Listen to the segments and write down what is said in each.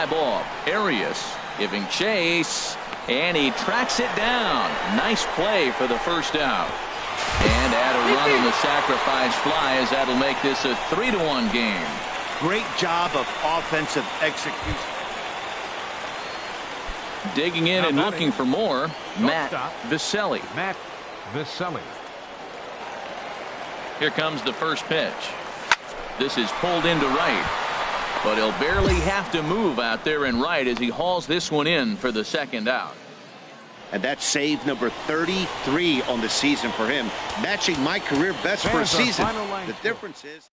fly ball. Arias giving chase, and he tracks it down. Nice play for the first out. And add a run on the sacrifice fly, as that'll make this a 3-1 game. Great job of offensive execution. Digging in and looking for more, Matt Viselli. Matt Viselli. Here comes the first pitch. This is pulled into right, but he'll barely have to move out there in right as he hauls this one in for the second out. And that's save number 33 on the season for him, matching my career best for a season. The difference is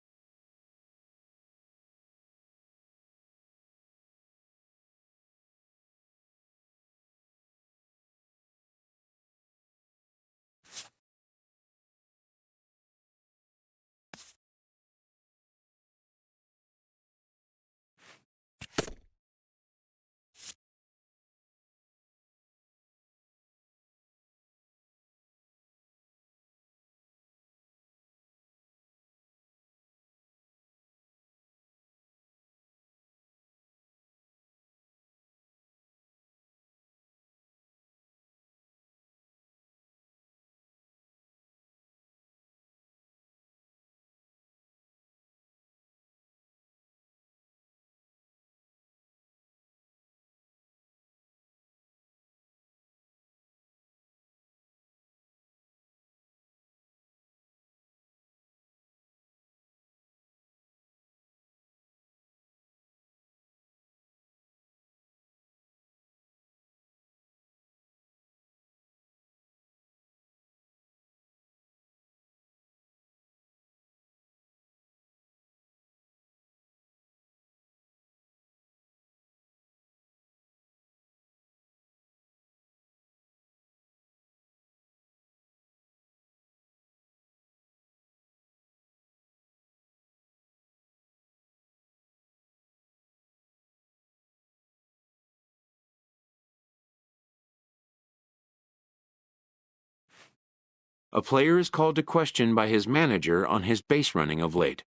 A player is called to question by his manager on his base running of late.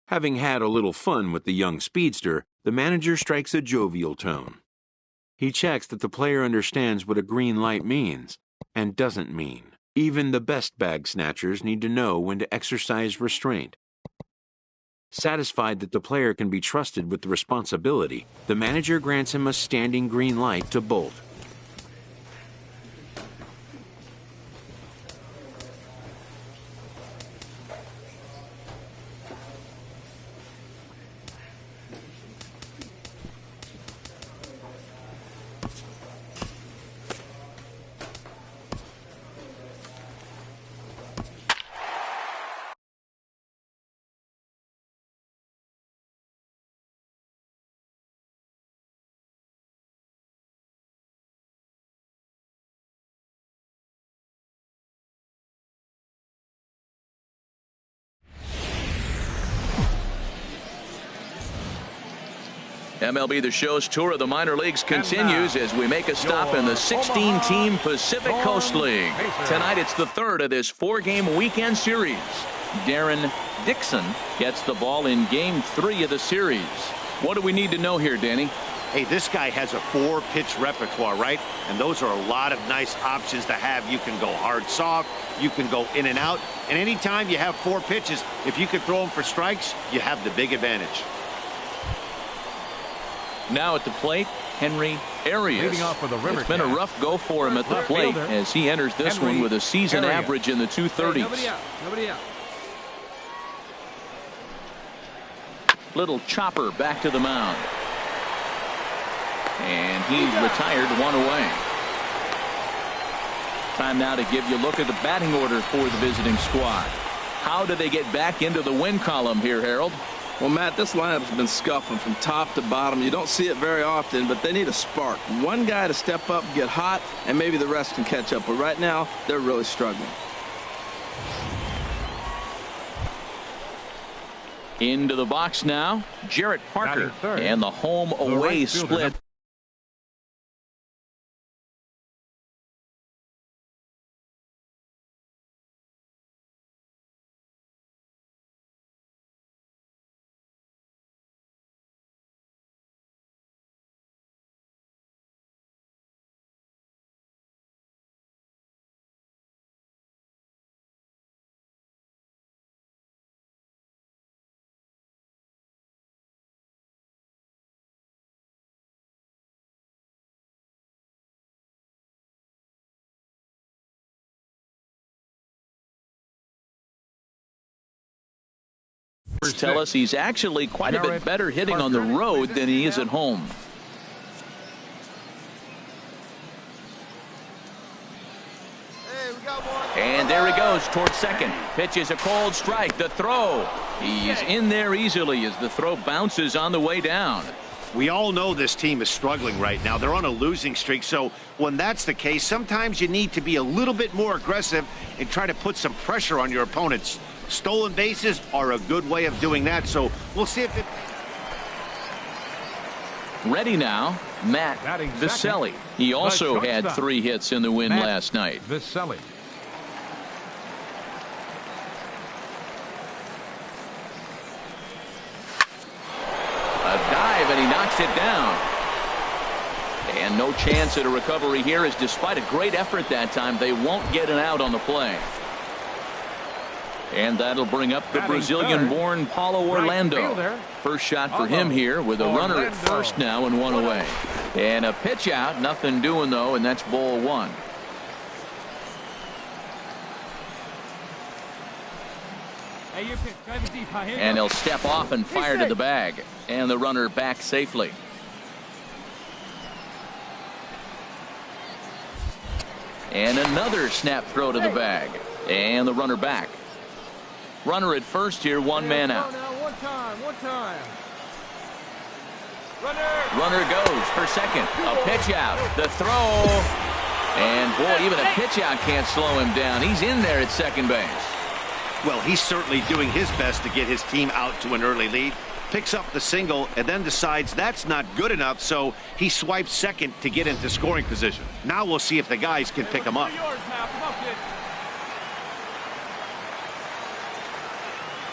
Having had a little fun with the young speedster, the manager strikes a jovial tone. He checks that the player understands what a green light means and doesn't mean. Even the best bag snatchers need to know when to exercise restraint. Satisfied that the player can be trusted with the responsibility, the manager grants him a standing green light to bolt. MLB The Show's tour of the minor leagues continues as we make a stop in the 16-team Pacific Coast League. Tonight it's the third of this 4-game weekend series. Darren Dixon gets the ball in Game 3 of the series. What do we need to know here, Danny? Hey, this guy has a 4-pitch repertoire, right? And those are a lot of nice options to have. You can go hard, soft. You can go in and out. And anytime you have 4 pitches, if you could throw them for strikes, you have the big advantage. Now at the plate, Henry Arias. It's been a rough go for him at the plate as he enters this one with a season average in the 230s. Nobody out. Little chopper back to the mound. And he's retired, 1 away. Time now to give you a look at the batting order for the visiting squad. How do they get back into the win column here, Harold? Well, Matt, this lineup's been scuffling from top to bottom. You don't see it very often, but they need a spark. One guy to step up, get hot, and maybe the rest can catch up. But right now, they're really struggling. Into the box now, Jarrett Parker, and the home-away split. tell us he's actually quite a bit better hitting on the road than he is at home. And there he goes towards second. Pitches a cold strike. The throw. He's in there easily as the throw bounces on the way down. We all know this team is struggling right now. They're on a losing streak, so when that's the case, sometimes you need to be a little bit more aggressive and try to put some pressure on your opponents. Stolen bases are a good way of doing that, so we'll see if it... Ready now, Matt Viselli. He also had 3 hits in the win last night. Viselli. A dive, and he knocks it down. And no chance at a recovery here, as despite a great effort that time, they won't get an out on the play. And that'll bring up the Brazilian-born Paulo Orlando. First shot for him here with a runner at first now and 1 away. And a pitch out, nothing doing though, and that's ball 1. And he'll step off and fire to the bag. And the runner back safely. And another snap throw to the bag. And the runner back. Runner at first here, 1 man out. One time. Runner goes for second. A pitch out. The throw. And boy, even a pitch out can't slow him down. He's in there at second base. Well, he's certainly doing his best to get his team out to an early lead. Picks up the single and then decides that's not good enough, so he swipes second to get into scoring position. Now we'll see if the guys can pick him up.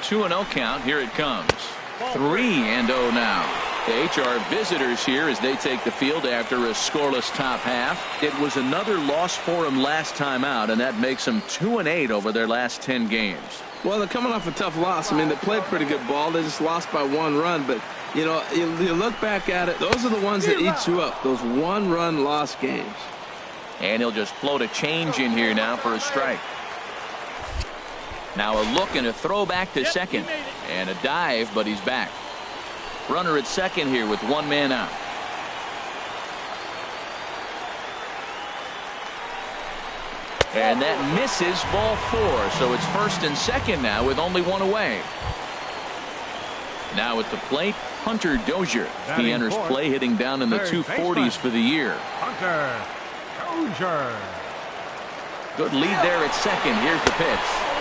2-0 count. Here it comes. 3-0 now. The HR visitors here as they take the field after a scoreless top half. It was another loss for them last time out, and that makes them 2-8 over their last 10 games. Well, they're coming off a tough loss. I mean, they played pretty good ball. They just lost by 1 run. But, you know, you look back at it, those are the ones that eat you up, those 1-run loss games. And he'll just float a change in here now for a strike. Now a look and a throw back to second. And a dive, but he's back. Runner at second here with 1 man out. And that misses ball 4. So it's first and second now with only 1 away. Now at the plate, Hunter Dozier. He enters play hitting down in the 240s for the year. Hunter Dozier. Good lead there at second. Here's the pitch.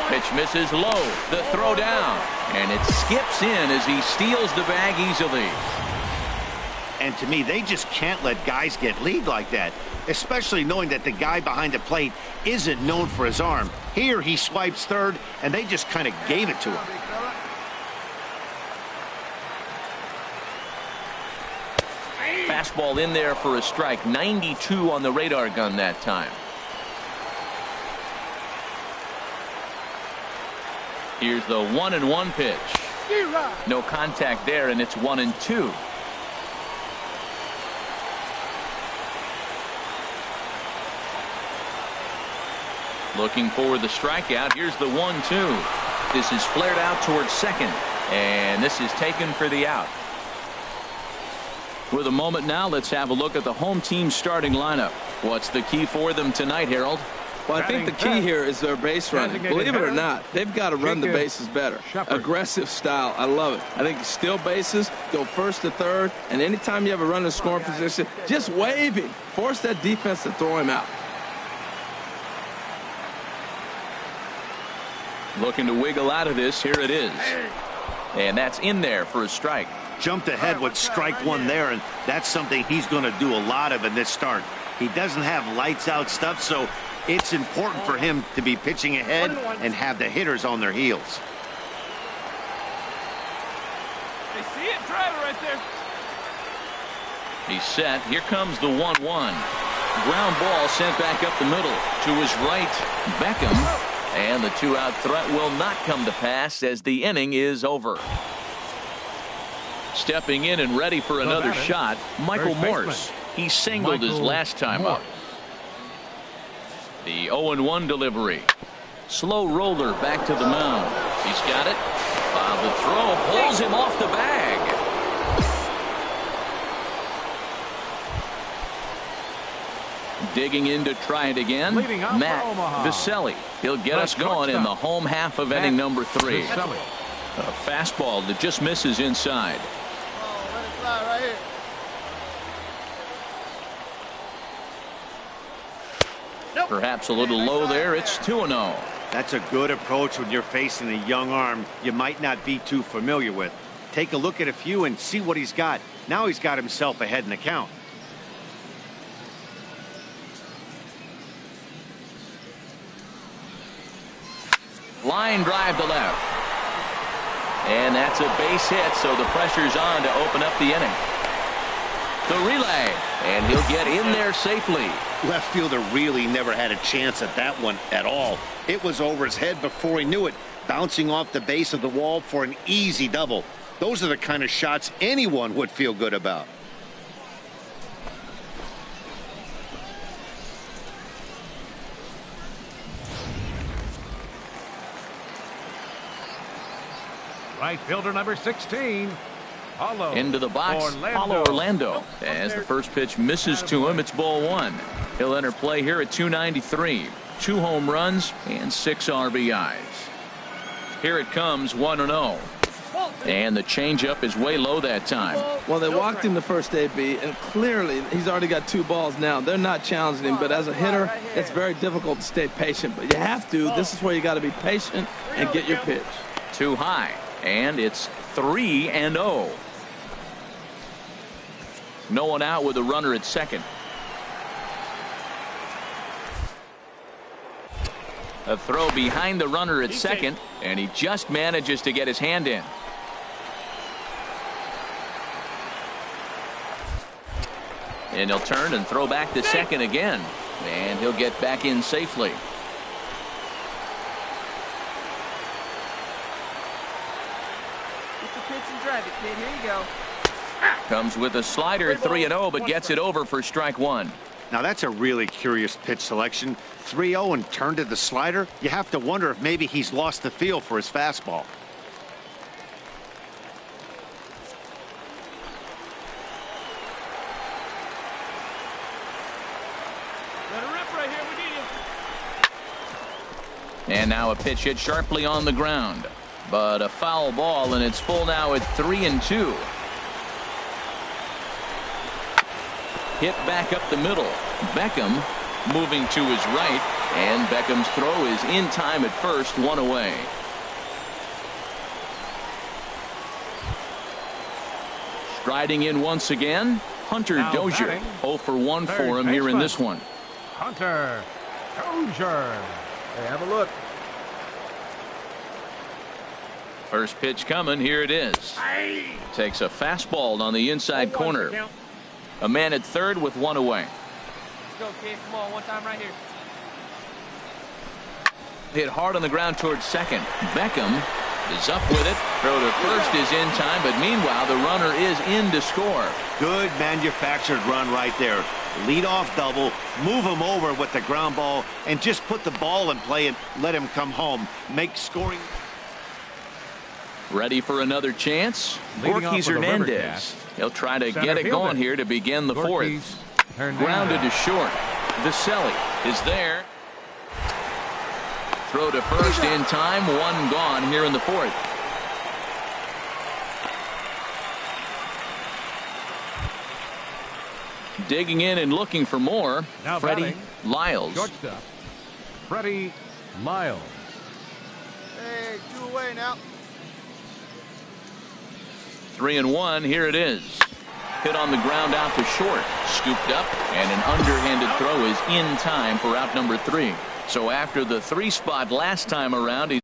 Pitch misses low. The throw down. And it skips in as he steals the bag easily. And to me, they just can't let guys get lead like that, especially knowing that the guy behind the plate isn't known for his arm. Here he swipes third, and they just kind of gave it to him. Fastball in there for a strike. 92 on the radar gun that time. Here's the 1-1 pitch. No contact there, and it's 1-2. Looking for the strikeout. Here's the 1-2. This is flared out towards second, and this is taken for the out. With a moment now, let's have a look at the home team starting lineup. What's the key for them tonight, Harold? Well, I think the key here is their base running. Believe it or not, they've got to run the bases better. Aggressive style. I love it. I think steal bases, go first to third, and anytime you have a runner in scoring position, just wave him. Force that defense to throw him out. Looking to wiggle out of this. Here it is. And that's in there for a strike. Jumped ahead with strike 1 there, and that's something he's going to do a lot of in this start. He doesn't have lights out stuff, so it's important for him to be pitching ahead and have the hitters on their heels. They see it, driver right there. He's set. Here comes the 1-1. Ground ball sent back up the middle to his right. Beckham. And the 2-out threat will not come to pass as the inning is over. Stepping in and ready for another shot, Michael Morse. He singled his last time up. The 0-1 delivery. Slow roller back to the mound. He's got it. The throw Pulls him off the bag. Digging in to try it again, Matt Viselli. He'll get us going in the home half of inning number 3. A fastball that just misses inside. Oh, let it fly right here. Perhaps a little low there. It's 2-0. That's a good approach when you're facing a young arm you might not be too familiar with. Take a look at a few and see what he's got. Now he's got himself ahead in the count. Line drive to left. And that's a base hit, so the pressure's on to open up the inning. The relay, and he'll get in there safely. Left fielder really never had a chance at that one at all. It was over his head before he knew it, bouncing off the base of the wall for an easy double. Those are the kind of shots anyone would feel good about. Right fielder number 16. Paulo Into the box, Paulo Orlando. As the first pitch misses to him, it's ball 1. He'll enter play here at 293. 2 home runs and 6 RBIs. Here it comes, 1-0. And the changeup is way low that time. Well, they walked him the first AB, and clearly he's already got 2 balls now. They're not challenging him, but as a hitter, it's very difficult to stay patient. But you have to. This is where you got to be patient and get your pitch. Too high. And it's 3-0. No one out with a runner at second. A throw behind the runner at second, and he just manages to get his hand in. And he'll turn and throw back to second again, and he'll get back in safely. Drive it, kid. Here you go. Comes with a slider, 3-0, but gets it over for strike 1. Now that's a really curious pitch selection. 3-0 and turned to the slider. You have to wonder if maybe he's lost the feel for his fastball. Let it rip right here. We need you. And now a pitch hit sharply on the ground. But a foul ball, and it's full now at 3-2. Hit back up the middle. Beckham moving to his right, and Beckham's throw is in time at first, 1 away. Striding in once again, Hunter Dozier. 0 for 1 for him here in this one. Hunter Dozier. Hey, have a look. First pitch coming. Here it is. Takes a fastball on the inside corner. A man at third with 1 away. Let's go, kid. Come on, one time right here. Hit hard on the ground towards second. Beckham is up with it. Throw to first is in time, but meanwhile the runner is in to score. Good manufactured run right there. Lead-off double, move him over with the ground ball, and just put the ball in play and let him come home. Make scoring. Ready for another chance. Leading off Borges for the Hernandez. Rivercats. He'll try to Center get it fielder. going here to begin the Borges fourth. Hernandez. Grounded to short. Viselli is there. Throw to first in time. 1 gone here in the fourth. Digging in and looking for more. Now Freddie batting, Lyles. Shortstop, Freddie Lyles. Hey, 2 away now. 3-1. Here it is. Hit on the ground out to short. Scooped up, and an underhanded throw is in time for out number 3. So after the 3 spot last time around, he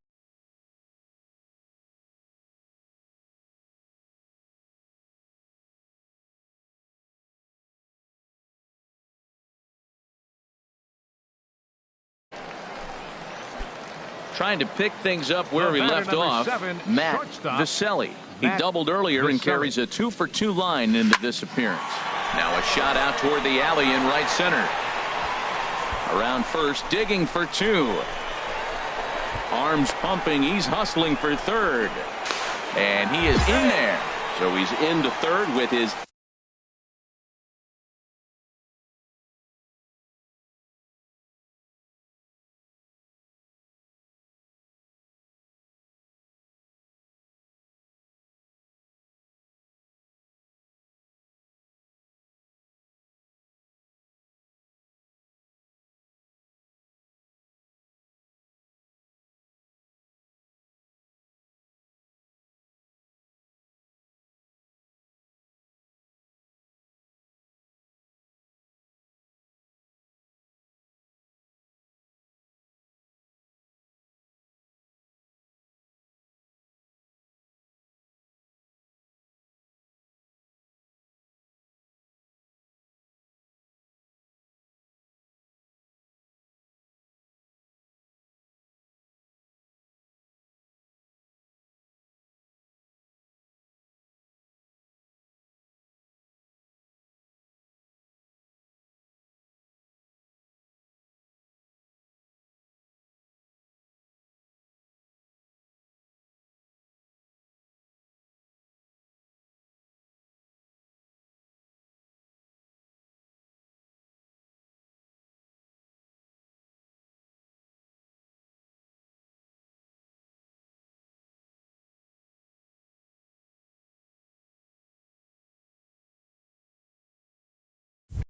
trying to pick things up where we left off. 7, Matt shortstop, Viselli. He Matt doubled earlier and Viselli. carries a 2 for 2 line into this appearance. Now a shot out toward the alley in right center. Around first, digging for 2. Arms pumping, he's hustling for third. And he is in there. So he's into third with his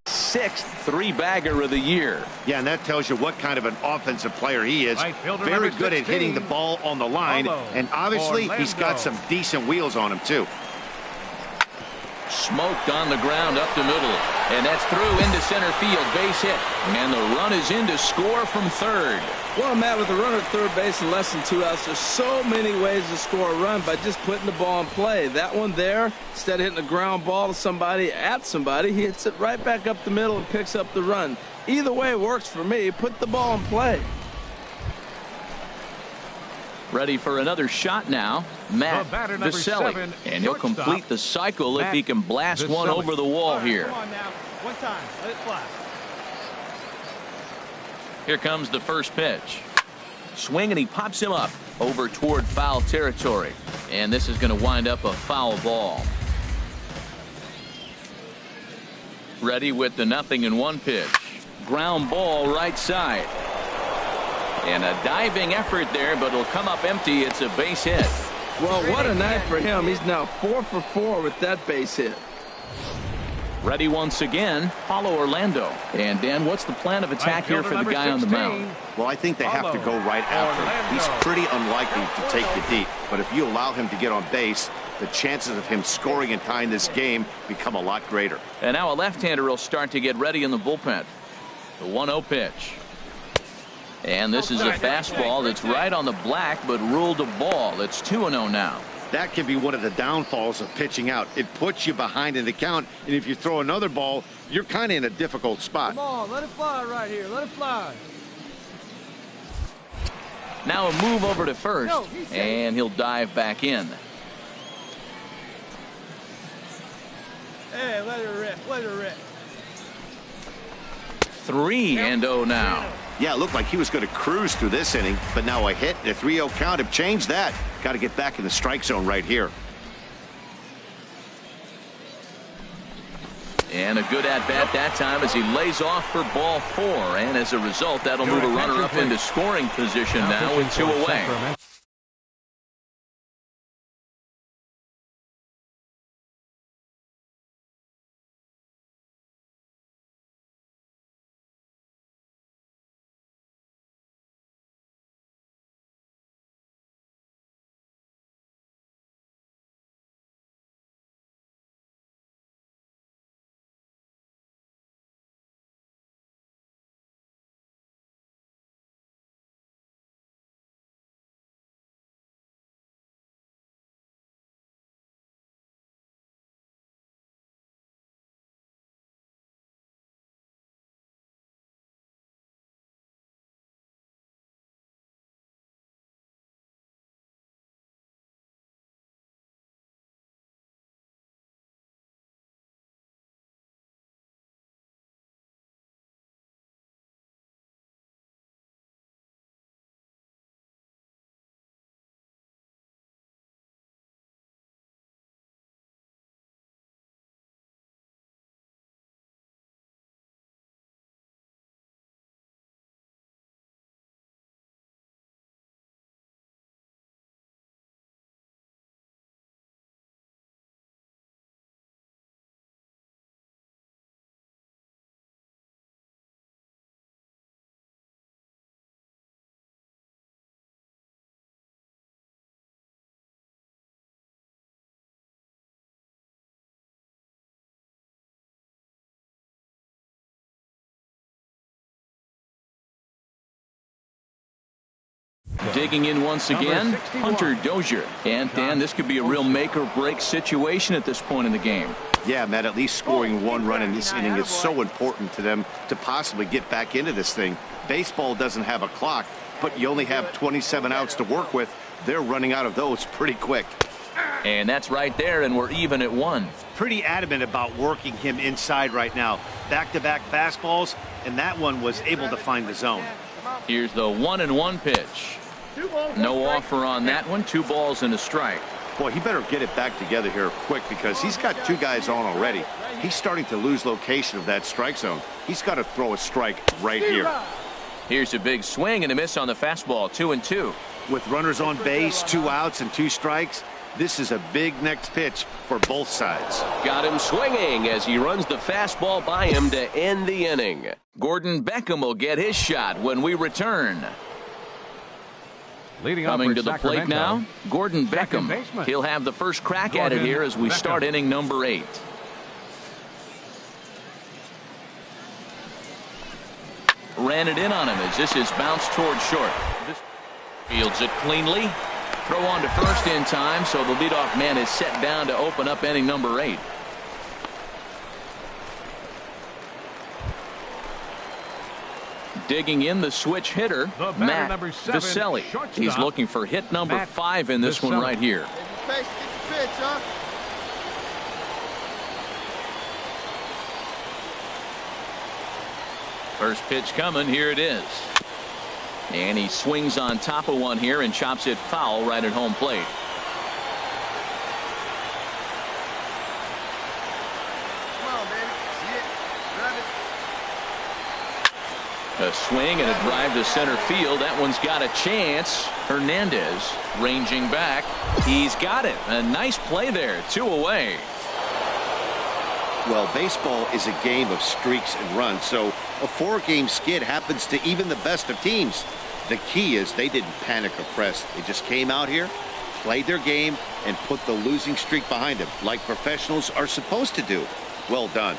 sixth three-bagger of the year. Yeah, and that tells you what kind of an offensive player he is. Right fielder Very number good at 16, hitting the ball on the line, and obviously he's got some decent wheels on him too. Smoked on the ground up the middle, and that's through into center field, base hit, and the run is in to score from third. Well, Matt, with a runner at third base and less than 2 outs, there's so many ways to score a run by just putting the ball in play. That one there, instead of hitting a ground ball to somebody, at somebody, he hits it right back up the middle and picks up the run. Either way works for me. Put the ball in play. Ready for another shot now, Matt Vaselli, and he'll complete the cycle if he can blast one over the wall here. Come on now. One time. Let it fly. Here comes the first pitch. Swing, and he pops him up over toward foul territory. And this is going to wind up a foul ball. Ready with the 0-1 pitch. Ground ball right side. And a diving effort there, but it'll come up empty. It's a base hit. Well, what a night for him. He's now 4 for 4 with that base hit. Ready once again, Paulo Orlando. And Dan, what's the plan of attack here for the guy on the mound? Well, I think they have to go right after him. He's pretty unlikely to take you deep, but if you allow him to get on base, the chances of him scoring and tying this game become a lot greater. And now a left-hander will start to get ready in the bullpen. The 1-0 pitch. And this is a fastball that's right on the black, but ruled a ball. It's 2-0 now. That can be one of the downfalls of pitching out. It puts you behind in the count, and if you throw another ball, you're kind of in a difficult spot. Come on, let it fly right here. Let it fly. Now a move over to first, and he'll dive back in. Hey, let it rip. Let it rip. 3-0 now. Yeah, it looked like he was going to cruise through this inning, but now a hit and a 3-0 count have changed that. Got to get back in the strike zone right here. And a good at-bat that time as he lays off for ball 4. And as a result, that'll move a runner up into scoring position now with 2 away. Digging in once again, Hunter Dozier. And Dan, this could be a real make or break situation at this point in the game. Yeah, Matt, at least scoring one run in this inning is so important to them to possibly get back into this thing. Baseball doesn't have a clock, but you only have 27 outs to work with. They're running out of those pretty quick. And that's right there, and we're even at 1. Pretty adamant about working him inside right now. Back-to-back fastballs, and that one was able to find the zone. Here's the 1-1 pitch. No offer on that one. 2 balls and a strike. Boy, he better get it back together here quick because he's got 2 guys on already. He's starting to lose location of that strike zone. He's got to throw a strike right here. Here's a big swing and a miss on the fastball. 2-2. With runners on base, 2 outs and 2 strikes, this is a big next pitch for both sides. Got him swinging as he runs the fastball by him to end the inning. Gordon Beckham will get his shot when we return. Coming to the plate now, Gordon Beckham. He'll have the first crack at it here as we start inning number 8. Ran it in on him as this is bounced toward short. Fields it cleanly. Throw on to first in time, so the leadoff man is set down to open up inning number 8. Digging in the switch hitter, Matt Viselli. He's looking for hit number 5 in this one right here. First pitch coming, here it is. And he swings on top of one here and chops it foul right at home plate. A swing and a drive to center field. That one's got a chance. Hernandez ranging back. He's got it. A nice play there. 2 away. Well, baseball is a game of streaks and runs, so a 4-game skid happens to even the best of teams. The key is they didn't panic or press. They just came out here, played their game, and put the losing streak behind them, like professionals are supposed to do. Well done.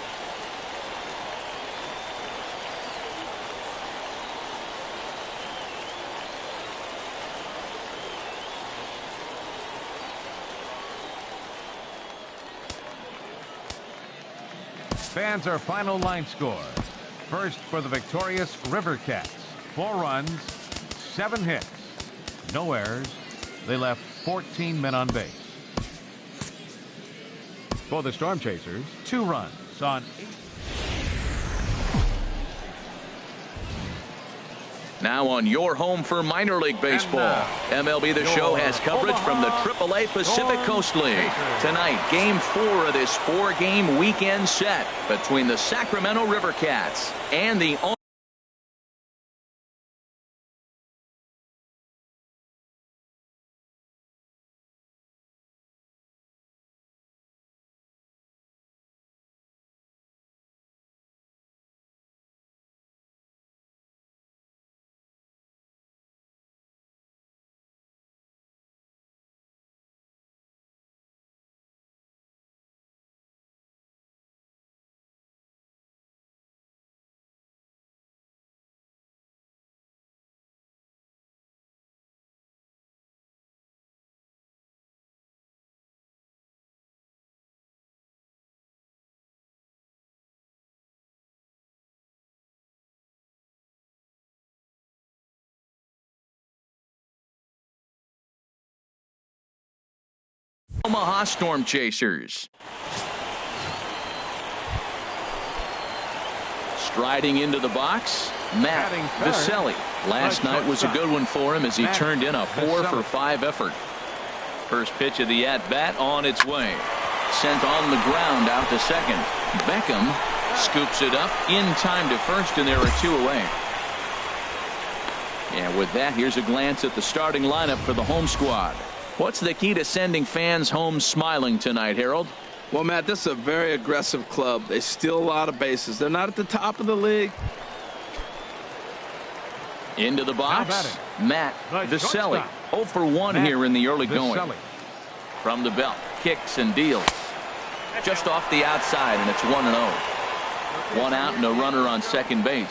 Fans, our final line score. First for the victorious River Cats. 4 runs, 7 hits, no errors. They left 14 men on base. For the Storm Chasers, 2 runs on 8. Now on your home for minor league baseball. MLB The Show has coverage from the AAA Pacific Coast League. Tonight, Game 4 of this 4-game weekend set between the Sacramento River Cats and the Omaha Storm Chasers. Striding into the box, Matt Viselli. Last night was a good one for him as he turned in a 4-for-5 effort. First pitch of the at-bat on its way. Sent on the ground out to second. Beckham scoops it up in time to first, and there are 2 away. And with that, here's a glance at the starting lineup for the home squad. What's the key to sending fans home smiling tonight, Harold? Well, Matt, this is a very aggressive club. They steal a lot of bases. They're not at the top of the league. Into the box, Matt Viselli. 0 for 1 here in the early going. From the belt, kicks and deals. Just off the outside, and it's 1-0. 1 out and a runner on second base.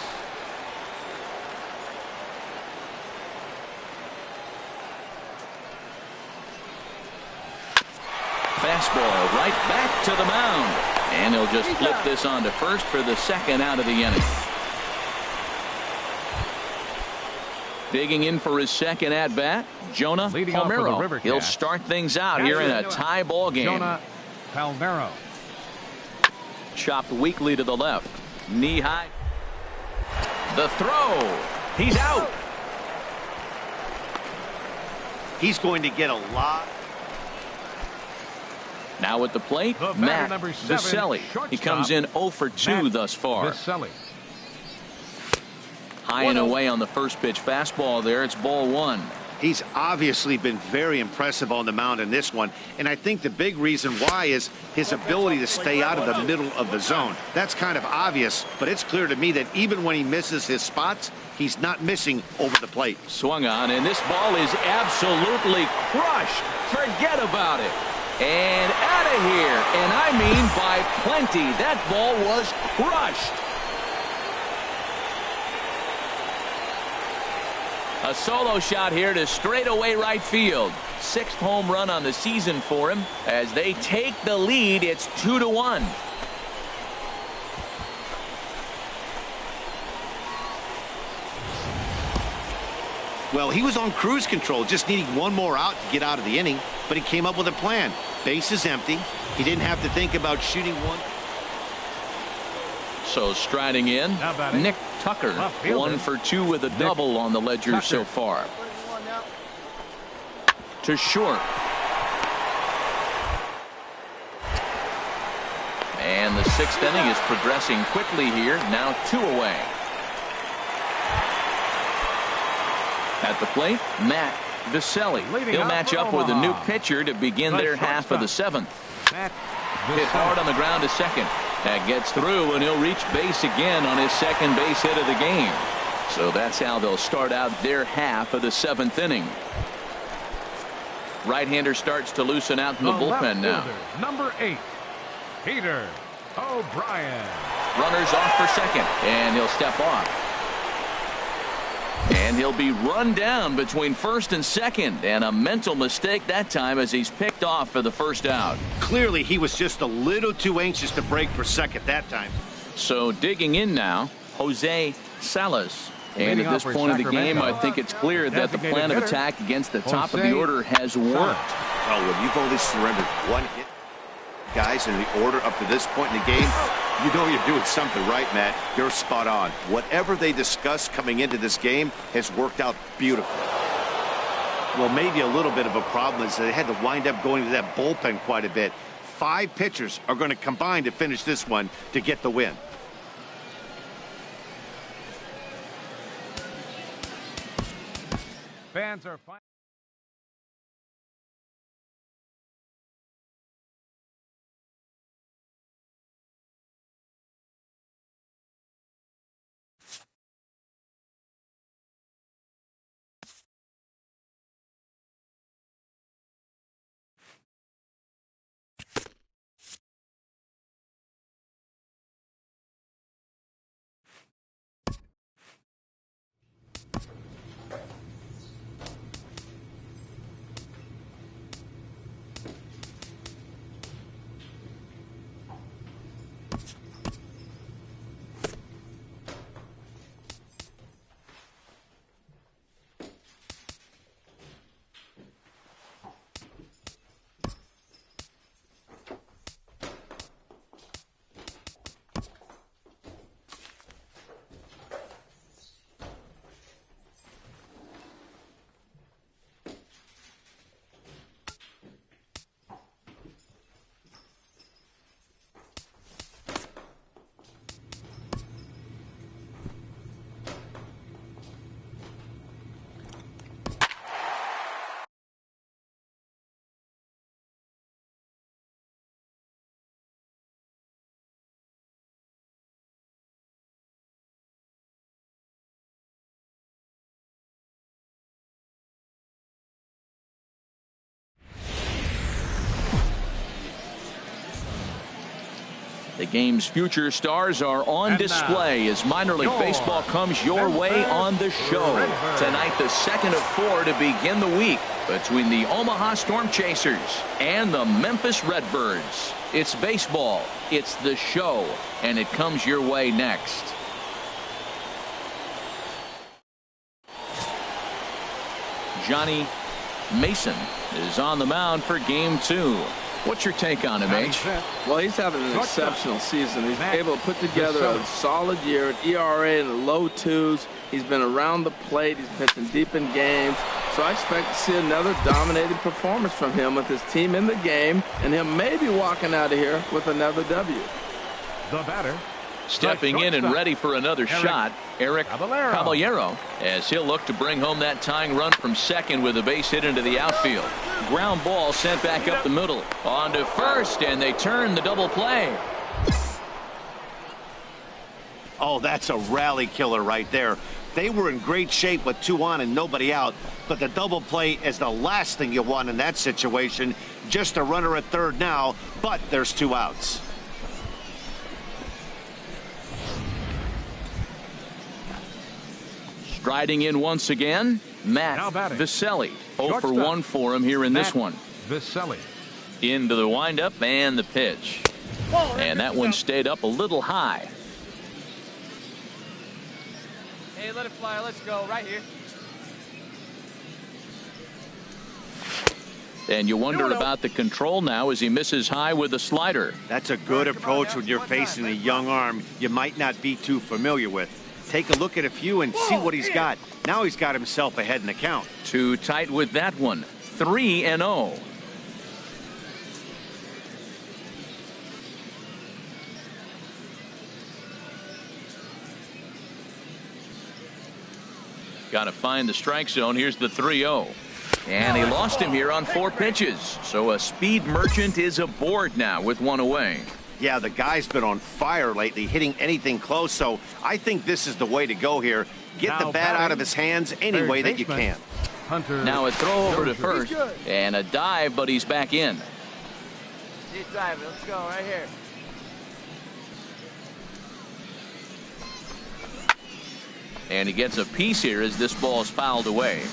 fastball right back to the mound. And he'll just flip this on to first for the second out of the inning. Digging in for his second at-bat, Jonah Palmero. He'll start things out here in a tie ball game. Jonah Palmero. Chopped weakly to the left. Knee high. The throw. He's out. He's going to get a lot. Now at the plate, Matt Vicelli. He comes in 0 for 2 thus far. Vicelli. High and away on the first pitch fastball there. It's ball 1. He's obviously been very impressive on the mound in this one, and I think the big reason why is his ability to stay out of the middle of the zone. That's kind of obvious, but it's clear to me that even when he misses his spots, he's not missing over the plate. Swung on, and this ball is absolutely crushed. Forget about it. And out of here, and I mean by plenty. That ball was crushed. A solo shot here to straightaway right field. 6th home run on the season for him. As they take the lead, it's 2-1. Well, he was on cruise control, just needing one more out to get out of the inning, but he came up with a plan. Base is empty. He didn't have to think about shooting one. So striding in, Nick Tucker, 1 for 2 with a double on the ledger so far. To short. And the 6th inning is progressing quickly here. Now 2 away. At the plate, Matt Vicelli. He'll match up with a new pitcher to begin their half of the 7th. Hit hard on the ground to second. That gets through, and he'll reach base again on his second base hit of the game. So that's how they'll start out their half of the 7th inning. Right-hander starts to loosen out in the bullpen now. Number 8, Peter O'Brien. Runners off for second, and he'll step off. And he'll be run down between first and second, and a mental mistake that time as he's picked off for the first out. Clearly, he was just a little too anxious to break for second that time. So digging in now, Jose Salas. And at this point of the game, I think it's clear that the plan of attack against the top of the order has worked. Well, when you've only surrendered one hit, guys, in the order up to this point in the game, you know you're doing something right, Matt. You're spot on. Whatever they discussed coming into this game has worked out beautifully. Well, maybe a little bit of a problem is they had to wind up going to that bullpen quite a bit. 5 pitchers are going to combine to finish this one to get the win. Fans are fine. The game's future stars are on display as minor league baseball comes your way on the show. Tonight, the second of 4 to begin the week between the Omaha Storm Chasers and the Memphis Redbirds. It's baseball, it's the show, and it comes your way next. Johnny Mason is on the mound for game 2. What's your take on him, H? Well, he's having an exceptional season. He's able to put together a solid year, an ERA in the low 2s. He's been around the plate. He's pitching deep in games. So I expect to see another dominating performance from him with his team in the game, and him maybe walking out of here with another W. The batter. Stepping in and ready for another shot, Eric Caballero, as he'll look to bring home that tying run from second with a base hit into the outfield. Ground ball sent back up the middle. On to first, and they turn the double play. Oh, that's a rally killer right there. They were in great shape with 2 on and nobody out, but the double play is the last thing you want in that situation. Just a runner at third now, but there's 2 outs. Striding in once again, Matt Viselli. 0 for 1 for him here in this one. Viselli. Into the windup and the pitch. And that one stayed up a little high. Hey, let it fly. Let's go right here. And you wonder about the control now as he misses high with a slider. That's a good approach when you're facing a young arm you might not be too familiar with. Take a look at a few and see what he's got. Now he's got himself ahead in the count. Too tight with that one. 3-0. Got to find the strike zone. Here's the 3-0. And he lost him here on 4 pitches. So a speed merchant is aboard now with 1 away. Yeah, the guy's been on fire lately, hitting anything close, so I think this is the way to go here. Get the bat out of his hands any way that you can. Now a throw over to first, and a dive, but he's back in. Deep dive. Let's go right here. And he gets a piece here as this ball is fouled away.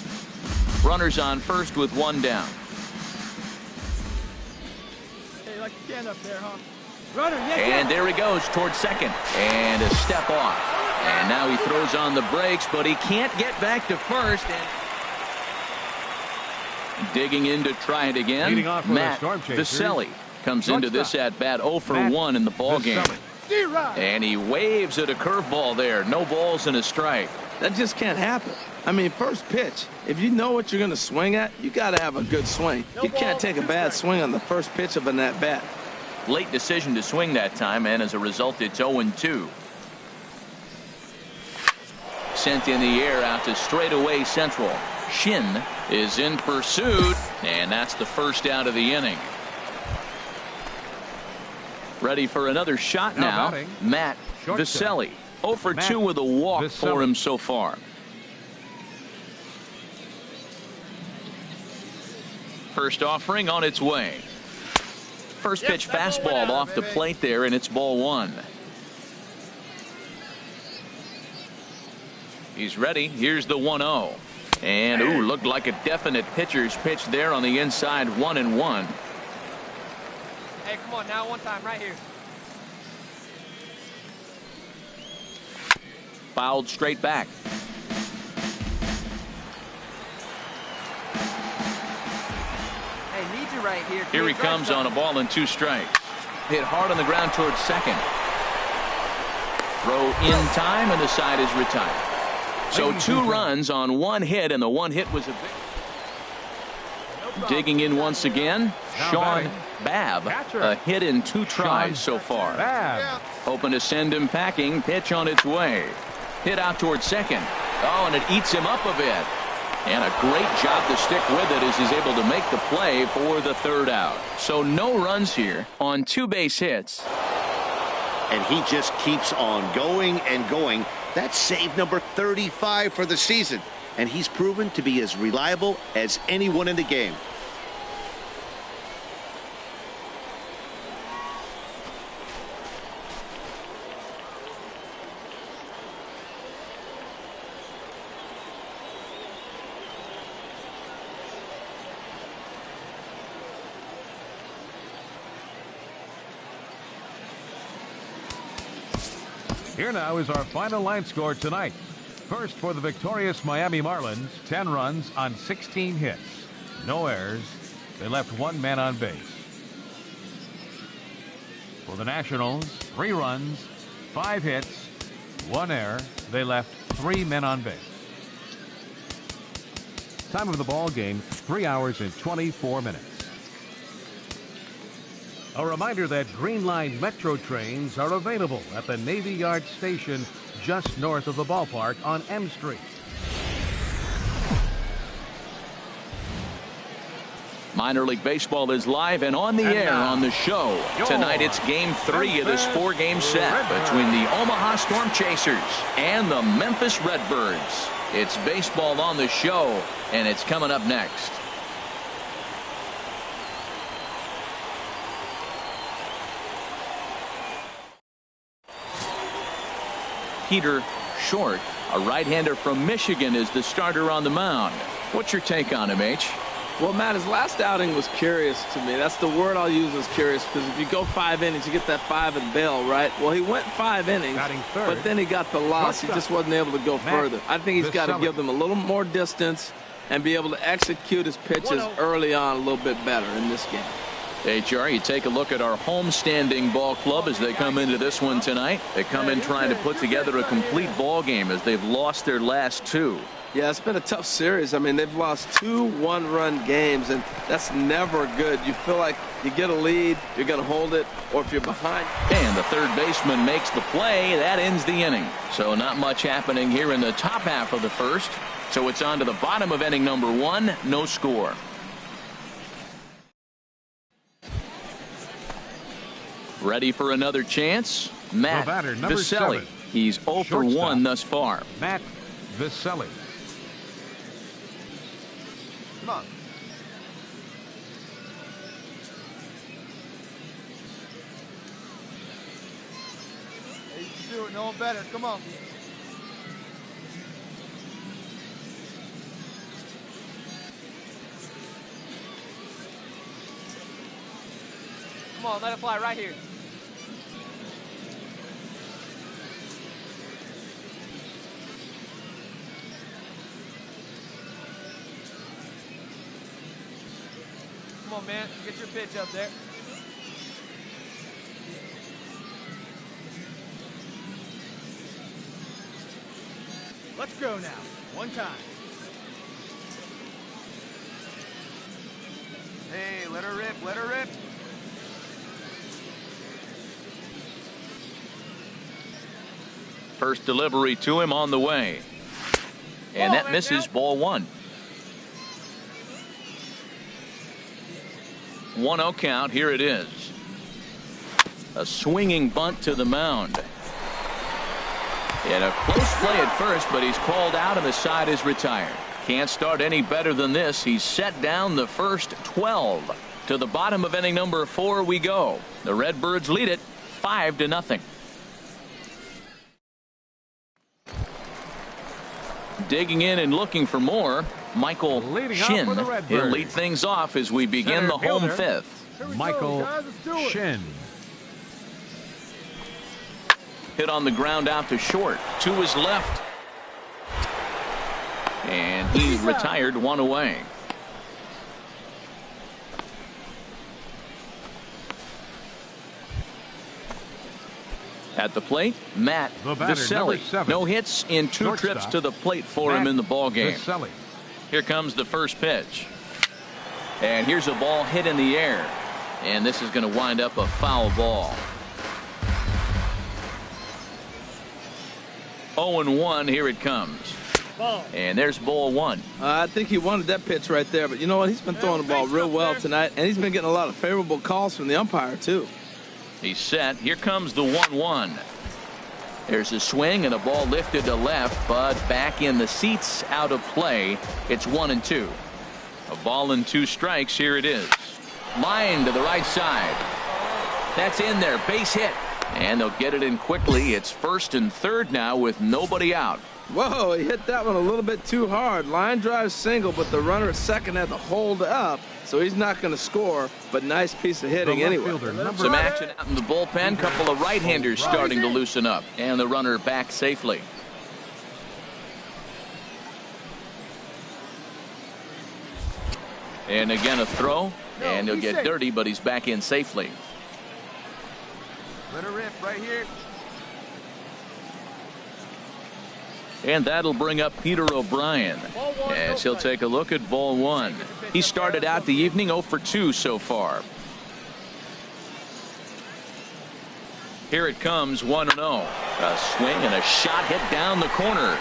Runners on first with 1 down. Hey, like a can up there, huh? And there he goes towards second. And a step off. And now he throws on the brakes, but he can't get back to first. And digging in to try it again. Matt Viselli comes into this at bat 0 for 1 in the ball game. And he waves at a curveball there. No balls and a strike. That just can't happen. I mean, first pitch, if you know what you're going to swing at, you got to have a good swing. You can't take a bad swing on the first pitch of an at-bat. Late decision to swing that time, and as a result, it's 0-2. Sent in the air out to straightaway central. Shin is in pursuit, and that's the first out of the inning. Ready for another shot now. Matt Viselli. 0 for 2 with a walk for him so far. First offering on its way. First pitch fastball off the plate there, and it's ball 1. He's ready. Here's the 1-0. And, ooh, looked like a definite pitcher's pitch there on the inside, 1-1. Hey, come on now, one time right here. Fouled straight back. Hey, need you right here. Here he comes on a ball and 2 strikes. Hit hard on the ground towards second. Throw in time, and the side is retired. So 2 runs on 1 hit, and the 1 hit was a big. Digging in once again, Sean Babb. A hit in 2 tries so far. Hoping to send him packing. Pitch on its way. Hit out towards second. Oh, and it eats him up a bit. And a great job to stick with it as he's able to make the play for the 3rd out. So no runs here on 2 base hits. And he just keeps on going and going. That's save number 35 for the season. And he's proven to be as reliable as anyone in the game. Here now is our final line score tonight. First for the victorious Miami Marlins, 10 runs on 16 hits. No errors. They left 1 man on base. For the Nationals, 3 runs, 5 hits, 1 error. They left 3 men on base. Time of the ball game, 3 hours and 24 minutes. A reminder that Green Line Metro trains are available at the Navy Yard Station just north of the ballpark on M Street. Minor League Baseball is live and on the air on the show. Tonight it's Game 3 of this 4-game set between the Omaha Storm Chasers and the Memphis Redbirds. It's baseball on the show, and it's coming up next. Peter Short, a right-hander from Michigan, is the starter on the mound. What's your take on him, H? Well, Matt, his last outing was curious to me. That's the word I'll use, is curious, because if you go 5 innings, you get that 5 and bail, right? Well, he went 5 innings, but then he got the loss. He just wasn't able to go further. I think he's got to give them a little more distance and be able to execute his pitches early on a little bit better in this game. HR, you take a look at our homestanding ball club as they come into this one tonight. They come in trying to put together a complete ball game as they've lost their last 2. Yeah, it's been a tough series. I mean, they've lost 2 one-run games, and that's never good. You feel like you get a lead, you're going to hold it, or if you're behind. And the third baseman makes the play. That ends the inning. So not much happening here in the top half of the first. So it's on to the bottom of inning number 1. No score. Ready for another chance? Matt Vicelli. He's 0 for 1 thus far. Matt Vicelli. Come on. Hey, you can do it. No one better. Come on. Come on, let it fly right here. Come on, man. Get your pitch up there. Let's go now. One time. Hey, let her rip. Let her rip. First delivery to him on the way. And that misses, ball 1. 1-0 count. Here it is. A swinging bunt to the mound. And a close play at first, but he's called out and the side is retired. Can't start any better than this. He's set down the first 12. To the bottom of inning number 4 we go. The Redbirds lead it 5-0. Digging in and looking for more, Michael Shin. He'll lead things off as we begin the home 5th. Michael Shin. Hit on the ground out to short. To his left. And he's retired, 1 away. At the plate, Matt Vicelli. No hits in 2 trips to the plate for him in the ball game. Here comes the first pitch. And here's a ball hit in the air. And this is going to wind up a foul ball. 0-1, here it comes. And there's ball 1. I think he wanted that pitch right there, but you know what? He's been throwing the ball real well tonight, and he's been getting a lot of favorable calls from the umpire, too. He's set. Here comes the 1-1. There's a swing and a ball lifted to left, but back in the seats, out of play. It's 1-2. A ball and 2 strikes. Here it is. Line to the right side. That's in there. Base hit. And they'll get it in quickly. It's 1st and 3rd now with nobody out. Whoa, he hit that one a little bit too hard. Line drive single, but the runner at second had to hold up, so he's not going to score, but nice piece of hitting anyway. Some action out in the bullpen. Couple of right-handers starting to loosen up. And the runner back safely. And again a throw, and he'll get dirty, but he's back in safely. Let her rip right here. And that'll bring up Peter O'Brien as he'll take a look at ball 1. He started out the evening 0 for 2 so far. Here it comes, 1-0. A swing and a shot hit down the corner.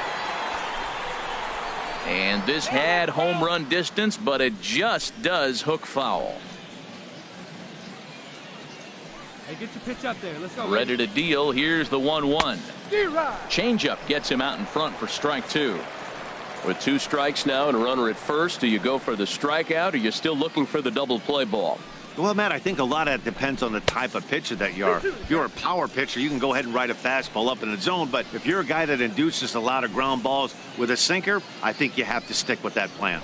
And this had home run distance, but it just does hook foul. Hey, get your pitch up there. Let's go. Ready to deal. Here's the 1-1. Changeup gets him out in front for strike 2. With 2 strikes now and a runner at first, do you go for the strikeout or are you still looking for the double play ball? Well, Matt, I think a lot of that depends on the type of pitcher that you are. If you're a power pitcher, you can go ahead and ride a fastball up in the zone. But if you're a guy that induces a lot of ground balls with a sinker, I think you have to stick with that plan.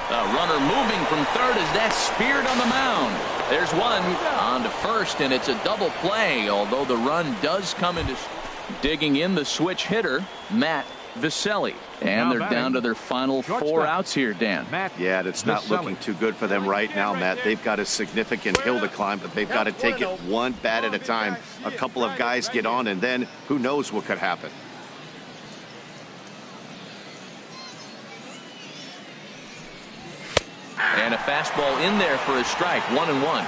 The runner moving from third as that's speared on the mound. There's one on to first, and it's a double play, although the run does come into digging in the switch hitter, Matt Viselli. And they're down to their final 4 outs here, Dan. Yeah, it's not looking too good for them right now, Matt. They've got a significant hill to climb, but they've got to take it one bat at a time. A couple of guys get on, and then who knows what could happen. And a fastball in there for a strike, 1-1. Hey,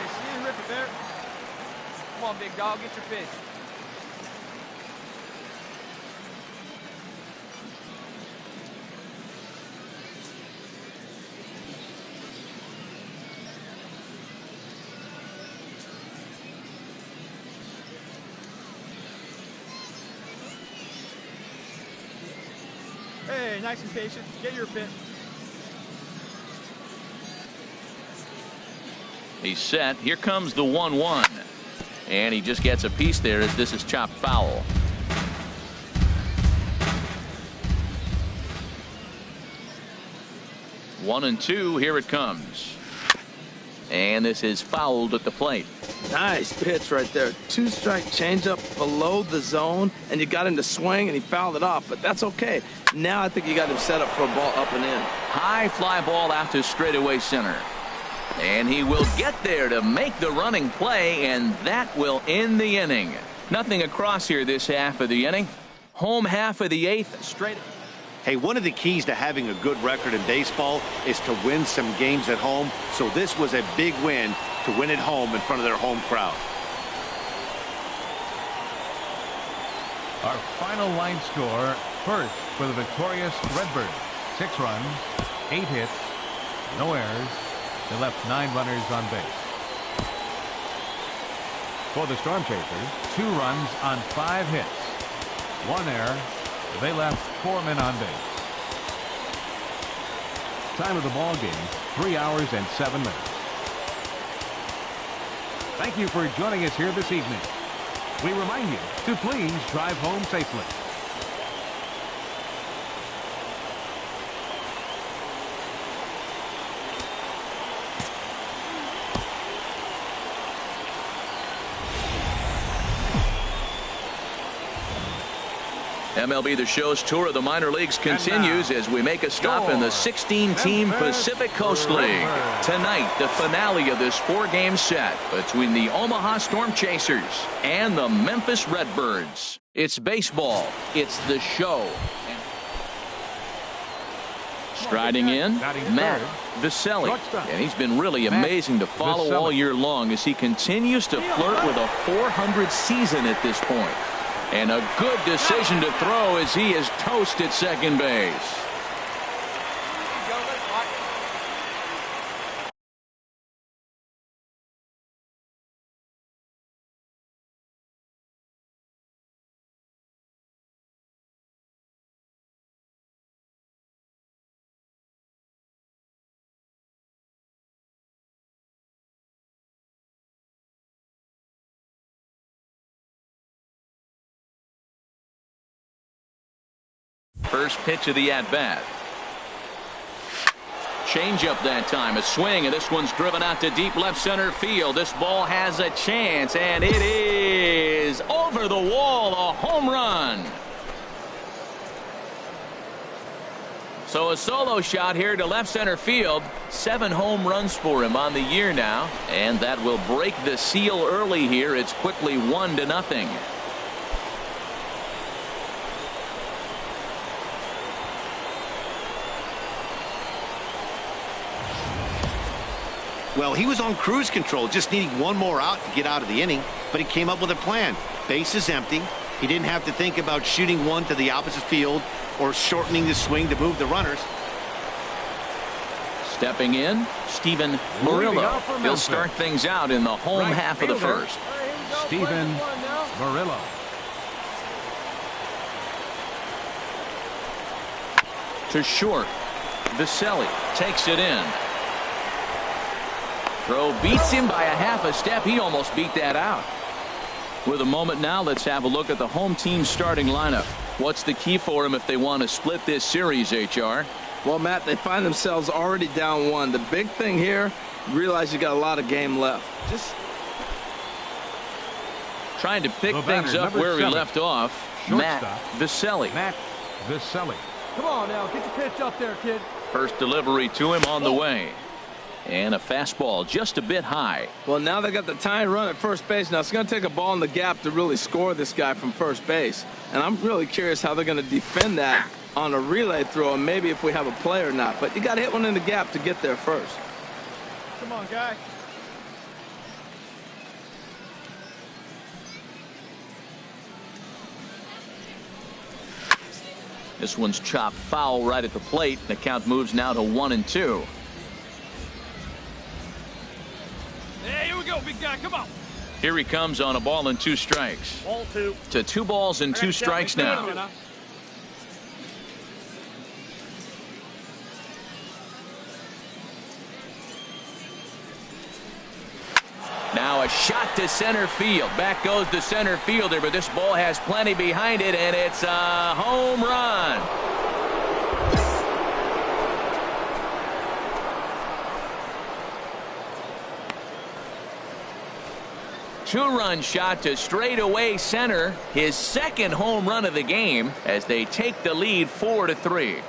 see you rip it there. Come on, big dog, get your pitch. Hey, nice and patient. Get your pitch. He's set. Here comes the 1-1. And he just gets a piece there as this is chopped foul. One and 2. Here it comes. And this is fouled at the plate. Nice pitch right there. 2-strike changeup below the zone, and you got him to swing, and he fouled it off. But that's okay. Now I think you got him set up for a ball up and in. High fly ball out to straightaway center. And he will get there to make the running play, and that will end the inning. Nothing across here this half of the inning. Home half of the 8th. Straight. Hey, one of the keys to having a good record in baseball is to win some games at home. So this was a big win to win at home in front of their home crowd. Our final line score, first for the victorious Redbirds. 6 runs, 8 hits, no errors. They left 9 runners on base. For the Storm Chasers, 2 runs on 5 hits, 1 error. They left 4 men on base. Time of the ball game, 3 hours and 7 minutes. Thank you for joining us here this evening. We remind you to please drive home safely. MLB The Show's tour of the minor leagues continues as we make a stop in the 16-team Pacific Coast League. Tonight, the finale of this 4-game set between the Omaha Storm Chasers and the Memphis Redbirds. It's baseball. It's the show. Striding in, Matt Viselli. And he's been really amazing to follow all year long as he continues to flirt with a .400 season at this point. And a good decision to throw as he is toast at second base. First pitch of the at-bat. Change up that time. A swing, and this one's driven out to deep left center field. This ball has a chance, and it is over the wall. A home run. So a solo shot here to left center field. 7 home runs for him on the year now, and that will break the seal early here. It's quickly 1-0. Well, he was on cruise control, just needing one more out to get out of the inning, but he came up with a plan. Base is empty. He didn't have to think about shooting one to the opposite field or shortening the swing to move the runners. Stepping in, Steven Murillo. He'll start things out in the home half of the first. Steven Murillo. To short. Viselli takes it in. Throw beats him by a half a step. He almost beat that out. With a moment now, let's have a look at the home team starting lineup. What's the key for them if they want to split this series, HR? Well, Matt, they find themselves already down 1. The big thing here, realize you got a lot of game left. Just trying to pick things up where he left off. Matt Viselli. Matt Viselli. Come on now, get your pitch up there, kid. First delivery to him on the way. And a fastball just a bit high. Well, now they got the tying run at first base. Now it's going to take a ball in the gap to really score this guy from first base. And I'm really curious how they're going to defend that on a relay throw, and maybe if we have a play or not. But you got to hit one in the gap to get there first. Come on, guy. This one's chopped foul right at the plate. The count moves now to 1-2. Hey, here we go, big guy. Come on. Here he comes on a ball and 2 strikes. Ball 2. To 2 balls and 2 strikes now. Now a shot to center field. Back goes the center fielder, but this ball has plenty behind it, and it's a home run. Two-run shot to straightaway center. His second home run of the game as they take the lead 4-3.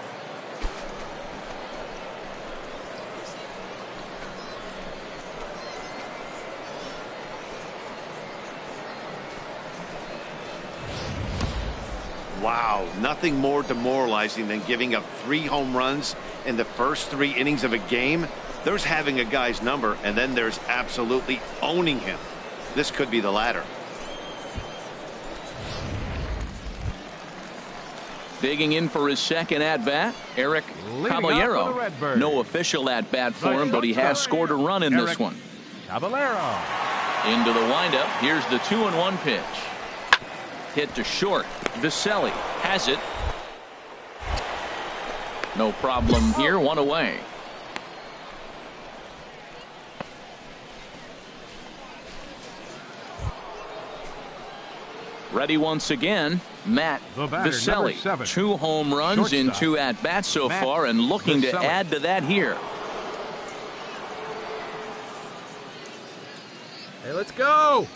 Wow, nothing more demoralizing than giving up 3 home runs in the first 3 innings of a game. There's having a guy's number, and then there's absolutely owning him. This could be the latter. Digging in for his second at-bat, Eric Caballero. No official at-bat for him, but he has scored a run in this one. Caballero. Into the windup. Here's the 2-1 pitch. Hit to short. Viselli has it. No problem here. 1 away. Ready once again, Matt Viselli. 2 home runs in 2 at-bats so far, and looking to add to that here. Hey, let's go.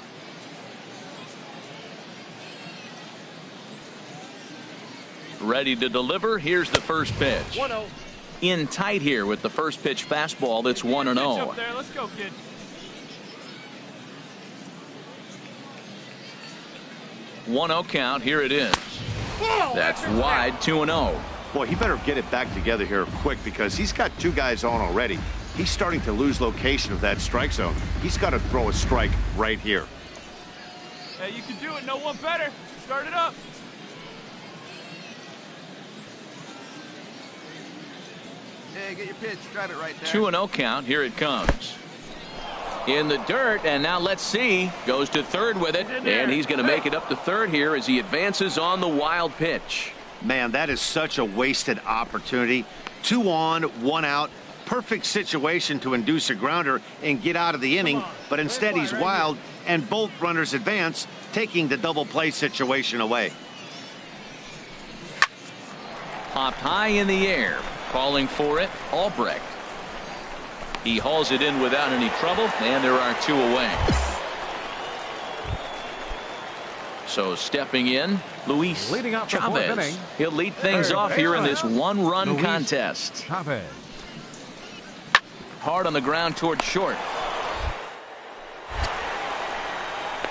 Ready to deliver. Here's the first pitch. 1-0. In tight here with the first pitch fastball. That's 1-0. Let's go, kid. 1-0 count. Here it is. That's wide. 2-0. Boy, he better get it back together here quick, because he's got 2 guys on already. He's starting to lose location of that strike zone. He's got to throw a strike right here. Hey, you can do it. No one better. Start it up. Hey, get your pitch. Drive it right there. 2-0 count. Here it comes. In the dirt, and now let's see. Goes to third with it, and he's going to make it up to third here as he advances on the wild pitch. Man, that is such a wasted opportunity. 2 on, 1 out. Perfect situation to induce a grounder and get out of the inning, but instead he's wild, and both runners advance, taking the double play situation away. Popped high in the air. Calling for it, Albrecht. He hauls it in without any trouble, and there are 2 away. So stepping in, Luis Chavez. He'll lead things off here in this one-run contest. Chavez. Hard on the ground towards short.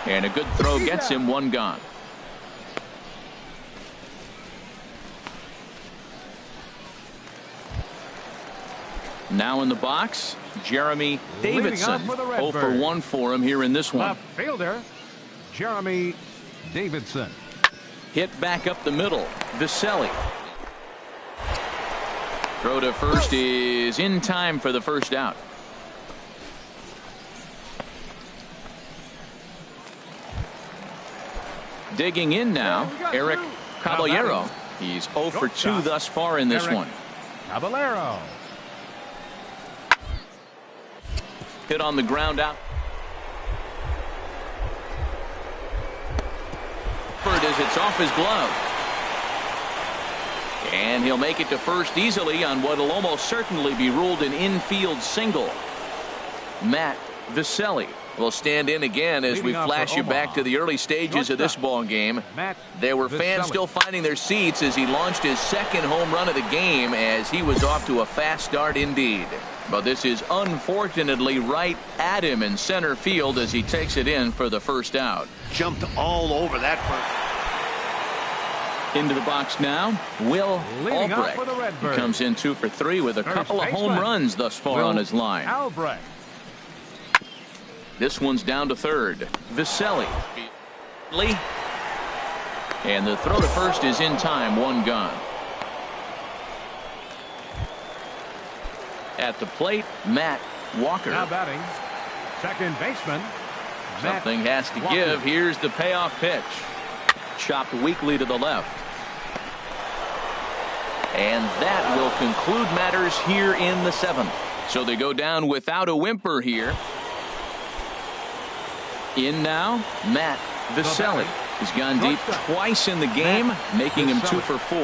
And a good throw gets him 1 gone. Now in the box, Jeremy Davidson. 0 for 1 for him here in this one. Left fielder, Jeremy Davidson. Hit back up the middle, Viselli. Throw to first is in time for the first out. Digging in now, Eric Caballero. He's 0 for 2 thus far in this one. Caballero. Hit on the ground out. As it's off his glove. And he'll make it to first easily on what will almost certainly be ruled an infield single. Matt Viselli will stand in again as we flash you back to the early stages of this ball game. There were fans still finding their seats as he launched his 2nd home run of the game as he was off to a fast start indeed. But this is unfortunately right at him in center field as he takes it in for the first out. Jumped all over that first. Into the box now, Will Albrecht. He comes in 2 for 3 with a couple of home runs thus far on his line. Albrecht. This one's down to third. Viselli. And the throw to first is in time, 1 gone. At the plate, Matt Walker. Now batting, second baseman. Something has to give. Here's the payoff pitch. Chopped weakly to the left. And that will conclude matters here in the 7th. So they go down without a whimper here. In now, Matt Viselli. He's gone deep twice in the game, making him 2 for 4.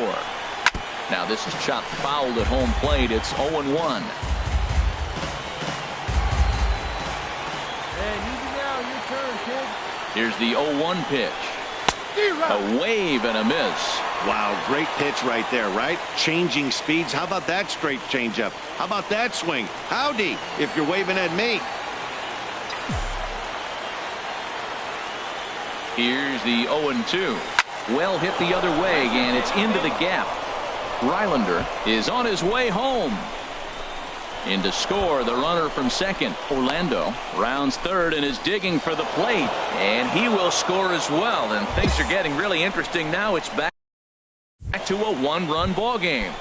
Now this is chopped foul at home plate. It's 0-1. Here's the 0-1 pitch. A wave and a miss. Wow, great pitch right there, right? Changing speeds. How about that straight changeup? How about that swing? Howdy, if you're waving at me. Here's the 0-2. Well hit the other way, and it's into the gap. Rylander is on his way home. In to score, the runner from second, Orlando, rounds third and is digging for the plate. And he will score as well. And things are getting really interesting now. It's back to a 1-run ball game.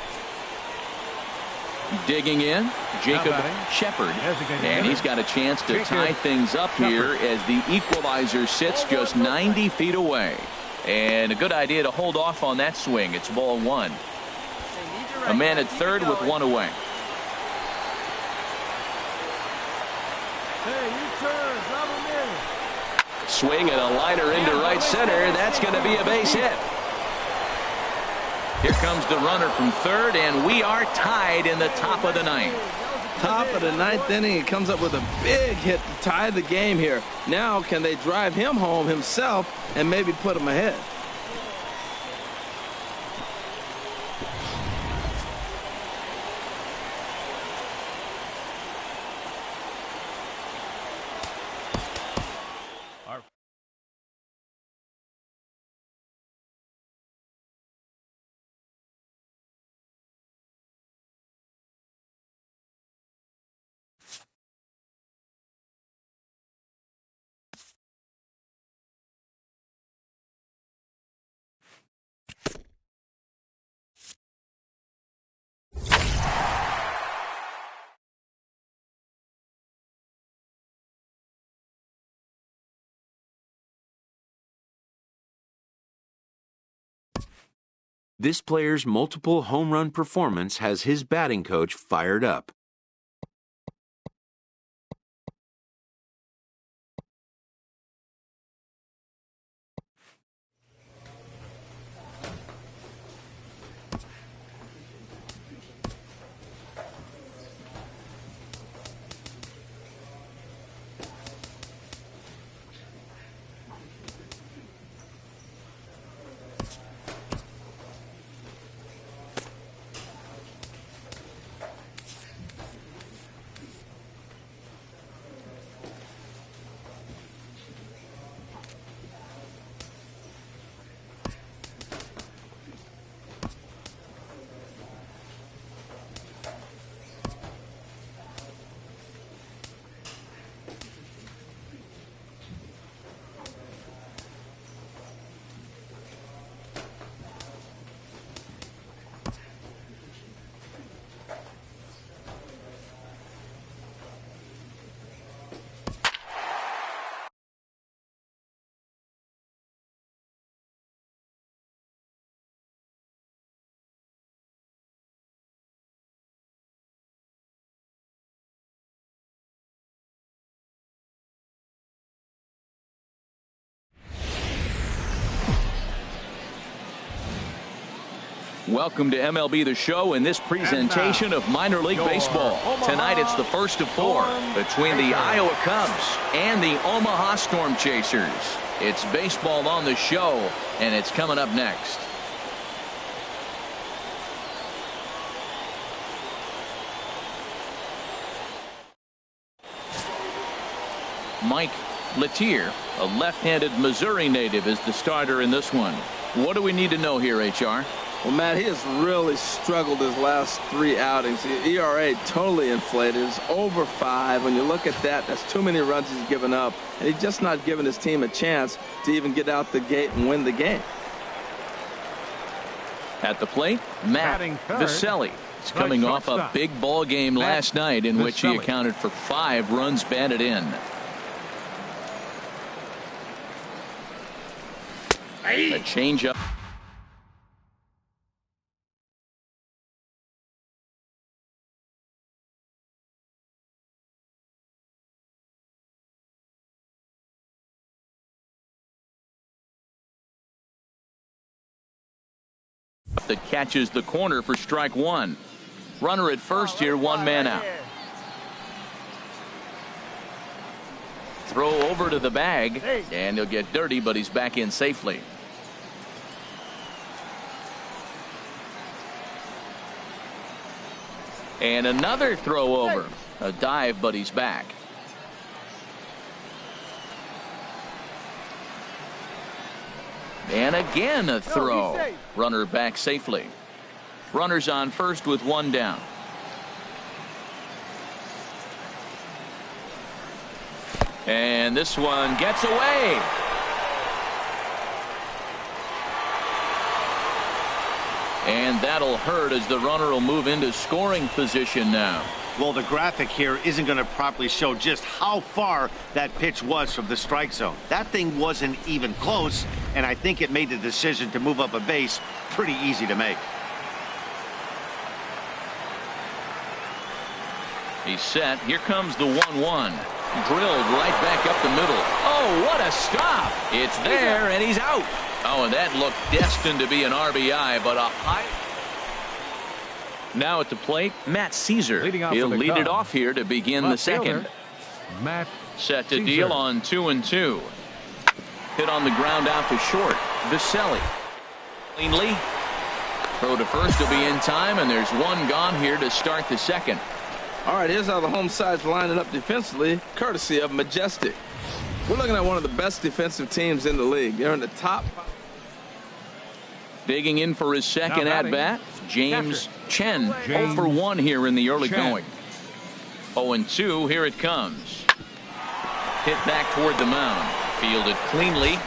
Digging in, Jacob Shepard. And he's got a chance to tie things up here as the equalizer sits just 90 feet away. And a good idea to hold off on that swing. It's ball 1. A man at third with 1 away. Swing and a liner into right center. That's going to be a base hit. Here comes the runner from third, and we are tied in the top of the 9th. Top of the 9th inning, he comes up with a big hit to tie the game here. Now can they drive him home himself and maybe put him ahead? This player's multiple home run performance has his batting coach fired up. Welcome to MLB The Show in this presentation of minor league baseball. Tonight it's the first of four between the Iowa Cubs and the Omaha Storm Chasers. It's baseball on the show, and it's coming up next. Mike Letier, a left-handed Missouri native, is the starter in this one. What do we need to know here, HR? Well, Matt, he has really struggled his last 3 outings. The ERA totally inflated. It's over 5. When you look at that, that's too many runs he's given up. And he's just not giving his team a chance to even get out the gate and win the game. At the plate, Matt Viselli. He's coming off a big ball game last night in which he accounted for 5 runs batted in. A changeup. That catches the corner for strike one. Runner at first here, 1 man out. Throw over to the bag, and he'll get dirty, but he's back in safely. And another throw over. A dive, but he's back. And again a throw. Runner back safely. Runners on first with 1 down. And this one gets away. And that'll hurt as the runner will move into scoring position now. Well, the graphic here isn't going to properly show just how far that pitch was from the strike zone. That thing wasn't even close, and I think it made the decision to move up a base pretty easy to make. He's set. Here comes the 1-1. Drilled right back up the middle. Oh, what a stop. It's there, and he's out. Oh, and that looked destined to be an RBI, but a high. Now at the plate, Matt Caesar. He'll lead it off here to begin the second. Matt set to deal on 2-2. Hit on the ground out to short. Viselli. Cleanly. Throw to first will be in time, and there's 1 gone here to start the second. All right, here's how the home side's lining up defensively, courtesy of Majestic. We're looking at one of the best defensive teams in the league. They're in the top. Digging in for his second at-bat, James Chen. 0 for 1 here in the early going. 0-2, here it comes. Hit back toward the mound. Fielded cleanly.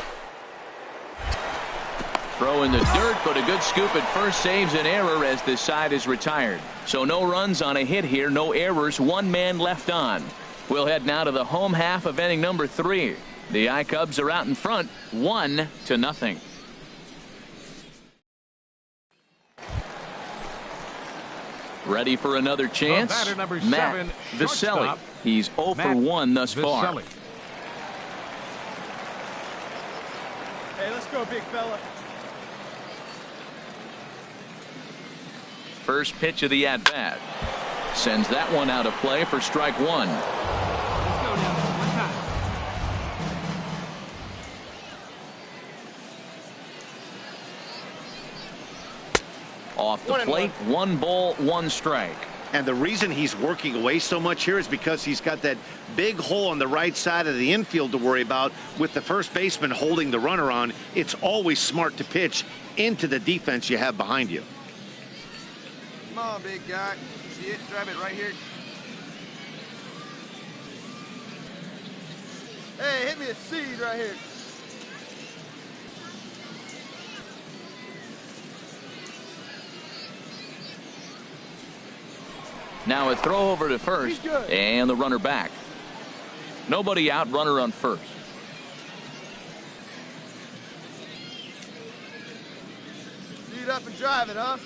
Throw in the dirt, but a good scoop at first saves an error as this side is retired. So no runs on a hit here, no errors, 1 man left on. We'll head now to the home half of inning number 3. The I-Cubs are out in front, 1-0. Ready for another chance? Matt Viselli. He's 0 for 1 thus far. Hey, let's go, big fella. First pitch of the at-bat. Sends that one out of play for strike 1. Let's go now. One time. Off the plate, 1 ball, 1 strike. And the reason he's working away so much here is because he's got that big hole on the right side of the infield to worry about. With the first baseman holding the runner on, it's always smart to pitch into the defense you have behind you. Come on, big guy. See it? Grab it right here. Hey, hit me a seed right here. Now a throw over to first, and the runner back. Nobody out, runner on first. Seed up and drive it, huh?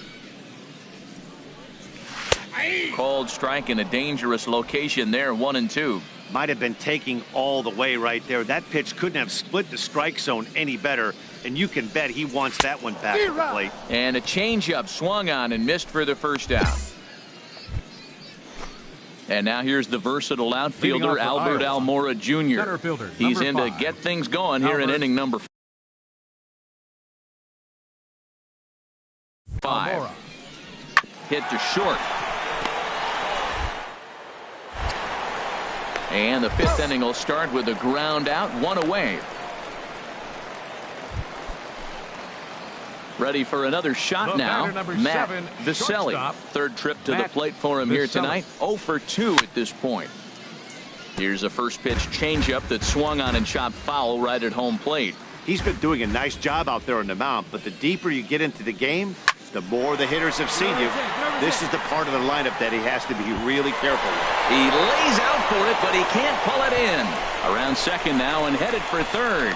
Called strike in a dangerous location there, 1-2. might have been taking all the way right there. That pitch couldn't have split the strike zone any better, and you can bet he wants that one back at the plate. And a changeup swung on and missed for the first out. And now here's the versatile outfielder, Albert Almora Jr. He's in to get things going here in inning number 5. Hit to short. And the 5th inning will start with a ground out, 1 away. Ready for another shot now. Matt Viselli. 3rd trip to the plate for him here tonight. 0 for 2 at this point. Here's a first pitch changeup that swung on and chopped foul right at home plate. He's been doing a nice job out there on the mound, but the deeper you get into the game, the more the hitters have seen you. This is the part of the lineup that he has to be really careful with. He lays out for it, but he can't pull it in. Around second now and headed for third.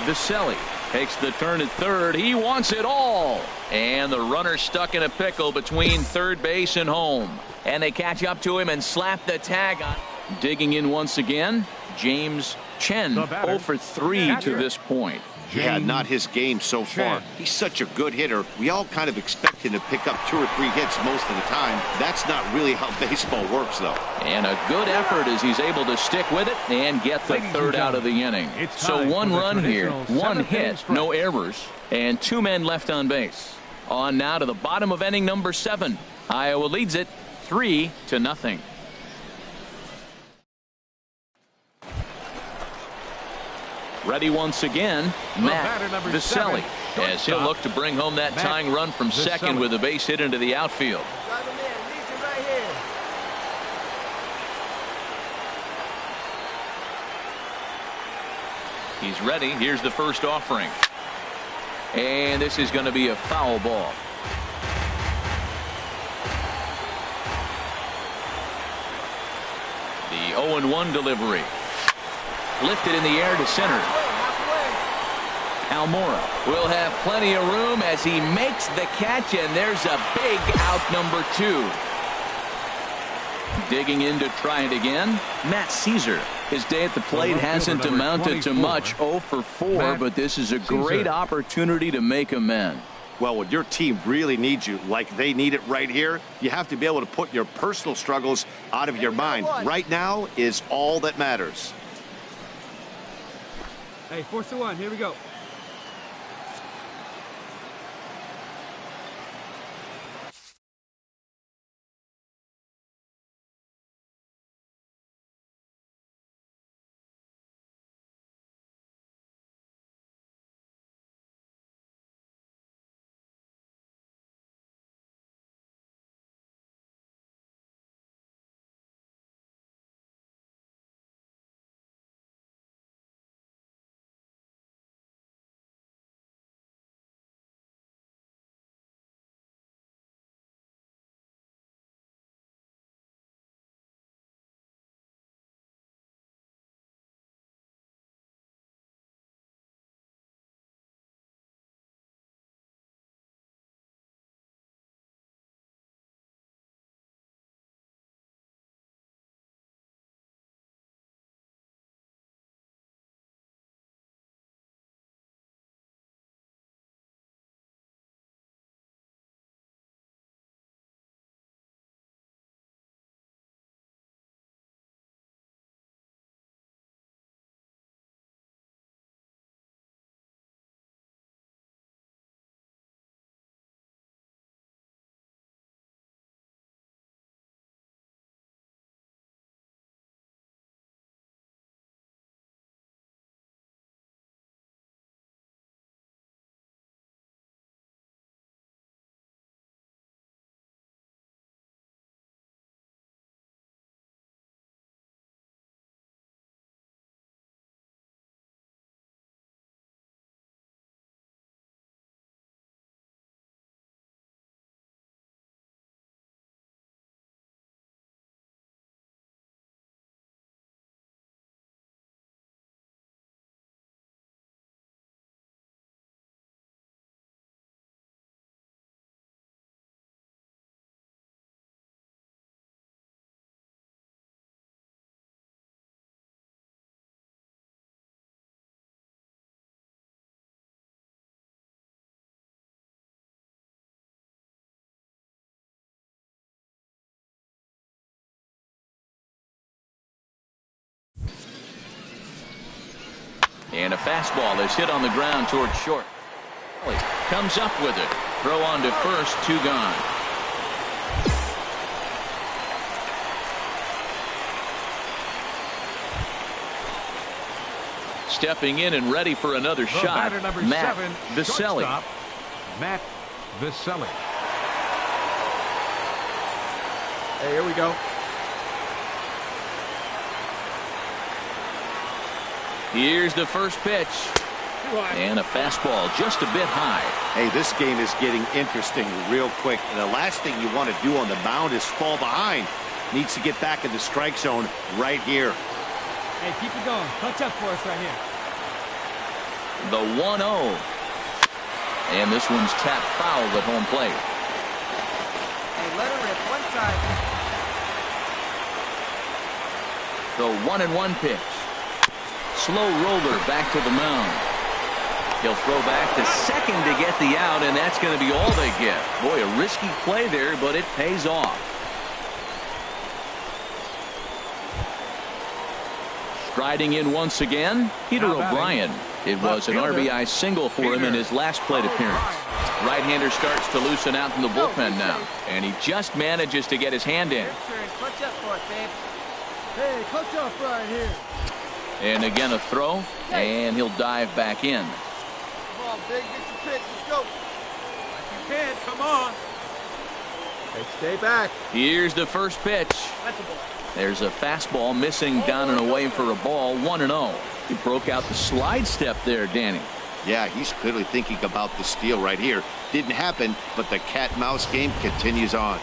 Viselli takes the turn at third. He wants it all. And the runner stuck in a pickle between third base and home. And they catch up to him and slap the tag on. Digging in once again, James Chen, 0 for 3 to this point. Yeah, not his game so far. He's such a good hitter. We all kind of expect him to pick up 2 or 3 hits most of the time. That's not really how baseball works, though. And a good effort as he's able to stick with it and get the 3rd out of the inning. So 1 run here, 1 hit, no errors, and 2 men left on base. On now to the bottom of inning number 7. Iowa leads it 3-0. Ready once again, Matt Viselli, as he'll look to bring home that tying run from second with a base hit into the outfield. He's ready. Here's the first offering. And this is going to be a foul ball. The 0-1 delivery. Lifted in the air to center. Almora will have plenty of room as he makes the catch, and there's a big out number 2. Digging in to try it again, Matt Caesar. His day at the plate hasn't amounted to much, 0 for 4, but this is a great opportunity to make amends. Well, when your team really needs you, like they need it right here, you have to be able to put your personal struggles out of your mind. Right now is all that matters. Hey, 4-1, here we go. And a fastball is hit on the ground towards short. Comes up with it. Throw on to first, 2 gone. Stepping in and ready for another shot, Matt Viselli. Matt Viselli. Hey, here we go. Here's the first pitch. And a fastball just a bit high. Hey, this game is getting interesting real quick. And the last thing you want to do on the mound is fall behind. Needs to get back in the strike zone right here. Hey, keep it going. Punch up for us right here. The 1-0. And this one's tapped foul at home plate. Hey, let her rip. One side. The 1-1 pitch. Slow roller back to the mound. He'll throw back to second to get the out, and that's going to be all they get. Boy, a risky play there, but it pays off. Striding in once again, Peter O'Brien. It was an RBI single for him in his last plate appearance. Right-hander starts to loosen out in the bullpen now, and he just manages to get his hand in. Punch up for it, babe. Hey, punch up right here. And again a throw, and he'll dive back in. Come on, big, get your pitch. Let's go. Like you can. Come on. Hey, stay back. Here's the first pitch. There's a fastball missing down and away for a ball. 1-0. He broke out the slide step there, Danny. Yeah, he's clearly thinking about the steal right here. Didn't happen, but the cat-mouse game continues on.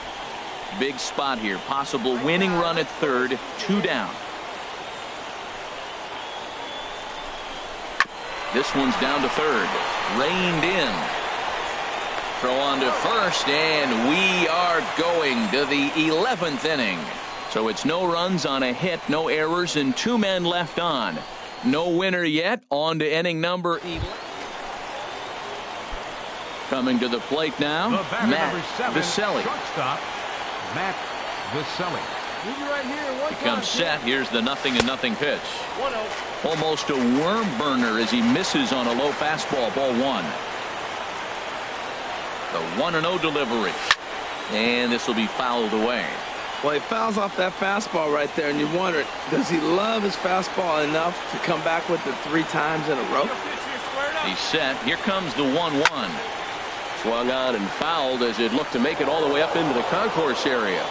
Big spot here. Possible winning run at third. 2 down. This one's down to third. Reined in. Throw on to first, and we are going to the 11th inning. So it's no runs on a hit, no errors, and 2 men left on. No winner yet. On to inning number 11. Coming to the plate now, Matt Viselli. Shortstop, Matt Viselli. Right here, he comes set. Here's the 0-0 pitch. Almost a worm burner as he misses on a low fastball. Ball 1. The 1-0 delivery. And this will be fouled away. Well, he fouls off that fastball right there, and you wonder, does he love his fastball enough to come back with it 3 times in a row? He's set. Here comes the 1-1. Swung on and fouled as it looked to make it all the way up into the concourse area.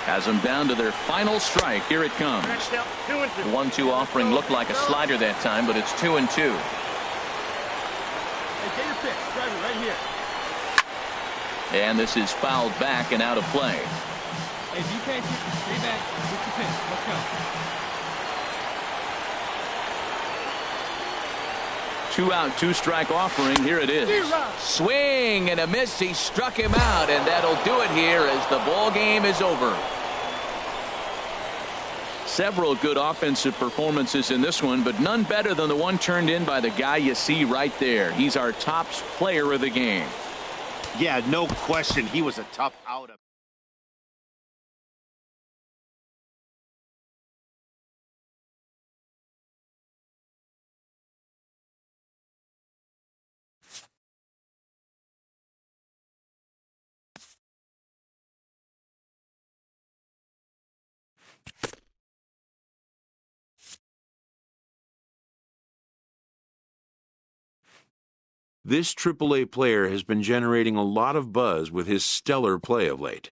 Has them down to their final strike. Here it comes. 1-2 offering looked like a slider that time, but it's 2-2. Hey, get your pitch. Drive it right here. And this is fouled back and out of play. Hey, if you can't stay back, get your pitch. Let's go. 2 out, 2 strike offering. Here it is. Swing and a miss. He struck him out, and that'll do it here as the ball game is over. Several good offensive performances in this one, but none better than the one turned in by the guy you see right there. He's our top player of the game. Yeah, no question. He was a tough out. This AAA player has been generating a lot of buzz with his stellar play of late.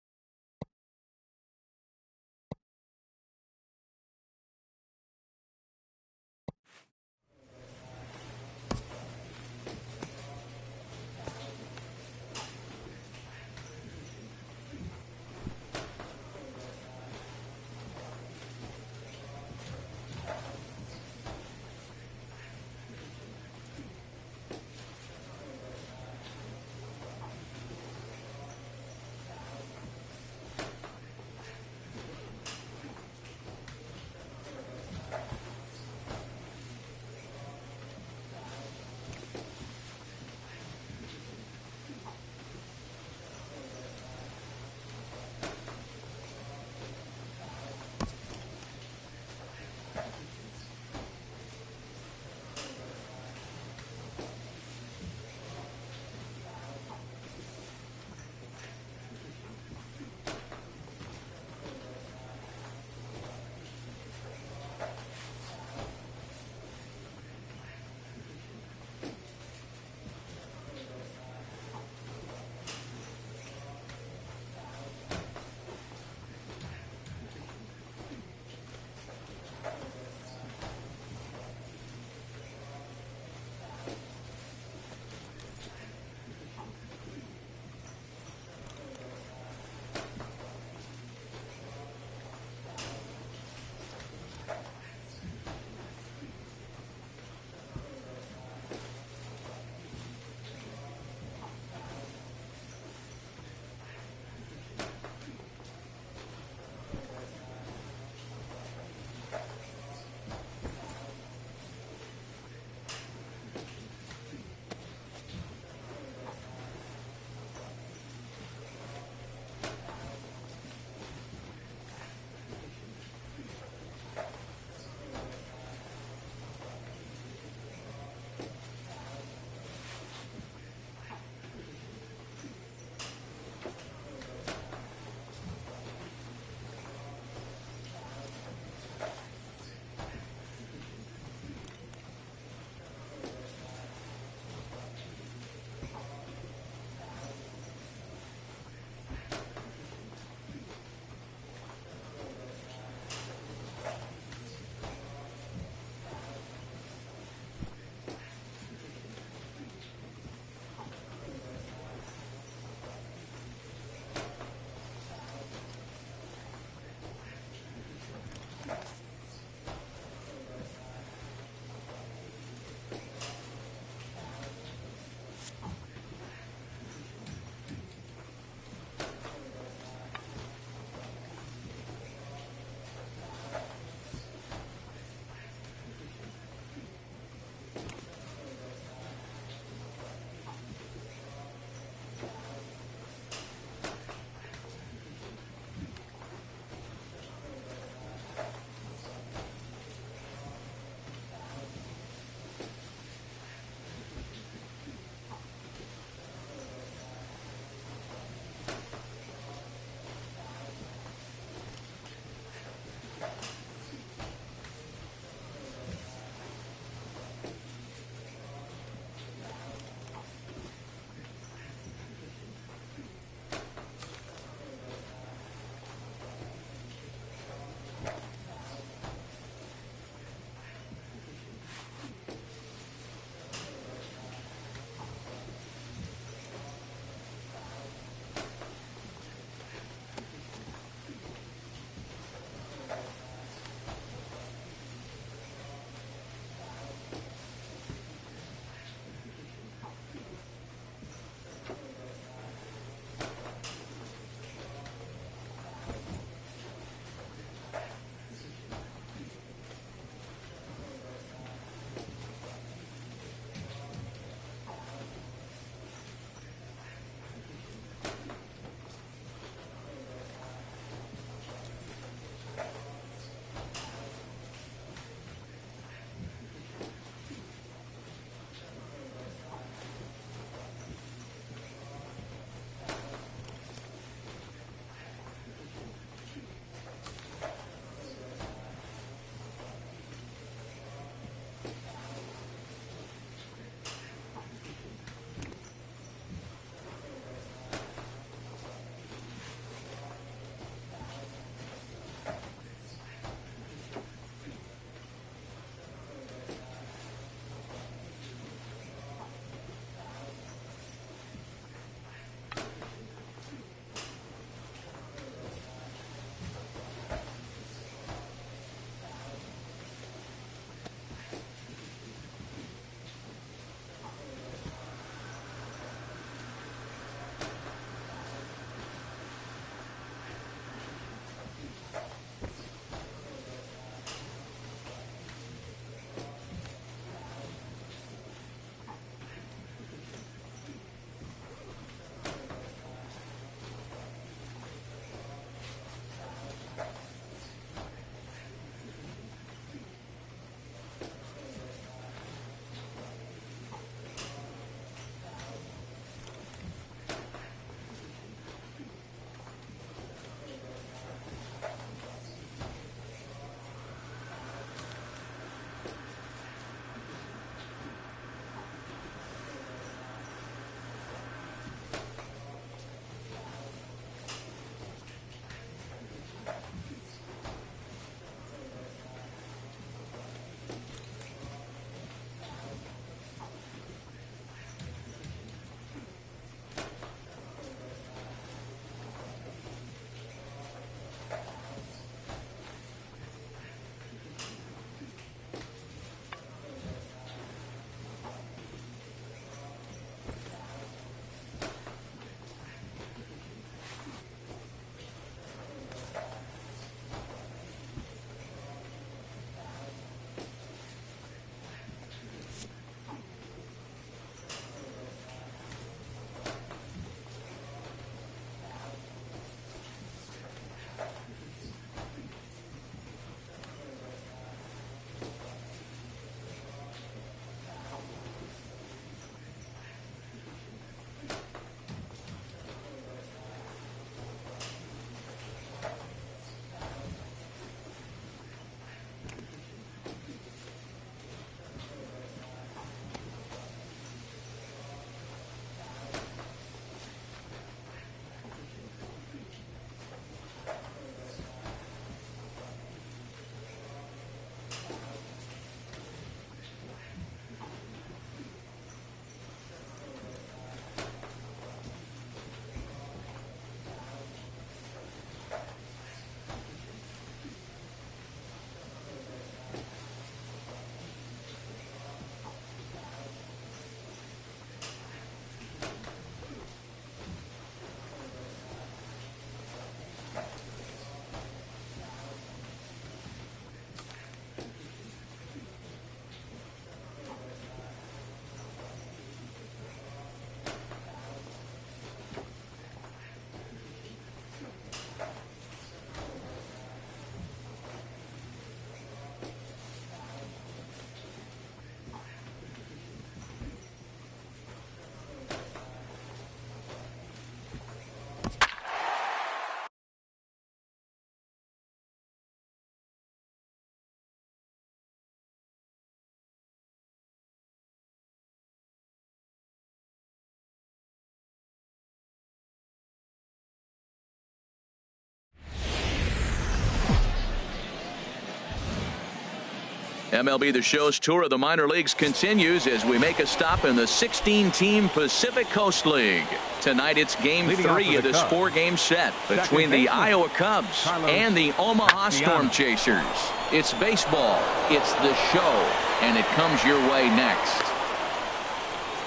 MLB The Show's tour of the minor leagues continues as we make a stop in the 16-team Pacific Coast League. Tonight it's Game 3 of this 4-game set between the Iowa Cubs and the Omaha Storm Chasers. It's baseball, it's the show, and it comes your way next.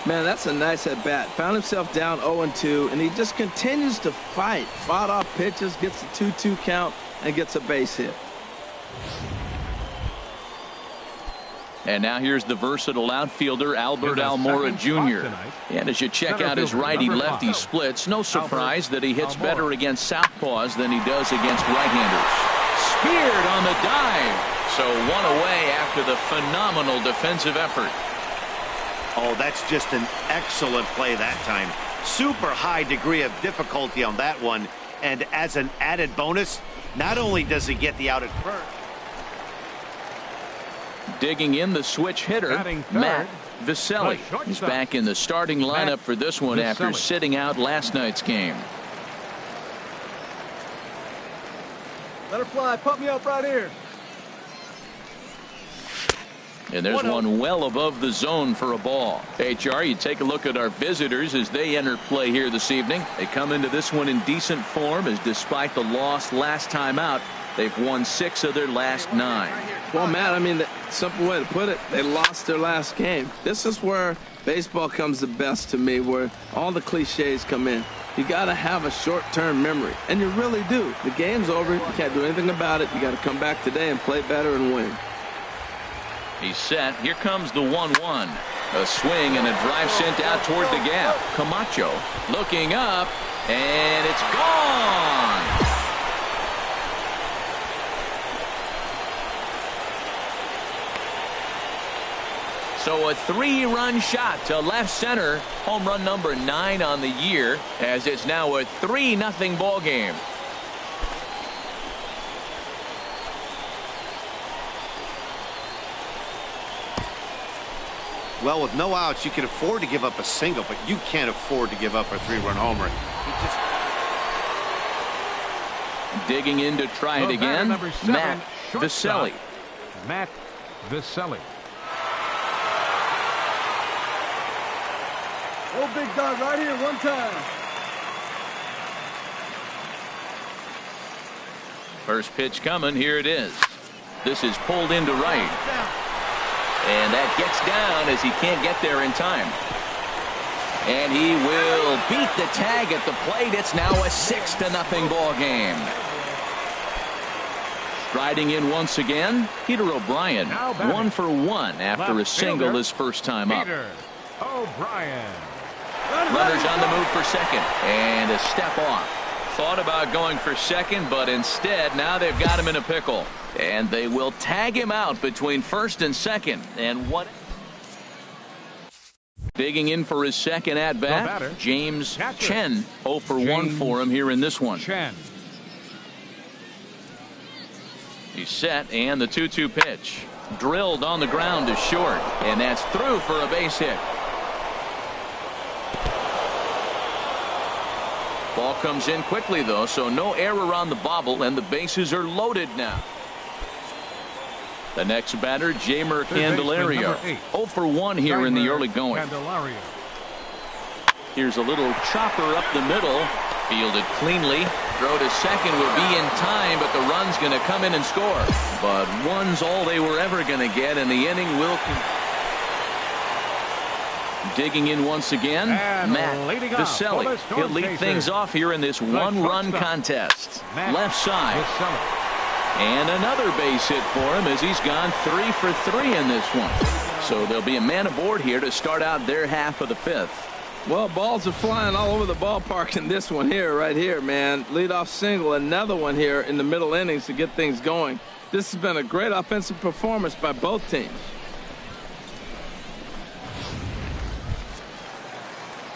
Man, that's a nice at-bat. Found himself down 0-2, and he just continues to fight. Fought off pitches, gets a 2-2 count, and gets a base hit. And now here's the versatile outfielder, Albert Almora Jr. And as you check out his righty-lefty splits, no surprise that he hits better against southpaws than he does against right-handers. Speared on the dive. So one away after the phenomenal defensive effort. Oh, that's just an excellent play that time. Super high degree of difficulty on that one. And as an added bonus, not only does he get the out at first. Digging in the switch hitter, Matt Viselli. He's back in the starting lineup for this one after sitting out last night's game. Let her fly. Pump me up right here. And there's one well above the zone for a ball. HR, you take a look at our visitors as they enter play here this evening. They come into this one in decent form, as despite the loss last time out, they've won 6 of their last 9. Well, Matt, I mean, the simple way to put it, they lost their last game. This is where baseball comes the best to me, where all the cliches come in. You got to have a short-term memory, and you really do. The game's over. You can't do anything about it. You got to come back today and play better and win. He's set. Here comes the 1-1. A swing and a drive sent out toward the gap. Camacho looking up, and it's gone. So a 3-run shot to left center. Home run number 9 on the year, as it's now a 3-0 ball game. Well, with no outs, you can afford to give up a single, but you can't afford to give up a 3-run homer. Digging in to try it again, Matt Viselli. Matt Viselli. Oh, big dog right here, one time. First pitch coming. Here it is. This is pulled into right. And that gets down as he can't get there in time. And he will beat the tag at the plate. It's now a 6-0 ball game. Striding in once again, Peter O'Brien. 1 for 1 after a single his first time up. Peter O'Brien. Runners on the move for second. And a step off. Thought about going for second, but instead now they've got him in a pickle. And they will tag him out between first and second. And what? Digging in for his second at-bat, James Chen. 0 for 1 for him here in this one. He's set, and the 2-2 pitch. Drilled on the ground to short. And that's through for a base hit. Ball comes in quickly, though, so no error on the bobble, and the bases are loaded now. The next batter, Jamer Candelario. 0 for 1 here in the early going. Here's a little chopper up the middle. Fielded cleanly. Throw to second will be in time, but the run's going to come in and score. But one's all they were ever going to get, and the inning will continue. Digging in once again, Matt Viselli. He'll lead things off here in this 1-run contest. Left side. And another base hit for him as he's gone 3 for 3 in this one. So there'll be a man aboard here to start out their half of the 5th. Well, balls are flying all over the ballpark in this one here, right here, man. Leadoff single, another one here in the middle innings to get things going. This has been a great offensive performance by both teams.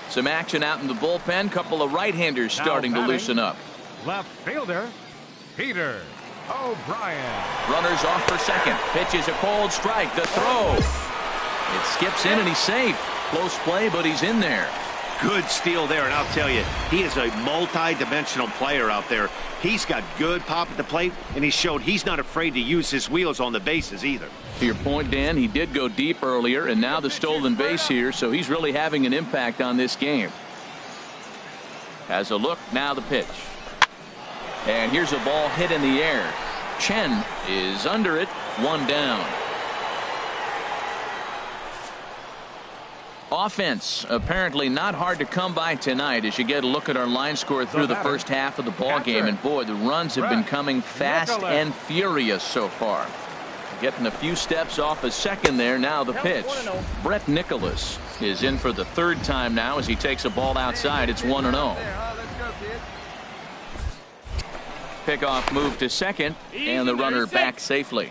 Some action out in the bullpen. Couple of right-handers starting to loosen up. Left fielder, Peter O'Brien. Runners off for second. Pitch is a cold strike. The throw. It skips in and he's safe. Close play, but he's in there. Good steal there, and I'll tell you, he is a multi-dimensional player out there. He's got good pop at the plate, and he showed he's not afraid to use his wheels on the bases either. To your point, Dan, he did go deep earlier, and now the stolen base here, so he's really having an impact on this game. Has a look, now the pitch. And here's a ball hit in the air. Chen is under it, one down. Offense apparently not hard to come by tonight as you get a look at our line score through the first half of the ball game. And boy, the runs have been coming fast and furious so far. Getting a few steps off a second there. Now the pitch. Brett Nicholas is in for the third time now as he takes a ball outside. It's 1-0. Pickoff move to second, and the runner back safely.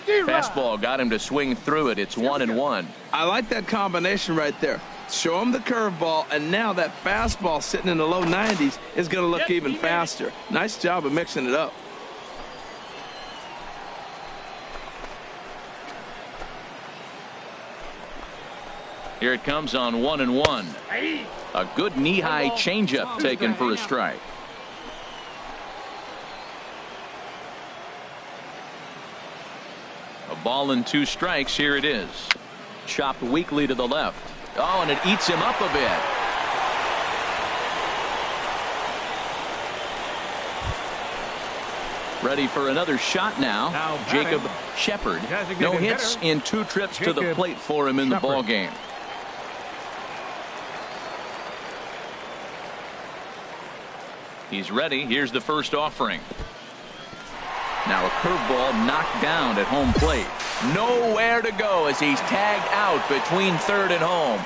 Fastball got him to swing through it. It's 1-1. I like that combination right there. Show him the curveball, and now that fastball sitting in the low 90s is going to look even faster. Nice job of mixing it up. Here it comes on 1-1. A good knee-high changeup taken for a strike. A ball and 2 strikes. Here it is. Chopped weakly to the left. Oh, and it eats him up a bit. Ready for another shot now. Jacob Shepard. No hits in 2 trips to the plate for him in the ball game. He's ready. Here's the first offering. Now a curveball knocked down at home plate. Nowhere to go as he's tagged out between third and home.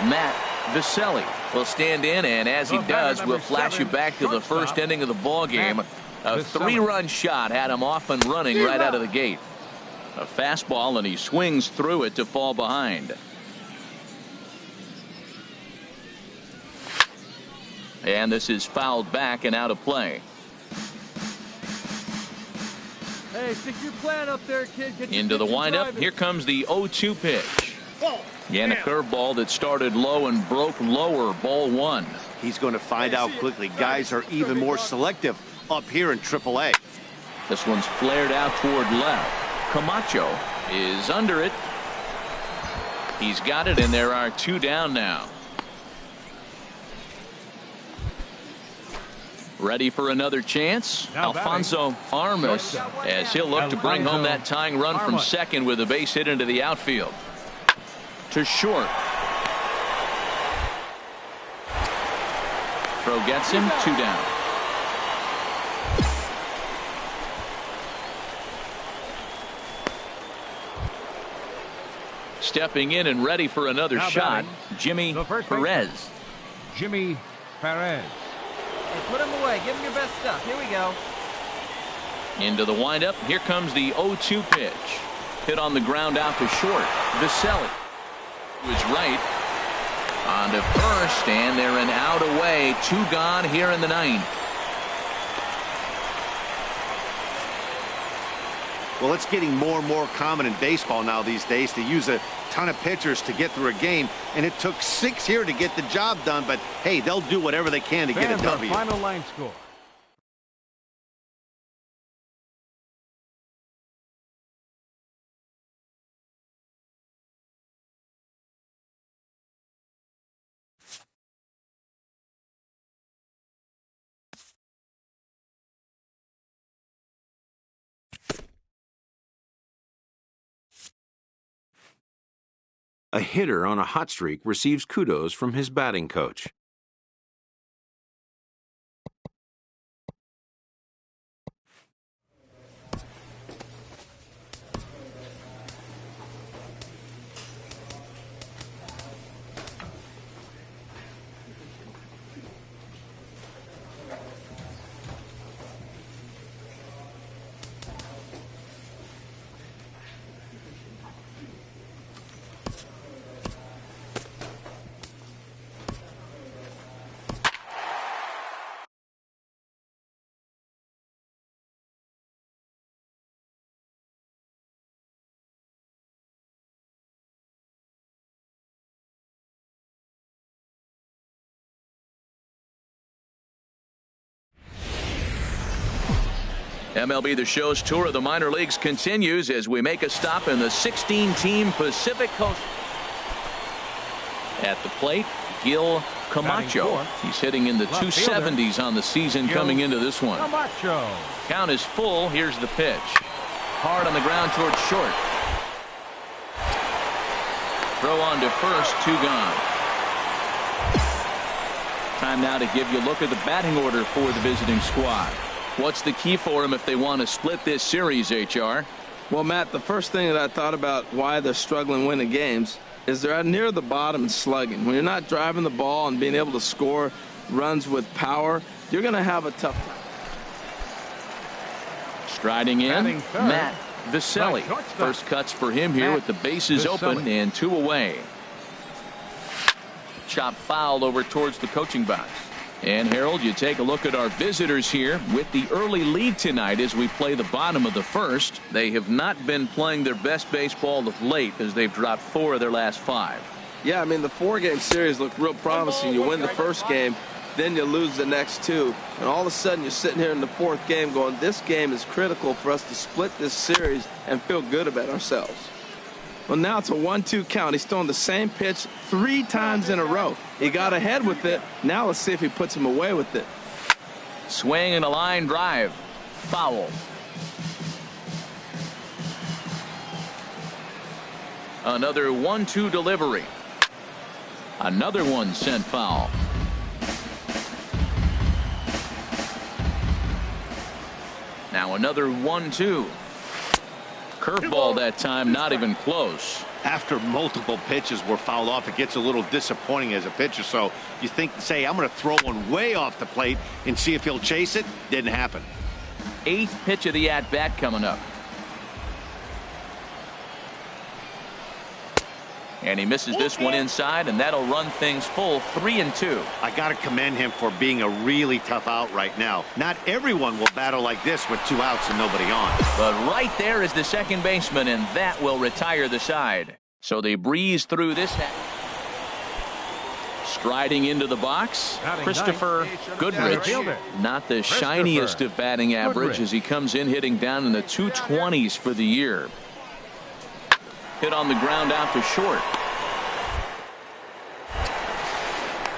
Matt Viselli will stand in, and as he does, we'll flash you back to the first inning of the ball game. A 3-run shot had him off and running right out of the gate. A fastball, and he swings through it to fall behind. And this is fouled back and out of play. Hey, stick your plan up there, kid. Into the windup. Here comes the 0-2 pitch. And a curveball that started low and broke lower. Ball 1. He's going to find out quickly. Guys are even more selective up here in AAA. This one's flared out toward left. Camacho is under it. He's got it, and there are 2 down now. Ready for another chance. Alfonso Armas, as he'll look to bring home that tying run from second with a base hit into the outfield. To short. Throw gets him, 2 down. Stepping in and ready for another shot, Jimmy Perez. Jimmy Perez. Hey, put him away. Give him your best stuff. Here we go. Into the windup. Here comes the 0-2 pitch. Hit on the ground out to short. Viselli was right. On to first, and they're an out away. 2 gone here in the 9th. Well, it's getting more and more common in baseball now these days to use a ton of pitchers to get through a game, and it took 6 here to get the job done, but hey, they'll do whatever they can to get a W. Final line score. A hitter on a hot streak receives kudos from his batting coach. MLB The Show's tour of the minor leagues continues as we make a stop in the 16-team Pacific Coast. At the plate, Gil Camacho. He's hitting in the 270s on the season coming into this one. Camacho. Count is full. Here's the pitch. Hard on the ground towards short. Throw on to first, 2 gone. Time now to give you a look at the batting order for the visiting squad. What's the key for them if they want to split this series, HR? Well, Matt, the first thing that I thought about why they're struggling winning games is they're near the bottom and slugging. When you're not driving the ball and being able to score runs with power, you're going to have a tough time. Striding in, Matt Viselli. First cuts for him here with the bases open and 2 away. Chop foul over towards the coaching box. And Harold, you take a look at our visitors here with the early lead tonight as we play the bottom of the first. They have not been playing their best baseball of late as they've dropped 4 of their last 5. Yeah, I mean, the 4-game series looked real promising. You win the first game, then you lose the next 2. And all of a sudden you're sitting here in the 4th game going, this game is critical for us to split this series and feel good about ourselves. Well, now it's a 1-2 count. He's throwing the same pitch 3 times in a row. He got ahead with it. Now let's see if he puts him away with it. Swing and a line drive. Foul. Another 1-2 delivery. Another one sent foul. Now another 1-2. Curveball that time, not even close. After multiple pitches were fouled off, it gets a little disappointing as a pitcher. So you say, I'm going to throw one way off the plate and see if he'll chase it. Didn't happen. 8th pitch of the at-bat coming up. And he misses this one inside, and that'll run things full 3-2. I got to commend him for being a really tough out right now. Not everyone will battle like this with 2 outs and nobody on. But right there is the second baseman, and that will retire the side. So they breeze through this. Striding into the box, Christopher Goodrich. Not the shiniest of batting average as he comes in hitting down in the 220s for the year. Hit on the ground out to short.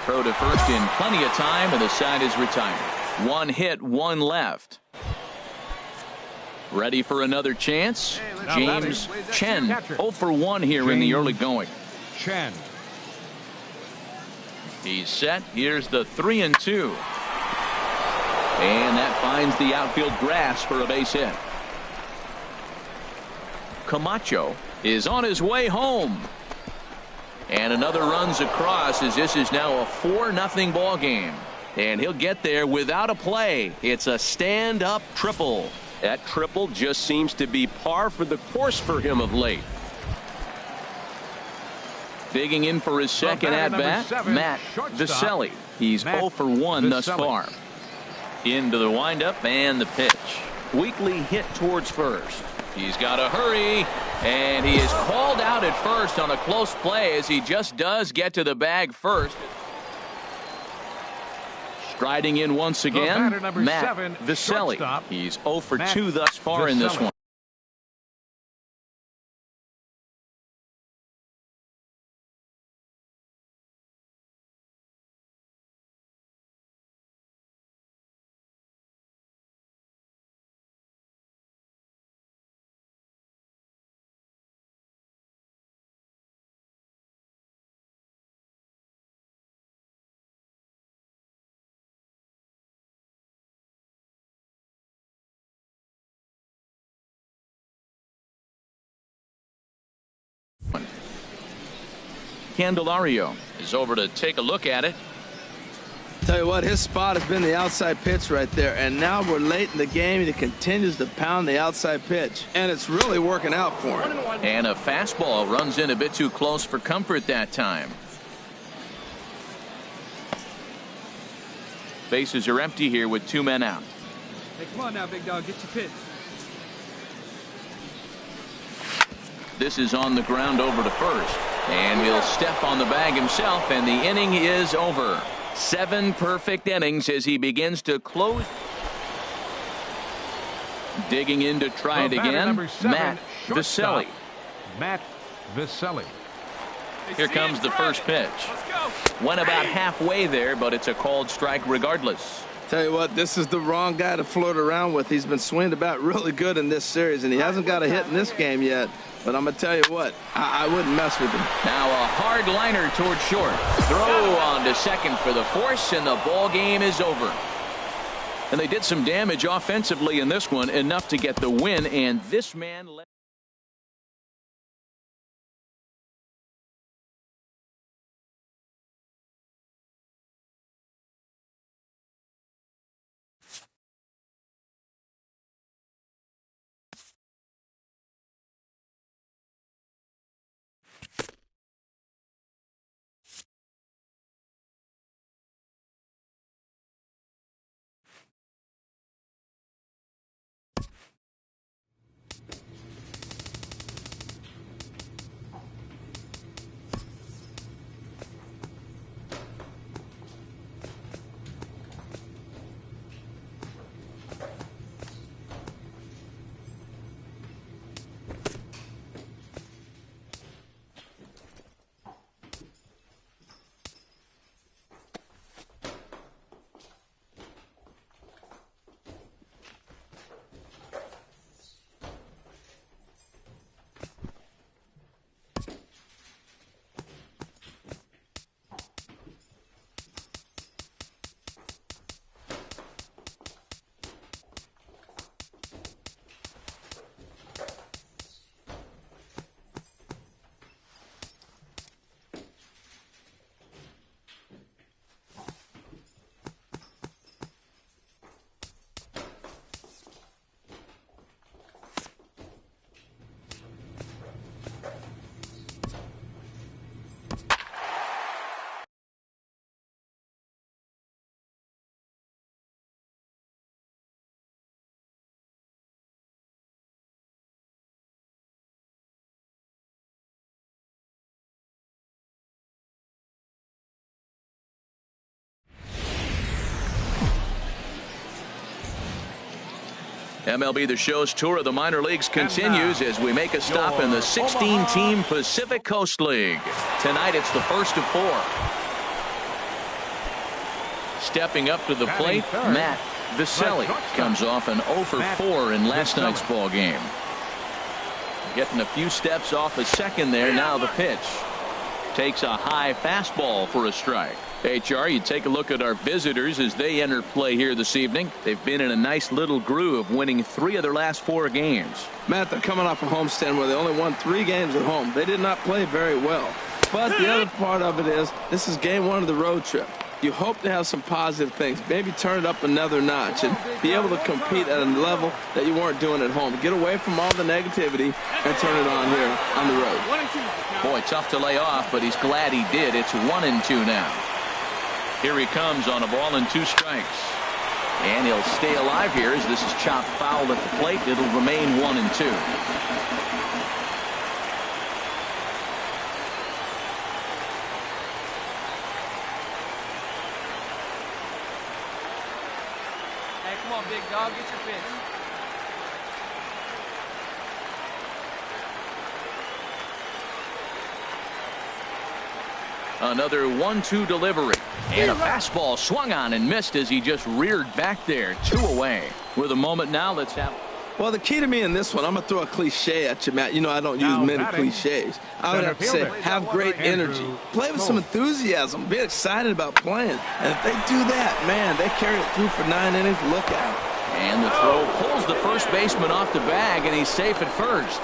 Throw to first in plenty of time, and the side is retired. 1 hit, 1 left. Ready for another chance? James Chen, 0 for 1 here in the early going. Chen. He's set. Here's the 3-2. And that finds the outfield grass for a base hit. Camacho is on his way home. And another runs across as this is now a 4-0 ball game. And he'll get there without a play. It's a stand-up triple. That triple just seems to be par for the course for him of late. Digging in for his second at-bat, Matt Viselli. He's 0 for 1 thus far. Into the windup and the pitch. Weakly hit towards first. He's got to hurry, and he is called out at first on a close play as he just does get to the bag first. Striding in once again, Matt Viselli. He's 0 for 2 thus far in this one. Candelario is over to take a look at it. Tell you what, his spot has been the outside pitch right there, and now we're late in the game and he continues to pound the outside pitch, and it's really working out for him. And a fastball runs in a bit too close for comfort that time. Bases are empty here with 2 men out. Hey, come on now, big dog, get your pitch. This is on the ground over to first, and he'll step on the bag himself, and the inning is over. 7 perfect innings as he begins to close. Digging in to try it again, Matt Viselli. Matt Viselli. Here comes the first pitch. Went about halfway there, but it's a called strike regardless. Tell you what, this is the wrong guy to float around with. He's been swinging about really good in this series, and he hasn't got a hit in this game yet. But I'm going to tell you what, I wouldn't mess with him. Now a hard liner toward short. Throw on to second for the force, and the ball game is over. And they did some damage offensively in this one, enough to get the win, and this man led. MLB The Show's tour of the minor leagues continues as we make a stop in the 16-team Pacific Coast League. Tonight it's the first of 4. Stepping up to the plate, Matt Viselli comes off an 0 for 4 in last night's ball game. Getting a few steps off a second there. Now the pitch. Takes a high fastball for a strike. HR, you take a look at our visitors as they enter play here this evening. They've been in a nice little groove, winning 3 of their last 4 games. Matt, they're coming off a homestand where they only won 3 games at home. They did not play very well. But the other part of it is this is game 1 of the road trip. You hope to have some positive things, maybe turn it up another notch and be able to compete at a level that you weren't doing at home. Get away from all the negativity and turn it on here on the road. Boy, tough to lay off, but he's glad he did. It's 1-2 now. Here he comes on a ball and 2 strikes. And he'll stay alive here as this is chopped foul at the plate. It'll remain 1-2. Big dog, get your pitch. Another 1-2 delivery. And a fastball swung on and missed as he just reared back there. 2 away. With a moment now, let's have. Well, the key to me in this one, I'm going to throw a cliche at you, Matt. You know I don't use many cliches. I would have to say, have great energy. Play with some enthusiasm. Be excited about playing. And if they do that, man, they carry it through for 9 innings. Look out. And the throw pulls the first baseman off the bag, and he's safe at first.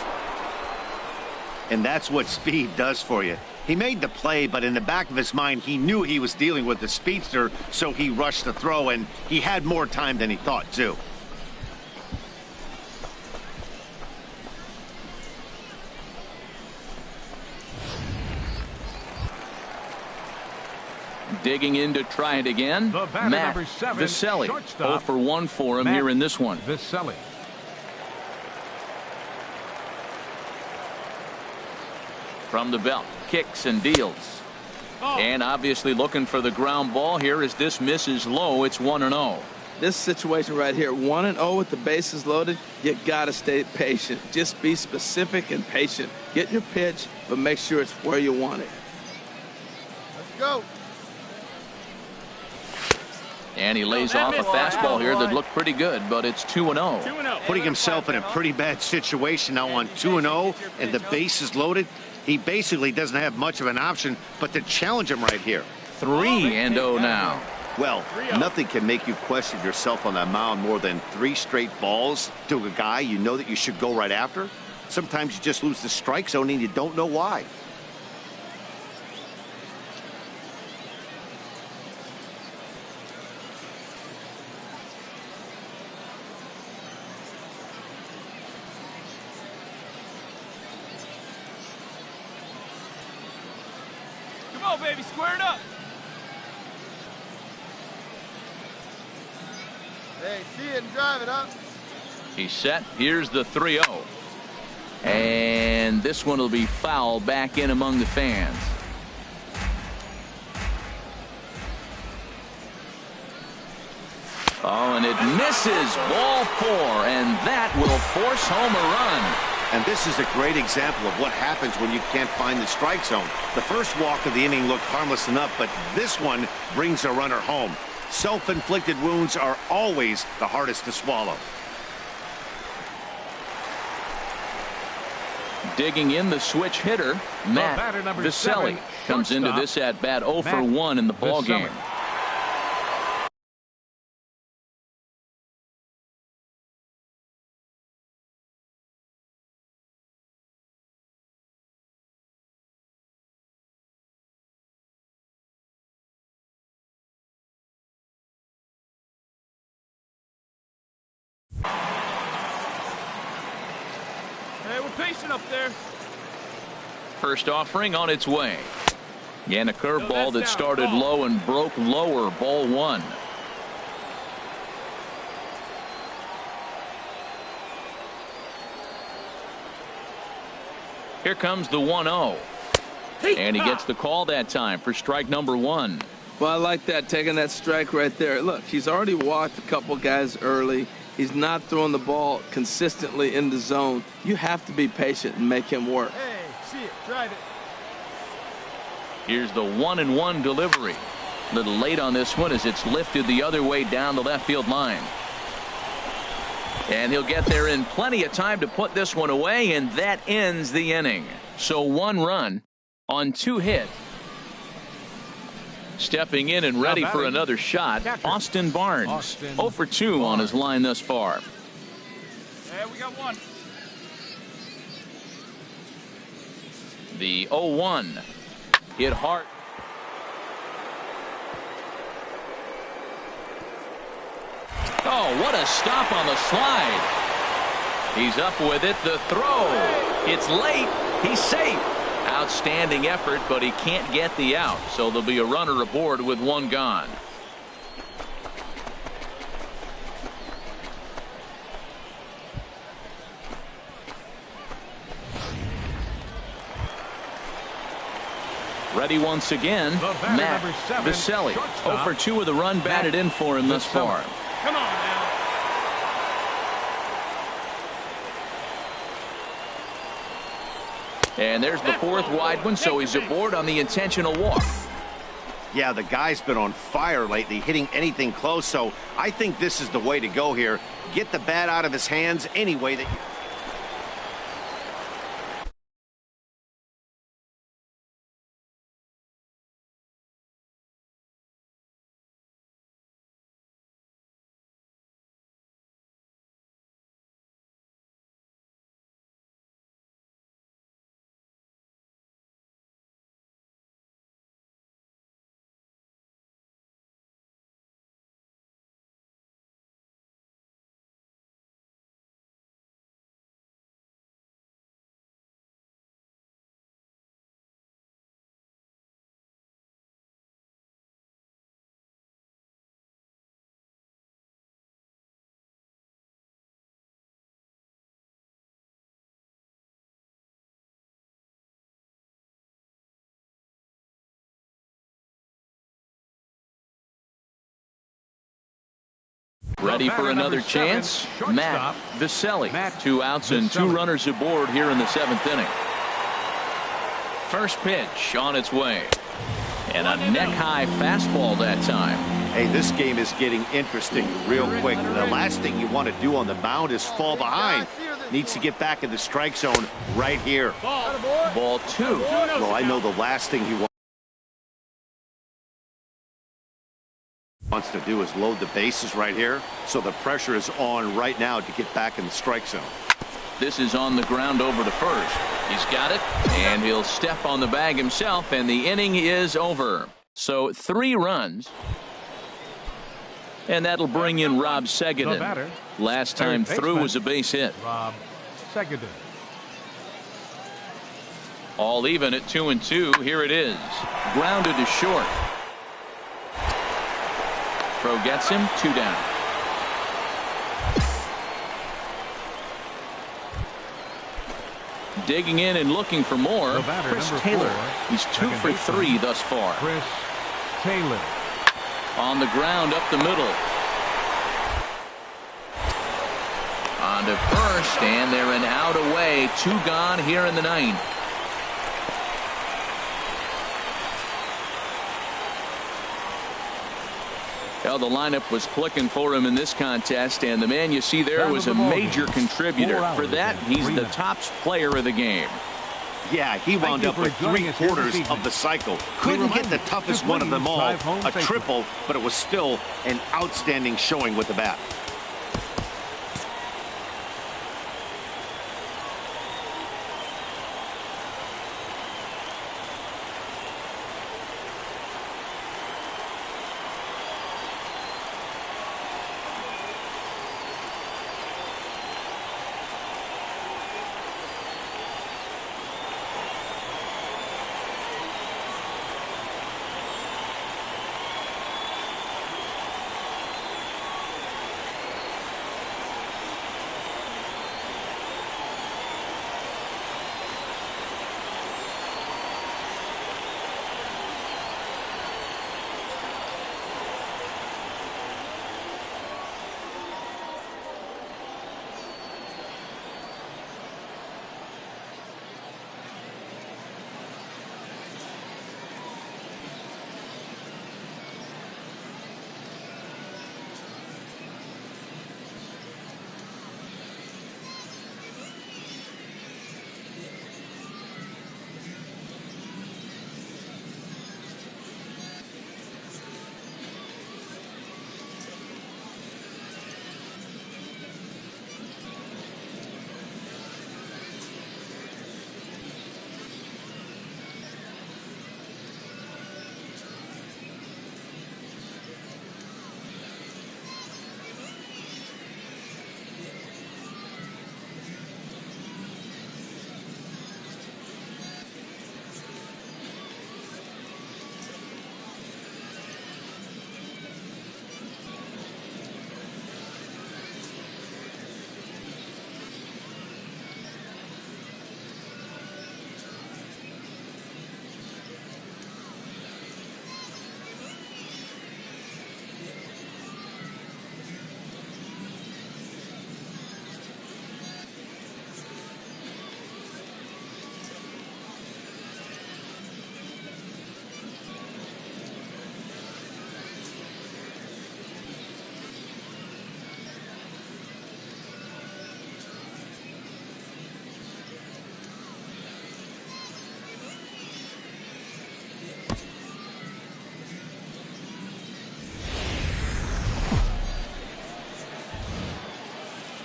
And that's what speed does for you. He made the play, but in the back of his mind, he knew he was dealing with the speedster, so he rushed the throw, and he had more time than he thought, too. Digging in to try it again, Matt Viselli. 0 for 1 for him here in this one. Viselli. From the belt, kicks and deals. And obviously looking for the ground ball here as this misses low. It's 1-0. this situation right here, 1-0 with the bases loaded, you got to stay patient. Just be specific and patient. Get your pitch, but make sure it's where you want it. Let's go. And he lays off a fastball here that looked pretty good, but it's 2-0. Putting himself in a pretty bad situation now on 2-0 and the bases loaded. He basically doesn't have much of an option but to challenge him right here. 3-0 now. Well, nothing can make you question yourself on that mound more than 3 straight balls to a guy you know that you should go right after. Sometimes you just lose the strike zone and you don't know why. Come on, baby, square it up. Hey, see it and drive it up. He's set. Here's the 3-0. And this one will be foul back in among the fans. Oh, and it misses. Ball 4, and that will force home a run. And this is a great example of what happens when you can't find the strike zone. The first walk of the inning looked harmless enough, but this one brings a runner home. Self-inflicted wounds are always the hardest to swallow. Digging in the switch hitter, Matt Viselli comes into this at bat 0 for 1 in the ball game. Hey, we're patient up there. First offering on its way. And a curveball that started low and broke lower. Ball 1. Here comes the 1-0. And he gets the call that time for strike number 1. Well, I like that, taking that strike right there. Look, he's already walked a couple guys early. He's not throwing the ball consistently in the zone. You have to be patient and make him work. Hey, see it, drive it. Here's the 1-1 delivery. A little late on this one as it's lifted the other way down the left field line. And he'll get there in plenty of time to put this one away, and that ends the inning. So 1 run on 2 hits. Stepping in and ready for another shot, Austin Barnes. 0 for 2 on his line thus far. Hey, we got 1. The 0-1 hit hard. Oh, what a stop on the slide. He's up with it. The throw. It's late. He's safe. Outstanding effort, but he can't get the out. So there'll be a runner aboard with 1 gone. Ready once again, Matt Viselli. 0 for 2 with a run batted in for him thus far. Come on now. And there's the 4th wide one, so he's aboard on the intentional walk. Yeah, the guy's been on fire lately, hitting anything close, so I think this is the way to go here. Get the bat out of his hands any way that you Ready for another chance? Matt Viselli. 2 outs and 2 runners aboard here in the 7th inning. First pitch on its way. And a neck-high fastball that time. Hey, this game is getting interesting real quick. The last thing you want to do on the mound is fall behind. Needs to get back in the strike zone right here. Ball 2. Well, I know the last thing he wants to do is load the bases right here. So the pressure is on right now to get back in the strike zone. This is on the ground over to first. He's got it, and he'll step on the bag himself, and the inning is over. So 3 runs. And that'll bring in Rob Segedin. Last time through was a base hit. Rob Segedin. All even at 2-2. Here it is. Grounded to short. Throw gets him. 2 down. Digging in and looking for more. Chris Taylor. He's 2 for 3 thus far. Chris Taylor. On the ground up the middle. On to first, and they're an out away. 2 gone here in the 9th. Well, the lineup was clicking for him in this contest, and the man you see there was a major contributor. For that, he's the top player of the game. Yeah, he wound up with 3/4 of the cycle. Couldn't get the toughest one of them all, a triple, but it was still an outstanding showing with the bat.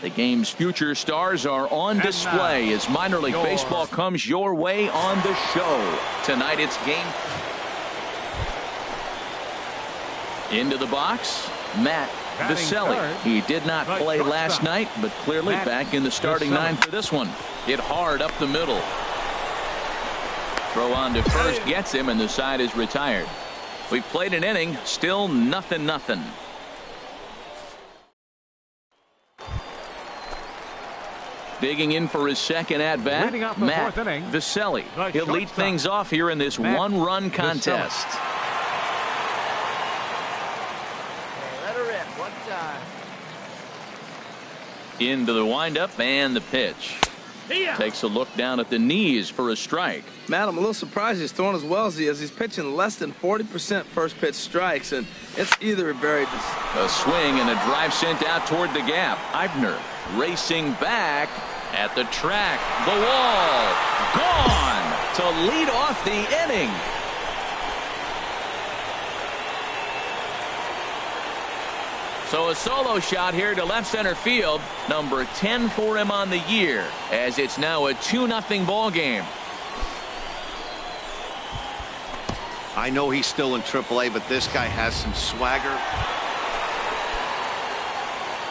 The game's future stars are on display as minor league baseball comes your way on the show. Tonight it's game. Into the box, Matt Viselli. He did not play last night, but clearly back in the starting 9 for this one. Hit hard up the middle. Throw on to first gets him, and the side is retired. We've played an inning, still 0-0. Digging in for his second at-bat, Matt Viselli. He'll lead things off here in this one-run contest. Let her in one time. Into the windup and the pitch. Takes a look down at the knees for a strike. Matt, I'm a little surprised he's throwing as well as he is. He's pitching less than 40% first pitch strikes, and it's either very... A swing and a drive sent out toward the gap. Eibner racing back at the track. The wall. Gone to lead off the inning. So a solo shot here to left center field. Number 10 for him on the year, as it's now a 2-0 ball game. I know he's still in AAA, but this guy has some swagger.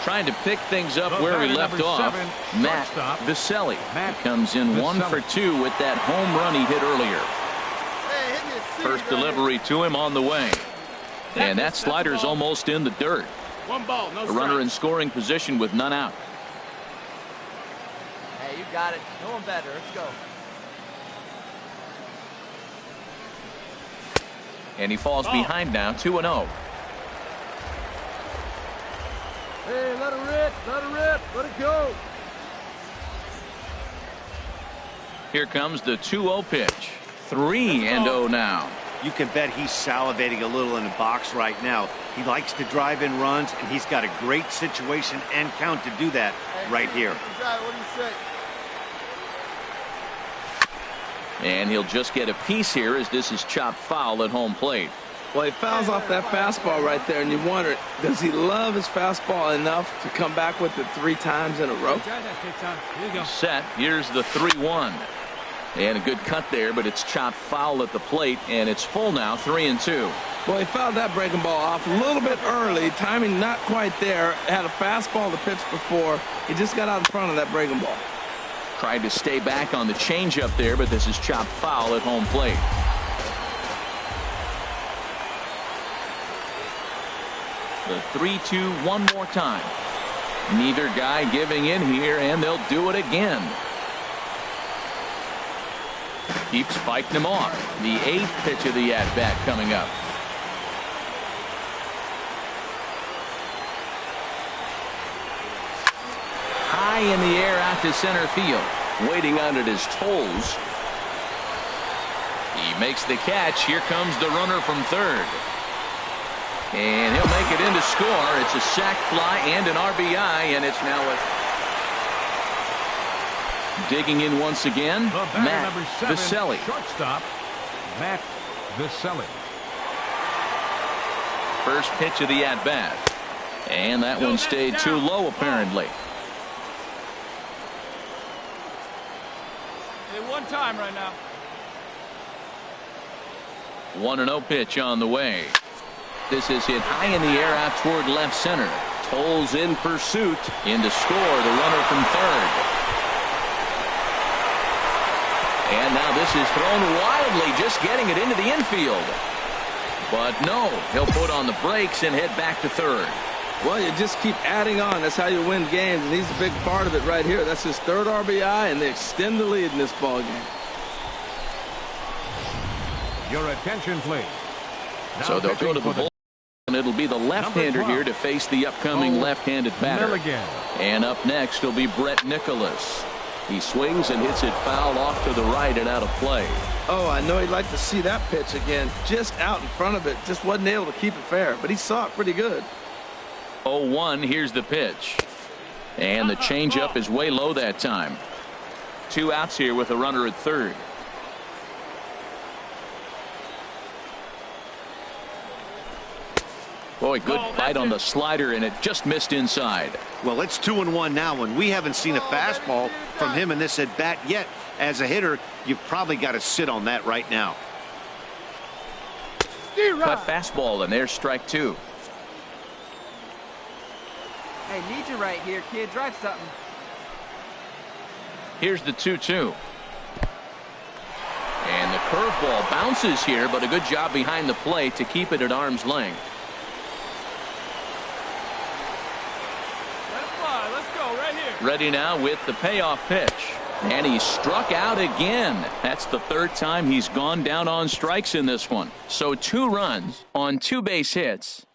Trying to pick things up where he left off. Matt Viselli comes in 1 for 2 with that home run he hit earlier. First delivery to him on the way. And that slider's almost in the dirt. One ball, no strikes. A runner in scoring position with none out. Hey, you got it. No one better. Let's go. And he falls behind now, 2-0. Hey, let it rip, let it rip, let it go. Here comes the 2-0 pitch. 3-0 now. You can bet he's salivating a little in the box right now. He likes to drive in runs, and he's got a great situation and count to do that right here. What do you say? And he'll just get a piece here as this is chopped foul at home plate. Well, he fouls off that fastball right there, and you wonder, does he love his fastball enough to come back with it 3 times in a row? Set. Here's the 3-1. And a good cut there, but it's chopped foul at the plate, and it's full now, 3-2. Well, he fouled that breaking ball off a little bit early. Timing not quite there. Had a fastball to pitch before. He just got out in front of that breaking ball. Tried to stay back on the changeup there, but this is chopped foul at home plate. The 3-2 one more time. Neither guy giving in here, and they'll do it again. Keeps fighting him off. The 8th pitch of the at-bat coming up. High in the air out to center field. Waiting on it is Toles. He makes the catch. Here comes the runner from third. And he'll make it in to score. It's a sac fly and an RBI, and it's now a... Digging in once again, Matt Viselli. Shortstop, Matt Viselli. First pitch of the at-bat. And that one stayed too low, apparently. Hey, one time right now. 1-0 pitch on the way. This is hit high in the air out toward left center. Toles in pursuit. In to score, the runner from third. And now this is thrown wildly, just getting it into the infield. But no, he'll put on the brakes and head back to third. Well, you just keep adding on. That's how you win games, and he's a big part of it right here. That's his 3rd RBI, and they extend the lead in this ball game. Your attention, please. So they'll go to the bull, and it'll be the left-hander here to face the upcoming left-handed batter. Milligan. And up next will be Brett Nicholas. He swings and hits it foul off to the right and out of play. Oh, I know he'd like to see that pitch again. Just out in front of it. Just wasn't able to keep it fair, but he saw it pretty good. 0-1, here's the pitch. And the changeup is way low that time. 2 outs here with a runner at third. Boy, good bite on the slider, and it just missed inside. Well, it's 2-1 now, and we haven't seen a fastball from him in this at-bat yet. As a hitter, you've probably got to sit on that right now. Cut fastball, and there's strike 2. Hey, need you right here, kid. Drive something. Here's the 2-2. And the curveball bounces here, but a good job behind the plate to keep it at arm's length. Ready now with the payoff pitch. And he struck out again. That's the 3rd time he's gone down on strikes in this one. So 2 runs on 2 base hits.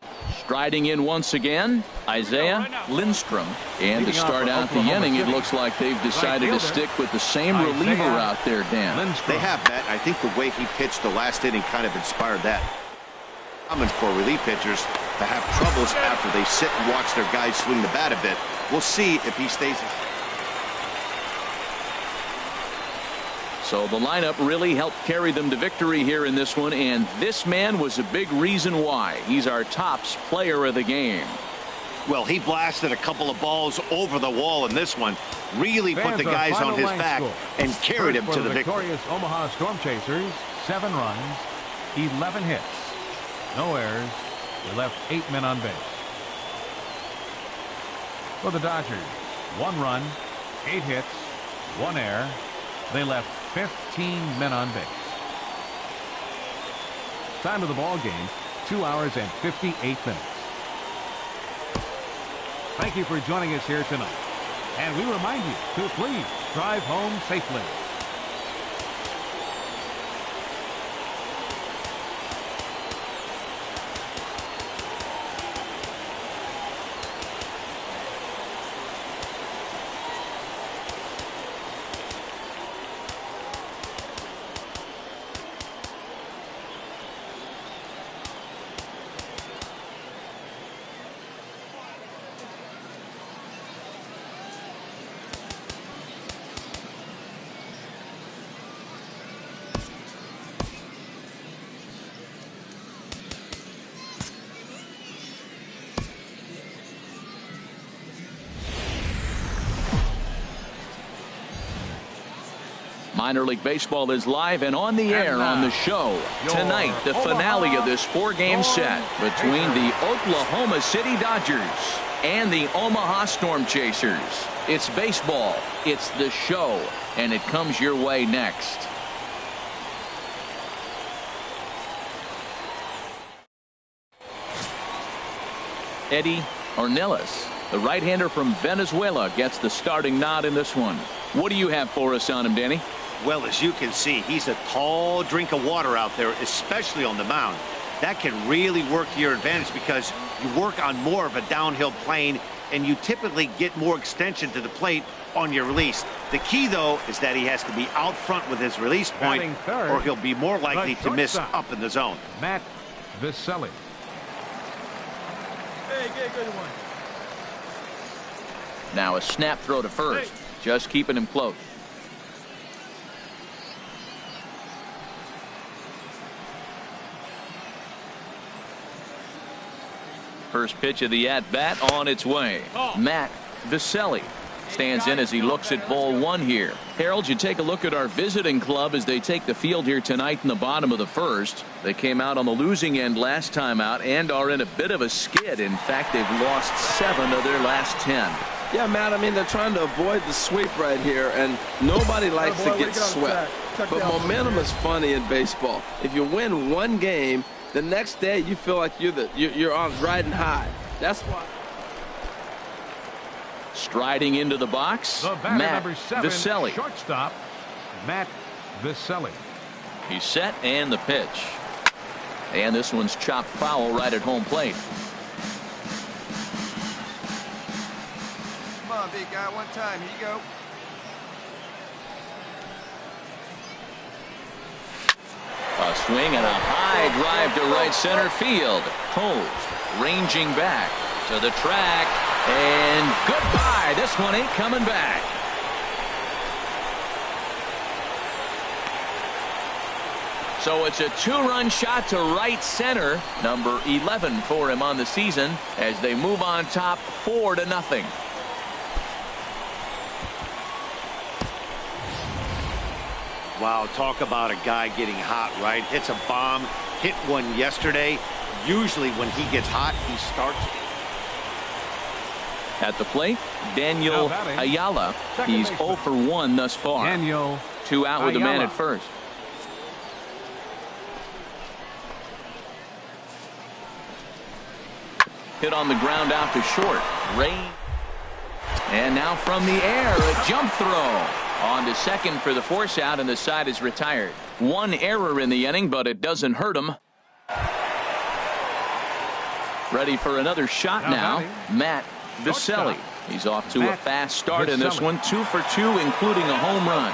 Striding in once again, Isaiah Lindstrom. And to start out the inning, it looks like they've decided to stick with the same reliever out there, Dan. They have, Matt. I think the way he pitched the last inning kind of inspired that. Common for relief pitchers to have troubles after they sit and watch their guys swing the bat a bit. We'll see if he stays. So the lineup really helped carry them to victory here in this one, and this man was a big reason why. He's our tops player of the game. Well, he blasted a couple of balls over the wall in this one. Really put the guys on his back and carried him to the victory. Victorious Omaha Storm Chasers, 7 runs, 11 hits, no errors. They left 8 men on base. For the Dodgers, 1 run, 8 hits, 1 error. They left 15 men on base. Time of the ball game, 2 hours and 58 minutes. Thank you for joining us here tonight. And we remind you to please drive home safely. Minor League Baseball is live and on the air on the show. Tonight, the finale of this 4-game set between the Oklahoma City Dodgers and the Omaha Storm Chasers. It's baseball, it's the show, and it comes your way next. Eddie Ornelas, the right-hander from Venezuela, gets the starting nod in this one. What do you have for us on him, Danny? Well, as you can see, he's a tall drink of water out there, especially on the mound. That can really work to your advantage because you work on more of a downhill plane and you typically get more extension to the plate on your release. The key, though, is that he has to be out front with his release point or he'll be more likely to miss up in the zone. Matt Viselli. Hey, get a good one. Now a snap throw to first. Just keeping him close. First pitch of the at-bat on its way. Matt Viselli stands in as he looks at ball 1 here. Harold, you take a look at our visiting club as they take the field here tonight in the bottom of the first. They came out on the losing end last time out and are in a bit of a skid. In fact, they've lost 7 of their last 10. Yeah, Matt, I mean, they're trying to avoid the sweep right here, and nobody likes to get swept. But momentum is funny in baseball. If you win 1 game, the next day you feel like you're on riding high. That's why. Striding into the box, Matt Viselli. Shortstop, Matt Viselli. He's set and the pitch. And this one's chopped foul right at home plate. Come on, big guy, one time. Here you go. A swing and a high drive to right center field. Posed, ranging back to the track, and goodbye. This one ain't coming back. So it's a 2-run shot to right center, number 11 for him on the season, as they move on top 4-0. Wow, talk about a guy getting hot, right? Hits a bomb, hit one yesterday. Usually when he gets hot, he starts. At the plate, Daniel Ayala. He's 0 for 1 thus far. Daniel 2 out with the man Ayala. at first. Hit on the ground out to short. Rain. And now from the air, a jump throw. On to second for the force out, and the side is retired. 1 error in the inning, but it doesn't hurt him. Ready for another shot now. Matt Viselli. He's off to a fast start in this one. 2 for 2, including a home run.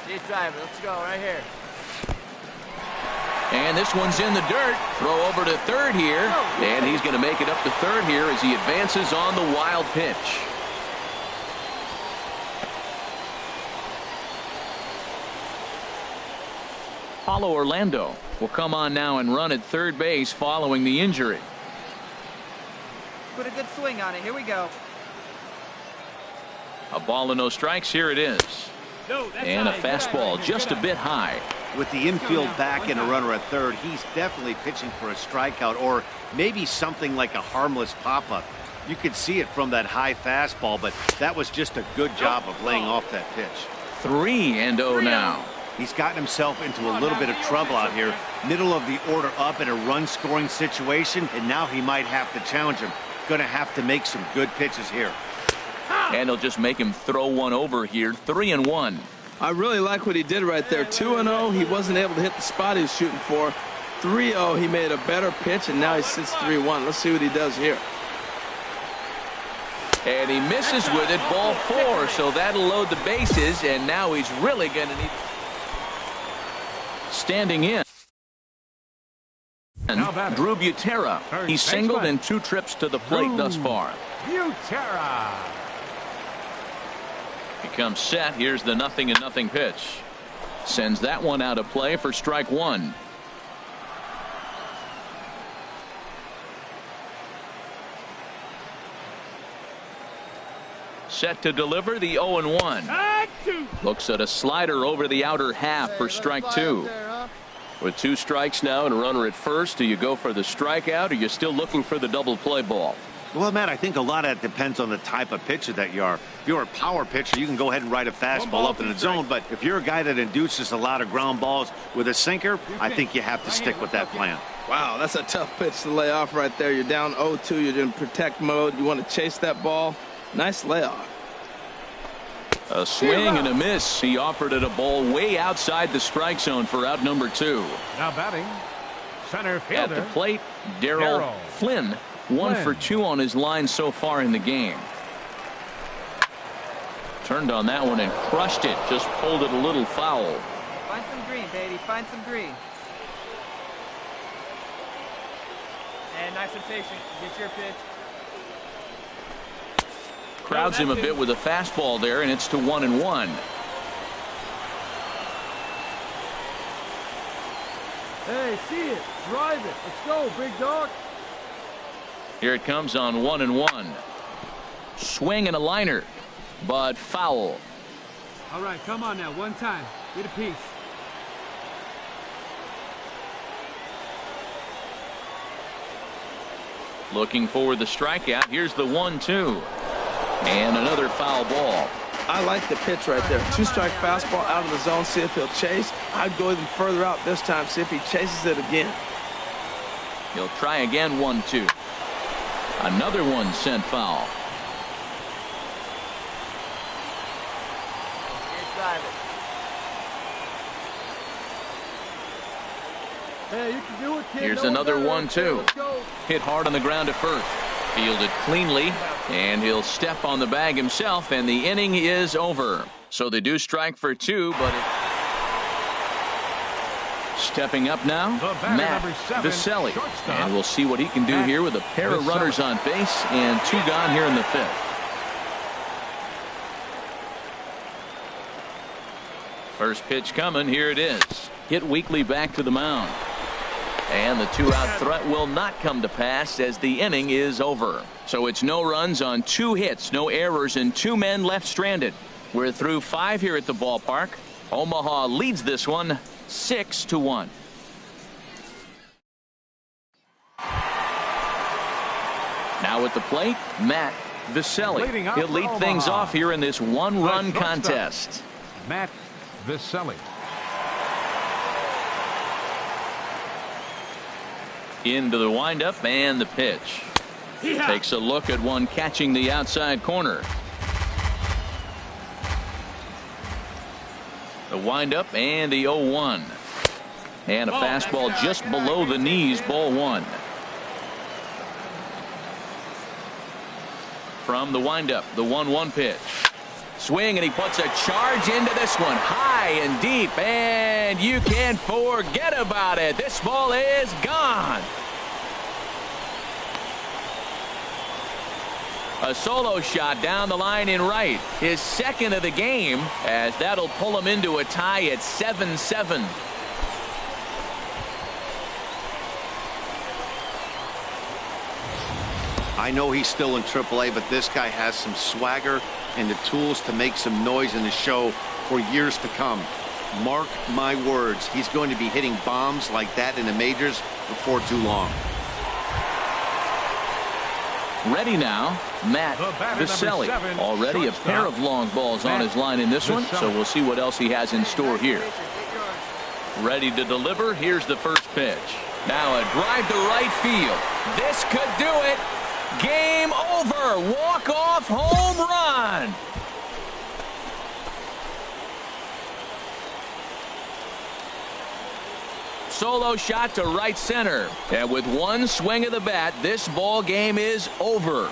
Deep driver. Let's go right here. And this one's in the dirt. Throw over to third here. And he's going to make it up to third here as he advances on the wild pitch. Paulo Orlando will come on now and run at third base following the injury. Put a good swing on it. Here we go. A ball and no strikes. Here it is. And a fastball just a bit high. With the infield back and a runner at third, he's definitely pitching for a strikeout or maybe something like a harmless pop-up. You could see it from that high fastball, but that was just a good job of laying off that pitch. 3-0 now. He's gotten himself into a little bit of trouble out here. Middle of the order up in a run-scoring situation, and now he might have to challenge him. Going to have to make some good pitches here. And he'll just make him throw one over here. 3-1. I really like what he did right there. 2-0, he wasn't able to hit the spot he was shooting for. 3-0, he made a better pitch, and now he sits 3-1. Let's see what he does here. And he misses with it. Ball 4, so that'll load the bases, and now he's really going to need... Standing in. Drew Butera. He's singled in 2 trips to the plate thus far. Butera. He comes set. Here's the 0-0 pitch. Sends that one out of play for strike 1. Set to deliver the 0-1. Looks at a slider over the outer half for strike 2. With 2 strikes now and a runner at first, do you go for the strikeout or you're still looking for the double play ball? Well, Matt, I think a lot of that depends on the type of pitcher that you are. If you're a power pitcher, you can go ahead and ride a fastball up in the zone. But if you're a guy that induces a lot of ground balls with a sinker, I think you have to stick with that plan. Wow, that's a tough pitch to lay off right there. You're down 0-2. You're in protect mode. You want to chase that ball. Nice layoff. A swing and a miss. He offered it a ball way outside the strike zone for out number 2. Now batting, center fielder. At the plate, Darryl Flynn. 1 for 2 on his line so far in the game. Turned on that one and crushed it. Just pulled it a little foul. Find some green, baby. Find some green. And nice and patient. Get your pitch. Crowds him a bit with a fastball there, and it's to 1-1. Hey, see it. Drive it. Let's go, big dog. Here it comes on 1-1. Swing and a liner, but foul. All right, come on now. One time. Get a piece. Looking for the strikeout. Here's the 1-2. And another foul ball. I like the pitch right there. 2-strike fastball out of the zone. See if he'll chase. I'd go even further out this time. See if he chases it again. He'll try again. 1-2. Another one sent foul. Hey, you can do it, kid. Here's another 1-2. Hit hard on the ground at first. Fielded cleanly, and he'll step on the bag himself, and the inning is over. So they do strike for 2, but stepping up now, Matt Viselli. And we'll see what he can do here with a pair of runners on base and 2 gone here in the 5th. First pitch coming. Here it is. Hit weakly back to the mound. And the 2-out threat will not come to pass as the inning is over. So it's no runs on 2 hits, no errors, and 2 men left stranded. We're through 5 here at the ballpark. Omaha leads this one 6-1. Now at the plate, Matt Viselli. He'll lead things off here in this 1-run contest. Matt Viselli. Into the windup and the pitch. Takes a look at one catching the outside corner. The windup and the 0-1. And a fastball just below the knees, ball one. From the windup, the 1-1 pitch. Swing, and he puts a charge into this one, high and deep, and you can forget about it. This ball is gone. A solo shot down the line in right, his second of the game, as that'll pull him into a tie at 7-7. I know he's still in AAA, but this guy has some swagger and the tools to make some noise in the show for years to come. Mark my words, he's going to be hitting bombs like that in the majors before too long. Ready now, Matt Viselli. Already a pair of long balls on his line in this one, so we'll see what else he has in store here. Ready to deliver. Here's the first pitch. Now a drive to right field. This could do it. Game over. Walk-off home run. Solo shot to right center. And with one swing of the bat, this ball game is over.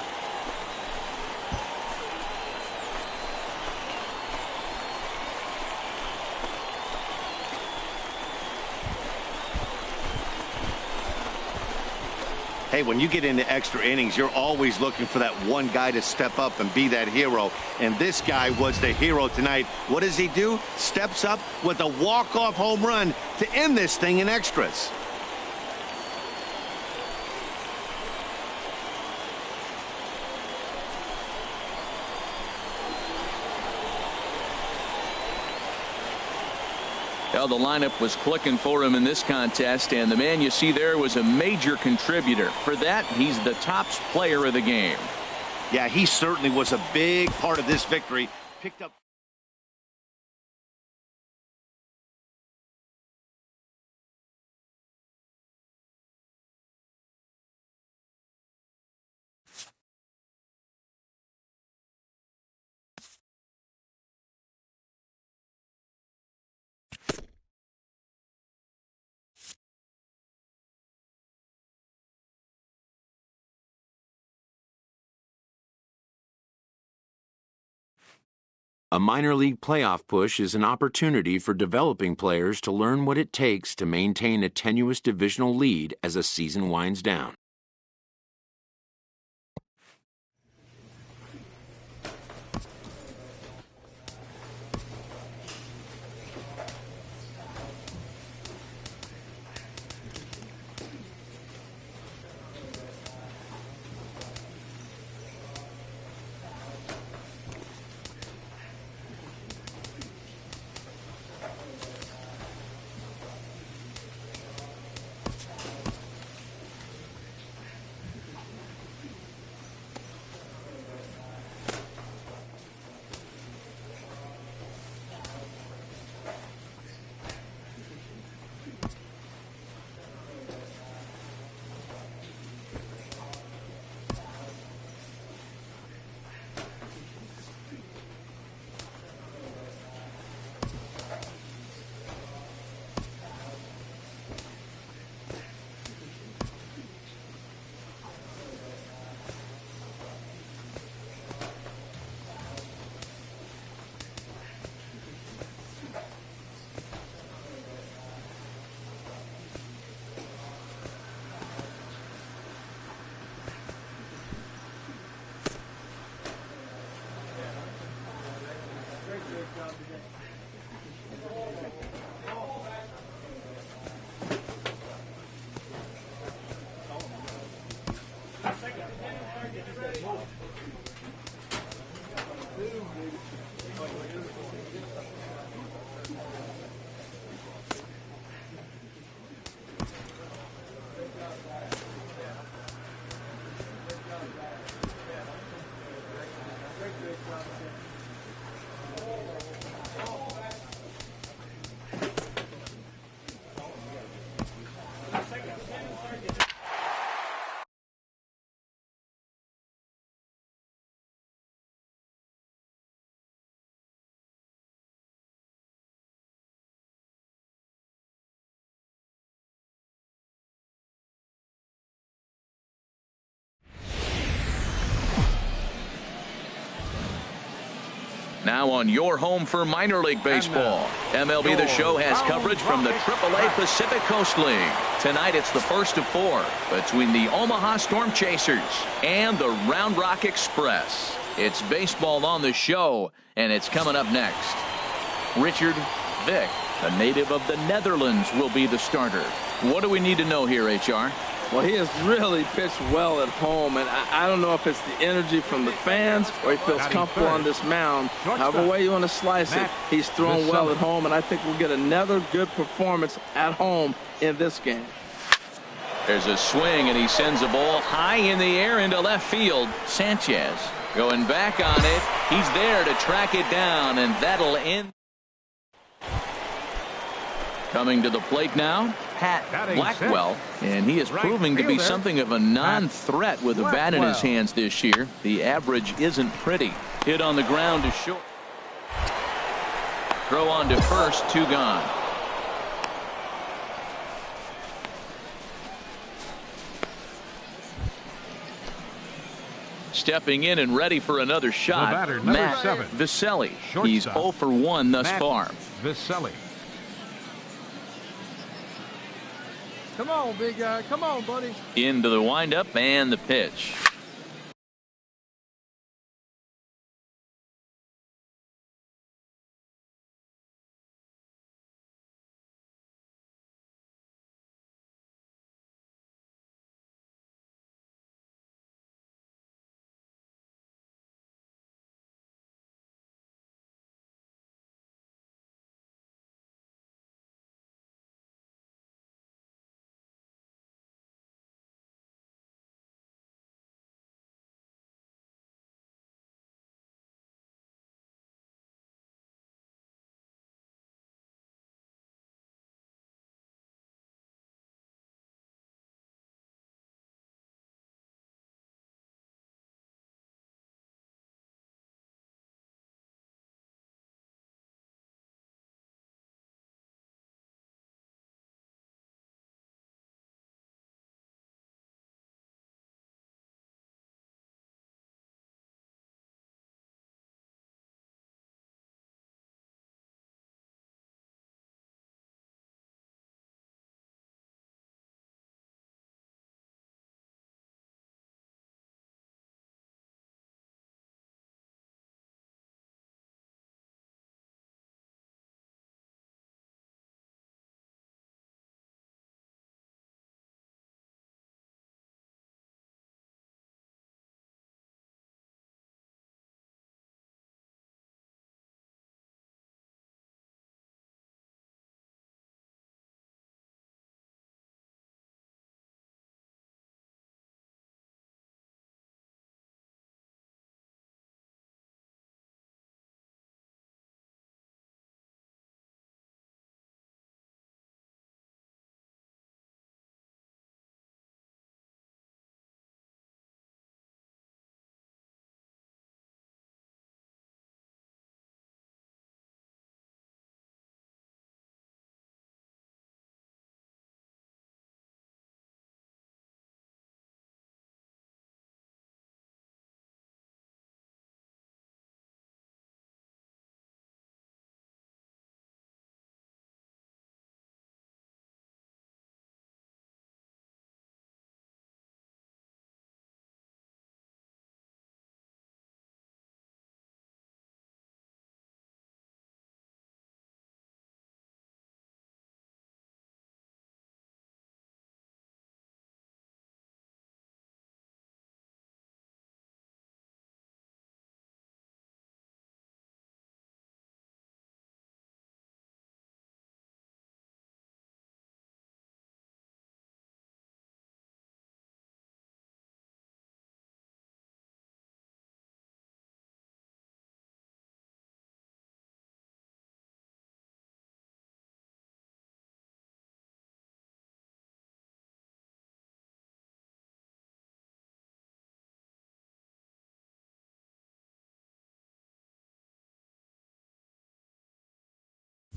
Hey, when you get into extra innings, you're always looking for that one guy to step up and be that hero. And this guy was the hero tonight. What does he do? Steps up with a walk-off home run to end this thing in extras. Well, the lineup was clicking for him in this contest, and the man you see there was a major contributor. For that, he's the top player of the game. Yeah, he certainly was a big part of this victory. Picked up. A minor league playoff push is an opportunity for developing players to learn what it takes to maintain a tenuous divisional lead as a season winds down. Now on your home for minor league baseball. MLB The Show has coverage from the AAA Pacific Coast League. Tonight it's the first of 4 between the Omaha Storm Chasers and the Round Rock Express. It's baseball on the show, and it's coming up next. Richard Vick, a native of the Netherlands, will be the starter. What do we need to know here, HR? Well, he has really pitched well at home, and I don't know if it's the energy from the fans or he feels comfortable on this mound. However way you want to slice it, he's thrown well at home, and I think we'll get another good performance at home in this game. There's a swing, and he sends a ball high in the air into left field. Sanchez going back on it. He's there to track it down, and that'll end. Coming to the plate now, Pat Blackwell, and he is proving to be something of a non-threat with a bat in his hands this year. The average isn't pretty. Hit on the ground to short. Throw on to first, 2 gone. Stepping in and ready for another shot, Matt Vicelli. He's 0 for 1 thus far. Vicelli. Come on, big guy. Come on, buddy. Into the windup and the pitch.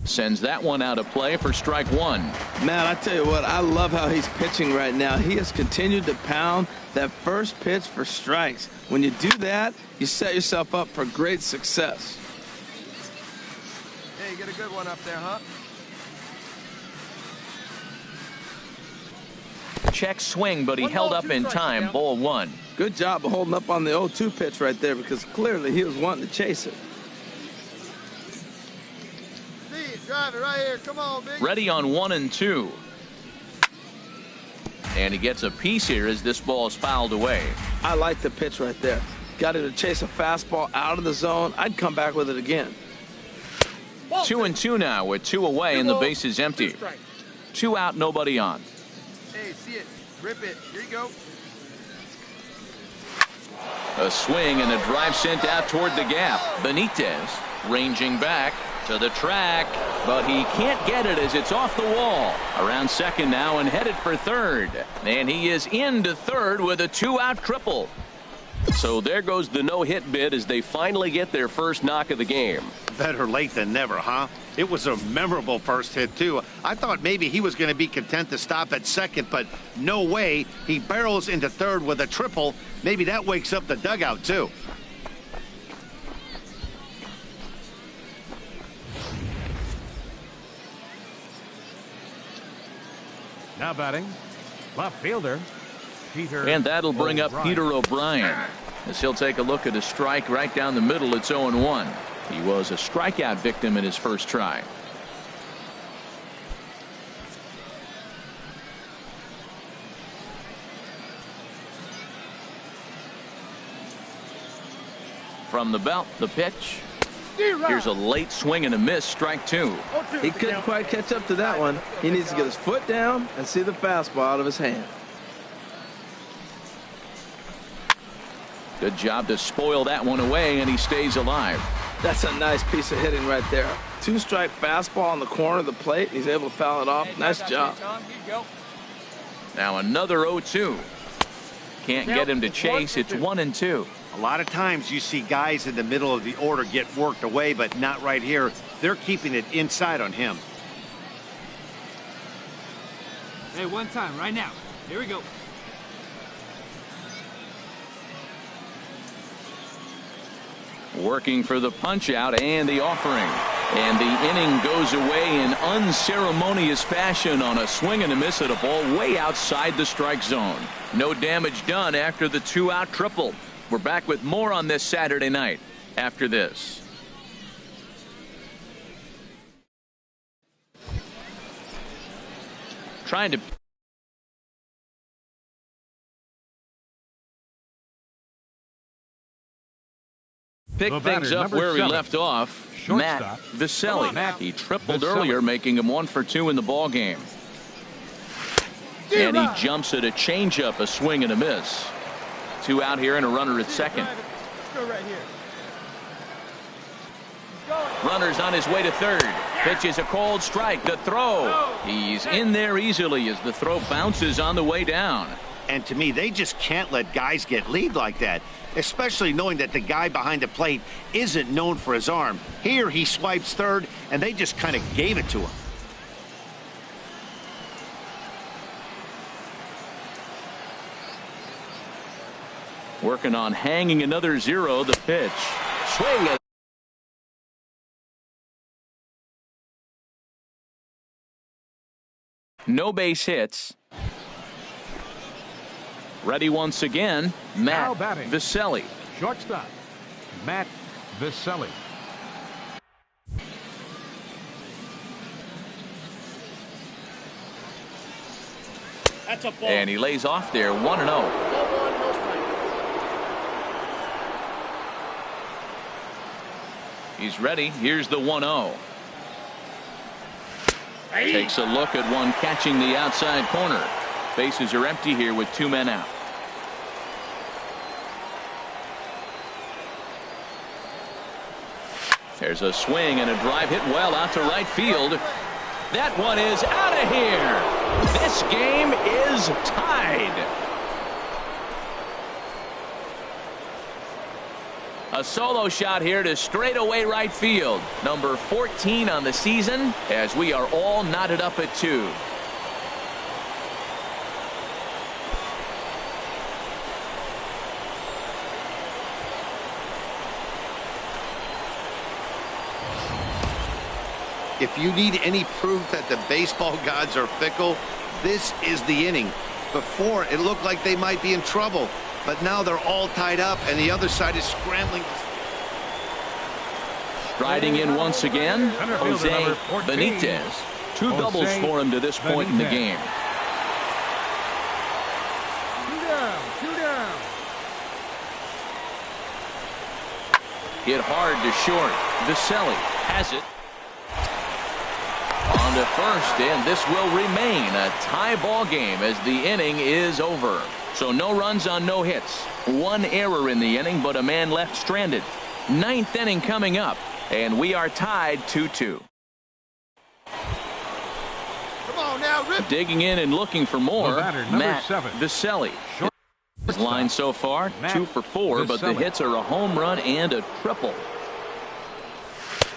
Sends that one out of play for strike 1. Man, I tell you what, I love how he's pitching right now. He has continued to pound that first pitch for strikes. When you do that, you set yourself up for great success. get a good one up there, huh? Check swing, but he held up in time. Ball 1. Good job of holding up on the 0-2 pitch right there because clearly he was wanting to chase it. See it, drive it right here. Come on, big. Ready on 1 and 2. And he gets a piece here as this ball is fouled away. I like the pitch right there. Got him to chase a fastball out of the zone. I'd come back with it again. 2 and 2 now with 2 away and the base is empty. 2 out, nobody on. Hey, see it. Rip it. Here you go. A swing and a drive sent out toward the gap. Benitez ranging back to the track, but he can't get it as it's off the wall. Around second now and headed for third. And he is into third with a 2-out triple. So there goes the no-hit bid as they finally get their first knock of the game. Better late than never, huh? It was a memorable first hit, too. I thought maybe he was going to be content to stop at second, but no way. He barrels into third with a triple. Maybe that wakes up the dugout, too. Now batting, left fielder, Peter. And that'll bring up Peter O'Brien as he'll take a look at a strike right down the middle. It's 0-1. He was a strikeout victim in his first try. From the belt, the pitch. Here's a late swing and a miss, strike 2. He couldn't quite catch up to that one. He needs to get his foot down and see the fastball out of his hand. Good job to spoil that one away, and he stays alive. That's a nice piece of hitting right there. 2-strike fastball on the corner of the plate. He's able to foul it off. Nice job. Now another 0-2. Can't get him to chase. It's 1 and 2. A lot of times you see guys in the middle of the order get worked away, but not right here. They're keeping it inside on him. Hey, one time, right now. Here we go. Working for the punch out and the offering. And the inning goes away in unceremonious fashion on a swing and a miss at a ball way outside the strike zone. No damage done after the 2-out triple. We're back with more on this Saturday night after this. Trying to pick things up where he left off. Matt Viselli. He tripled earlier, making him 1 for 2 in the ball game. And he jumps at a changeup, a swing and a miss. 2 out here and a runner at second. Let's go right here. Runner's on his way to third. Pitch is a cold strike. The throw. He's in there easily as the throw bounces on the way down. And to me, they just can't let guys get lead like that, especially knowing that the guy behind the plate isn't known for his arm. Here he swipes third, and they just kind of gave it to him. Working on hanging another 0. The pitch. Swing. No base hits. Ready once again, Matt Viselli. Shortstop, Matt Viselli. That's a ball. And he lays off there, 1-0. He's ready. Here's the 1-0. Takes a look at one catching the outside corner. Bases are empty here with 2 men out. There's a swing and a drive hit well out to right field. That one is out of here. This game is tied. A solo shot here to straightaway right field. Number 14 on the season as we are all knotted up at 2. If you need any proof that the baseball gods are fickle, this is the inning. Before, it looked like they might be in trouble, but now they're all tied up, and the other side is scrambling. Striding in once again, Jose Benitez. Two doubles for him to this point in the game. Two down. Hit hard to short. Viselli has it. On to first, and this will remain a tie ball game as the inning is over. So no runs on no hits. One error in the inning, but a man left stranded. Ninth inning coming up, and we are tied 2-2. Come on now, Rip. Digging in and looking for more, Matt 7. Viselli. His line so far, 2 for 4, but the hits are a home run and a triple.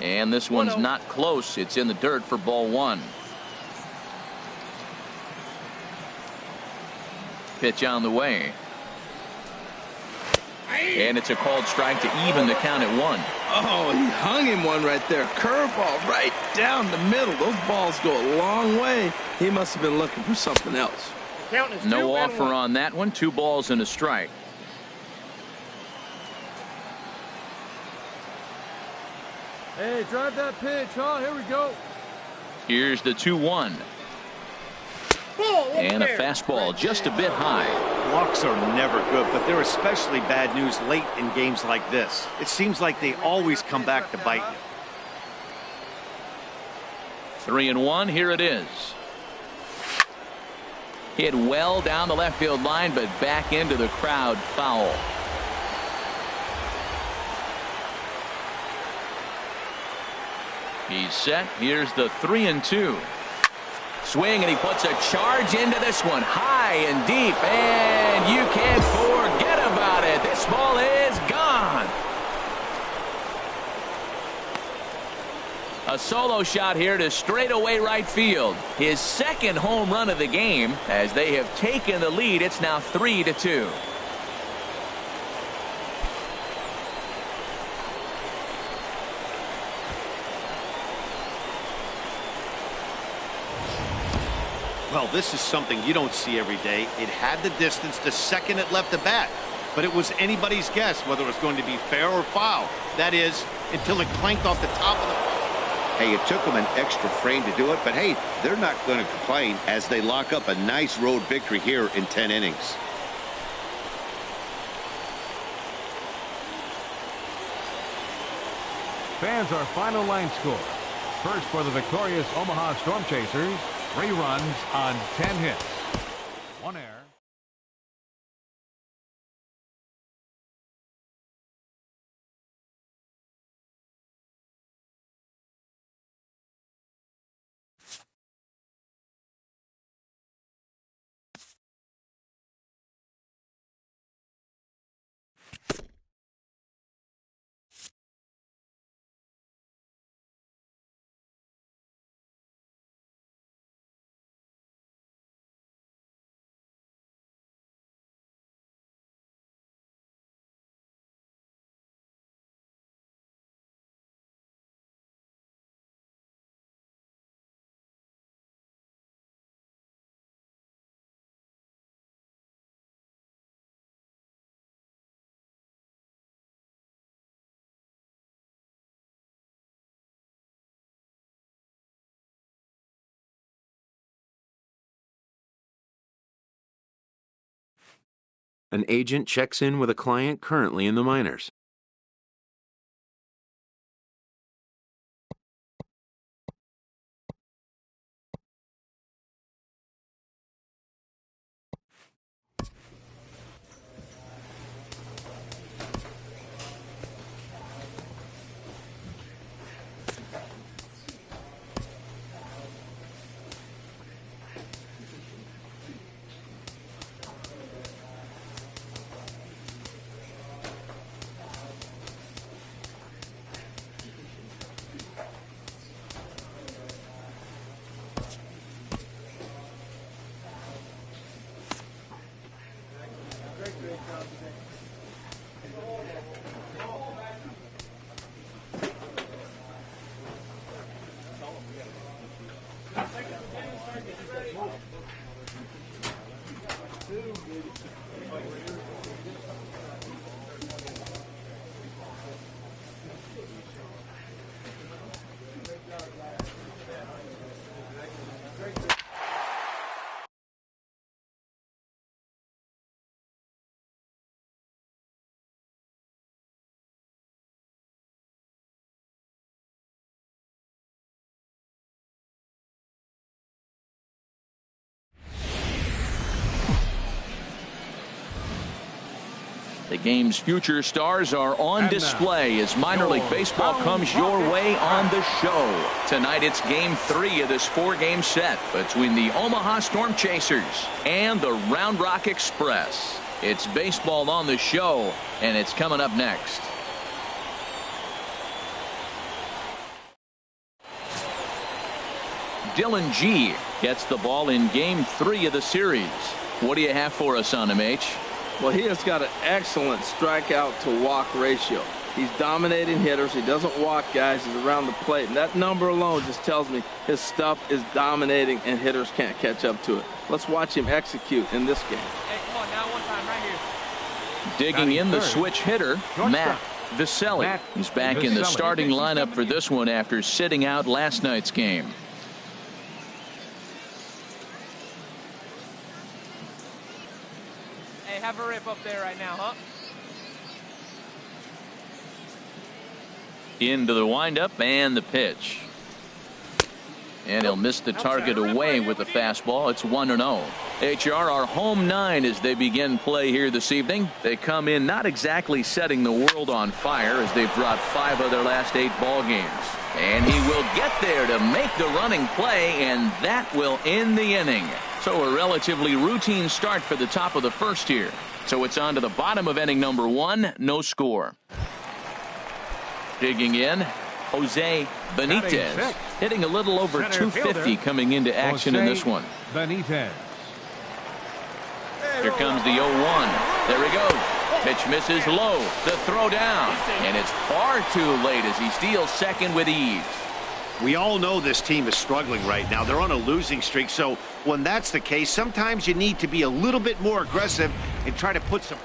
And this one's not close. It's in the dirt for ball 1. Pitch on the way. And it's a called strike to even the count at 1. Oh, he hung him one right there. Curveball right down the middle. Those balls go a long way. He must have been looking for something else. No offer on that one. 2 balls and a strike. Hey, drive that pitch, huh? Here we go. Here's the 2-1. And a fastball just a bit high. Walks are never good, but they're especially bad news late in games like this. It seems like they always come back to bite you. 3-1. Here it is. Hit well down the left field line, but back into the crowd, foul. He's set. Here's the 3-2. Swing, and he puts a charge into this one, high and deep, and you can't forget about it. This ball is gone. A solo shot here to straightaway right field. His second home run of the game. As they have taken the lead, it's now 3-2. Well, this is something you don't see every day. It had the distance the second it left the bat, but it was anybody's guess whether it was going to be fair or foul. That is, until it clanked off the top of the... Hey, it took them an extra frame to do it, but hey, they're not going to complain as they lock up a nice road victory here in 10 innings. Fans, our final line score. First for the victorious Omaha Storm Chasers, 3 runs on 10 hits. 1 error. An agent checks in with a client currently in the minors. The game's future stars are on display as minor league baseball comes your way on the show. Tonight it's game 3 of this 4-game set between the Omaha Storm Chasers and the Round Rock Express. It's baseball on the show, and it's coming up next. Dylan G gets the ball in game 3 of the series. What do you have for us on him, H? Well, he has got an excellent strikeout to walk ratio. He's dominating hitters. He doesn't walk guys. He's around the plate. And that number alone just tells me his stuff is dominating and hitters can't catch up to it. Let's watch him execute in this game. Hey, come on, now one time right here. Digging in the switch hitter, Matt Viselli. He's back in the starting lineup for this one after sitting out last night's game. Hey, have a rip up there right now, huh? Into the windup and the pitch. And he'll miss the target away with the fastball. It's 1-0. HR, our home 9 as they begin play here this evening. They come in not exactly setting the world on fire as they've dropped 5 of their last 8 ball games. And he will get there to make the running play, and that will end the inning. So a relatively routine start for the top of the first here. So it's on to the bottom of inning number 1. No score. Digging in, Jose Benitez, hitting a little over 250 coming into action in this one. Benitez. Here comes the 0-1. There he goes. Pitch misses low. The throw down. And it's far too late as he steals second with ease. We all know this team is struggling right now. They're on a losing streak. So when that's the case, sometimes you need to be a little bit more aggressive and try to put some.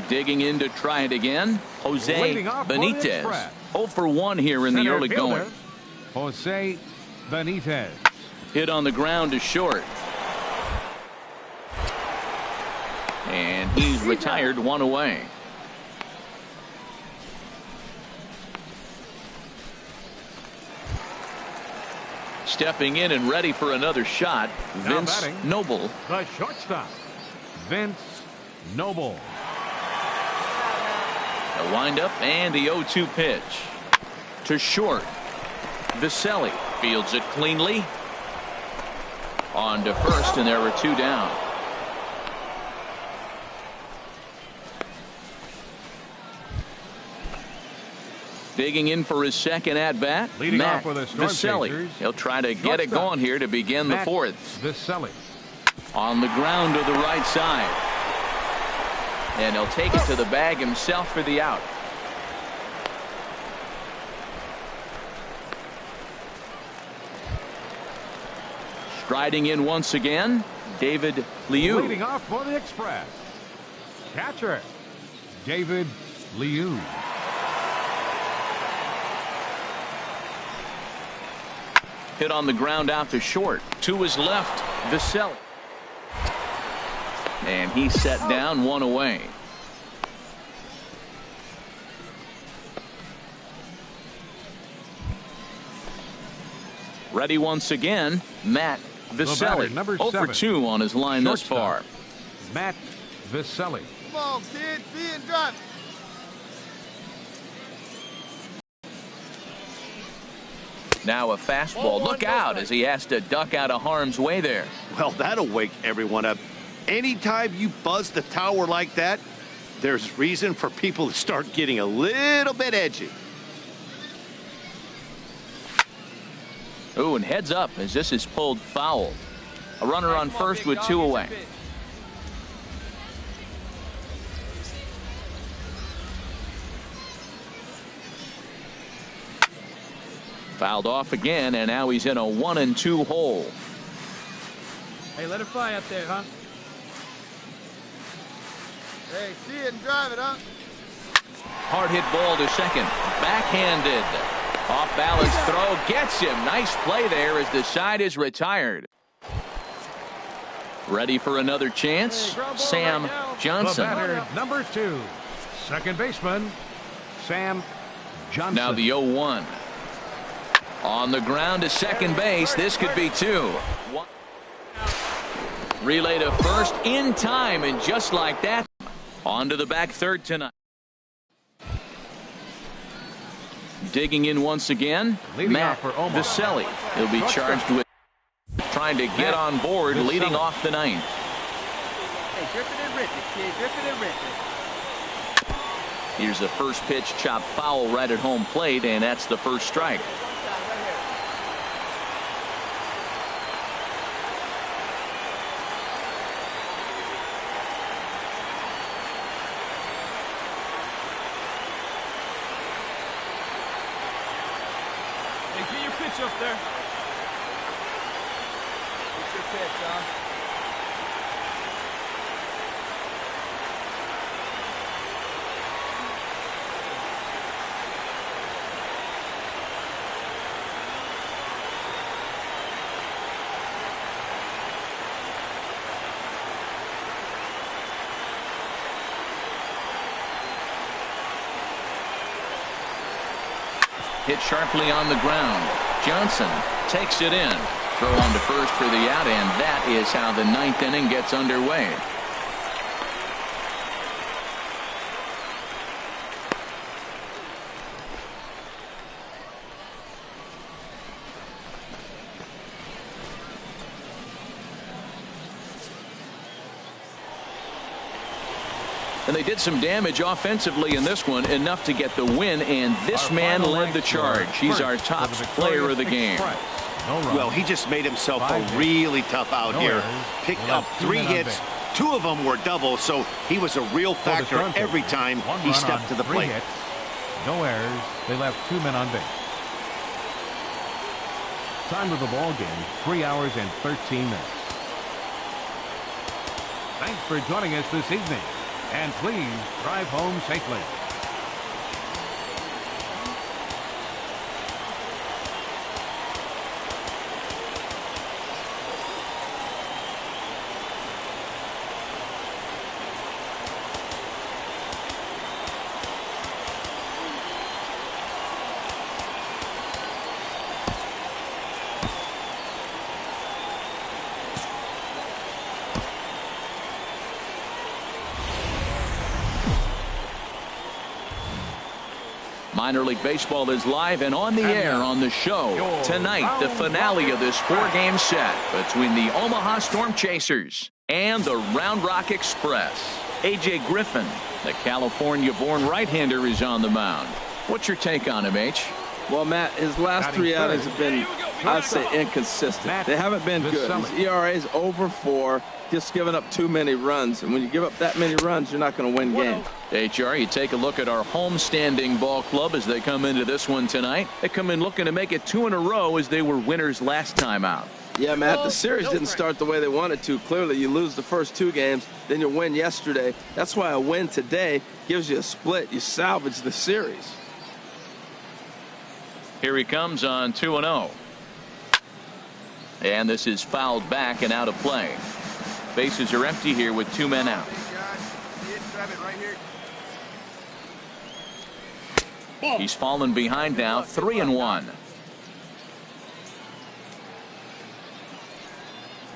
Digging in to try it again, Jose Benitez. 0 for 1 here in the early going. Jose Benitez. Hit on the ground to short. And he's retired, 1 away. Stepping in and ready for another shot, Vince Noble. The shortstop, Vince Noble. A windup and the 0-2 pitch. To short. Viselli fields it cleanly. On to first, and there were 2 down. Digging in for his second at-bat, Matt Viselli. He'll try to get it going here to begin the 4th. Viselli. On the ground to the right side. And he'll take it to the bag himself for the out. Striding in once again, David Liu. Leading off for the Express, catcher, David Liu. Hit on the ground out to short. To his left, Viselli. And he's set down, 1 away. Ready once again, Matt Viselli. 0 for 2 on his line thus far. Matt Viselli. Come on, kid. See it and drop it. Now a fastball. Look out as he has to duck out of harm's way there. Well, that'll wake everyone up. Anytime you buzz the tower like that, there's reason for people to start getting a little bit edgy. Ooh, and heads up as this is pulled foul. A runner on first with 2 away. Fouled off again, and now he's in a 1-2 hole. Hey, let it fly up there, huh? Hey, see it and drive it, huh? Hard hit ball to second. Backhanded. Off balance throw gets him. Nice play there as the side is retired. Ready for another chance? Sam Johnson. The batter, number 2, second baseman, Sam Johnson. Now the 0-1. On the ground to second base. This could be 2. Relay to first in time, and just like that, on to the back third tonight. Digging in once again, Matt Viselli. He'll be charged with trying to get on board, leading off the ninth. Hey, dripping and ripping, kid. Dripping and ripping. Here's the first pitch, chopped foul right at home plate, and that's the first strike. Pitch up there. What's your pitch, John? Hit sharply on the ground. Johnson takes it in. Throw on to first for the out, and that is how the ninth inning gets underway. And they did some damage offensively in this one, enough to get the win, and this man led the charge. He's our top player of the game. Well, he just made himself a really tough out here. Picked up 3 hits. 2 of them were doubles, so he was a real factor every time he stepped to the plate. No errors. They left 2 men on base. Time of the ball game, 3 hours and 13 minutes. Thanks for joining us this evening. And please drive home safely. Minor League Baseball is live and on the air on the show. Tonight, the finale of this 4-game set between the Omaha Storm Chasers and the Round Rock Express. A.J. Griffin, the California-born right-hander, is on the mound. What's your take on him, H? Well, Matt, his last 3 outings have been, I'd say, inconsistent. They haven't been good. His ERA is over 4, just giving up too many runs. And when you give up that many runs, you're not going to win games. HR, you take a look at our homestanding ball club as they come into this one tonight. They come in looking to make it 2 in a row as they were winners last time out. Yeah, Matt, the series didn't start the way they wanted to. Clearly, you lose the first 2 games, then you win yesterday. That's why a win today gives you a split. You salvage the series. Here he comes on 2-0. And this is fouled back and out of play. Bases are empty here with 2 men out. He's fallen behind now, 3-1.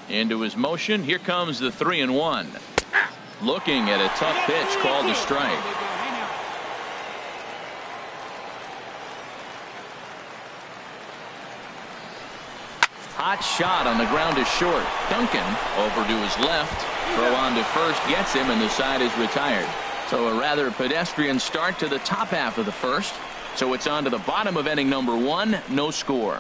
Into his motion. Here comes the 3-1. Looking at a tough pitch called a strike. Hot shot on the ground is short. Duncan over to his left. Throw on to first gets him, and the side is retired. So a rather pedestrian start to the top half of the first. So it's on to the bottom of inning number 1. No score.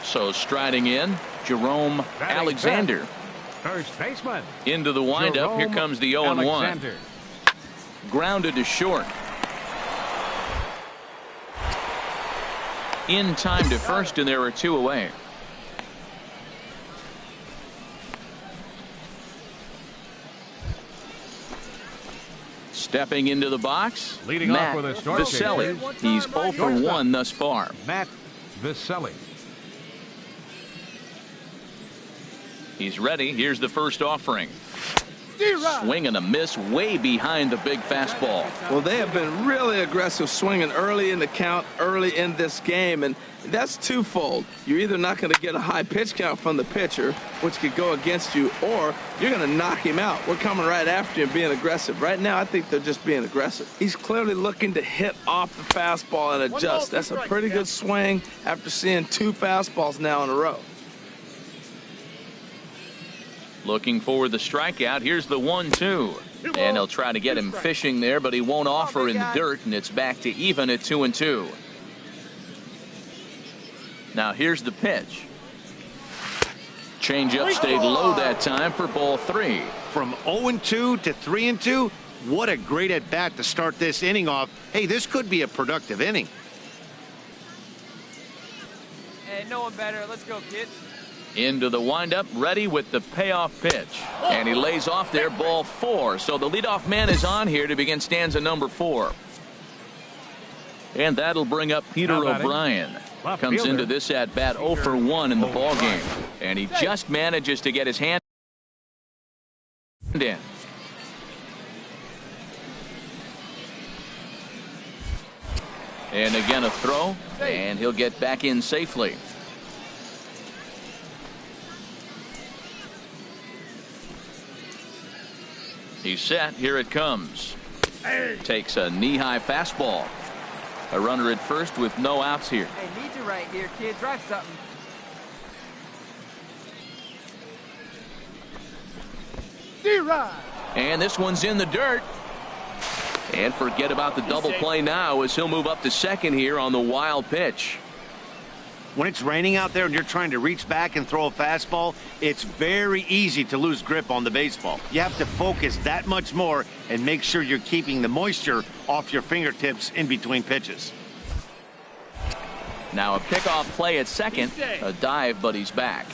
So striding in, Jerome Alexander. First baseman. Into the windup. Here comes the 0-1. Grounded to short. in time to first, and there are 2 away. Stepping into the box, Leading Matt off with a start Viselli. change. He's 0 for 1 thus far. Matt Viselli. He's ready. Here's the first offering. Swing and a miss way behind the big fastball. Well, they have been really aggressive swinging early in the count, early in this game, and that's twofold. You're either not going to get a high pitch count from the pitcher, which could go against you, or you're going to knock him out. We're coming right after you and being aggressive. Right now, I think they're just being aggressive. He's clearly looking to hit off the fastball and adjust. That's a pretty good swing after seeing 2 fastballs now in a row. Looking for the strikeout. Here's the 1-2. And he'll try to get him fishing there, but he won't offer in the dirt, and it's back to even at 2-2. Now here's the pitch. Changeup stayed low that time for ball 3. From 0-2 to 3-2, what a great at-bat to start this inning off. Hey, this could be a productive inning. Hey, no one better. Let's go, kid. Into the windup, ready with the payoff pitch. And he lays off there, ball 4. So the leadoff man is on here to begin stanza number 4. And that'll bring up Peter O'Brien. Comes into this at bat 0 for 1 in the ball game. And he just manages to get his hand in. And again a throw, and he'll get back in safely. He's set. Here it comes. Takes a knee-high fastball. A runner at first with no outs here. Hey, need you right here, kid. Drive something. And this one's in the dirt. And forget about the double play now as he'll move up to second here on the wild pitch. When it's raining out there and you're trying to reach back and throw a fastball, it's very easy to lose grip on the baseball. You have to focus that much more and make sure you're keeping the moisture off your fingertips in between pitches. Now a pickoff play at second. A dive, but he's back.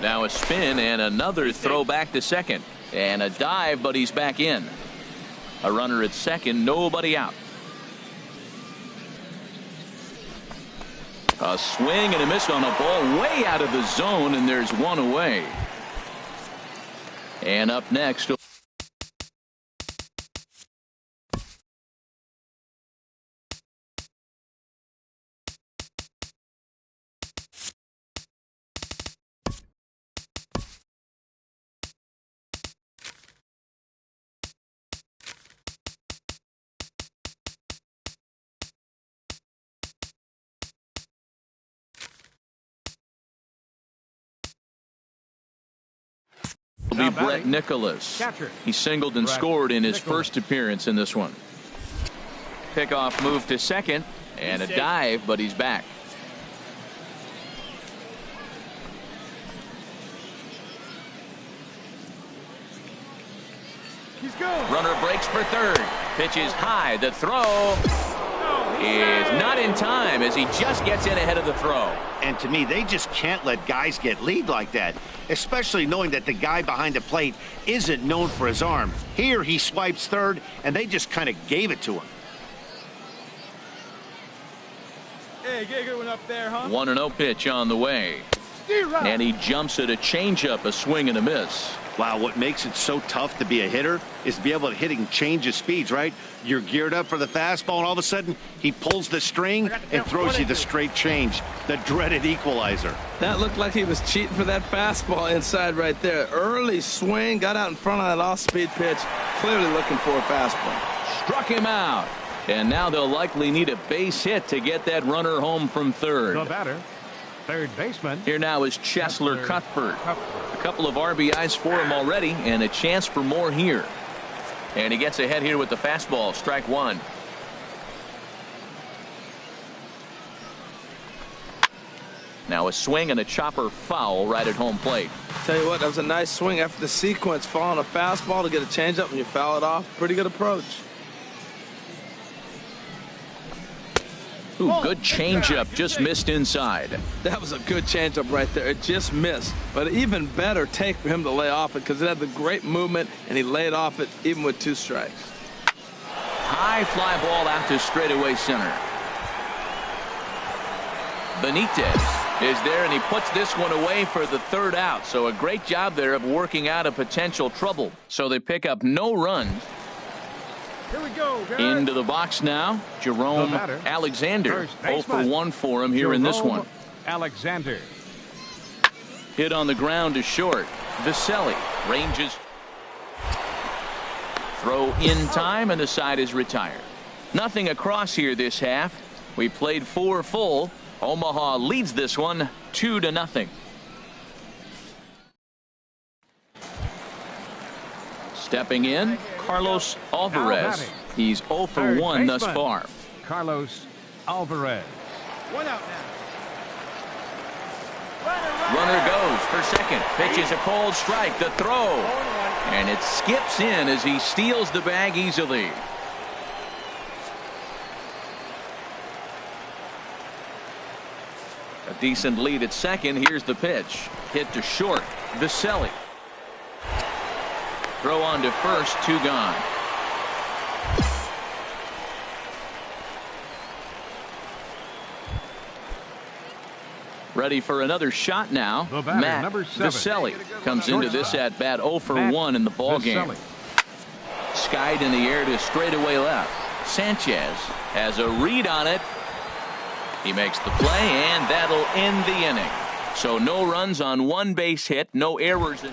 Now a spin and another throw back to second. And a dive, but he's back in. A runner at second, nobody out. A swing and a miss on a ball way out of the zone, and there's one away. And up next. Will be Brett Nicholas. He singled and scored in his first appearance in this one. Pickoff move to second and a dive, but he's back. Runner breaks for third. Pitch is high. The throw is not in time as he just gets in ahead of the throw. And to me, they just can't let guys get lead like that, especially knowing that the guy behind the plate isn't known for his arm. Here he swipes third, and they just kind of gave it to him. Hey, get a good one up there, huh? 1-0 pitch on the way. And he jumps at a changeup, a swing and a miss. Wow, what makes it so tough to be a hitter is to be able to hitting change of speeds, right? You're geared up for the fastball, and all of a sudden, he pulls the string and throws you the straight change, the dreaded equalizer. That looked like he was cheating for that fastball inside right there. Early swing, got out in front of that off-speed pitch, clearly looking for a fastball. Struck him out. And now they'll likely need a base hit to get that runner home from third. The batter, third baseman. Here now is Cheslor Cuthbert. A couple of RBIs for him already, and a chance for more here. And he gets ahead here with the fastball, strike one. Now a swing and a chopper foul right at home plate. Tell you what, that was a nice swing after the sequence. Following a fastball to get a changeup and you foul it off. Pretty good approach. Ooh, good changeup, just missed inside. That was a good changeup right there. It just missed. But even better take for him to lay off it because it had the great movement and he laid off it even with 2 strikes. High fly ball out to straightaway center. Benitez is there and he puts this one away for the 3rd out. So a great job there of working out a potential trouble. So they pick up no runs. Here we go, guys. Into the box now, Jerome Alexander. 0 for 1 for him here in this one. Alexander. Hit on the ground to short. Viselli ranges. Throw in time and the side is retired. Nothing across here this half. We played 4 full. Omaha leads this one 2-0. Stepping in, Carlos Alvarez. He's 0 for 1 thus far. Carlos Alvarez. 1 out now. Runner goes for second. Pitches a cold strike. The throw. And it skips in as he steals the bag easily. A decent lead at second. Here's the pitch. Hit to short. Viselli. Throw on to first. 2 gone. Ready for another shot now. Matt Viselli comes into this at bat 0 for 1 in the ball game. Skied in the air to straightaway left. Sanchez has a read on it. He makes the play and that'll end the inning. So no runs on 1 base hit, no errors. Yeah,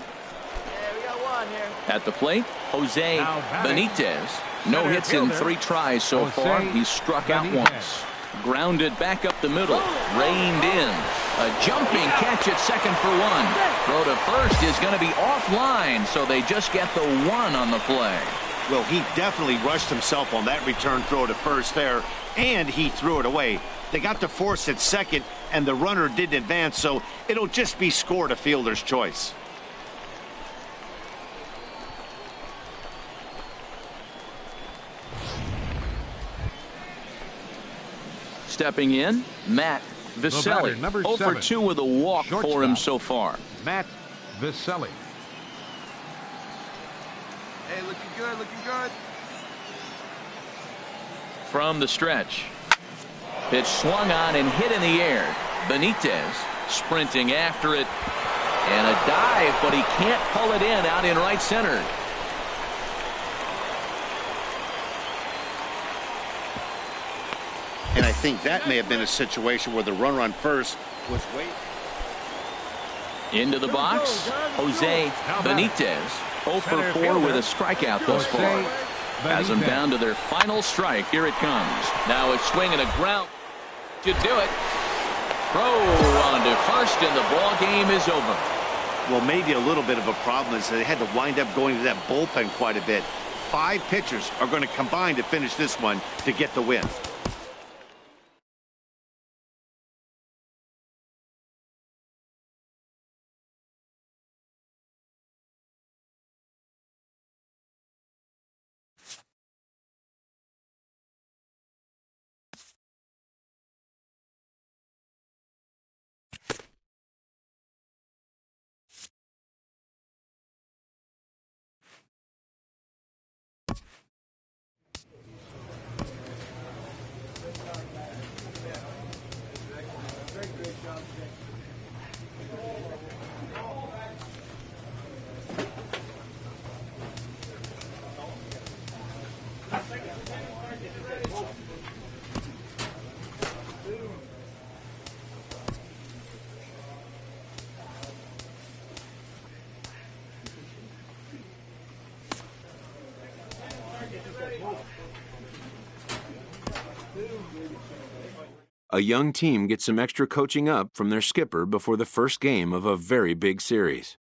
we got 1 here. At the plate, Jose Benitez. No hits in 3 tries so far. He's struck out once. Grounded back up the middle. Reined in. A jumping catch at second for 1. Throw to first is going to be offline, so they just get the 1 on the play. Well, he definitely rushed himself on that return throw to first there, and he threw it away. They got to force at second, and the runner didn't advance, so it'll just be scored a fielder's choice. Stepping in, Matt Viselli. 0 for 2 with a walk for him so far. Matt Viselli. Hey, looking good, looking good. From the stretch. Pitch swung on and hit in the air. Benitez sprinting after it. And a dive, but he can't pull it in out in right center. And I think that may have been a situation where the runner on first was waiting. Into the box, Jose Benitez. 0 for 4 with a strikeout thus far. Has them down to their final strike. Here it comes. Now a swing and a ground to do it. Throw on to first and the ball game is over. Well, maybe a little bit of a problem is they had to wind up going to that bullpen quite a bit. 5 pitchers are going to combine to finish this one to get the win. A young team gets some extra coaching up from their skipper before the first game of a very big series.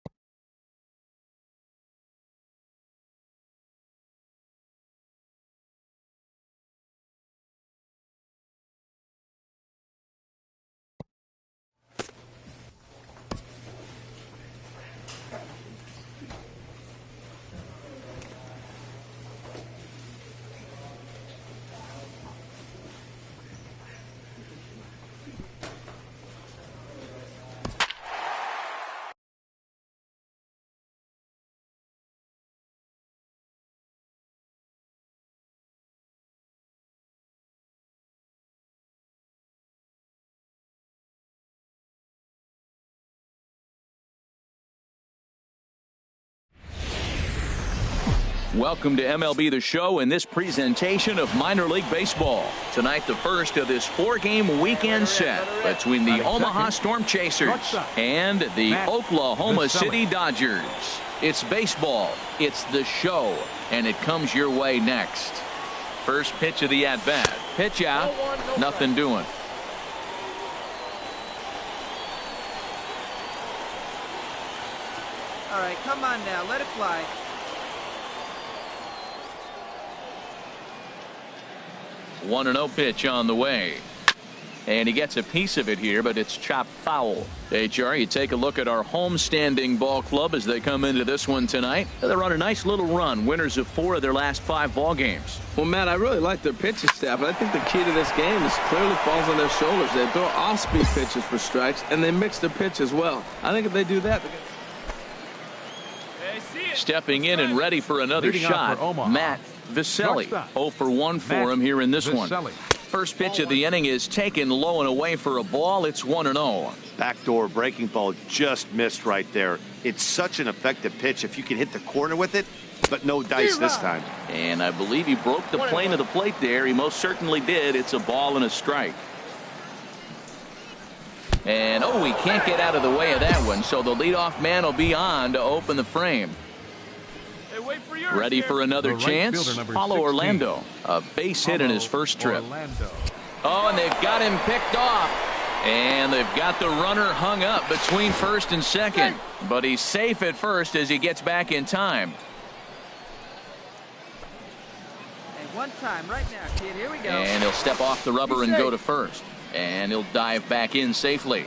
Welcome to MLB The Show and this presentation of minor league baseball. Tonight, the first of this 4-game weekend set between the Omaha Storm Chasers and the Oklahoma City Dodgers. It's baseball, it's the show, and it comes your way next. First pitch of the at-bat. Pitch out, nothing doing. All right, come on now, let it fly. One 1-0 pitch on the way. And he gets a piece of it here, but it's chopped foul. HR, you take a look at our home-standing ball club as they come into this one tonight. They're on a nice little run, winners of 4 of their last 5 ball games. Well, Matt, I really like their pitching staff, but I think the key to this game is clearly falls on their shoulders. They throw off-speed pitches for strikes, and they mix the pitch as well. I think if they do that, stepping in and ready for another shot, Matt Viselli. 0 for 1 for him here in this one. First pitch of the inning is taken low and away for a ball. It's 1-0. Backdoor breaking ball just missed right there. It's such an effective pitch if you can hit the corner with it, but no dice this time. And I believe he broke the plane of the plate there. He most certainly did. It's a ball and a strike. And, oh, he can't get out of the way of that one, so the leadoff man will be on to open the frame. Ready for another chance? Paulo Orlando. A base hit in his first trip. Oh, and they've got him picked off. And they've got the runner hung up between first and second. But he's safe at first as he gets back in time. Hey, one time right now, kid. Here we go. And he'll step off the rubber and go to first. And he'll dive back in safely.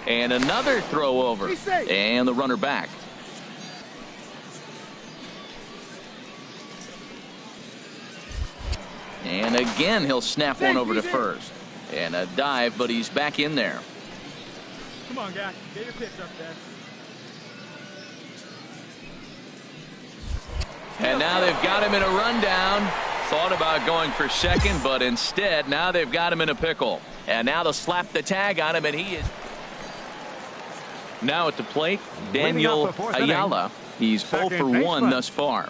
And another throw over. And the runner back. And again, he'll snap one over to first. And a dive, but he's back in there. Come on, guy. Get your pitch up there. And now they've got him in a rundown. Thought about going for second, but instead, now they've got him in a pickle. And now they'll slap the tag on him, and he is... Now at the plate, Daniel Ayala. He's 0 for 1 thus far.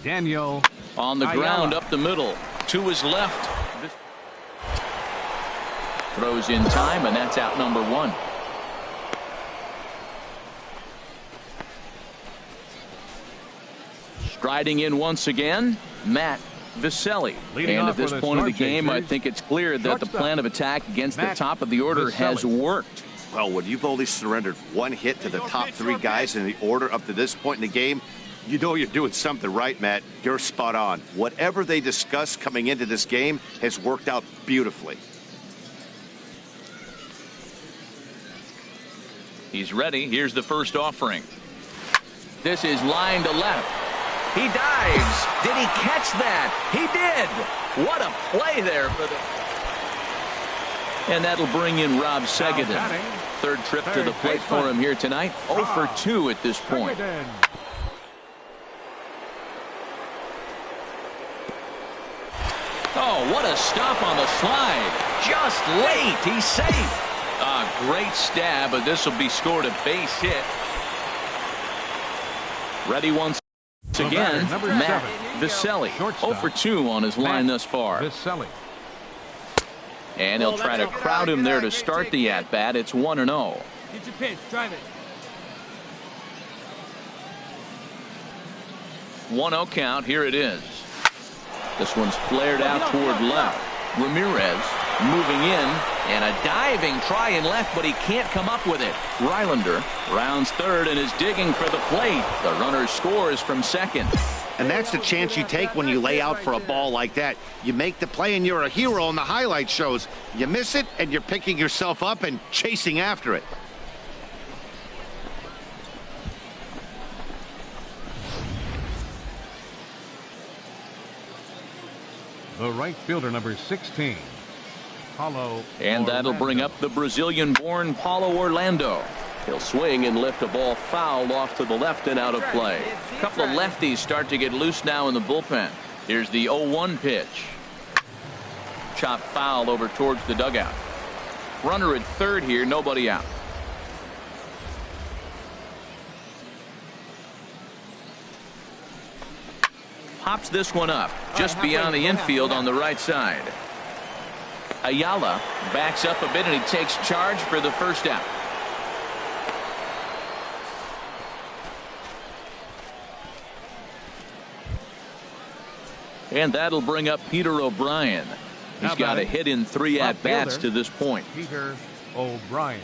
Daniel on the ground up the middle to his left. Throws in time, and that's out number 1. Striding in once again, Matt Viselli. And at this point of the game, I think it's clear that the plan of attack against the top of the order has worked. Well, when you've only surrendered 1 hit to the top 3 guys in the order up to this point in the game, you know you're doing something right, Matt. You're spot on. Whatever they discussed coming into this game has worked out beautifully. He's ready. Here's the first offering. This is line to left. He dives. Did he catch that? He did. What a play there for the... And that'll bring in Rob Segedin. Third trip to the plate for him here tonight. 0 for 2 at this point. Oh, what a stop on the slide. Just late. He's safe. A great stab, but this will be scored a base hit. Ready once again, Matt Viselli. 0 for 2 on his line thus far. And he'll try to crowd him there to start the at-bat. It's 1-0. Get your pitch. Drive it. 1-0 count. Here it is. This one's flared out toward left. Ramirez moving in. And a diving try in left, but he can't come up with it. Rylander rounds third and is digging for the plate. The runner scores from second. And that's the chance you take when you lay out for a ball like that. You make the play and you're a hero on the highlight shows. You miss it and you're picking yourself up and chasing after it. The right fielder, number 16, Paulo. And that'll bring up the Brazilian-born Paulo Orlando. He'll swing and lift a ball foul off to the left and out of play. A couple of lefties start to get loose now in the bullpen. Here's the 0-1 pitch. Chopped foul over towards the dugout. Runner at third here, nobody out. Pops this one up just beyond the infield on the right side. Ayala backs up a bit and he takes charge for the first out. And that'll bring up Peter O'Brien. He's got a hit in 3 at-bats to this point. Peter O'Brien.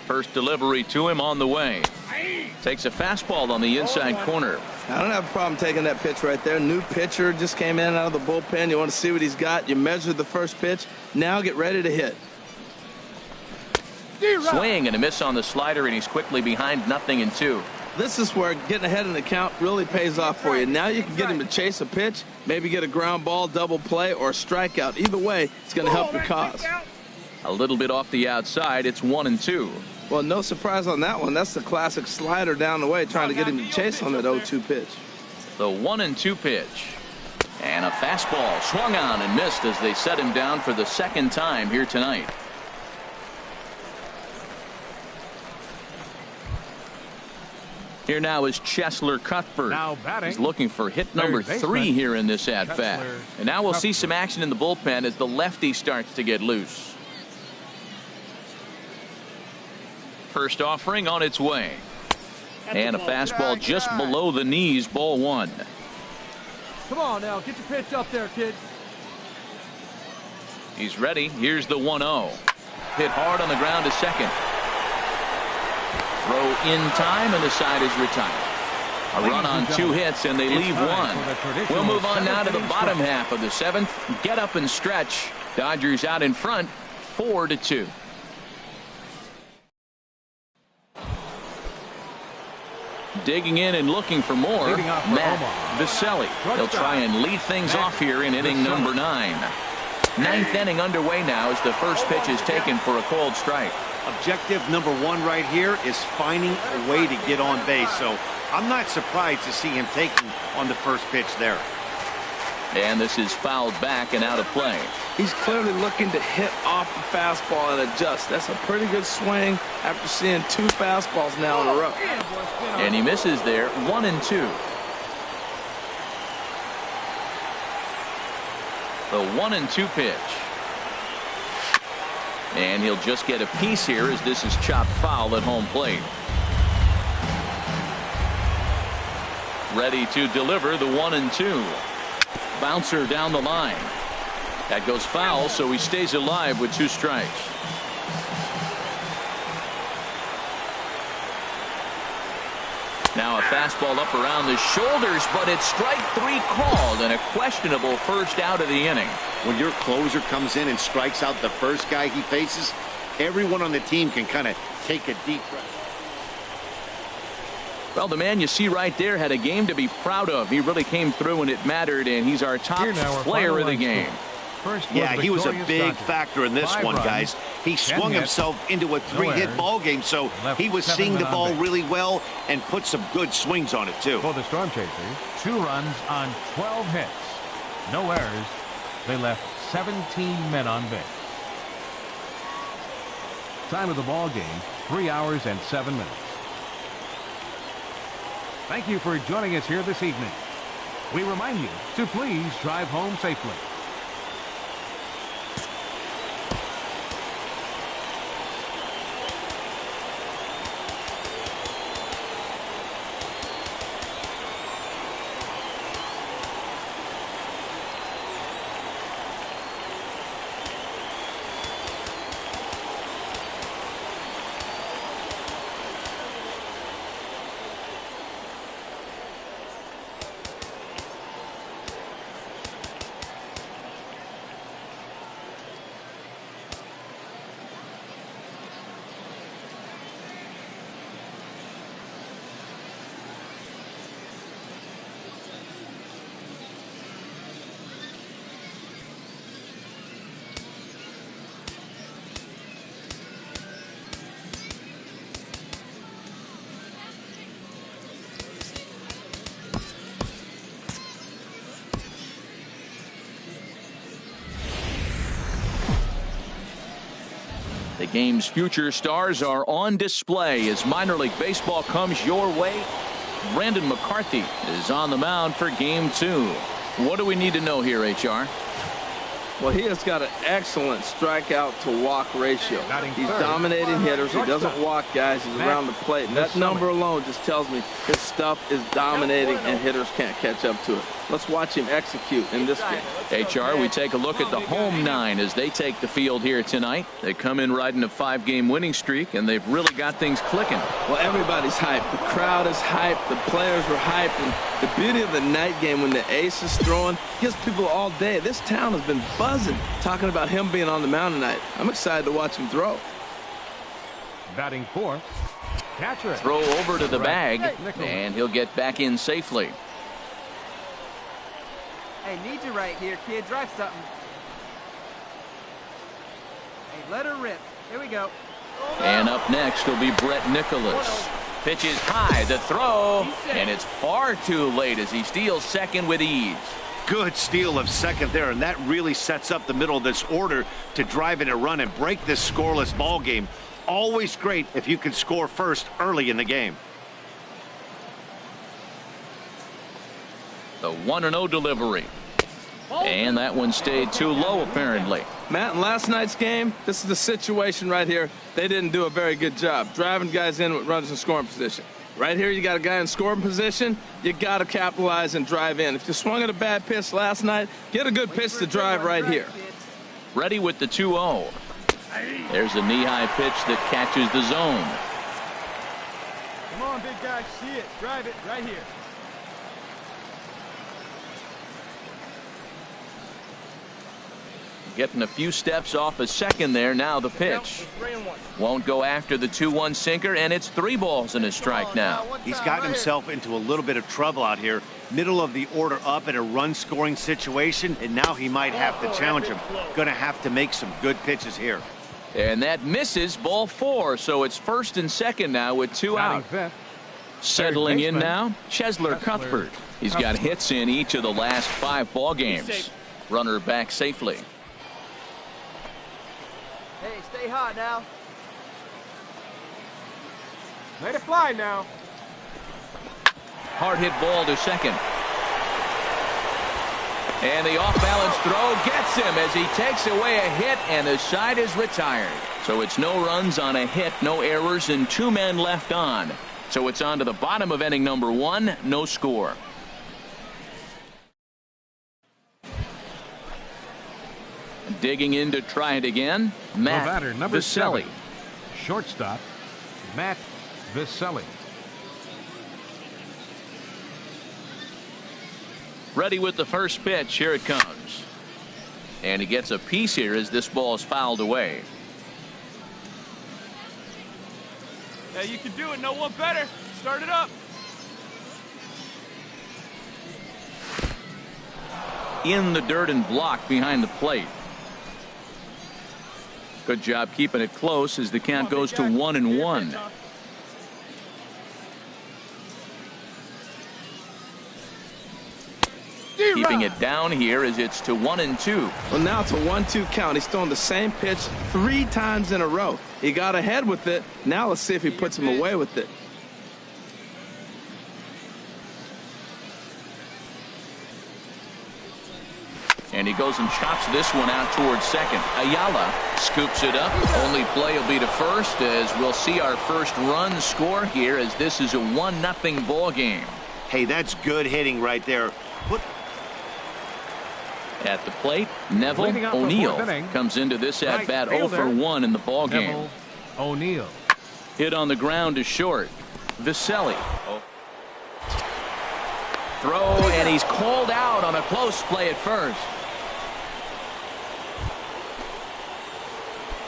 First delivery to him on the way. Takes a fastball on the inside corner. I don't have a problem taking that pitch right there. New pitcher just came in out of the bullpen. You want to see what he's got. You measure the first pitch. Now get ready to hit. Swing and a miss on the slider, and he's quickly behind 0-2. This is where getting ahead in the count really pays off for you. Now you can get him to chase a pitch, maybe get a ground ball, double play, or a strikeout. Either way, it's going to help your cause. A little bit off the outside. It's 1-2. Well, no surprise on that one. That's the classic slider down the way, trying to get him to chase on that 0-2 pitch. The 1-2 pitch. And a fastball swung on and missed as they set him down for the second time here tonight. Here now is Chesler Cuthbert. Now batting. He's looking for hit number 3 here in this at-bat. And now we'll see some action in the bullpen as the lefty starts to get loose. First offering on its way. And a fastball just below the knees, ball 1. Come on now, get your pitch up there, kid. He's ready. Here's the 1-0. Hit hard on the ground to second. Throw in time, and the side is retired. A run on 2 hits, and they leave 1. We'll move on now to the bottom half of the 7th. Get up and stretch. Dodgers out in front, 4-2. Digging in and looking for more, Matt Viselli. He'll try and lead things off here in inning number 9. 9th inning underway now as the first pitch is taken for a cold strike. Objective number 1 right here is finding a way to get on base. So I'm not surprised to see him taking on the first pitch there. And this is fouled back and out of play. He's clearly looking to hit off the fastball and adjust. That's a pretty good swing after seeing 2 fastballs now in a row. And he misses there, 1-2. The 1-2 pitch. And he'll just get a piece here as this is chopped foul at home plate. Ready to deliver the 1-2. Bouncer down the line. That goes foul, so he stays alive with 2 strikes. Now a fastball up around the shoulders, but it's strike 3 called and a questionable first out of the inning. When your closer comes in and strikes out the first guy he faces, everyone on the team can kind of take a deep breath. Well, the man you see right there had a game to be proud of. He really came through when it mattered, and he's our top player of the game. Yeah, he was a big factor in this one, guys. He swung himself into a 3-hit ball game, so he was seeing the ball really well and put some good swings on it, too. For the Storm Chasers, 2 runs on 12 hits. No errors. They left 17 men on base. Time of the ball game, 3 hours and 7 minutes. Thank you for joining us here this evening. We remind you to please drive home safely. The game's future stars are on display as minor league baseball comes your way. Brandon McCarthy is on the mound for game 2. What do we need to know here, HR? Well, he has got an excellent strikeout to walk ratio. He's dominating hitters. He doesn't walk guys. He's around the plate. And that number alone just tells me his stuff is dominating and hitters can't catch up to it. Let's watch him execute in this game. HR, we take a look at the home 9 as they take the field here tonight. They come in riding a 5-game winning streak, and they've really got things clicking. Well, everybody's hyped. The crowd is hyped. The players are hyped. And the beauty of the night game when the ace is throwing gives people all day. This town has been buzzing talking about him being on the mound tonight. I'm excited to watch him throw. Batting 4th, catcher. Throw over to the bag, and he'll get back in safely. Hey, need you right here, kid. Drive something. Hey, let her rip. Here we go. And up next will be Brett Nicholas. Pitch is high, the throw, and it's far too late as he steals second with ease. Good steal of second there, and that really sets up the middle of this order to drive in a run and break this scoreless ball game. Always great if you can score first early in the game. The 1-0 delivery. And that one stayed too low, apparently. Matt, in last night's game, this is the situation right here. They didn't do a very good job driving guys in with runners in scoring position. Right here, you got a guy in scoring position. You got to capitalize and drive in. If you swung at a bad pitch last night, get a good pitch to drive right here. Ready with the 2-0. There's a knee-high pitch that catches the zone. Come on, big guy. See it. Drive it right here. Getting a few steps off a second there. Now the pitch. Won't go after the 2-1 sinker, and it's 3 balls and a strike now. He's gotten himself into a little bit of trouble out here. Middle of the order up in a run-scoring situation, and now he might have to challenge him. Going to have to make some good pitches here. And that misses, ball 4, so it's first and second now with 2 out. Settling in now, Chesler Cuthbert. He's got hits in each of the last 5 ball games. Runner back safely. Hey, stay hot now. Let it fly now. Hard hit ball to second. And the off-balance throw gets him as he takes away a hit, and the side is retired. So it's no runs on a hit, no errors, and 2 men left on. So it's on to the bottom of inning number 1, no score. Digging in to try it again, Matt Viselli. Shortstop, Matt Viselli. Ready with the first pitch. Here it comes. And he gets a piece here as this ball is fouled away. Yeah, you can do it. No one better. Start it up. In the dirt and blocked behind the plate. Good job keeping it close as the count goes to 1-1. Keeping it down here as it's to 1-2. Well, now it's a 1-2 count. He's throwing the same pitch 3 times in a row. He got ahead with it. Now let's see if he puts him away with it. And he goes and chops this one out towards second. Ayala scoops it up. Only play will be to first as we'll see our first run score here as this is a 1-0 ball game. Hey, that's good hitting right there. At the plate, Neville O'Neill comes into this at-bat 0 for 1 in the ball game. Neville O'Neill. Hit on the ground to short. Viselli. Throw, and he's called out on a close play at first.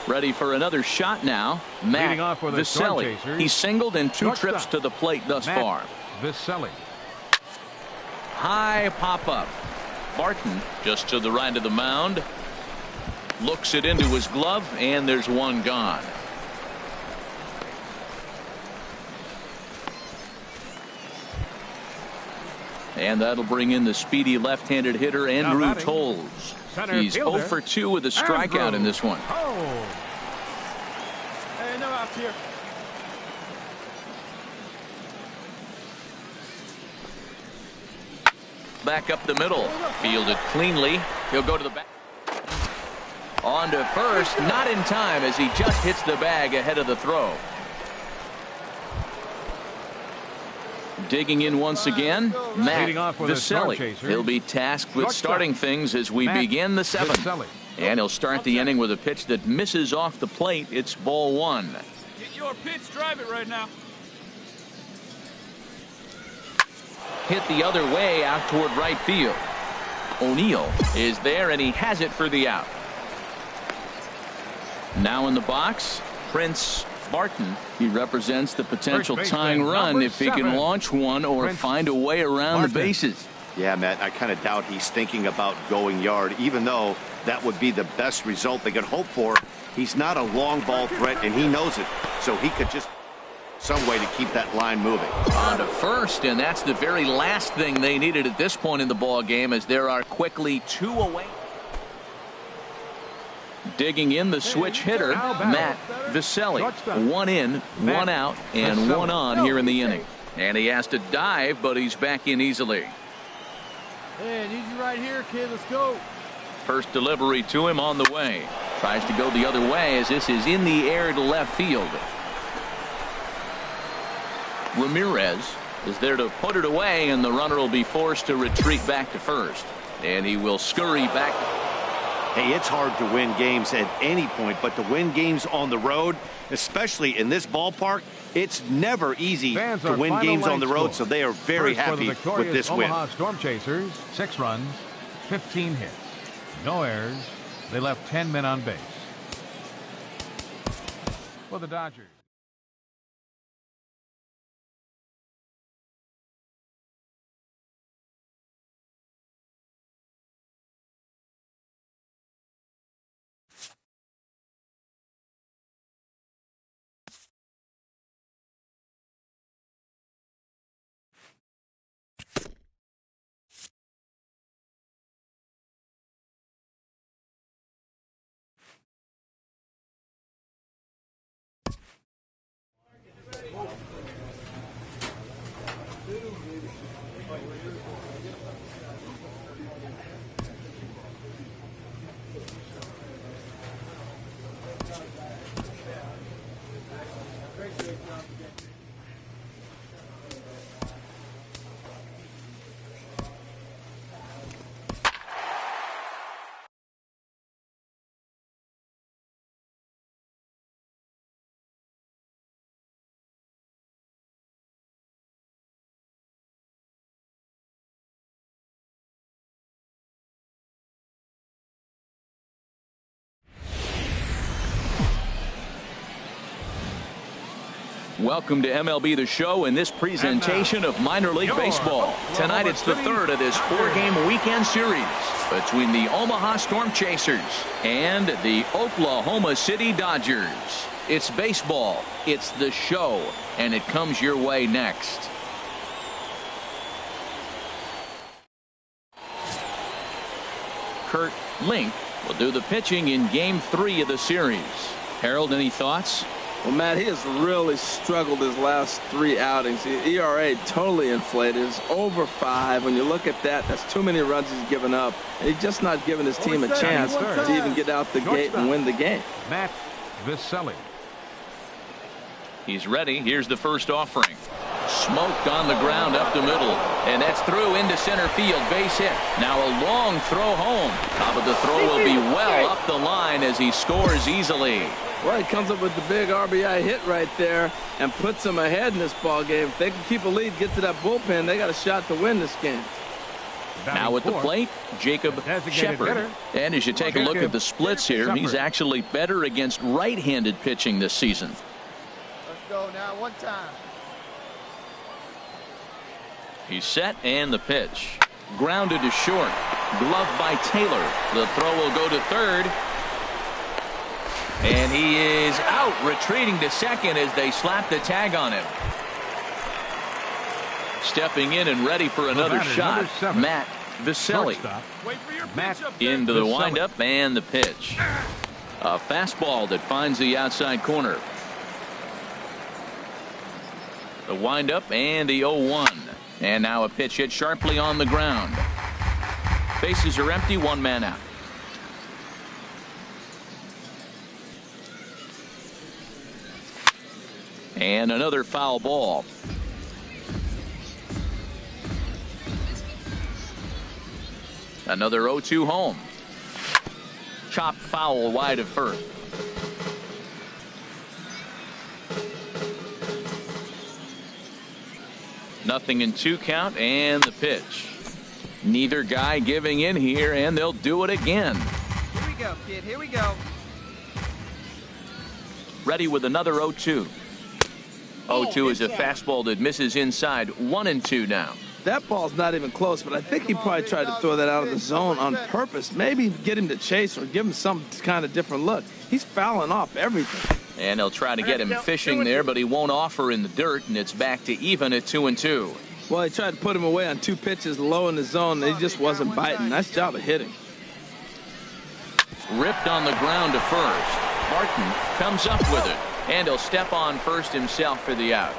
Ready for another shot now. Matt Viselli. He's singled in 2 trips to the plate thus far. Viselli. High pop-up. Barton just to the right of the mound. Looks it into his glove, and there's one gone. And that'll bring in the speedy left-handed hitter, Andrew Tolles. He's 0 for 2 with a strikeout in this one. dropped here. Back up the middle. Fielded cleanly. He'll go to the back. On to first. Not in time as he just hits the bag ahead of the throw. Digging in once again, Matt Viselli. He'll be tasked with starting things as we begin the seventh. And he'll start the inning with a pitch that misses off the plate. It's ball one. Get your pitch, drive it right now. Hit the other way out toward right field. O'Neill is there, and he has it for the out. Now in the box, Prince Barton. He represents the potential tying run if he can launch one or find a way around the bases. Yeah, Matt, I kind of doubt he's thinking about going yard, even though that would be the best result they could hope for. He's not a long ball threat, and he knows it, so he could just some way to keep that line moving. On to first, and that's the very last thing they needed at this point in the ball game, as there are quickly two away. Digging in the switch hitter, Matt Viselli. One in, one out, and one on here in the inning. And he has to dive, but he's back in easily. Hey, I need you right here, kid. Let's go. First delivery to him on the way. Tries to go the other way as this is in the air to left field. Ramirez is there to put it away, and the runner will be forced to retreat back to first. And he will scurry back. Hey, it's hard to win games at any point, but to win games on the road, especially in this ballpark, it's never easy to win games on the road, so they are very happy with this win. Omaha Storm Chasers, 6 runs, 15 hits, no errors. They left 10 men on base. For the Dodgers. Welcome to MLB The Show in this presentation of minor league baseball. Tonight it's the third of this 4-game weekend series between the Omaha Storm Chasers and the Oklahoma City Dodgers. It's baseball, it's the show, and it comes your way next. Kurt Link will do the pitching in Game 3 of the series. Harold, any thoughts? Well, Matt, he has really struggled his last 3 outings. The ERA totally inflated. It's over 5. When you look at that, that's too many runs he's given up. And he's just not giving his team a chance to even get out the gate and win the game. Matt Viselli. He's ready. Here's the first offering. Smoked on the ground up the middle. And that's through into center field. Base hit. Now a long throw home. Top of the throw will be well up the line as he scores easily. Well, he comes up with the big RBI hit right there and puts them ahead in this ball game. If they can keep a lead, get to that bullpen, they got a shot to win this game. Now at the plate, Jacob Shepard. And as you take a look at the splits here, he's actually better against right-handed pitching this season. Let's go now, one time. He's set, and the pitch. Grounded to short. Gloved by Taylor. The throw will go to third. And he is out, retreating to second as they slap the tag on him. Stepping in and ready for another shot, Matt Viselli. Into the windup and the pitch. A fastball that finds the outside corner. The windup and the 0-1. And now a pitch hit sharply on the ground. Bases are empty, one man out. And another foul ball. Another 0-2 home. Chopped foul wide of first. Nothing in 2 count and the pitch. Neither guy giving in here, and they'll do it again. Here we go, kid. Here we go. Ready with another 0-2. 0-2 is a fastball that misses inside. 1-2 now. That ball's not even close, but I think he probably tried to throw that out of the zone on purpose. Maybe get him to chase or give him some kind of different look. He's fouling off everything. And they'll try to get him fishing there, but he won't offer in the dirt, and it's back to even at 2-2. Well, he tried to put him away on 2 pitches low in the zone, and he just wasn't biting. Nice job of hitting. Ripped on the ground to first. Martin comes up with it, and he'll step on first himself for the out.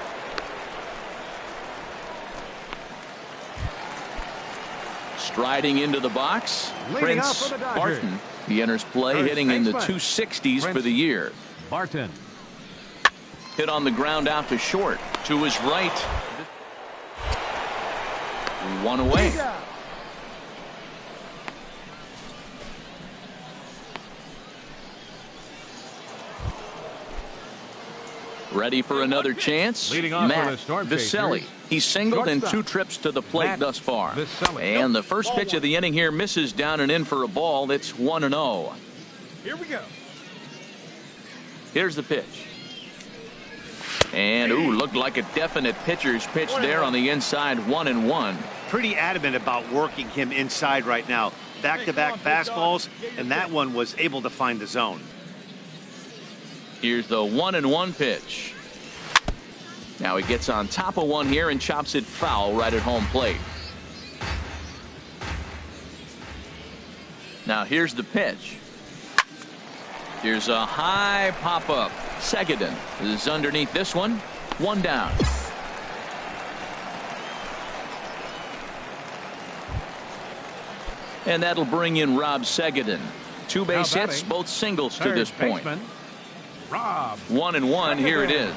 Striding into the box, Prince Barton. He enters play hitting in the 260s for the year. Barton. Hit on the ground out to short. To his right. 1 away. Ready for another chance? Matt Viselli. He's singled in 2 trips to the plate thus far. And the first pitch of the inning here misses down and in for a ball. It's 1-0. Here we go. Here's the pitch. And, looked like a definite pitcher's pitch there on the inside. 1-1. Pretty adamant about working him inside right now. Back-to-back fastballs, and that one was able to find the zone. Here's the 1-1 pitch. Now he gets on top of one here and chops it foul right at home plate. Now here's the pitch. Here's a high pop-up. Seguin is underneath this one. 1 down. And that'll bring in Rob Seguin. 2 base hits, both singles to this point. 1-1, here it is.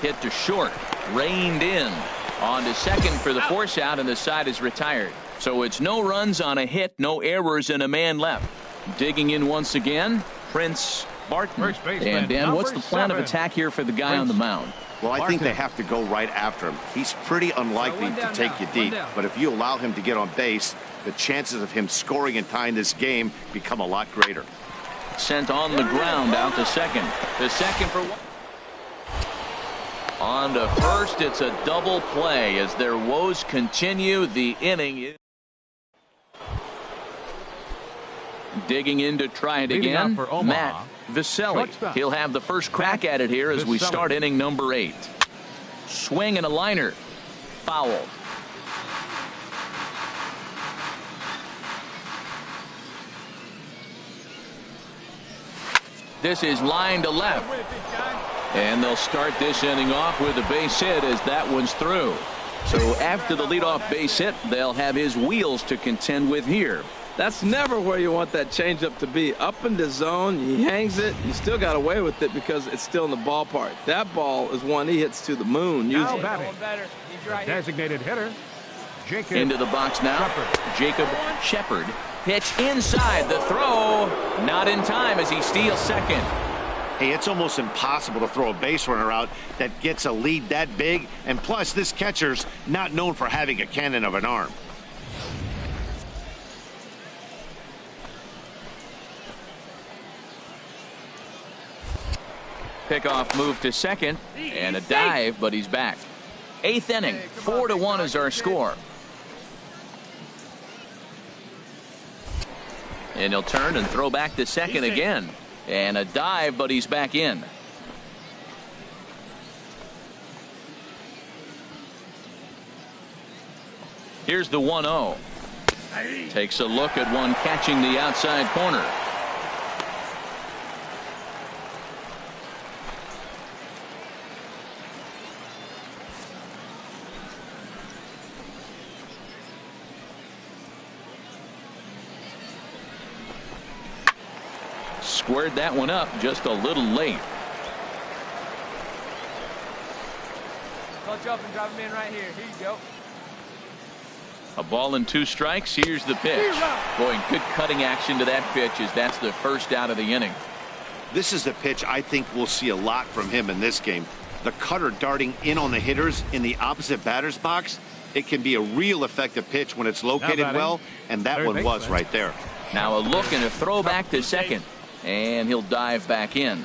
Hit to short, reined in. On to second for the force out, and the side is retired. So it's no runs on a hit, no errors, and a man left. Digging in once again, Prince Barton. And Dan, what's the plan of attack here for the guy on the mound? Well, I think they have to go right after him. He's pretty unlikely to take you deep, but if you allow him to get on base, the chances of him scoring and tying this game become a lot greater. Sent on the ground out to second. The second for 1. On to first, it's a double play as their woes continue. The inning. Digging in to try it again, Matt Viselli. He'll have the first crack at it here as we start inning number 8. Swing and a liner. Foul. This is line to left. And they'll start this inning off with a base hit as that one's through. So after the leadoff base hit, they'll have his wheels to contend with here. That's never where you want that changeup to be. Up in the zone, he hangs it. You still got away with it because it's still in the ballpark. That ball is one he hits to the moon. Now batting, designated hitter, Jacob into the box now. Jacob Shepard. Pitch inside, the throw. Not in time as he steals second. Hey, it's almost impossible to throw a base runner out that gets a lead that big. And plus, this catcher's not known for having a cannon of an arm. Pickoff move to second and a dive, but he's back. 8th inning, 4-1 is our score. And he'll turn and throw back to second again. And a dive, but he's back in. Here's the 1-0. Takes a look at one catching the outside corner. squared that one up just a little late. Touch up and drop him in right here. Here you go. A ball and 2 strikes. Here's the pitch. Boy, good cutting action to that pitch as that's the first out of the inning. This is the pitch I think we'll see a lot from him in this game. The cutter darting in on the hitters in the opposite batter's box. It can be a real effective pitch when it's located well, and that one was right there. Now a look and a throw back to second, and he'll dive back in.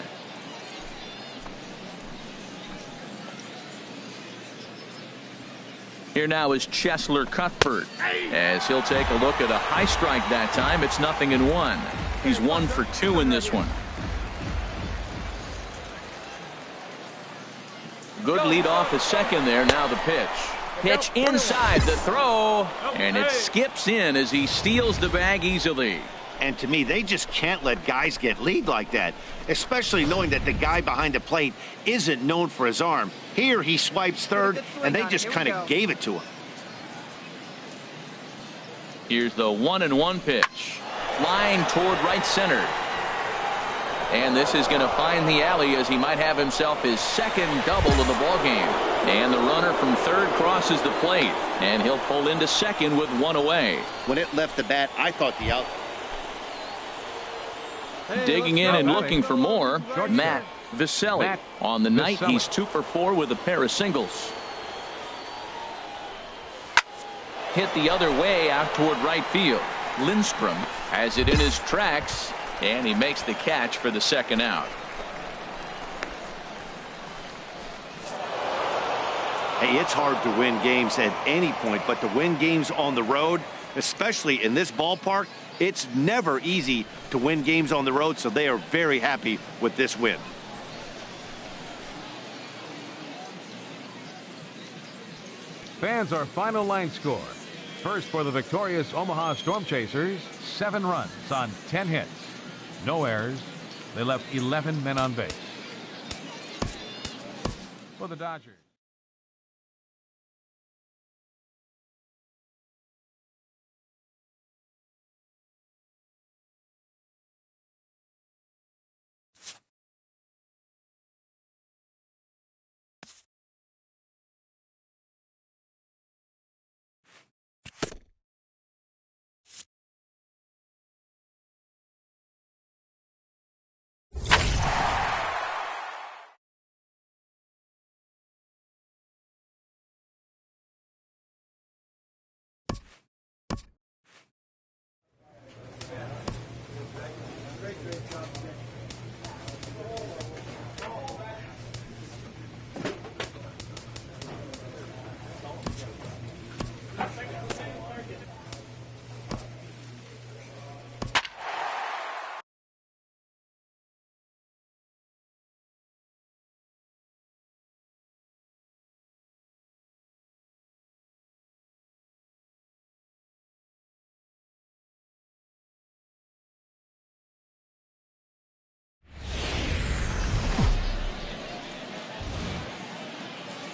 Here now is Chesler Cuthbert as he'll take a look at a high strike that time. It's 0-1. He's 1 for 2 in this one. Good lead off at second there. Now the pitch. Pitch inside the throw, and it skips in as he steals the bag easily. And to me, they just can't let guys get lead like that, especially knowing that the guy behind the plate isn't known for his arm. Here he swipes third, and they just kind of gave it to him. Here's the 1-1 pitch. Flying toward right center. And this is going to find the alley as he might have himself his second double of the ballgame. And the runner from third crosses the plate, and he'll pull into second with 1 away. When it left the bat, I thought the out. Digging in and looking for more, Matt Viselli. On the night, he's 2 for 4 with a pair of singles. Hit the other way out toward right field. Lindstrom has it in his tracks, and he makes the catch for the second out. Hey, it's hard to win games at any point, but to win games on the road, especially in this ballpark, it's never easy to win games on the road, so they are very happy with this win. Fans, our final line score. First for the victorious Omaha Storm Chasers, 7 runs on 10 hits. No errors. They left 11 men on base. For the Dodgers.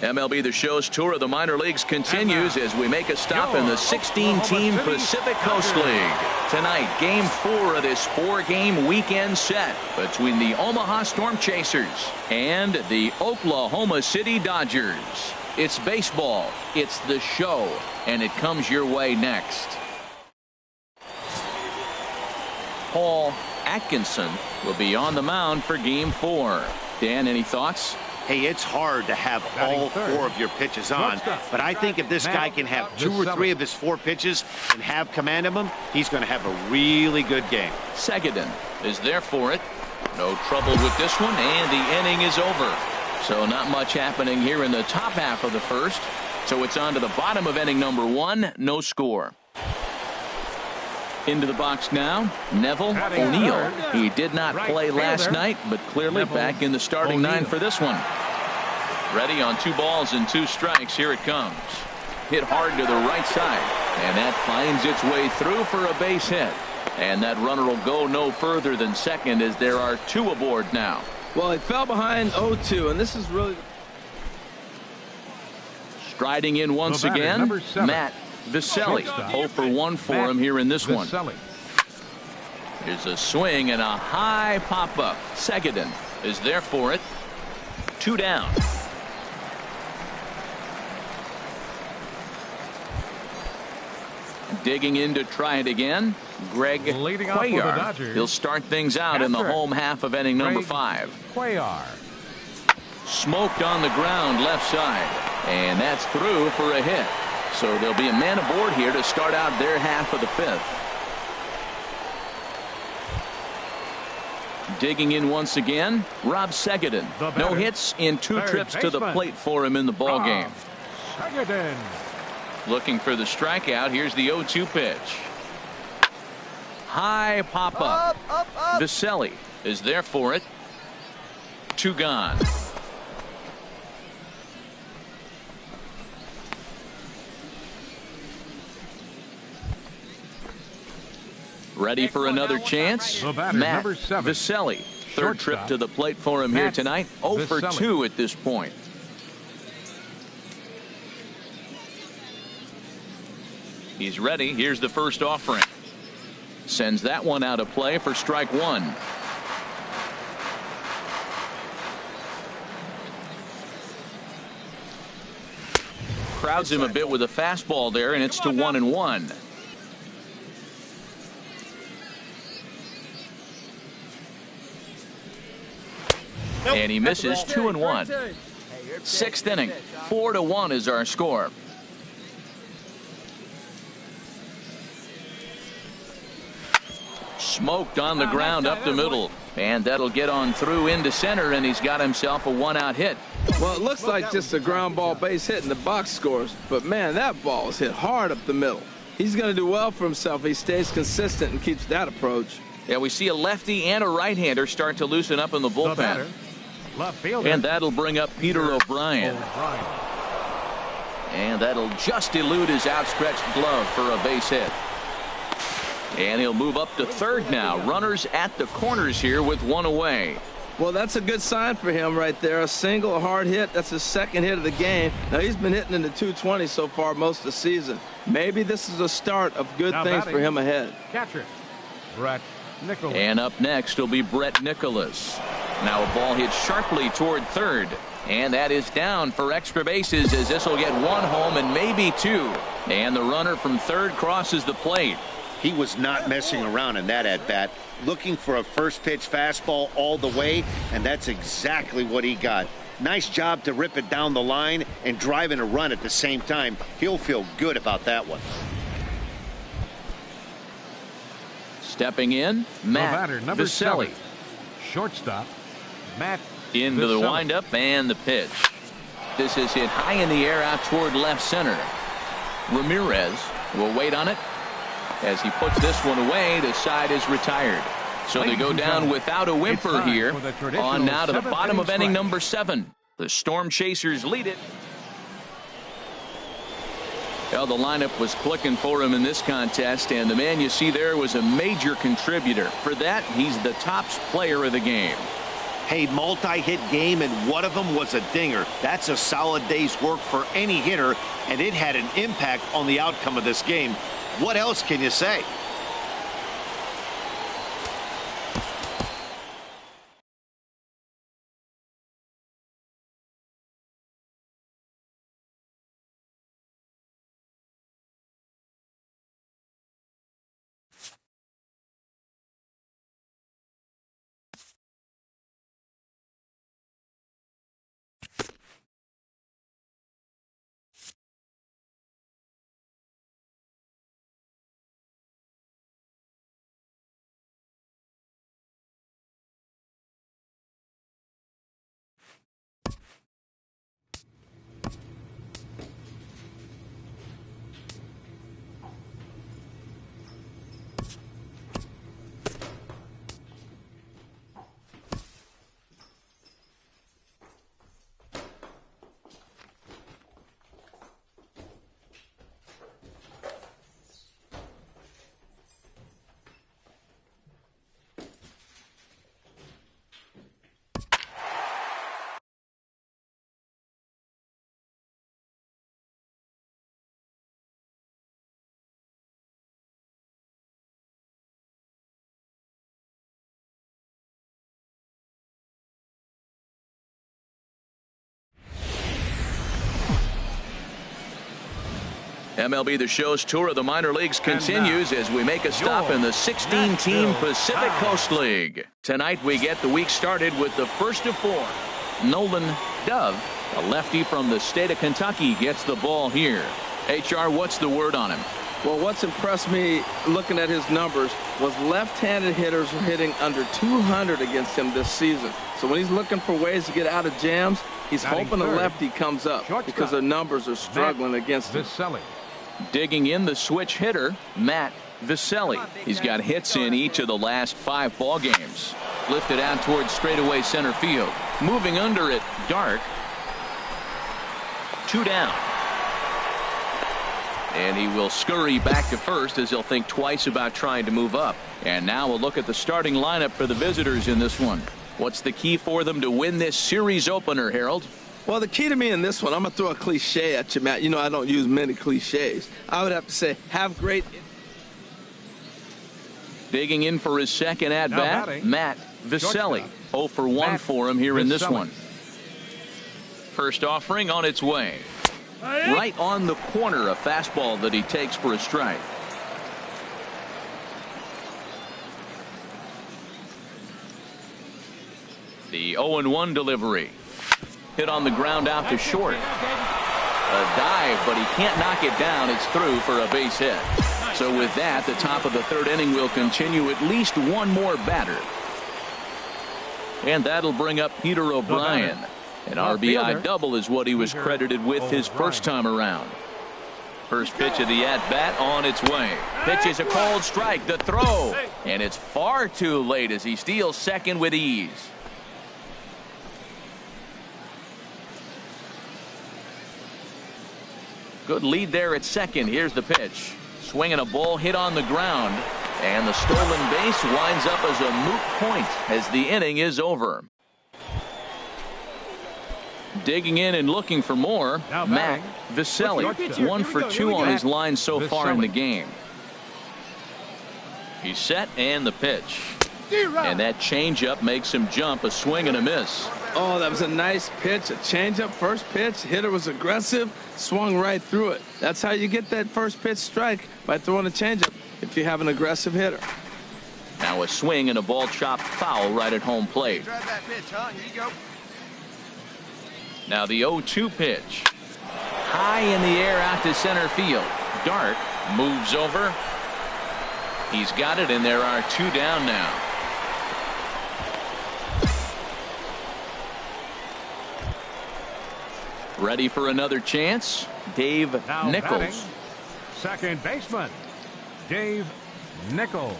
MLB The Show's tour of the minor leagues continues as we make a stop in the 16-team Pacific Coast League. Tonight, Game 4 of this 4-game weekend set between the Omaha Storm Chasers and the Oklahoma City Dodgers. It's baseball, it's the show, and it comes your way next. Paul Atkinson will be on the mound for Game 4. Dan, any thoughts? Hey, it's hard to have all 4 of your pitches on, but I think if this guy can have 2 or 3 of his 4 pitches and have command of them, he's going to have a really good game. Seguin is there for it. No trouble with this one, and the inning is over. So not much happening here in the top half of the first. So it's on to the bottom of inning number 1. No score. Into the box now, Neville O'Neill. He did not play last night, but clearly back in the starting 9 for this one. Ready on 2 balls and 2 strikes. Here it comes. Hit hard to the right side, and that finds its way through for a base hit. And that runner will go no further than second as there are 2 aboard now. Well, it fell behind 0-2, and this is really... Striding in once again, Matt Viselli. 0 for 1 for him here in this one. Here's a swing and a high pop-up. Seguin is there for it. 2 down. Digging in to try it again, Greg Cuellar. He'll start things out in the home half of inning number 5. Cuellar. Smoked on the ground left side, and that's through for a hit. So there'll be a man aboard here to start out their half of the 5th. Digging in once again, Rob Seguin. No hits in 2 trips to the plate for him in the ball game. Seguin. Looking for the strikeout. Here's the 0-2 pitch. High pop up. Viselli is there for it. 2 gone. Ready for another chance? Matt Viselli. 3rd trip to the plate for him here tonight. 0 for 2 at this point. He's ready. Here's the first offering. Sends that one out of play for strike 1. Crowds him a bit with a fastball there, and it's to 1-1. And he misses. 2-1. 6th inning. 4-1 is our score. Smoked on the ground up the middle, and that'll get on through into center, and he's got himself a 1-out hit. Well, it looks like just a ground ball base hit in the box scores, but man, that ball was hit hard up the middle. He's going to do well for himself if he stays consistent and keeps that approach. Yeah, we see a lefty and a right-hander start to loosen up in the bullpen. Left fielder. And that'll bring up Peter O'Brien. And that'll just elude his outstretched glove for a base hit. And he'll move up to 3rd now. Runners at the corners here with 1 away. Well, that's a good sign for him right there. A single, a hard hit. That's his 2nd hit of the game. Now, he's been hitting in the 220 so far most of the season. Maybe this is a start of good things for him ahead. Catcher, Brett Nicholas. And up next will be Brett Nicholas. Now a ball hit sharply toward 3rd. And that is down for extra bases, as this will get 1 home and maybe 2. And the runner from 3rd crosses the plate. He was not messing around in that at-bat, looking for a first pitch fastball all the way, and that's exactly what he got. Nice job to rip it down the line and drive in a run at the same time. He'll feel good about that one. Stepping in, Matt Viselli. Shortstop, Matt into the windup and the pitch. This is hit high in the air out toward left center. Ramirez will wait on it. As he puts this one away, the side is retired. So they go down without a whimper here. On now to the bottom of inning number 7. The Storm Chasers lead it. Well, the lineup was clicking for him in this contest, and the man you see there was a major contributor. For that, he's the top player of the game. Hey, multi-hit game, and one of them was a dinger. That's a solid day's work for any hitter, and it had an impact on the outcome of this game. What else can you say? MLB The Show's tour of the minor leagues continues as we make a stop in the 16-team Pacific Coast League. Tonight we get the week started with the first of 4. Nolan Dove, a lefty from the state of Kentucky, gets the ball here. HR, what's the word on him? Well, what's impressed me looking at his numbers was left-handed hitters were hitting under 200 against him this season. So when he's looking for ways to get out of jams, he's hoping a lefty comes up because the numbers are struggling against him. Digging in the switch hitter, Matt Viselli. He's got hits in each of the last 5 ball games. Lifted out towards straightaway center field. Moving under it, Dark. 2 down. And he will scurry back to first as he'll think twice about trying to move up. And now we'll look at the starting lineup for the visitors in this one. What's the key for them to win this series opener, Harold? Well, the key to me in this one, I'm going to throw a cliche at you, Matt. You know I don't use many cliches. I would have to say, have great. Digging in for his second at-bat, Matt Viselli. 0 for 1 for him here in this one. First offering on its way. Right on the corner, a fastball that he takes for a strike. The 0-1 delivery. Hit on the ground out to short. A dive, but he can't knock it down. It's through for a base hit. So with that, the top of the 3rd inning will continue at least one more batter. And that'll bring up Peter O'Brien. An RBI double is what he was credited with his first time around. First pitch of the at-bat on its way. Pitch is a cold strike. The throw. And it's far too late as he steals second with ease. Good lead there at second. Here's the pitch. Swinging a ball hit on the ground. And the stolen base winds up as a moot point as the inning is over. Digging in and looking for more, Matt Viselli. 1 for 2 on his line so far in the game. He's set and the pitch. And that changeup makes him jump. A swing and a miss. Oh, that was a nice pitch. A changeup first pitch. Hitter was aggressive. Swung right through it. That's how you get that first pitch strike, by throwing a changeup if you have an aggressive hitter. Now a swing and a ball chopped foul right at home plate. Drive that pitch, huh? Here you go. Now the 0-2 pitch. High in the air out to center field. Dark moves over. He's got it, and there are 2 down now. Ready for another chance? Dave Nichols. Batting, second baseman, Dave Nichols.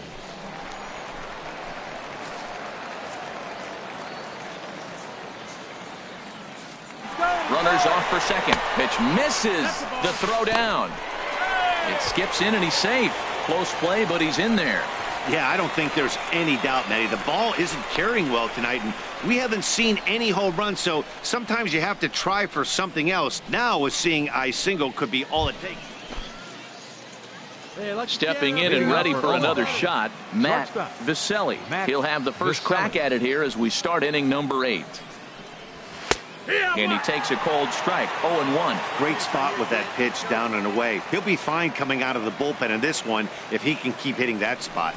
Runners off for second. Pitch misses. The throw down. It skips in and he's safe. Close play, but he's in there. Yeah, I don't think there's any doubt, Matty. The ball isn't carrying well tonight, and we haven't seen any home runs, so sometimes you have to try for something else. Now, with seeing I single could be all it takes. Stepping in and ready for another shot, Matt Viselli. He'll have the first crack at it here as we start inning number 8. And he takes a cold strike. 0-1. Great spot with that pitch down and away. He'll be fine coming out of the bullpen in this one if he can keep hitting that spot.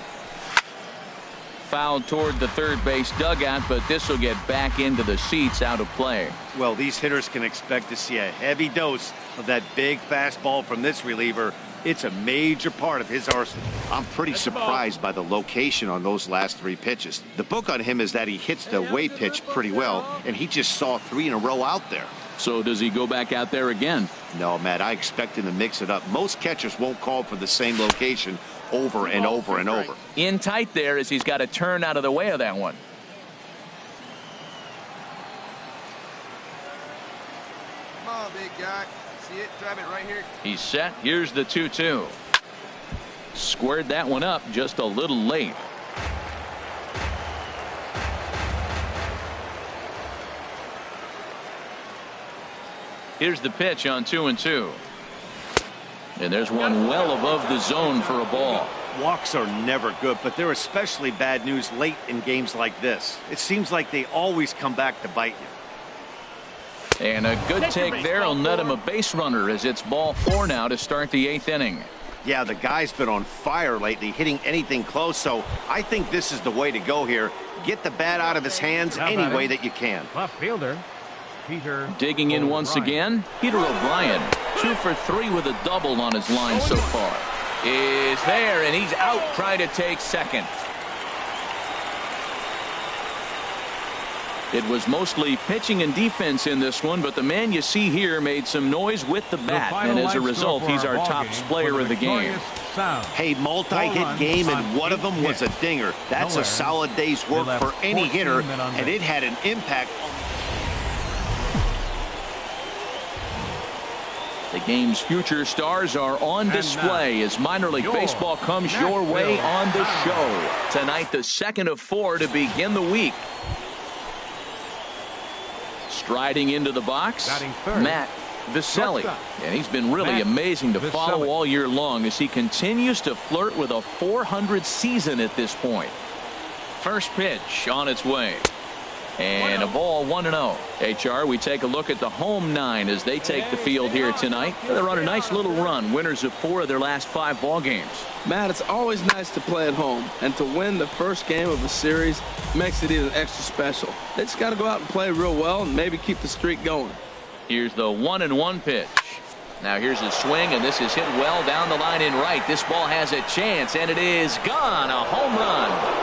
Fouled toward the third base dugout, but this will get back into the seats, out of play. Well, these hitters can expect to see a heavy dose of that big fastball from this reliever. It's a major part of his arsenal. I'm pretty surprised by the location on those last 3 pitches. The book on him is that he hits the away pitch pretty well, and he just saw 3 in a row out there. So does he go back out there again? No, Matt, I expect him to mix it up. Most catchers won't call for the same location over and over and over. In tight there as he's got to turn out of the way of that one. Come on, big guy. See it? Drive it right here. He's set. Here's the 2-2. Squared that one up just a little late. Here's the pitch on 2-2. And there's one well above the zone for a ball. Walks are never good, but they're especially bad news late in games like this. It seems like they always come back to bite you. And a good take there will net him a base runner as it's ball 4 now to start the 8th inning. Yeah, the guy's been on fire lately, hitting anything close, so I think this is the way to go here. Get the bat out of his hands any way that you can. Left fielder, Peter. Digging in once again, Peter O'Brien. 2 for 3 with a double on his line so far. Is there, and he's out trying to take second. It was mostly pitching and defense in this one, but the man you see here made some noise with the bat, and as a result, he's our top player of the game. Hey, multi-hit game, and one of them was a dinger. That's a solid day's work for any hitter, and it had an impact. The game's future stars are on display as minor league baseball comes your way on the show. Tonight, the second of 4 to begin the week. Striding into the box, Matt Viselli. And he's been really amazing to follow all year long as he continues to flirt with a .400 season at this point. First pitch on its way. And a ball 1-0. HR, we take a look at the home 9 as they take the field here tonight. They're on a nice little run, winners of 4 of their last 5 ball games. Matt, it's always nice to play at home, and to win the first game of a series makes it even extra special. They just got to go out and play real well and maybe keep the streak going. Here's the 1-1 pitch. Now here's a swing, and this is hit well down the line in right. This ball has a chance, and it is gone. A home run.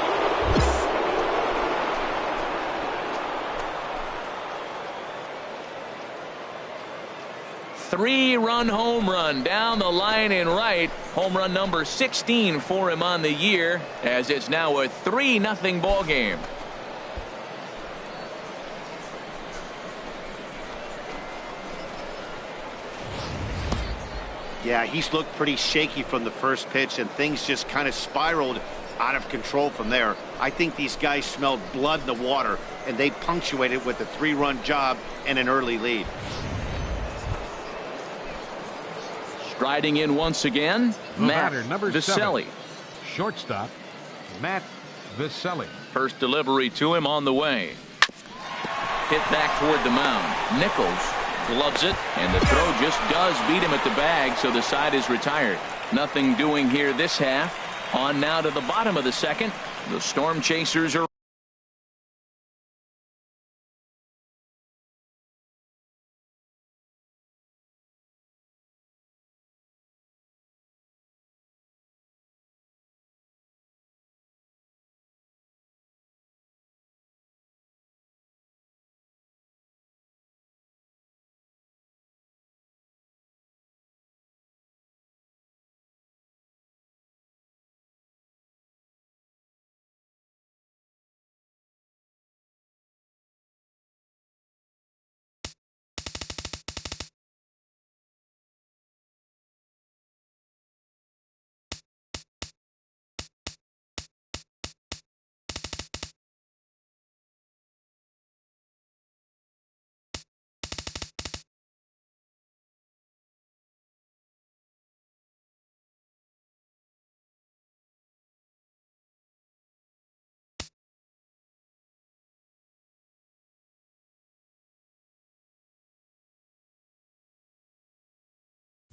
3-run home run down the line in right. Home run number 16 for him on the year, as it's now a 3-0 ball game. Yeah, he's looked pretty shaky from the first pitch, and things just kind of spiraled out of control from there. I think these guys smelled blood in the water, and they punctuated with a 3-run job and an early lead. Striding in once again, Matt Viselli. Shortstop, Matt Viselli. First delivery to him on the way. Hit back toward the mound. Nichols gloves it, and the throw just does beat him at the bag, so the side is retired. Nothing doing here this half. On now to the bottom of the second. The Storm Chasers are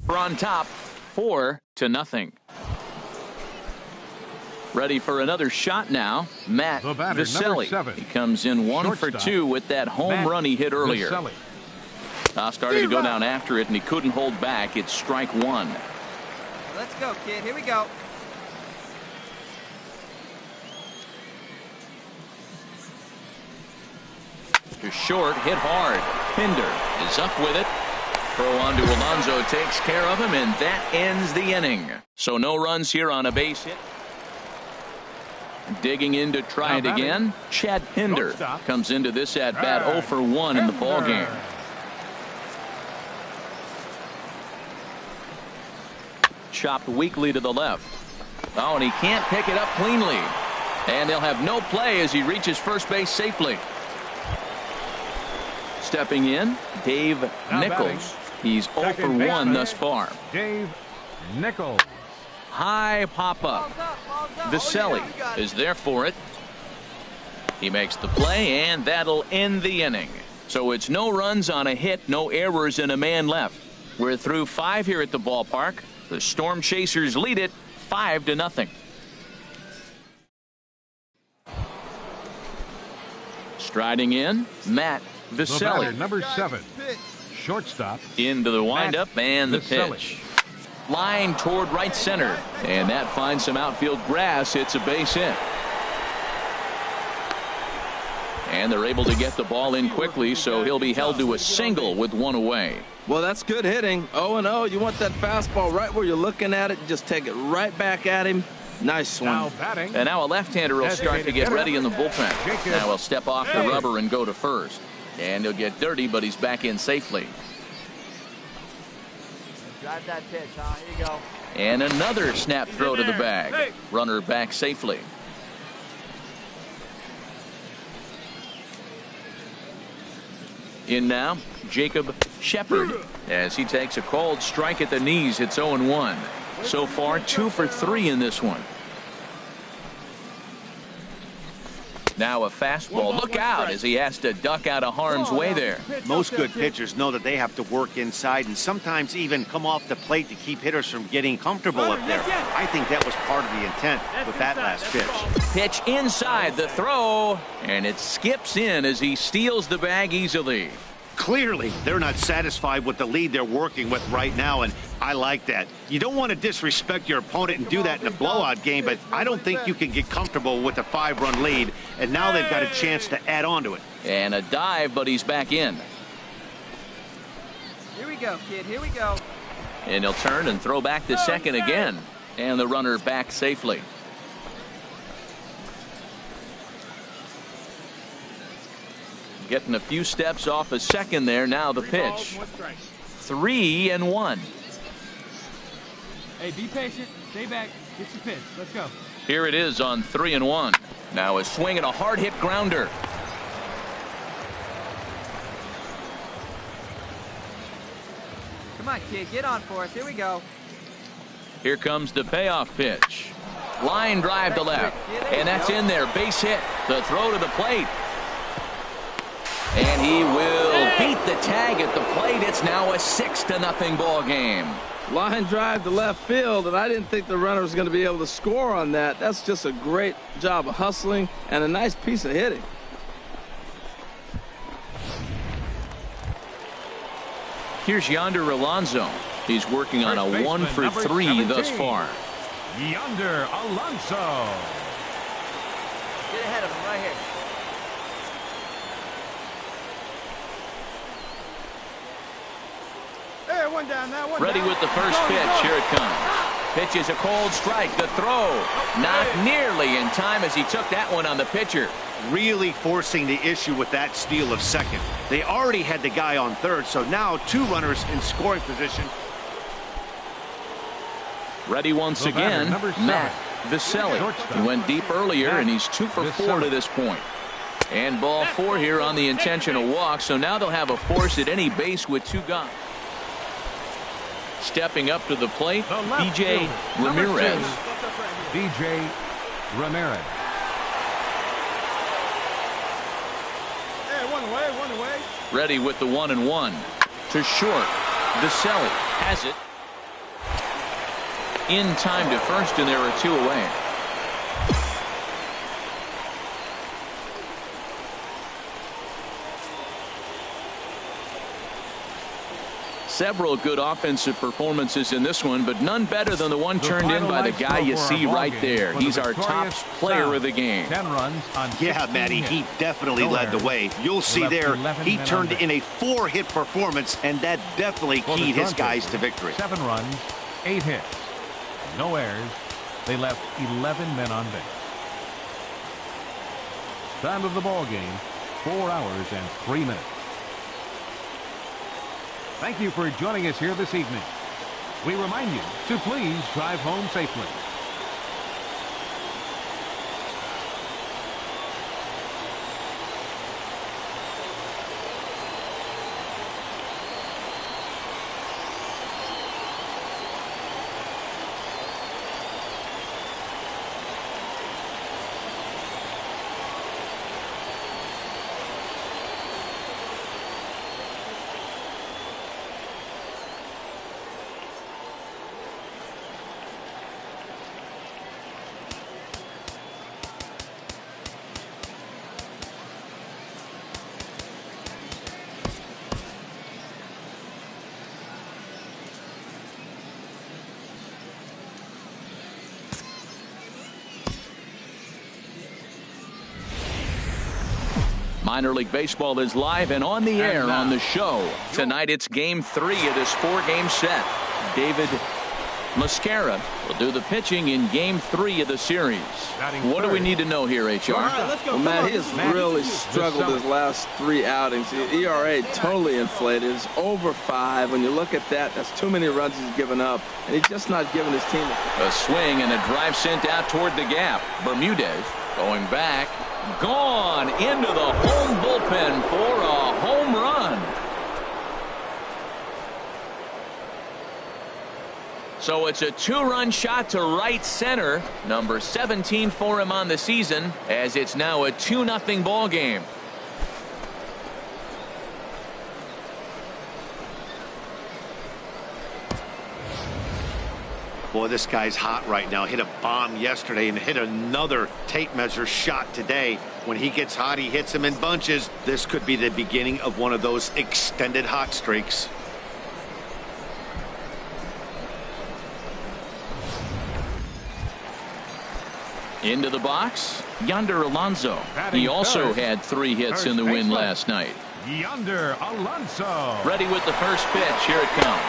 on top, 4-0. Ready for another shot now, Matt Viselli. He comes in 1 for 2 with that home run he hit earlier. Started to go down after it, and he couldn't hold back. It's strike 1. Let's go, kid. Here we go. To short, hit hard. Pinder is up with it. Throw on to Alonso takes care of him, and that ends the inning. So no runs here on a base hit. Digging in to try it again. Chad Pinder comes into this at bat 0 for 1 in the ball game. Chopped weakly to the left. Oh, and he can't pick it up cleanly. And they'll have no play as he reaches first base safely. Stepping in, Dave Nichols. He's 0 for 1 thus far. Dave Nichols. High pop-up. Viselli is there for it. He makes the play, and that'll end the inning. So it's no runs on a hit, no errors, and a man left. We're through 5 here at the ballpark. The Storm Chasers lead it 5-0. Striding in, Matt Viselli. Number 7, shortstop. Into the windup and the Viselli. pitch. Line toward right center. And that finds some outfield grass. It's a base hit. And they're able to get the ball in quickly, so he'll be held to a single with 1 away. Well, that's good hitting. 0-0. You want that fastball right where you're looking at it. Just take it right back at him. Nice swing. And now a left-hander will start to get ready in the bullpen. Now he'll step off the rubber and go to first. And he'll get dirty, but he's back in safely. Drive that pitch, huh? Here you go. And another snap throw to the bag. Runner back safely. In now, Jacob Shepard, as he takes a called strike at the knees. It's 0-1. So far, 2 for 3 in this one. Now a fastball. Look out as he has to duck out of harm's way there. Most good pitchers know that they have to work inside and sometimes even come off the plate to keep hitters from getting comfortable up there. I think that was part of the intent with that last pitch. Pitch inside the throw, and it skips in as he steals the bag easily. Clearly, they're not satisfied with the lead they're working with right now, and I like that. You don't want to disrespect your opponent and do that in a blowout game, but I don't think you can get comfortable with a 5-run lead, and now they've got a chance to add on to it. And a dive, but he's back in. Here we go, kid. Here we go. And he'll turn and throw back to second again. And the runner back safely. Getting a few steps off a second there. Now the pitch. 3-1. Hey, be patient. Stay back. Get your pitch. Let's go. Here it is on 3-1. Now a swing and a hard hit grounder. Come on, kid. Get on for us. Here we go. Here comes the payoff pitch. Line drive to left. And that's in there. Base hit. The throw to the plate. And he will beat the tag at the plate. It's now a 6-0 ball game. Line drive to left field, and I didn't think the runner was going to be able to score on that. That's just a great job of hustling and a nice piece of hitting. Here's Yonder Alonso. He's working on a 1 for 3 thus far. Yonder Alonso. Get ahead of him right here. One down now, one Ready down. with the first pitch. Here it comes. Pitch is a cold strike. The throw not nearly in time as he took that one on the pitcher. Really forcing the issue with that steal of second. They already had the guy on third, so now 2 runners in scoring position. Ready once again, Matt Viselli. He went deep earlier, and he's 2 for 4 to this point. And ball 4 here on the intentional walk, so now they'll have a force at any base with 2 guys. Stepping up to the plate, DJ Ramirez. DJ Ramirez. Hey, one away. Ready with the 1-1. To short. Viselli has it. In time to first, and there are 2 away. Several good offensive performances in this one, but none better than the one turned in by the guy you see right there. He's our top player of the game. 10 runs on Yeah, Matty, he definitely led the way. You'll see there, he turned in a 4-hit performance, and that definitely keyed his guys to victory. 7 runs, 8 hits, no errors. They left 11 men on base. Time of the ball game, 4 hours and 3 minutes. Thank you for joining us here this evening. We remind you to please drive home safely. Minor League Baseball is live and on the air on the show. Tonight it's Game 3 of this 4-game set. David Mascara will do the pitching in Game 3 of the series. What do we need to know here, HR? Well, Matt, he has really struggled his last 3 outings. ERA totally inflated. It's over 5. When you look at that, that's too many runs he's given up. And he's just not giving his team a swing and a drive sent out toward the gap. Bermudez going back. Gone into the home bullpen for a home run. So it's a 2-run shot to right center. Number 17 for him on the season, as it's now a 2-0 ball game. Boy, this guy's hot right now. Hit a bomb yesterday and hit another tape measure shot today. When he gets hot, he hits them in bunches. This could be the beginning of one of those extended hot streaks. Into the box, Yonder Alonso. He also had 3 hits in the win last night. Yonder Alonso. Ready with the first pitch. Here it comes.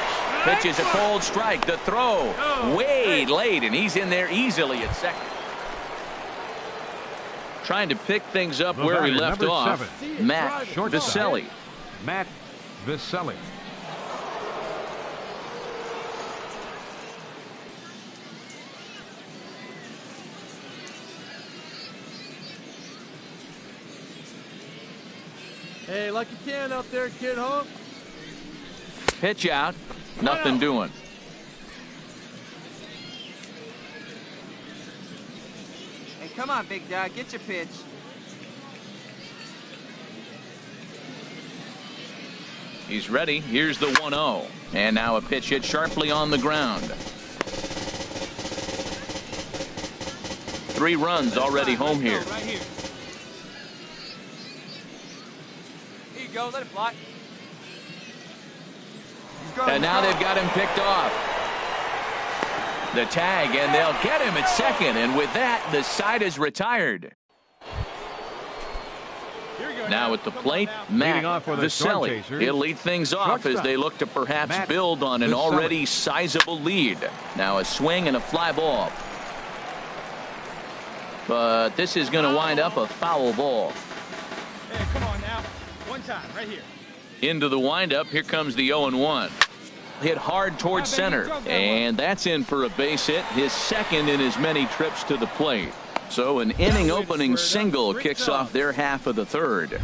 Pitch is a cold strike. The throw way late, and he's in there easily at second. Trying to pick things up where he left off. Matt Vicelli. Matt Vicelli. Hey, like you can up there, kid, huh? Pitch out. Nothing doing. Hey, come on, big dog. Get your pitch. He's ready. Here's the 1-0. And now a pitch hit sharply on the ground. 3 runs already home here. Right here. Here you go. Let it fly. And now they've got him picked off. The tag, and they'll get him at second. And with that, the side is retired. Now at the plate, Matt Vicelli. He'll lead things off as they look to perhaps build on an already sizable lead. Now a swing and a fly ball. But this is going to wind up a foul ball. Hey, come on now. One time, right here. Into the windup, here comes the 0-1. Hit hard towards center, and that's in for a base hit, his second in as many trips to the plate. So an inning-opening single kicks off their half of the third.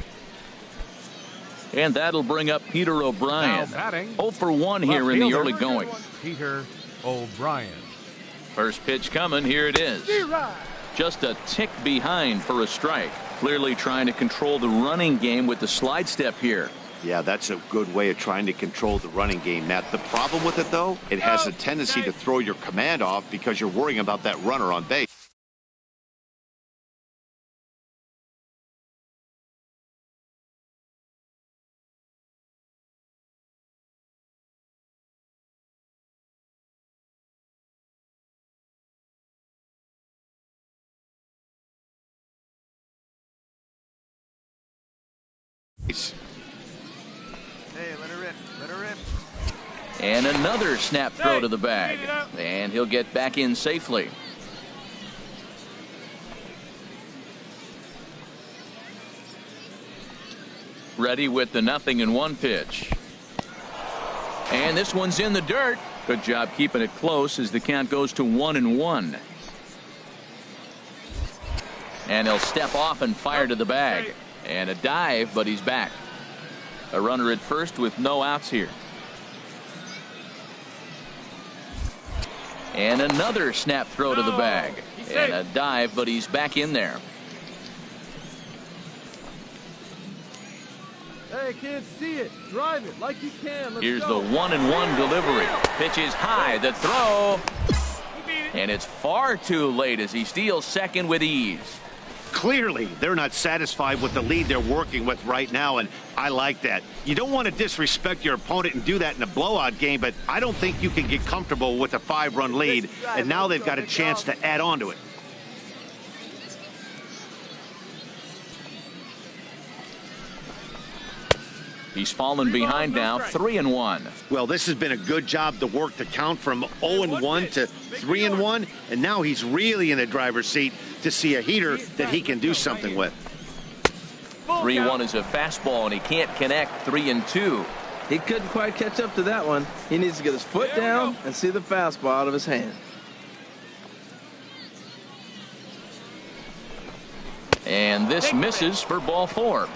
And that'll bring up Peter O'Brien. 0 for 1 here in the early going. Peter O'Brien. First pitch coming, here it is. Just a tick behind for a strike. Clearly trying to control the running game with the slide step here. Yeah, that's a good way of trying to control the running game, Matt. The problem with it, though, it has a tendency to throw your command off because you're worrying about that runner on base. Hey, let her rip. Let her rip. And another snap throw to the bag. And he'll get back in safely. Ready with the 0-1 pitch. And this one's in the dirt. Good job keeping it close as the count goes to 1-1. And he'll step off and fire to the bag. And a dive, but he's back. A runner at first with no outs here. And another snap throw to the bag. And a dive, but he's back in there. Hey, kids, see it. Drive it like you can. Let's Here's go. the 1-1 delivery. Pitch is high. The throw. And it's far too late as he steals second with ease. Clearly, they're not satisfied with the lead they're working with right now, and I like that. You don't want to disrespect your opponent and do that in a blowout game, but I don't think you can get comfortable with a 5-run lead, and now they've got a chance to add on to it. He's fallen behind now, 3-1. Well, this has been a good job to work the count from 0-1 to 3-1, and now he's really in the driver's seat to see a heater that he can do something with. 3-1 is a fastball, and he can't connect. 3-2. He couldn't quite catch up to that one. He needs to get his foot down and see the fastball out of his hand. And this misses for ball 4.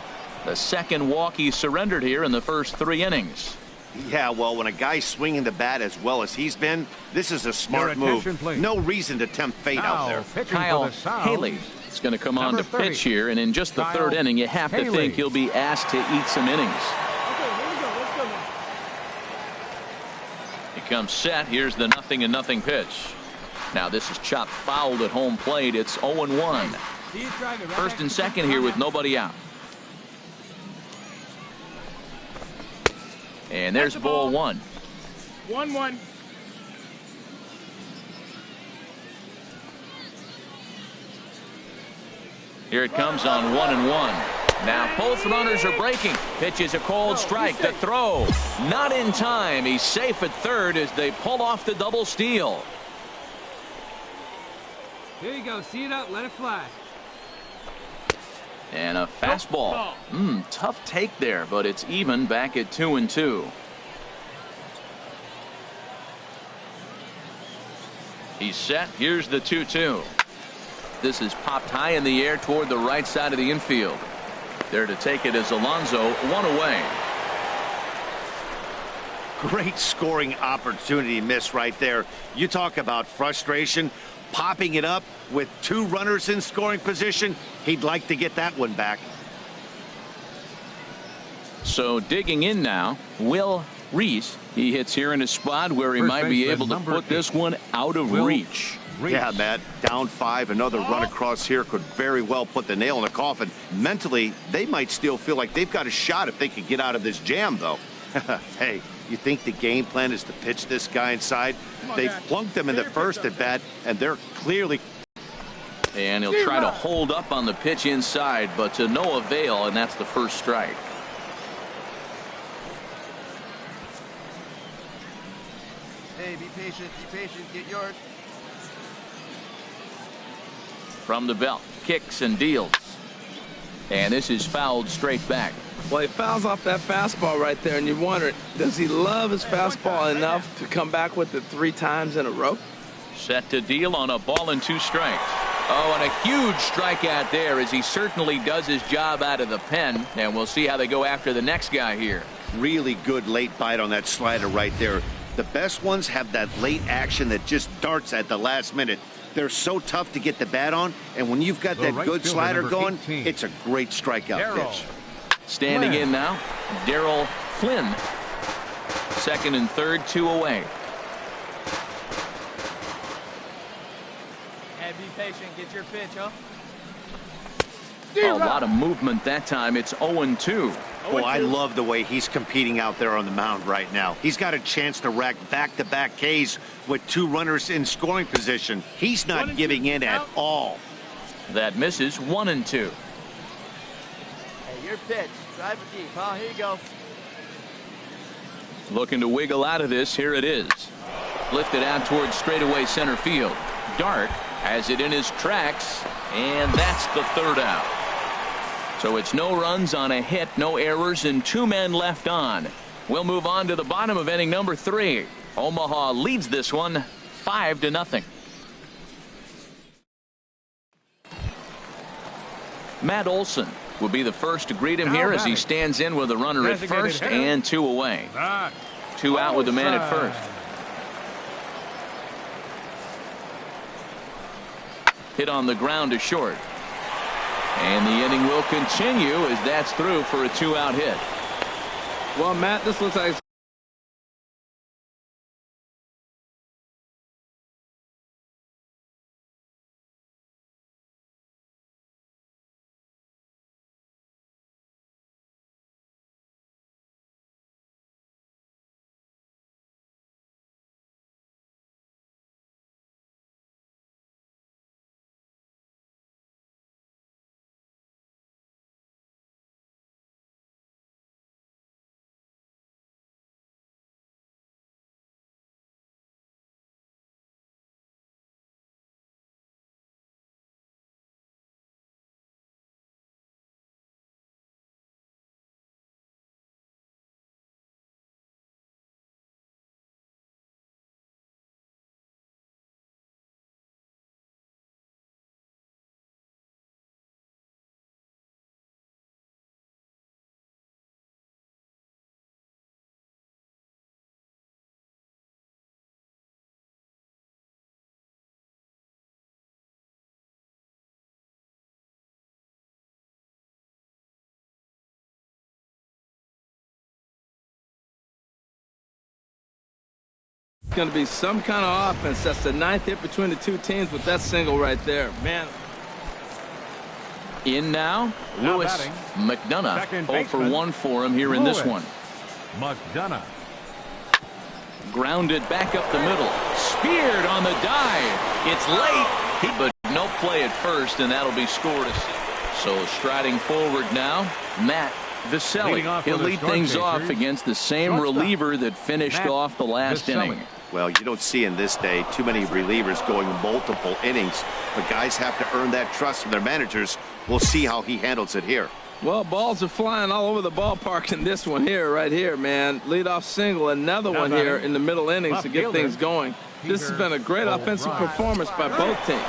The second walk he surrendered here in the first 3 innings. Yeah, well, when a guy's swinging the bat as well as he's been, this is a smart move. Please. No reason to tempt fate out there. Kyle Haley is going to come on to pitch here, and in just the Kyle 3rd inning, you have to think he'll be asked to eat some innings. Okay, here we go. Let's go, man. He comes set. Here's the 0-0 pitch. Now this is chopped fouled at home plate. It's 0-1. First and second here with nobody out. And there's ball 1. 1-1. Here it comes on 1-1. Now both runners are breaking. Pitch is a cold strike. The throw not in time. He's safe at third as they pull off the double steal. Here you go. See it up. Let it fly. And a fastball. Tough take there, but it's even back at 2-2. He's set. Here's the 2-2. This is popped high in the air toward the right side of the infield. There to take it is Alonso, 1 away. Great scoring opportunity miss right there. You talk about frustration. Popping it up with 2 runners in scoring position. He'd like to get that one back. So digging in now, Will Reese. He hits here in a spot where he might be able to put this one out of reach. Yeah, Matt, down 5. Another run across here could very well put the nail in the coffin. Mentally, they might still feel like they've got a shot if they could get out of this jam, though. Hey, you think the game plan is to pitch this guy inside? They've plunked him in the first at bat, and they're clearly. And he'll try to hold up on the pitch inside, but to no avail, and that's the first strike. Hey, be patient, get yours. From the belt, kicks and deals. And this is fouled straight back. Well, he fouls off that fastball right there, and you wonder, does he love his fastball enough to come back with it 3 times in a row? Set to deal on a ball and 2 strikes. Oh, and a huge strikeout there as he certainly does his job out of the pen. And we'll see how they go after the next guy here. Really good late bite on that slider right there. The best ones have that late action that just darts at the last minute. They're so tough to get the bat on, and when you've got that good slider going, it's a great strikeout pitch. Standing in now, Darryl Flynn. Second and third, 2 away. Hey, be patient. Get your pitch, huh? A lot of movement that time. It's 0-2. Well, I love the way he's competing out there on the mound right now. He's got a chance to rack back-to-back Ks with 2 runners in scoring position. He's not giving in at all. That misses. 1-2. Hey, your pitch. Drive it deep, huh? Here you go. Looking to wiggle out of this. Here it is. Lifted out towards straightaway center field. Dark has it in his tracks, and that's the 3rd out. So it's no runs on a hit, no errors, and 2 men left on. We'll move on to the bottom of inning number 3. Omaha leads this one 5-0. Matt Olson will be the first to greet him here as he stands in with a runner at first and 2 away. 2 out with the man at first. Hit on the ground to short. And the inning will continue as that's through for a 2-out hit. Well, Matt, this looks like Going to be some kind of offense. That's the 9th hit between the two teams with that single right there. Man. In now, Lewis McDonough. 0 for 1 for him here in this one. McDonough. Grounded back up the middle. Speared on the dive. It's late, but no play at first, and that'll be scored. So striding forward now, Matt Viselli. He'll lead things off against the same reliever that finished off the last inning. Well, you don't see in this day too many relievers going multiple innings, but guys have to earn that trust from their managers. We'll see how he handles it here. Well, balls are flying all over the ballpark in this one here, right here, man. Leadoff single, another one here in the middle innings to get things going. This has been a great offensive performance by both teams.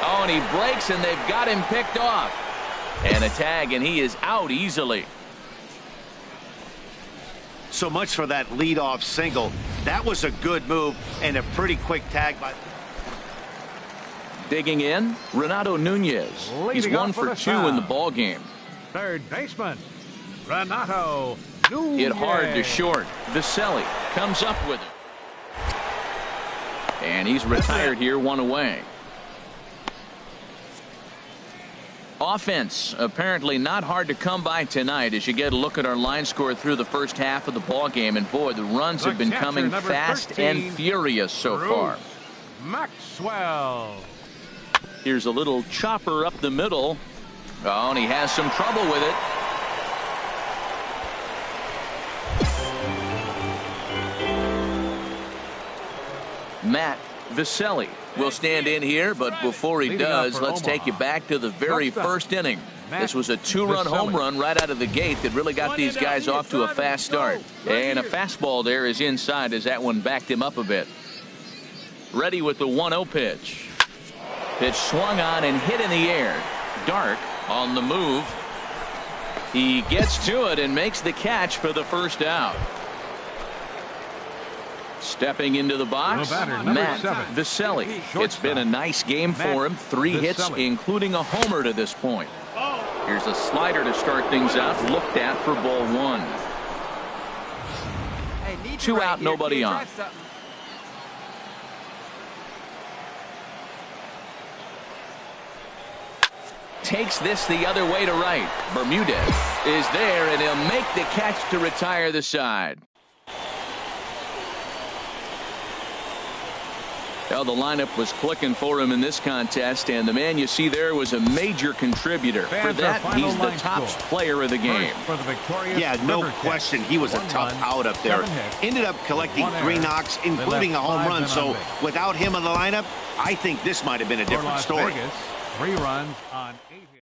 Oh, and he breaks, and they've got him picked off. And a tag, and he is out easily. So much for that leadoff single. That was a good move and a pretty quick tag by. Digging in, Renato Nunez. He's 1 for 2 in the ball game. Third baseman, Renato Nunez. Hit hard to short. Viselli comes up with it. And he's retired here, 1 away. Offense apparently not hard to come by tonight as you get a look at our line score through the first half of the ball game. And boy, the runs have been coming fast 13, and furious so far. Maxwell. Here's a little chopper up the middle. Oh, and he has some trouble with it. Matt Viselli will stand in here, but before he does, let's take you back to the very first inning. This was a 2-run home run right out of the gate that really got these guys off to a fast start. And a fastball there is inside as that one backed him up a bit. Ready with the 1-0 pitch. Pitch swung on and hit in the air. Dark on the move. He gets to it and makes the catch for the first out. Stepping into the box, Matt Viselli. It's been a nice game for him. 3 hits, including a homer to this point. Here's a slider to start things out. Looked at for ball 1. 2 out, nobody on. Takes this the other way to right. Bermudez is there, and he'll make the catch to retire the side. Well, the lineup was clicking for him in this contest, and the man you see there was a major contributor. For that, he's the top player of the game. Yeah, no question. He was a tough out up there. Ended up collecting 3 knocks, including a home run. So without him in the lineup, I think this might have been a different story. 3 runs on 8 hits.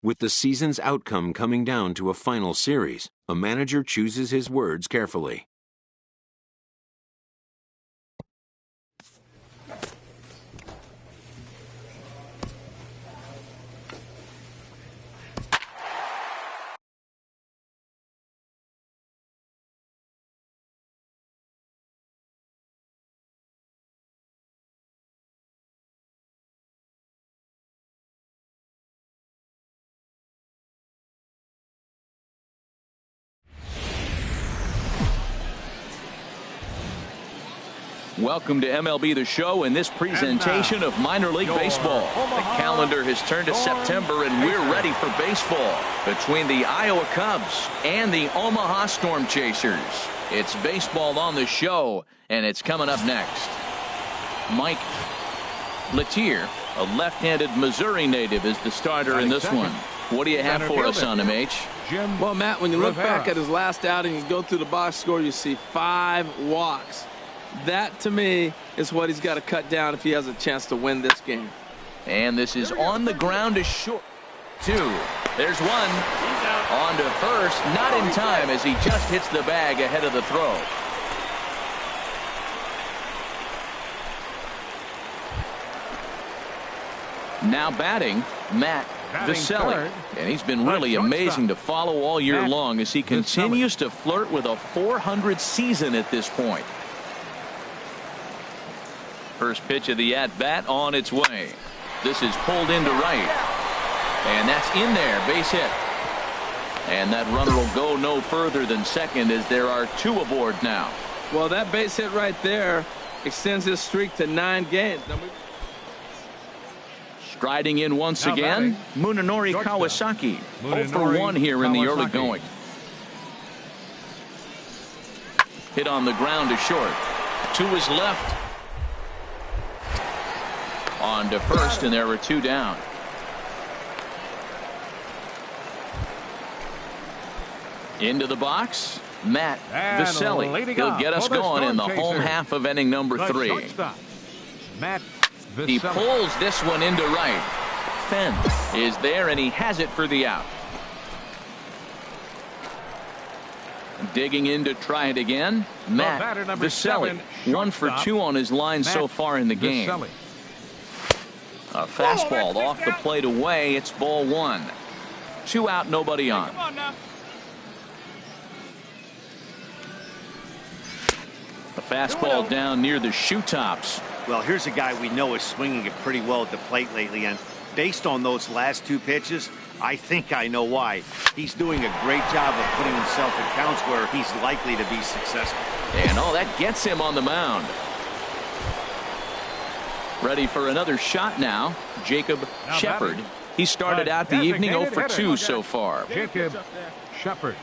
With the season's outcome coming down to a final series, a manager chooses his words carefully. Welcome to MLB The Show and this presentation of minor league baseball. The calendar has turned to September and we're ready for baseball between the Iowa Cubs and the Omaha Storm Chasers. It's baseball on the show and it's coming up next. Mike Letier, a left-handed Missouri native, is the starter in this one. What do you have for us on him, H? Well, Matt, when you look back at his last outing, you go through the box score, you see 5 walks. That, to me, is what he's got to cut down if he has a chance to win this game. And this is on the ground to short. 2. There's one. On to first. Not in time as he just hits the bag ahead of the throw. Now batting, Matt Viselli. And he's been really amazing to follow all year long as he continues to flirt with a .400 season at this point. First pitch of the at-bat on its way. This is pulled into right. And that's in there, base hit. And that runner will go no further than second as there are 2 aboard now. Well, that base hit right there extends his streak to 9 games. Striding in once again, Munenori Kawasaki. 0 for 1 here in the early going. Hit on the ground to short. To his left. On to first, and there were 2 down. Into the box, Matt Viselli. He'll get us going in the home half of inning number 3. He pulls this one into right. Fenn is there, and he has it for the out. Digging in to try it again, Matt Viselli. 1 for 2 on his line so far in the game. A fastball off the plate away. It's ball 1. 2 out, nobody on. A fastball down near the shoe tops. Well, here's a guy we know is swinging it pretty well at the plate lately, and based on those last 2 pitches, I think I know why. He's doing a great job of putting himself in counts where he's likely to be successful. And that gets him on the mound. Ready for another shot now, Jacob Shepard. He started out the evening 0 for 2 so far. Jacob Shepard.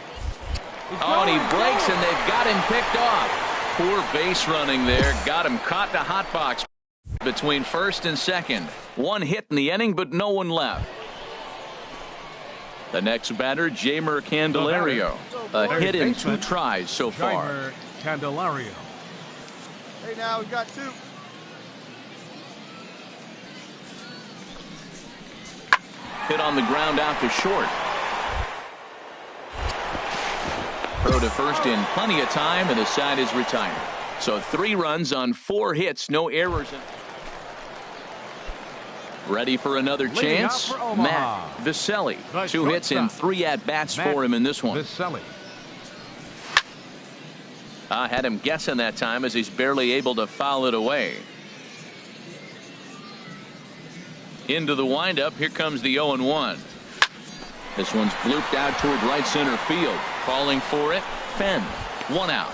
And he breaks, and they've got him picked off. Poor base running there. Got him caught in a hot box between first and second. 1 hit in the inning, but no one left. The next batter, Jeimer Candelario. A hit in 2 tries so far. Jeimer Candelario. Hey, now we got 2. Hit on the ground out to short. Throw to first in plenty of time, and the side is retired. So 3 runs on 4 hits, no errors. Ready for another chance, Matt Viselli. 2 hits and 3 at-bats for him in this one. I had him guessing that time as he's barely able to foul it away. Into the windup, here comes the 0-1. This one's blooped out toward right center field. Calling for it, Fenn. 1 out.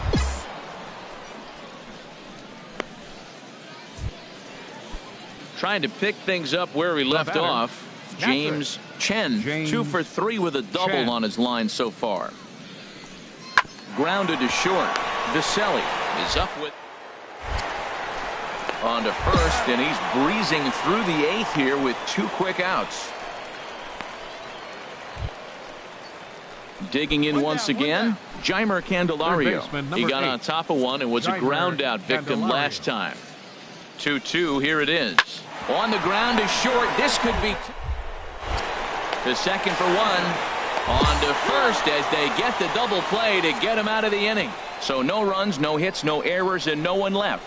Trying to pick things up where he left off. James Chen, 2 for 3 with a double on his line so far. Grounded to short. Viselli is up with. On to first, and he's breezing through the 8th here with 2 quick outs. Digging in once again, Jeimer Candelario. He got on top of one and was a ground out victim last time. 2-2, here it is. On the ground is short. This could be the second for one. On to first as they get the double play to get him out of the inning. So no runs, no hits, no errors, and no one left.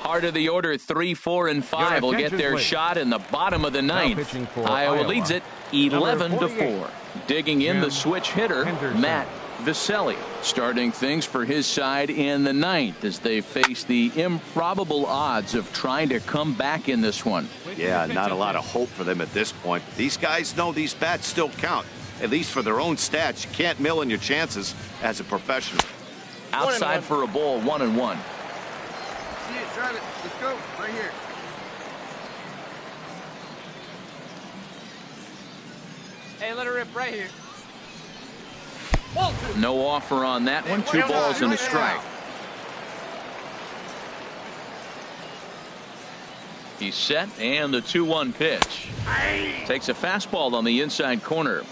Heart of the order, 3, 4, and 5 will get their shot in the bottom of the 9th. Iowa leads it 11-4. Digging in the switch hitter, Matt Viselli, starting things for his side in the 9th as they face the improbable odds of trying to come back in this one. Yeah, not a lot of hope for them at this point. These guys know these bats still count, at least for their own stats. You can't mill in your chances as a professional. Outside for a ball, 1-1. See it, drive it. Let's go. Right here. Hey, let her rip right here. No offer on that one. 2 balls and a strike. He's set, and the 2-1 pitch. Takes a fastball on the inside corner.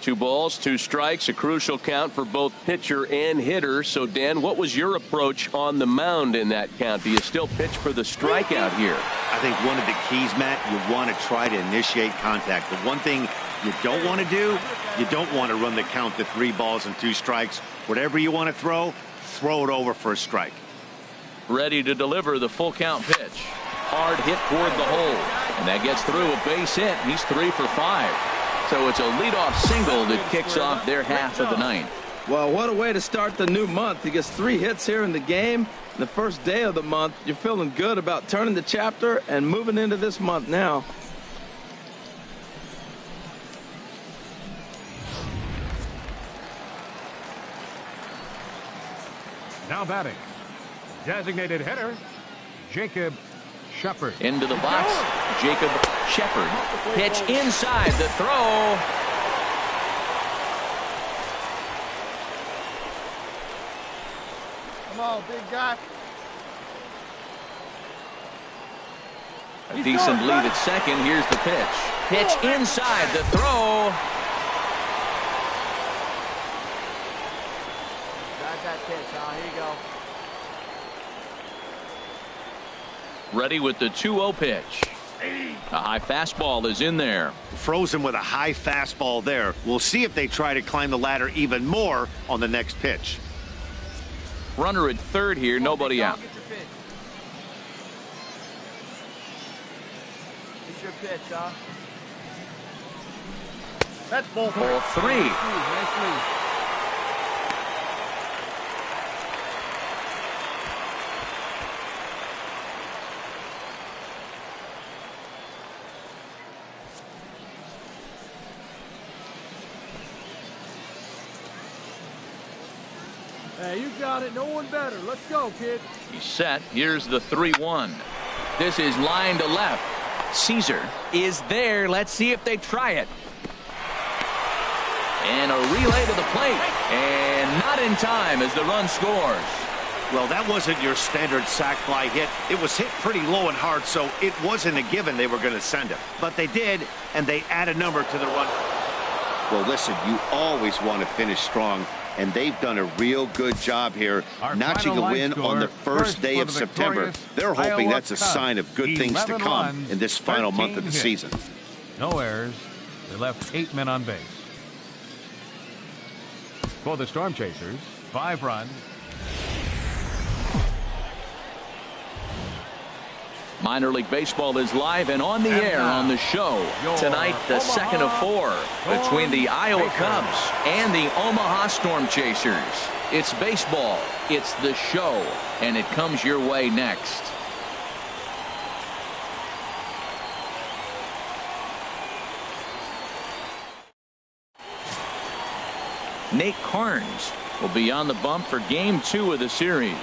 2 balls, 2 strikes, a crucial count for both pitcher and hitter. So, Dan, what was your approach on the mound in that count? Do you still pitch for the strikeout here? I think one of the keys, Matt, you want to try to initiate contact. The one thing you don't want to do, you don't want to run the count to 3 balls and 2 strikes. Whatever you want to throw it over for a strike. Ready to deliver the full count pitch. Hard hit toward the hole. And that gets through a base hit. He's 3 for 5. So it's a leadoff single that kicks off their half of the 9th. Well, what a way to start the new month. He gets 3 hits here in the game. The first day of the month, you're feeling good about turning the chapter and moving into this month now. Now batting, designated hitter, Jacob Shepard. Into the box, Jacob Shepard. Pitch inside the throw. Come on, big guy. A decent lead at second. Here's the pitch. Pitch inside the throw. Drive that pitch, huh? Here you go. Ready with the 2-0 pitch. A high fastball is in there. Frozen with a high fastball there. We'll see if they try to climb the ladder even more on the next pitch. Runner at third here, nobody out. Get your pitch. It's your pitch, huh? That's ball 3. Ball 3. Nice lead. Hey, you got it. No one better. Let's go, kid. He's set. Here's the 3-1. This is line to left. Caesar is there. Let's see if they try it. And a relay to the plate. And not in time as the run scores. Well, that wasn't your standard sac fly hit. It was hit pretty low and hard, so it wasn't a given they were going to send it. But they did, and they add a number to the run. Well, listen, you always want to finish strong, and they've done a real good job here, notching a win on the first day of September. They're hoping that's a sign of good things to come in this final month of the season. No errors. They left 8 men on base. For the Storm Chasers, 5 runs. Minor League Baseball is live and on the air on the show. Tonight, the second of 4 between the Iowa Cubs and the Omaha Storm Chasers. It's baseball, it's the show, and it comes your way next. Nate Carnes will be on the bump for Game 2 of the series.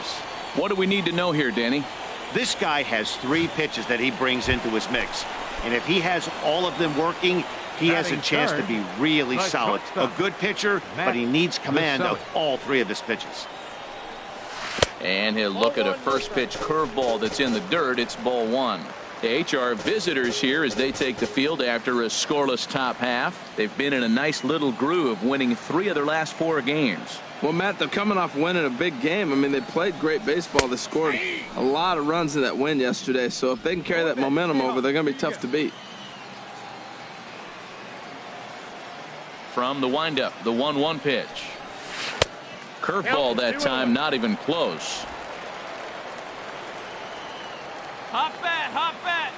What do we need to know here, Danny? This guy has 3 pitches that he brings into his mix. And if he has all of them working, he has a chance to be really solid. A good pitcher, but he needs command of all 3 of his pitches. And he'll look at a first pitch curveball that's in the dirt. It's ball one. The HR visitors here as they take the field after a scoreless top half. They've been in a nice little groove, winning 3 of their last 4 games. Well, Matt, they're coming off winning a big game. I mean, they played great baseball. They scored a lot of runs in that win yesterday. So if they can carry that momentum over, they're going to be tough to beat. From the windup, the 1-1 pitch. Curveball that time, not even close. Hop bat, hop bat.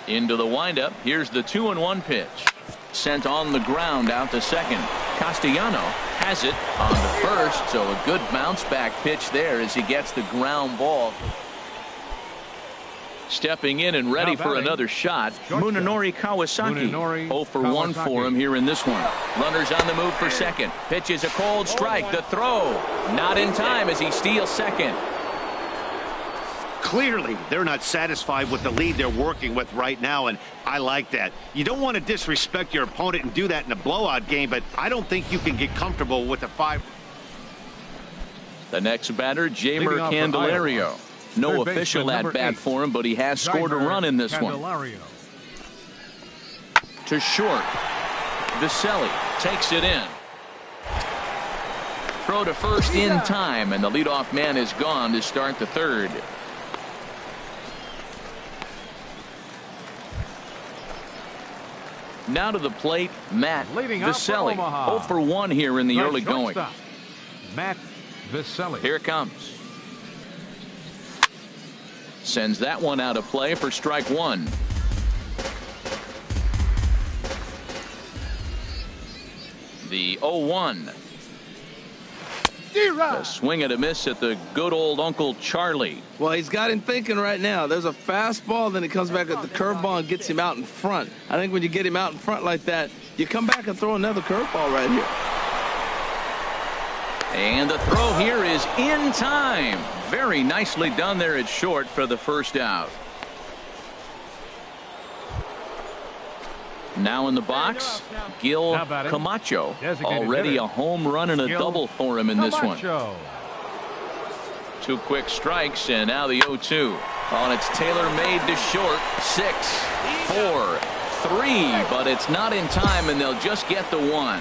Into the windup. Here's the 2-1 pitch. Sent on the ground out to second. Castellano has it on to first, so a good bounce back pitch there as he gets the ground ball. Stepping in and ready for another shot, Munenori Kawasaki. 0 for 1 for him here in this one. Runners on the move for second. Pitch is a cold strike. The throw not in time as he steals second. Clearly, they're not satisfied with the lead they're working with right now, and I like that. You don't want to disrespect your opponent and do that in a blowout game, but I don't think you can get comfortable with a 5. The next batter, Jamer Candelario. No official at bat for him, but he has scored a run in this one. To short. Viselli takes it in. Throw to first in time, and the leadoff man is gone to start the third. Now to the plate, Matt Viselli. 0 for 1 here in the early going. Matt Viselli. Here it comes. Sends that one out of play for strike one. The 0-1. A swing and a miss at the good old Uncle Charlie. Well, he's got him thinking right now. There's a fastball, then he comes back at the curveball and gets him out in front. I think when you get him out in front like that, you come back and throw another curveball right here. And the throw here is in time. Very nicely done there at short for the first out. Now in the box, Gil Camacho. Already a home run and a double for him in this one. 2 quick strikes, and now the 0-2. On it's Taylor made to short. 6, 4, 3, but it's not in time, and they'll just get the 1.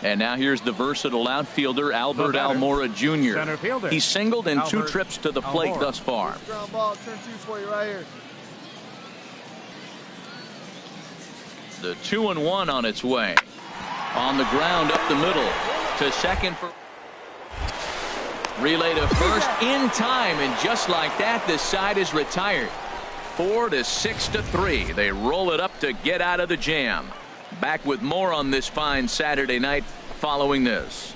And now here's the versatile outfielder, Albert Almora Jr. He's singled in 2 trips to the plate thus far. Ground ball, turn 2 for you right here. The 2-1 on its way. On the ground up the middle to second for relay to first in time, and just like that, this side is retired. 4 to 6 to 3. They roll it up to get out of the jam. Back with more on this fine Saturday night following this.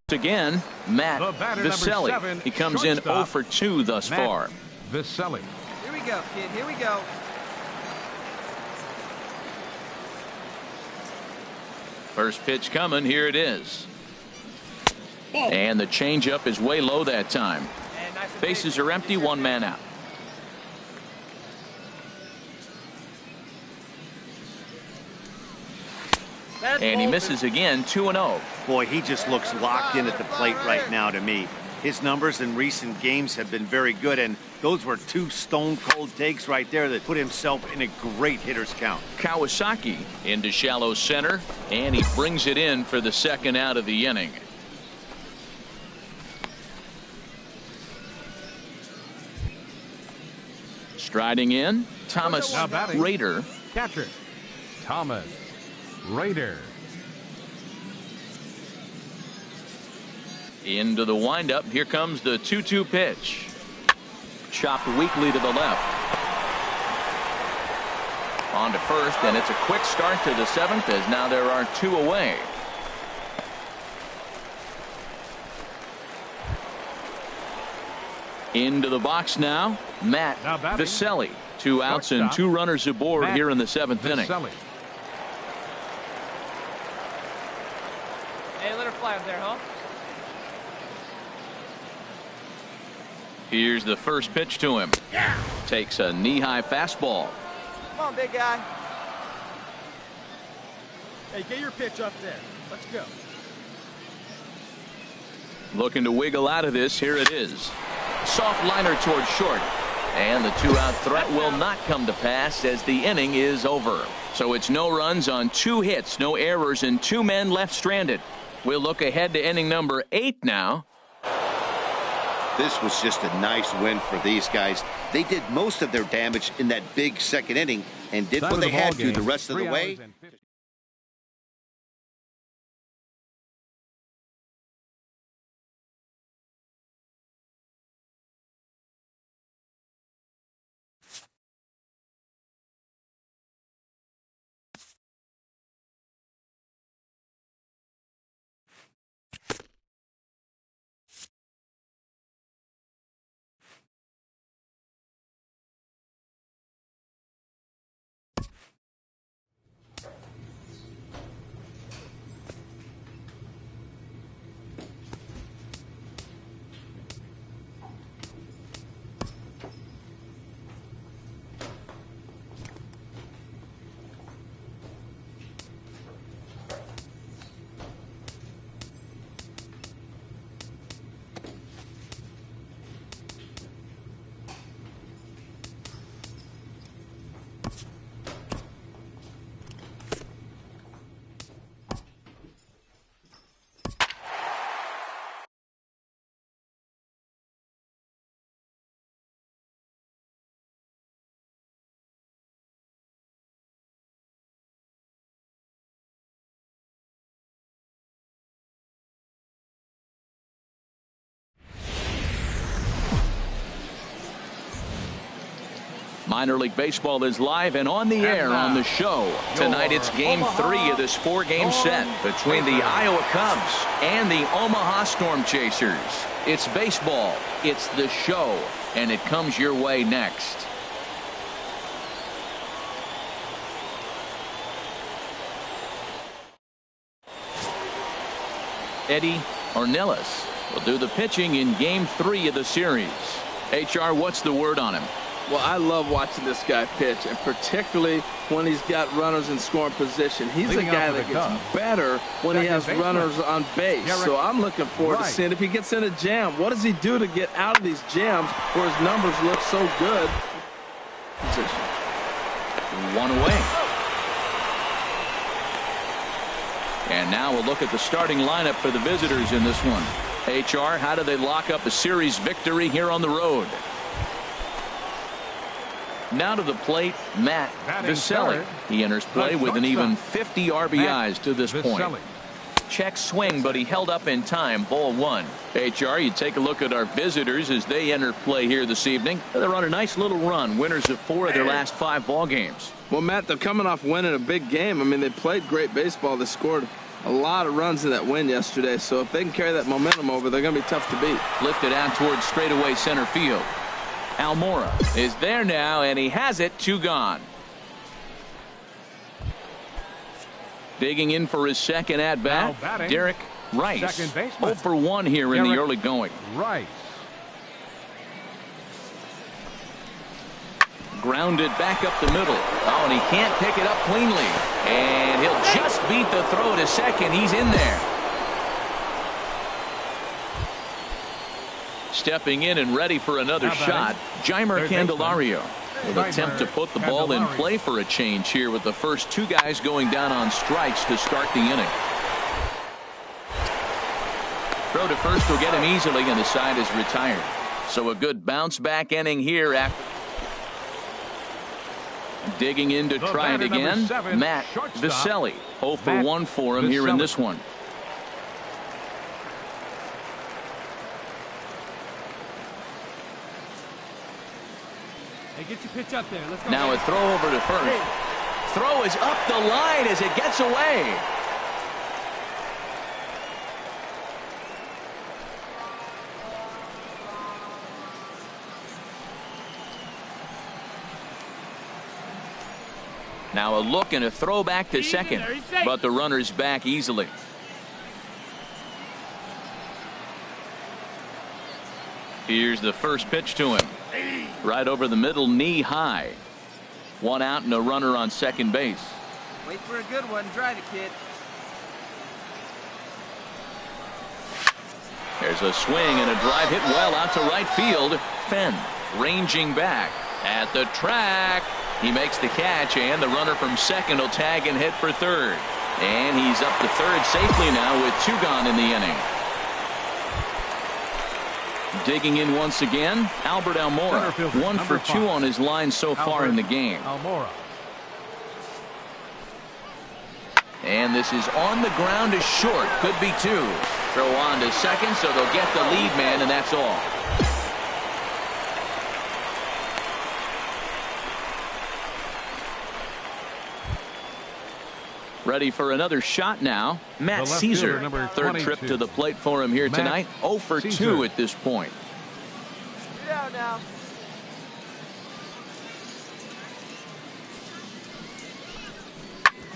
Again, Matt Viselli. He comes in 0 for 2 thus far. Viselli. Here we go, kid. Here we go. First pitch coming. Here it is. And the changeup is way low that time. Bases are empty. 1 man out. And he misses again. 2-0. Boy, he just looks locked in at the plate right now to me. His numbers in recent games have been very good, and those were 2 stone-cold takes right there that put himself in a great hitter's count. Kawasaki into shallow center, and he brings it in for the second out of the inning. Striding in, Thomas Rader. Catcher, Thomas Rader. Into the windup. Here comes the 2-2 pitch. Chopped weakly to the left. On to first, and it's a quick start to the 7th as now there are 2 away. Into the box now, Matt Viselli. 2 outs and 2 runners aboard here in the 7th inning. Hey, let her fly up there, huh? Here's the first pitch to him. Takes a knee-high fastball. Come on, big guy. Hey, get your pitch up there. Let's go. Looking to wiggle out of this. Here it is. Soft liner towards short. And the two-out threat will not come to pass as the inning is over. So it's no runs on 2 hits, no errors, and 2 men left stranded. We'll look ahead to inning number 8 now. This was just a nice win for these guys. They did most of their damage in that big second inning and did what they had to the rest of the way. Minor League Baseball is live and on the air on the show. Tonight it's game 3 of this 4-game set between the Iowa Cubs and the Omaha Storm Chasers. It's baseball, it's the show, and it comes your way next. Eddie Ornelas will do the pitching in game 3 of the series. HR, what's the word on him? Well, I love watching this guy pitch, and particularly when he's got runners in scoring position. He's a guy that gets better when he has runners on base. So I'm looking forward to seeing if he gets in a jam. What does he do to get out of these jams where his numbers look so good? Position. 1 away. And now we'll look at the starting lineup for the visitors in this one. HR, how do they lock up a series victory here on the road? Now to the plate, Matt Viselli. He enters play with an even 50 RBIs to this point. Check swing, but he held up in time. Ball 1. HR, you take a look at our visitors as they enter play here this evening. They're on a nice little run. Winners of 4 of their last 5 ball games. Well, Matt, they're coming off winning a big game. I mean, they played great baseball. They scored a lot of runs in that win yesterday. So if they can carry that momentum over, they're going to be tough to beat. Lifted out towards straightaway center field. Almora is there now, and he has it. 2 gone. Digging in for his second at-bat, Derek Rice. 0 for 1 here in the early going. Rice. Grounded back up the middle. Oh, and he can't pick it up cleanly. And he'll just beat the throw to second. He's in there. Stepping in and ready for another shot, Jeimer Candelario will attempt to put the ball in play for a change here with the first 2 guys going down on strikes to start the inning. Throw to first will get him easily, and the side is retired. So a good bounce back inning here after. Digging in to try it again, Matt Viselli. 0 for 1 for him here in this one. Hey, get your pitch up there. Let's go. Now a throw over to first. Throw is up the line as it gets away. Now a look and a throw back to second, but the runner's back easily. Here's the first pitch to him. Right over the middle, knee high. 1 out and a runner on second base. Wait for a good one. Drive it, kid. There's a swing and a drive hit well out to right field. Fenn ranging back at the track. He makes the catch, and the runner from second will tag and hit for third. And he's up to third safely now with 2 gone in the inning. Digging in once again, Albert Almora. 1 for 2 on his line so far in the game. Almora. And this is on the ground is short. Could be 2. Throw on to second, so they'll get the lead man, and that's all. Ready for another shot now. Matt Caesar. Third trip to the plate for him here tonight. 0 for 2 at this point. Get out now.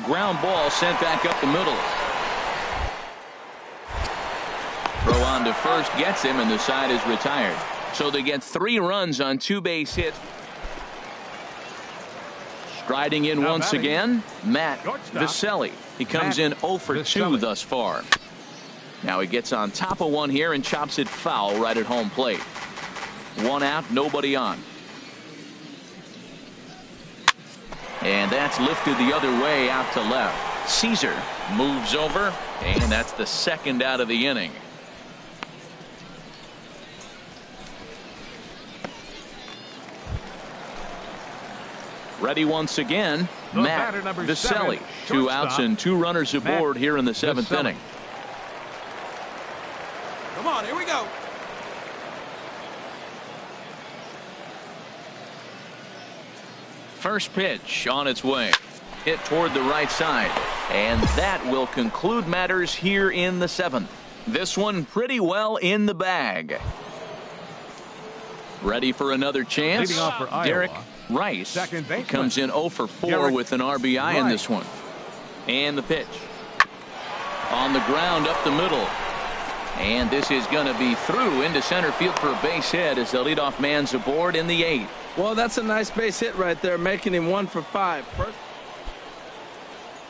Ground ball sent back up the middle. Throw on to first gets him, and the side is retired. So they get 3 runs on 2 base hits. Striding in once again, Matt Viselli. He comes in 0 for 2 thus far. Now he gets on top of one here and chops it foul right at home plate. 1 out, nobody on. And that's lifted the other way out to left. Caesar moves over, and that's the second out of the inning. Ready once again, Matt Viselli. 2 outs and 2 runners aboard here in the 7th inning. Come on, here we go. First pitch on its way. Hit toward the right side. And that will conclude matters here in the 7th. This one pretty well in the bag. Ready for another chance? Leading off for Iowa, Derek Rice comes in 0 for 4 with an RBI in this one. And the pitch. On the ground up the middle. And this is going to be through into center field for a base hit as the leadoff man's aboard in the 8th. Well, that's a nice base hit right there, making him 1 for 5.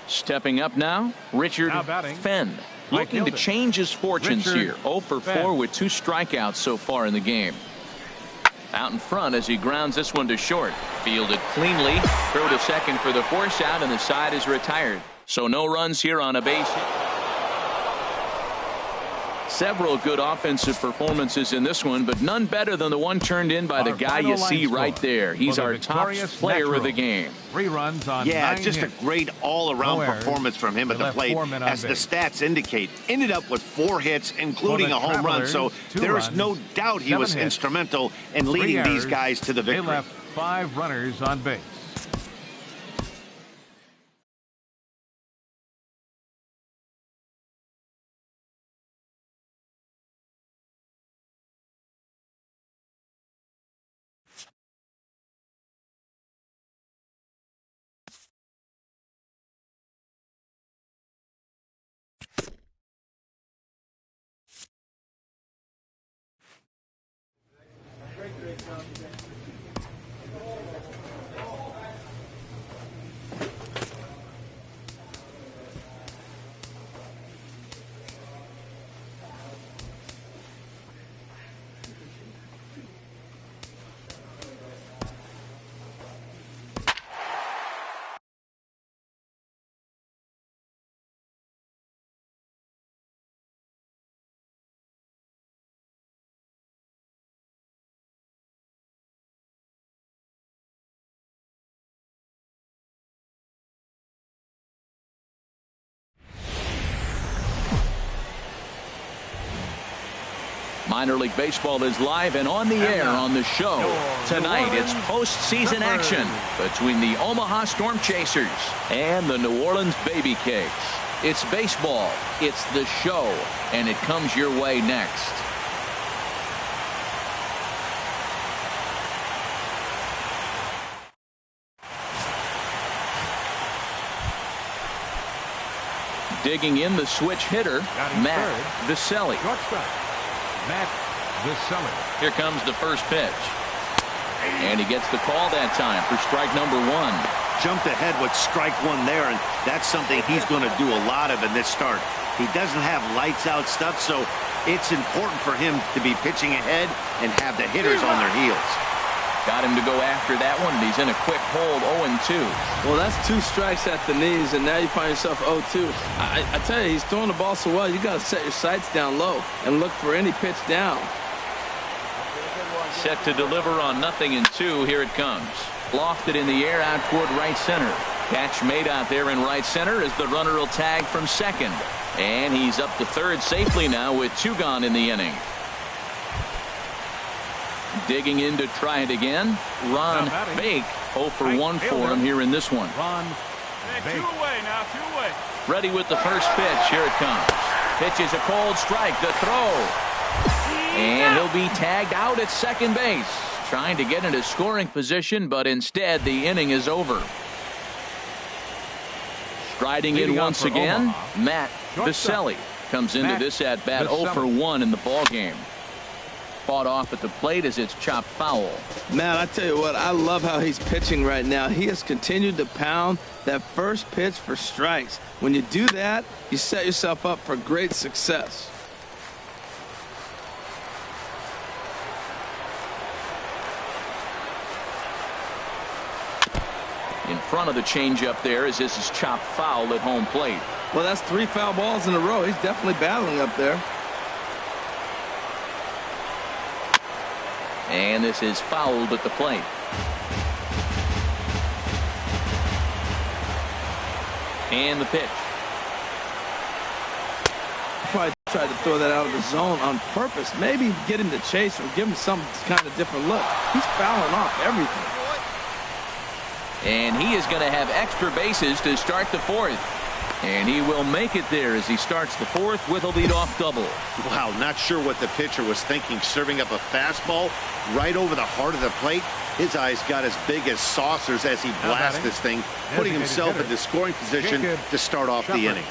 Stepping up now, Richard Fenn. Looking to change his fortunes here. 0 for 4 with 2 strikeouts so far in the game. Out in front as he grounds this one to short. Fielded cleanly. Throw to second for the force out, and the side is retired. So no runs here on a base hit. Several good offensive performances in this one, but none better than the one turned in by the guy you see right there. He's our top player of the game. 3 runs on 9 just hits. A great all-around performance from him at the plate, as the stats indicate. Ended up with 4 hits, including a home run, so there is no doubt he was instrumental in leading these guys to the victory. They left 5 runners on base. Minor League Baseball is live and on the air on the show. Tonight, it's postseason action between the Omaha Storm Chasers and the New Orleans Baby Cakes. It's baseball, it's the show, and it comes your way next. Digging in the switch hitter, Matt Viselli. Matt Here comes the first pitch. And he gets the call that time for strike number one. Jumped ahead with strike one there, and that's something he's going to do a lot of in this start. He doesn't have lights out stuff, so it's important for him to be pitching ahead and have the hitters on their heels. Got him to go after that one. He's in a quick hold, 0-2. Well, that's 2 strikes at the knees, and now you find yourself 0-2. I tell you, he's throwing the ball so well, you got to set your sights down low and look for any pitch down. Set to deliver on 0-2. Here it comes. Lofted in the air out toward right center. Catch made out there in right center as the runner will tag from second. And he's up to third safely now with 2 gone in the inning. Digging in to try it again. Ron Bake, 0 for 1 for him here in this one. Ron Bake. 2 away now, 2 away. Ready with the first pitch. Here it comes. Pitch is a cold strike. The throw. And he'll be tagged out at second base. Trying to get into scoring position, but instead the inning is over. Striding in once again, Matt Viselli comes into this at bat 0 for 1 in the ball game. Fought off at the plate as it's chopped foul. Man, I tell you what, I love how he's pitching right now. He has continued to pound that first pitch for strikes. When you do that, you set yourself up for great success. In front of the changeup there as this is chopped foul at home plate. Well, that's 3 foul balls in a row. He's definitely battling up there. And this is fouled at the plate. And the pitch. Probably tried to throw that out of the zone on purpose. Maybe get him to chase or give him some kind of different look. He's fouling off everything. And he is going to have extra bases to start the fourth. And he will make it there as he starts the fourth with a leadoff double. Wow, not sure what the pitcher was thinking, serving up a fastball right over the heart of the plate. His eyes got as big as saucers as he blasts this thing, putting himself in the scoring position to start off the inning.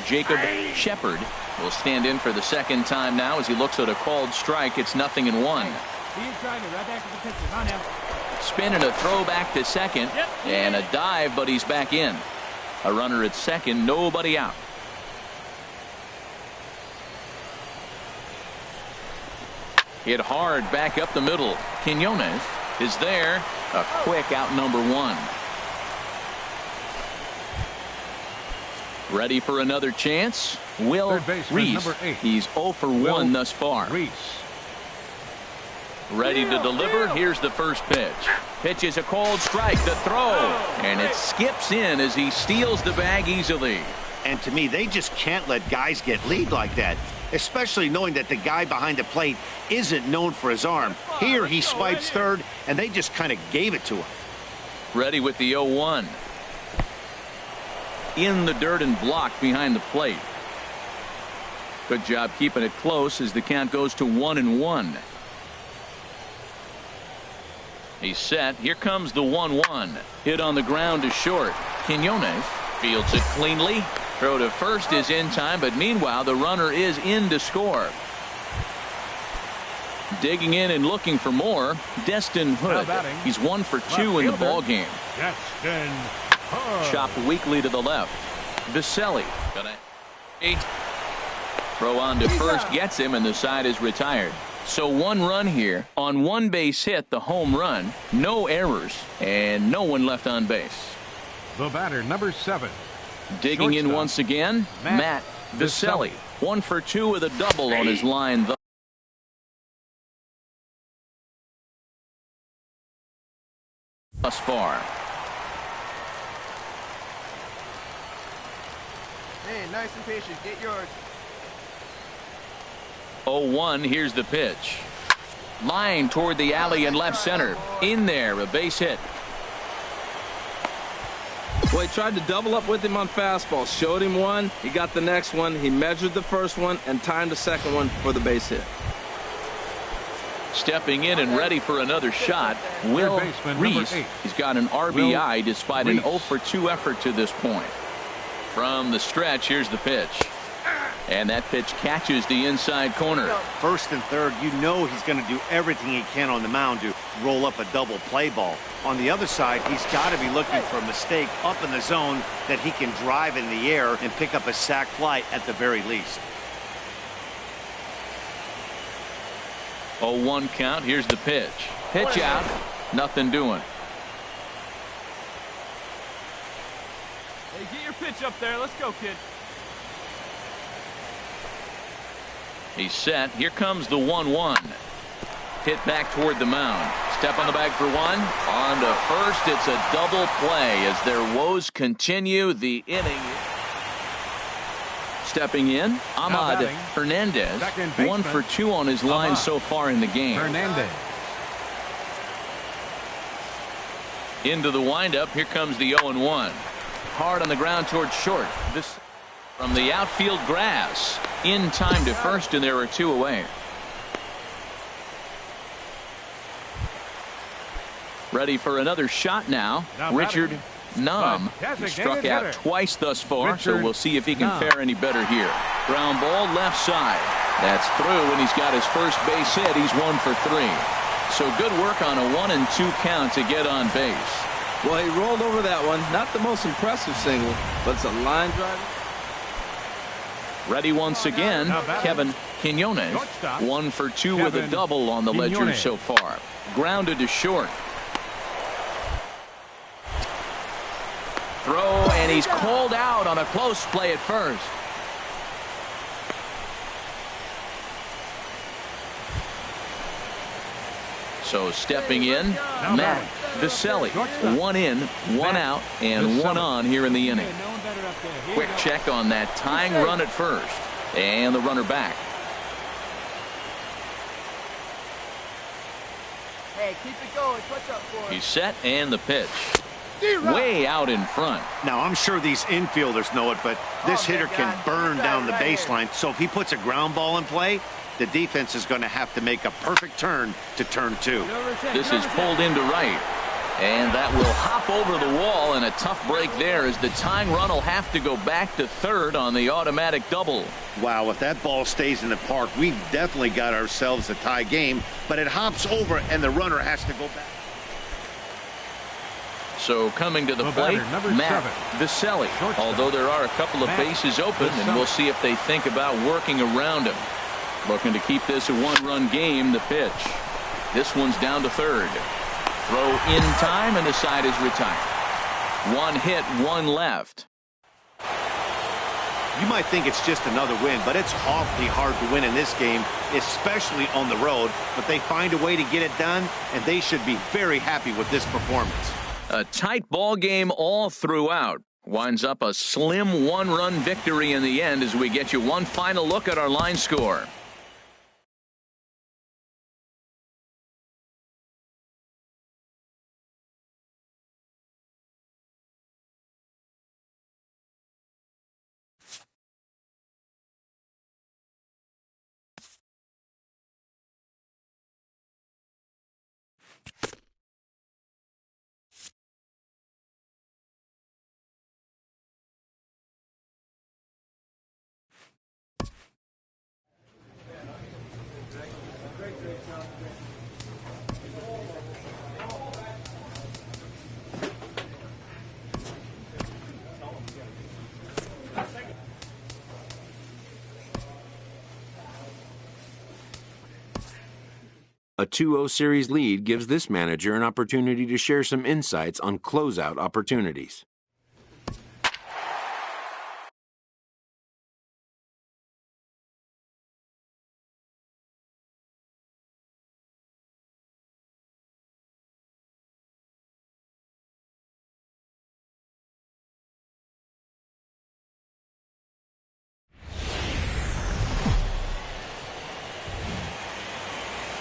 Jacob Shepard will stand in for the second time now as he looks at a called strike. It's 0-1. Spin and a throw back to second, and a dive, but he's back in. A runner at second, nobody out. Hit hard back up the middle. Quinones is there. A quick out number 1. Ready for another chance. Will Reese. He's 0 for 1 thus far. Ready to deliver. Here's the first pitch. Pitch is a cold strike. The throw. And it skips in as he steals the bag easily. And to me, they just can't let guys get lead like that, especially knowing that the guy behind the plate isn't known for his arm. Here he swipes third, and they just kind of gave it to him. Ready with the 0-1. In the dirt and blocked behind the plate. Good job keeping it close as the count goes to 1-1. He's set. Here comes the 1-1. Hit on the ground to short. Quinones fields it cleanly. Throw to first is in time, but meanwhile the runner is in to score. Digging in and looking for more, Destin Hood. He's 1 for 2 in the ball game. Chopped weakly to the left. Viselli. Throw on to first gets him, and the side is retired. So 1 run here on 1 base hit, the home run, no errors, and no one left on base. The batter, number 7. Digging in once again, Matt Viselli. 1 for 2 with a double on his line thus far. Hey, nice and patient. Get yours. 0-1. Here's the pitch. Line toward the alley in left center. In there, a base hit. Well, he tried to double up with him on fastball. Showed him one. He got the next one. He measured the first one and timed the second one for the base hit. Stepping in and ready for another shot, Will Reese. He's got an RBI despite an 0 for 2 effort to this point. From the stretch, here's the pitch. And that pitch catches the inside corner. First and third, you know he's going to do everything he can on the mound to roll up a double play ball. On the other side, he's got to be looking for a mistake up in the zone that he can drive in the air and pick up a sac fly at the very least. 0-1 count. Here's the pitch. Pitch out. Nothing doing. Hey, get your pitch up there. Let's go, kid. He's set. Here comes the 1-1. Hit back toward the mound. Step on the bag for one. On to first. It's a double play as their woes continue the inning. Stepping in, Ahmad Hernandez. 1 for 2 on his line so far in the game. Hernandez. Into the windup. Here comes the 0-1. Hard on the ground towards short. This from the outfield grass. In time to first, and there are 2 away. Ready for another shot now. Richard Numb. He struck out twice thus far, so we'll see if he can fare any better here. Ground ball left side. That's through, and he's got his first base hit. He's 1 for 3. So good work on a 1-2 count to get on base. Well, he rolled over that one. Not the most impressive single, but it's a line drive. Ready once again, Kevin Quinones. 1 for 2 with a double on the ledger so far. Grounded to short. Throw, and he's called out on a close play at first. So stepping in, Matt Viselli. 1 in, 1 out, and 1 on here in the inning. Quick check on that tying run at first. And the runner back. Hey, keep it going. What's up for He's set, and the pitch. Way out in front. Now, I'm sure these infielders know it, but this hitter can burn down the baseline. So if he puts a ground ball in play, the defense is going to have to make a perfect turn to turn 2. This is pulled into right. And that will hop over the wall, and a tough break there as the tying run will have to go back to third on the automatic double. Wow, if that ball stays in the park, we've definitely got ourselves a tie game, but it hops over and the runner has to go back. So coming to the plate, Matt Viselli. Although there are a couple of bases open, and we'll see if they think about working around him. Looking to keep this a 1-run game. The pitch. This one's down to third. Throw in time, and the side is retired. 1 hit, 1 left. You might think it's just another win, but it's awfully hard to win in this game, especially on the road. But they find a way to get it done, and they should be very happy with this performance. A tight ball game all throughout. Winds up a slim 1-run victory in the end as we get you one final look at our line score. A 2-0 series lead gives this manager an opportunity to share some insights on closeout opportunities.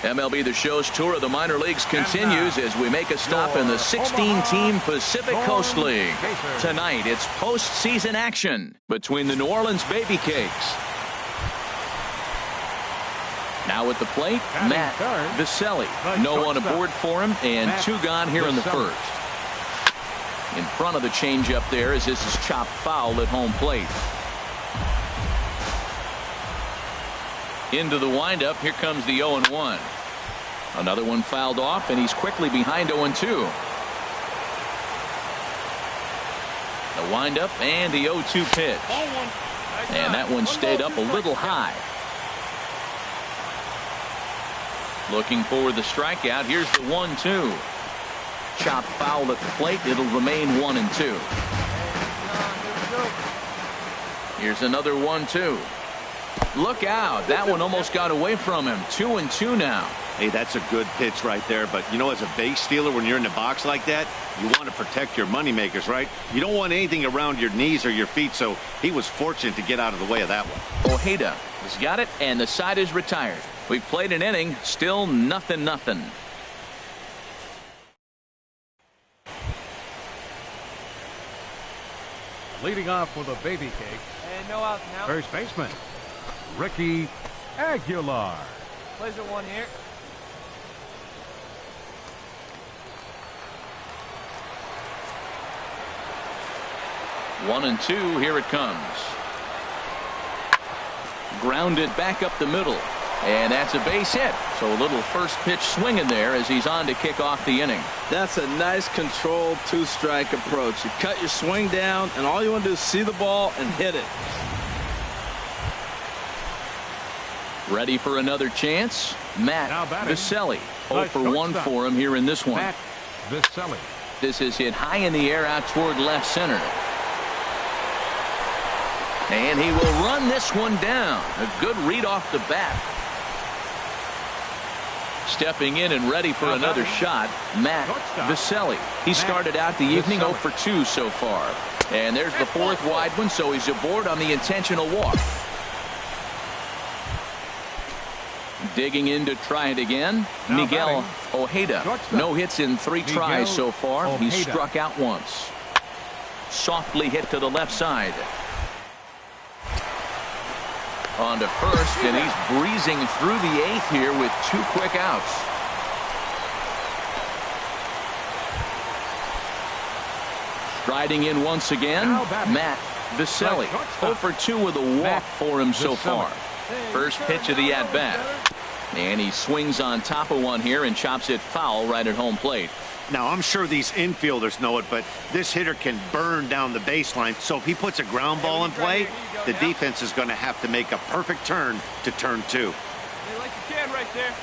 MLB The Show's tour of the minor leagues continues as we make a stop in the 16-team Pacific Coast League. Tonight, it's postseason action between the New Orleans Baby Cakes. Now at the plate, Matt Viselli. No one aboard for him, and 2 gone here in the first. In front of the changeup there as this is chopped foul at home plate. Into the windup. Here comes the 0-1. Another one fouled off, and he's quickly behind 0-2. The windup and the 0-2 pitch. And that one stayed up a little high. Looking for the strikeout. Here's the 1-2. Chop foul at the plate. It'll remain 1-2. Here's another 1-2. Look out. That one almost got away from him. 2-2 now. Hey, that's a good pitch right there. But, you know, as a base stealer, when you're in the box like that, you want to protect your moneymakers, right? You don't want anything around your knees or your feet, so he was fortunate to get out of the way of that one. Ojeda has got it, and the side is retired. We've played an inning, still 0-0. Leading off with a baby cake. And no outs now. First baseman, Ricky Aguilar. Plays at 1 here. One and two. Here it comes. Grounded back up the middle. And that's a base hit. So a little first pitch swing in there as he's on to kick off the inning. That's a nice controlled 2-strike approach. You cut your swing down, and all you want to do is see the ball and hit it. Ready for another chance? Matt Vicelli. 0 for 1 for him here in this one. Matt Vicelli. This is hit high in the air out toward left center. And he will run this one down. A good read off the bat. Stepping in and ready for another shot, Matt Vicelli. He started out the evening 0 for 2 so far. And there's the fourth wide one, so he's aboard on the intentional walk. Digging in to try it again, Miguel Ojeda. No hits in 3 tries so far. He struck out once. Softly hit to the left side. On to first, and he's breezing through the 8th here with 2 quick outs. Striding in once again, Matt Vicelli. 0 for 2 with a walk for him so far. First pitch of the at-bat. And he swings on top of one here and chops it foul right at home plate. Now, I'm sure these infielders know it, but this hitter can burn down the baseline. So if he puts a ground ball in play, the defense is going to have to make a perfect turn to turn 2. They like you can right there.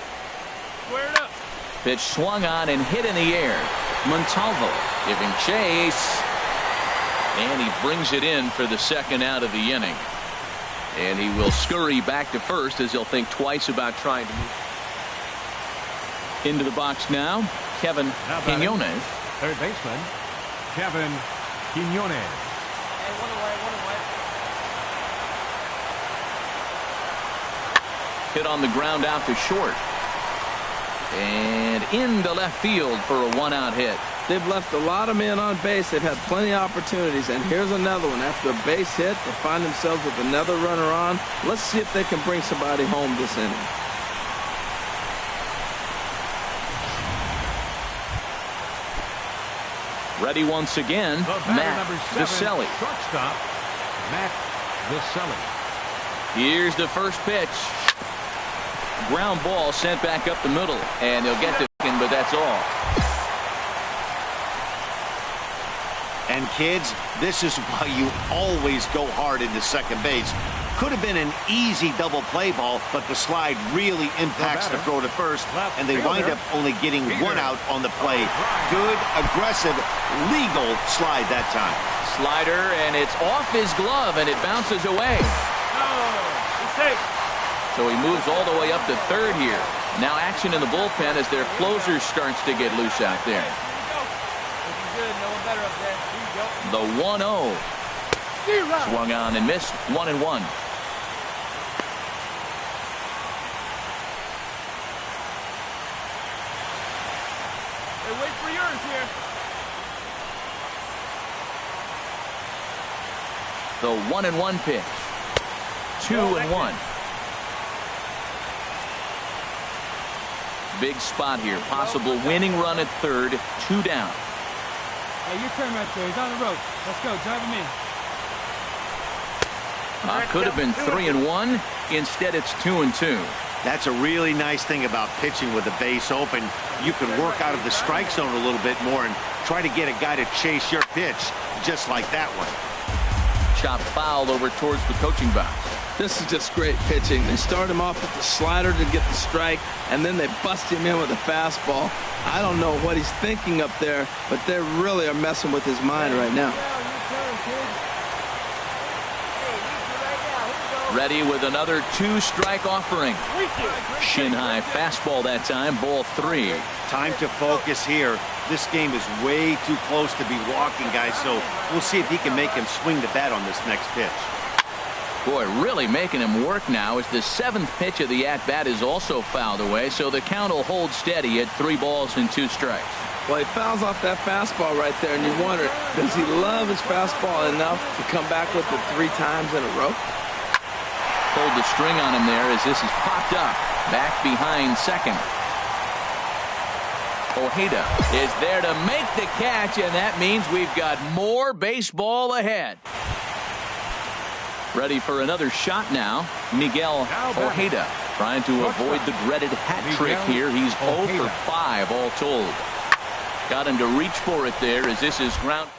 Square it up. Pitch swung on and hit in the air. Montalvo giving chase. And he brings it in for the second out of the inning. And he will scurry back to first as he'll think twice about trying to move. Into the box now, Kevin Quinones. Third baseman, Kevin Quinones. Hey, one away. Hit on the ground out to short. And into left field for a 1-out hit. They've left a lot of men on base. They've had plenty of opportunities. And here's another one. After a base hit, they find themselves with another runner on. Let's see if they can bring somebody home this inning. Ready once again, Matt Vicelli. Shortstop, Matt Vicelli. Here's the first pitch. Ground ball sent back up the middle. And they'll get to him, but that's all. And kids, this is why you always go hard into second base. Could have been an easy double play ball, but the slide really impacts the throw to first, and they wind up only getting 1 out on the play. Good, aggressive, legal slide that time. Slider, and it's off his glove, and it bounces away. So he moves all the way up to third here. Now action in the bullpen as their closer starts to get loose out there. The 1-0. Swung on and missed. 1-1. Hey, wait for yours here. The 1-1 pitch. 2-1. Big spot here. Possible winning run at third. 2 down. Hey, your turn right there. He's on the road. Let's go. Drive him in. Could have been 3-1. Instead, it's 2-2. That's a really nice thing about pitching with the base open. You can work out of the strike zone a little bit more and try to get a guy to chase your pitch, just like that one. Chop foul over towards the coaching box. This is just great pitching. They start him off with the slider to get the strike, and then they bust him in with a fastball. I don't know what he's thinking up there, but they really are messing with his mind right now. Ready with another 2-strike offering. Shin-high fastball that time, ball 3. Time to focus here. This game is way too close to be walking, guys, so we'll see if he can make him swing the bat on this next pitch. Boy, really making him work now as the 7th pitch of the at-bat is also fouled away, so the count will hold steady at 3 balls and 2 strikes. Well, he fouls off that fastball right there, and you wonder, does he love his fastball enough to come back with it 3 times in a row? Pulled the string on him there as this is popped up. Back behind second. Ojeda is there to make the catch, and that means we've got more baseball ahead. Ready for another shot now. Miguel Ojeda trying to avoid the dreaded hat trick here. He's 0 for 5 all told. Got him to reach for it there as this is ground.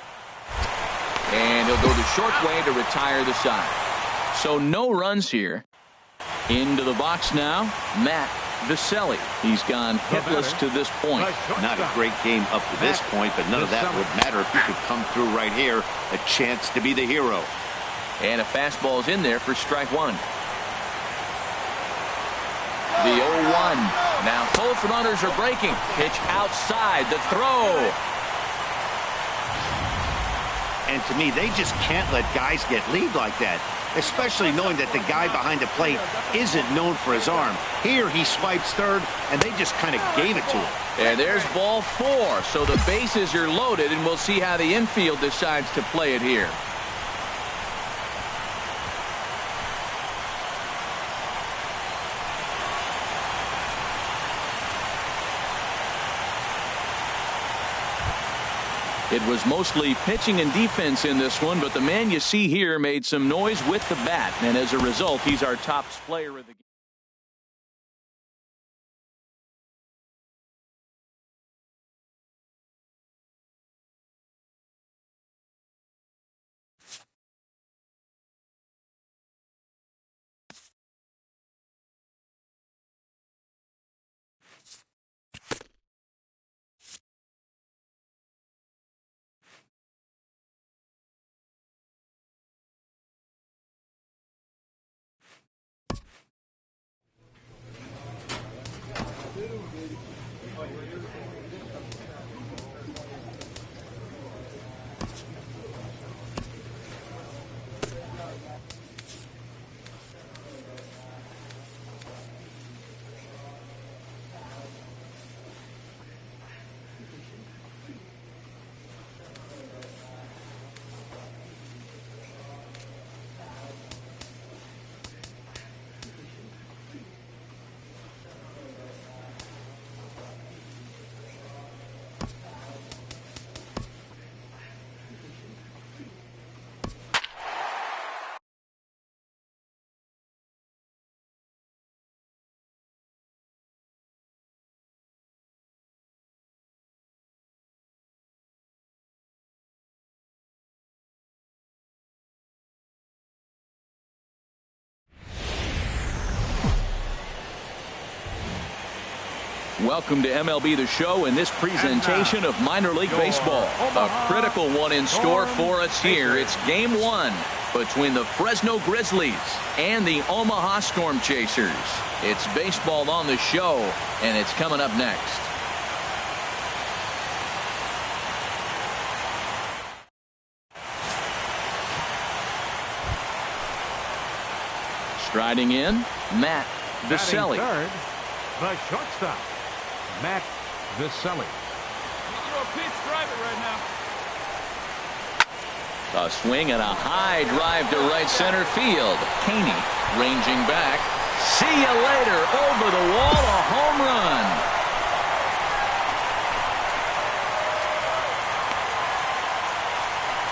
And he'll go the short way to retire the side. So no runs here. Into the box now, Matt Viselli. He's gone hitless to this point. Not a great game up to this point, but none of that would matter if he could come through right here. A chance to be the hero. And a fastball's in there for strike 1. The 0-1. Now both runners are breaking. Pitch outside. The throw. And to me, they just can't let guys get lead like that, especially knowing that the guy behind the plate isn't known for his arm. Here he swipes third, and they just kind of gave it to him. And there's ball 4. So the bases are loaded, and we'll see how the infield decides to play it here. It was mostly pitching and defense in this one, but the man you see here made some noise with the bat, and as a result, he's our top player of the game. Welcome to MLB The Show and this presentation of minor league baseball. A critical one in store for us here. It's game 1 between the Fresno Grizzlies and the Omaha Storm Chasers. It's baseball on the show, and it's coming up next. Striding in, Matt Viselli. Third, the shortstop, Matt Viselli. You're a pitch driver right now. A swing and a high drive to right center field. Caney ranging back. See you later. Over the wall, a home run.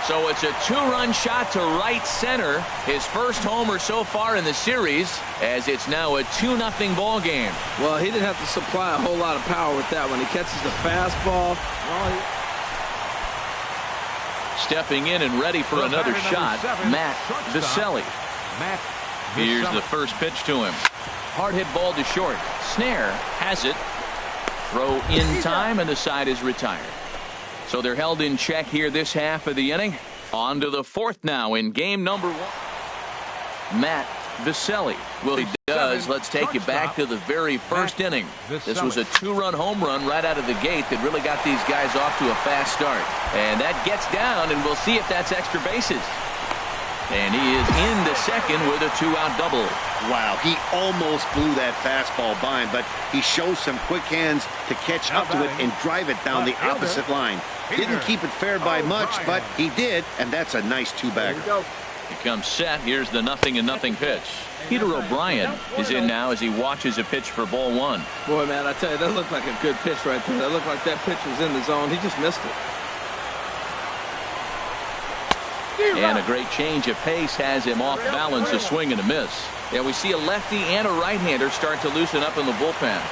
So it's a 2-run shot to right center. His first homer so far in the series, as it's now a 2-0 ball game. Well, he didn't have to supply a whole lot of power with that one. He catches the fastball. Stepping in and ready for another shot, Matt Viselli. Here's the first pitch to him. Hard hit ball to short. Snare has it. Throw in time, and the side is retired. So they're held in check here this half of the inning. On to the fourth now in game number 1. Matt Viselli. Well, he does. Let's take you back to the very first inning. This was a 2-run home run right out of the gate that really got these guys off to a fast start. And that gets down, and we'll see if that's extra bases. And he is into second with a 2-out double. Wow, he almost blew that fastball by him, but he shows some quick hands to catch up to it and drive it down the opposite line. Didn't keep it fair by much, but he did, and that's a nice 2-bagger. He comes set. Here's the 0-0 pitch. Peter O'Brien is in now as he watches a pitch for ball 1. Boy, man, I tell you, that looked like a good pitch right there. That looked like that pitch was in the zone. He just missed it. And a great change of pace has him off balance, a swing and a miss. Yeah, we see a lefty and a right-hander start to loosen up in the bullpen.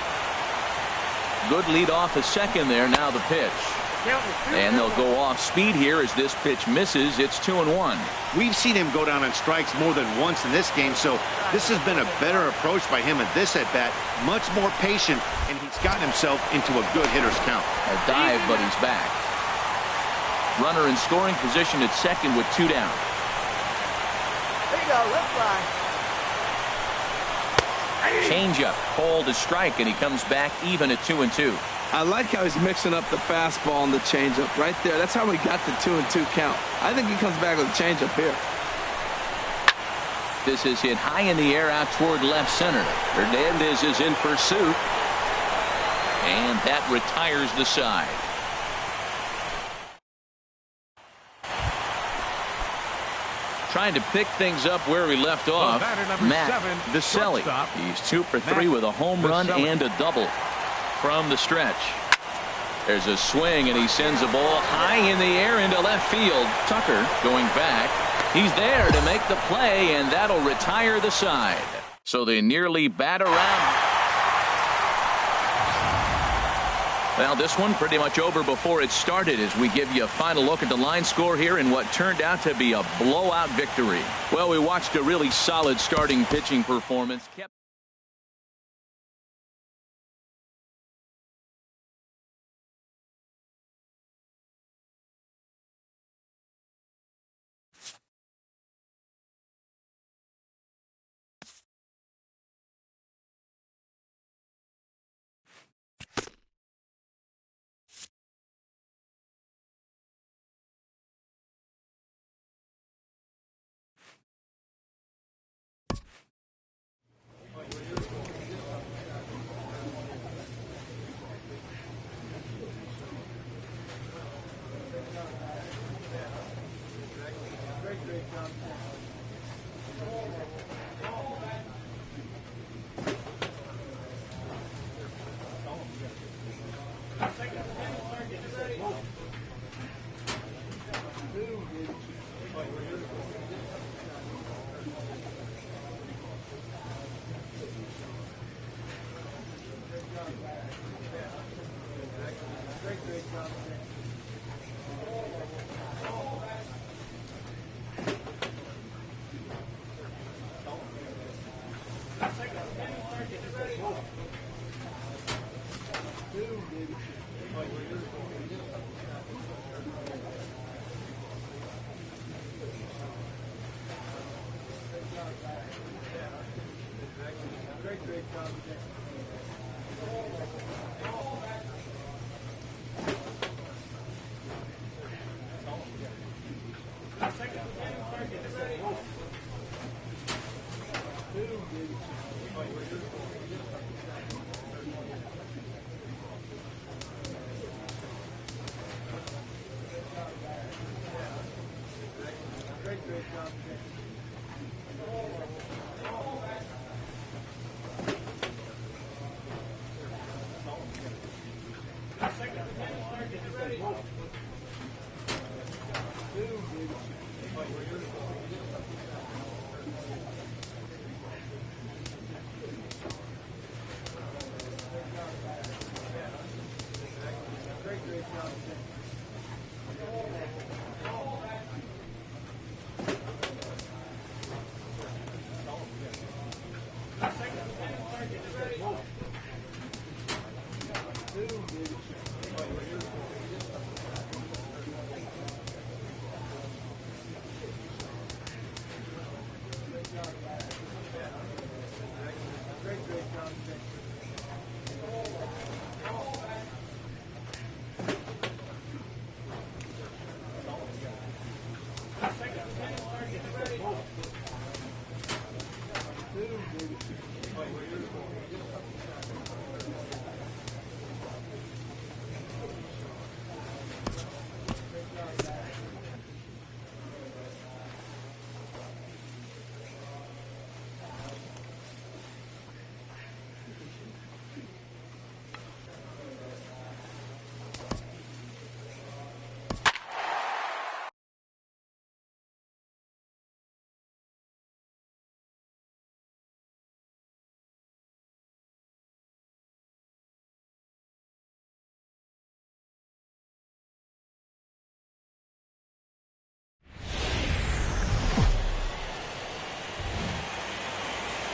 Good lead off a second there. Now the pitch. And they'll go off speed here as this pitch misses. It's 2-1. We've seen him go down on strikes more than once in this game, so this has been a better approach by him at this at-bat. Much more patient, and he's gotten himself into a good hitter's count. A dive, but he's back. Runner in scoring position at second with 2 down. There you go, let's fly. Changeup, called a strike, and he comes back even at 2-2. I like how he's mixing up the fastball and the changeup right there. That's how we got the 2-2 count. I think he comes back with a changeup here. This is hit high in the air out toward left center. Hernandez is in pursuit, and that retires the side. Trying to pick things up where we left off, Matt Viselli. He's 2 for 3 with a home run and a double from the stretch. There's a swing, and he sends the ball high in the air into left field. Tucker going back. He's there to make the play, and that'll retire the side. So they nearly bat around. Well, this one pretty much over before it started as we give you a final look at the line score here in what turned out to be a blowout victory. Well, we watched a really solid starting pitching performance.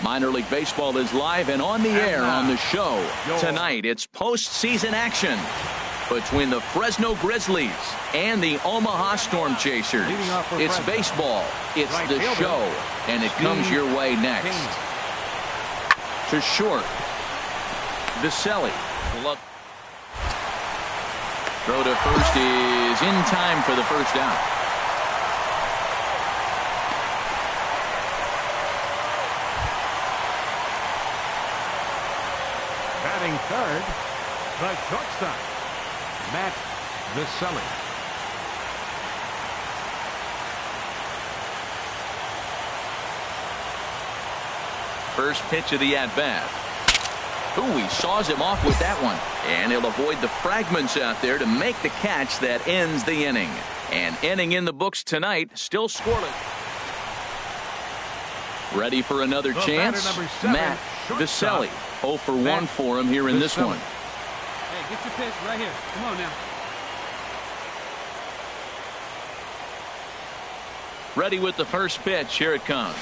Minor League Baseball is live and on the air on the show. Tonight, it's postseason action between the Fresno Grizzlies and the Omaha Storm Chasers. It's baseball, it's the show, and it comes your way next. To short. Viselli. Throw to first is in time for the first out. Batting third, the shortstop, Matt Viselli. First pitch of the at-bat. Ooh, he saws him off with that one. And he'll avoid the fragments out there to make the catch that ends the inning. And inning in the books tonight, still scoreless. Ready for another chance? Matt Viselli. 0 for 1 for him here in this one. Hey, get your pitch right here. Come on now. Ready with the first pitch. Here it comes.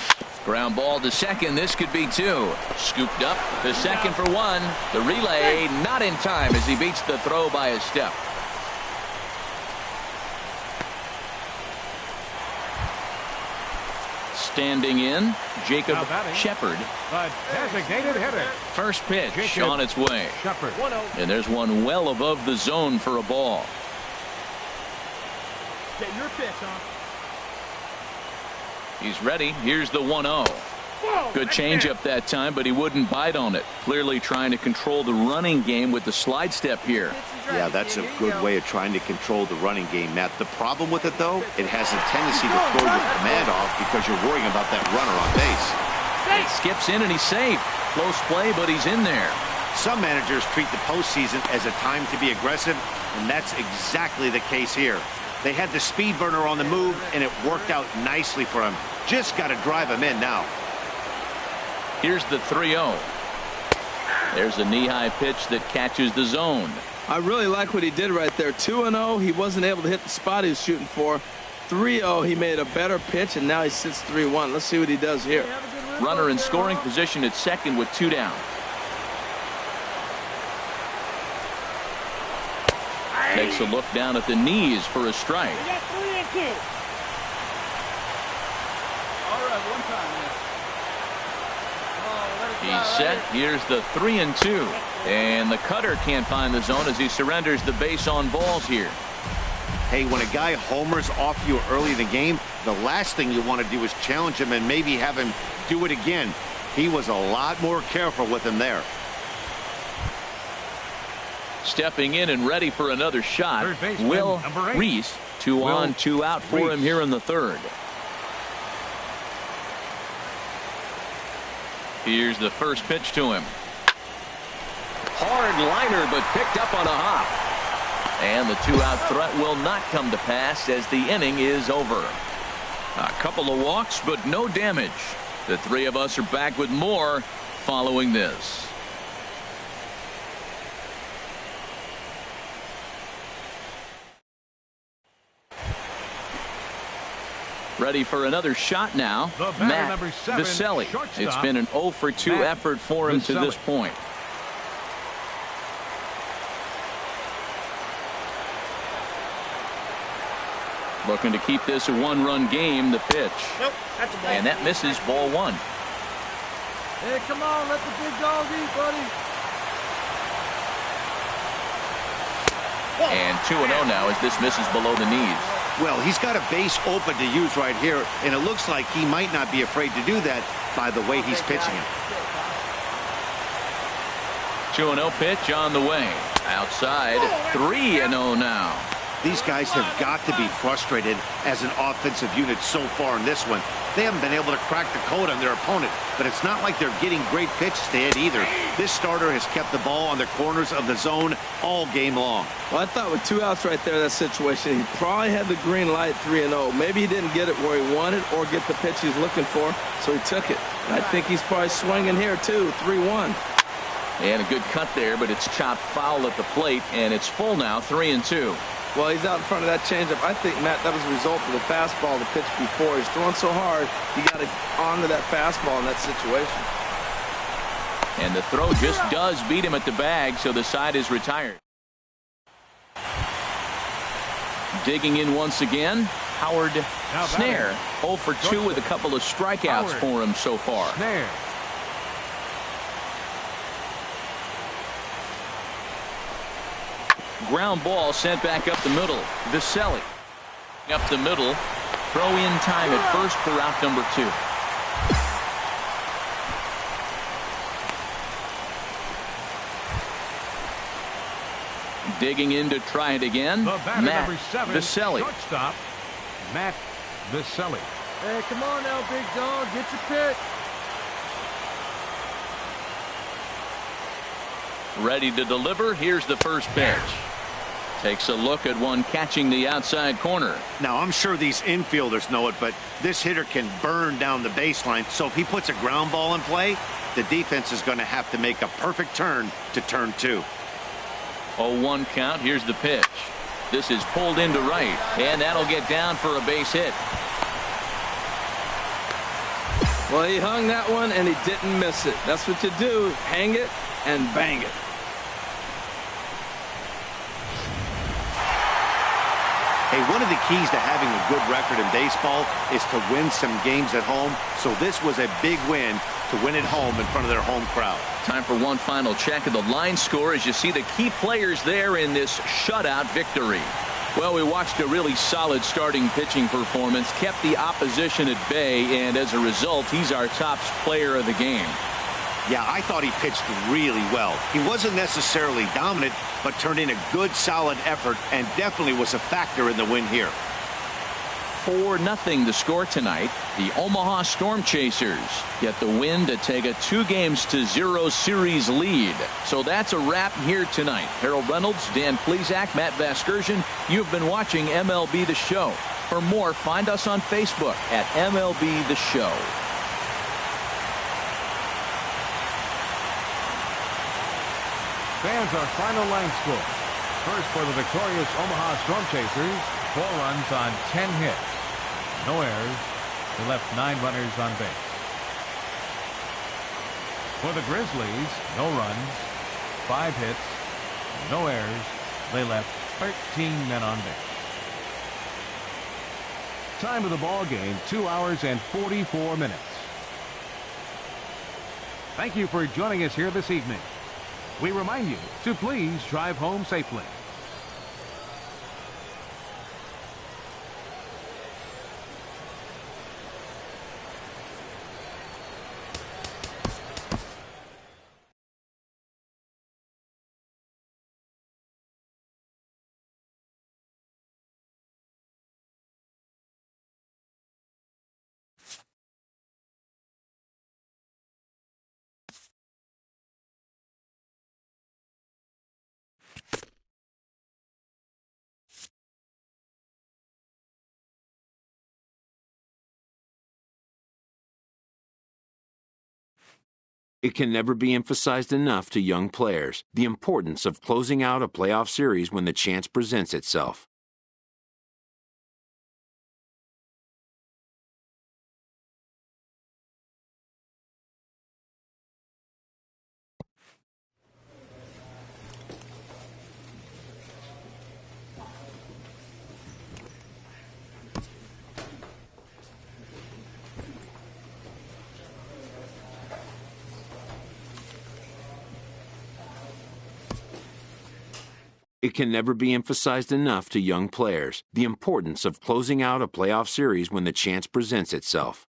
Ground ball to second. This could be 2. Scooped up to second for 1. The relay not in time as he beats the throw by a step. Standing in, Jacob Shepard. A designated hitter. First pitch on its way. Shepard. And there's one well above the zone for a ball. Get your pitch, huh? He's ready. Here's the 1-0. Good changeup that time, but he wouldn't bite on it. Clearly trying to control the running game with the slide step here. Yeah, that's a good way of trying to control the running game, Matt. The problem with it, though, it has a tendency to throw your command off because you're worrying about that runner on base. It skips in and he's safe. Close play, but he's in there. Some managers treat the postseason as a time to be aggressive, and that's exactly the case here. They had the speed burner on the move, and it worked out nicely for him. Just got to drive him in now. Here's the 3-0. There's a knee-high pitch that catches the zone. I really like what he did right there. 2-0, he wasn't able to hit the spot he was shooting for. 3-0, he made a better pitch, and now he sits 3-1. Let's see what he does here. Runner in scoring position at second with 2 down. Takes a look down at the knees for a strike. He's set. Here's the 3-2. And the cutter can't find the zone as he surrenders the base on balls here. Hey, when a guy homers off you early in the game, the last thing you want to do is challenge him and maybe have him do it again. He was a lot more careful with him there. Stepping in and ready for another shot, Will Reese. 2 on, 2 out for him here in the third. Here's the first pitch to him. Hard liner, but picked up on a hop. And the two-out threat will not come to pass as the inning is over. A couple of walks, but no damage. The three of us are back with more following this. Ready for another shot now. Matt Viselli. It's been an 0 for 2 effort for him to this point. Looking to keep this a one-run game. The pitch. Nope, that's a ball. And that misses, ball one. Hey, come on, let the big dog eat, buddy. And 2-0 now as this misses below the knees. Well, he's got a base open to use right here, and it looks like he might not be afraid to do that by the way he's pitching it. 2-0 pitch on the way. Outside, 3-0 now. These guys have got to be frustrated as an offensive unit so far in this one. They haven't been able to crack the code on their opponent, but it's not like they're getting great pitches to hit either. This starter has kept the ball on the corners of the zone all game long. Well, I thought with 2 outs right there, that situation, he probably had the green light 3-0. Maybe he didn't get it where he wanted or get the pitch he's looking for, so he took it. And I think he's probably swinging here, too, 3-1. And a good cut there, but it's chopped foul at the plate, and it's full now, 3-2. Well, he's out in front of that changeup. I think, Matt, that was a result of the fastball, the pitch before. He's throwing so hard, you got to onto that fastball in that situation. And the throw just does beat him at the bag, so the side is retired. Digging in once again, Howard Snare. 0 for 2 with a couple of strikeouts for him so far. Snare. Ground ball sent back up the middle. Viselli up the middle. Throw in time at first for out number 2. Digging in to try it again. Matt Viselli. Shortstop, Matt Viselli. Hey, come on now, big dog. Get your pitch. Ready to deliver. Here's the first pitch. Takes a look at one catching the outside corner. Now, I'm sure these infielders know it, but this hitter can burn down the baseline. So if he puts a ground ball in play, the defense is going to have to make a perfect turn to turn 2. 0-1 count. Here's the pitch. This is pulled into right, and that'll get down for a base hit. Well, he hung that one, and he didn't miss it. That's what you do. Hang it and bang it. Hey, one of the keys to having a good record in baseball is to win some games at home. So this was a big win to win at home in front of their home crowd. Time for one final check of the line score as you see the key players there in this shutout victory. Well, we watched a really solid starting pitching performance, kept the opposition at bay, and as a result, he's our top player of the game. Yeah, I thought he pitched really well. He wasn't necessarily dominant, but turned in a good, solid effort and definitely was a factor in the win here. 4-0 the score tonight. The Omaha Storm Chasers get the win to take a 2-0 series lead. So that's a wrap here tonight. Harold Reynolds, Dan Plesac, Matt Vasgersian. You've been watching MLB The Show. For more, find us on Facebook at MLB The Show. Fans, our final line score. First for the victorious Omaha Storm Chasers, 4 runs on 10 hits. No errors. They left 9 runners on base. For the Grizzlies, no runs, 5 hits, no errors. They left 13 men on base. Time of the ball game, 2 hours and 44 minutes. Thank you for joining us here this evening. We remind you to please drive home safely. It can never be emphasized enough to young players the importance of closing out a playoff series when the chance presents itself. It can never be emphasized enough to young players the importance of closing out a playoff series when the chance presents itself.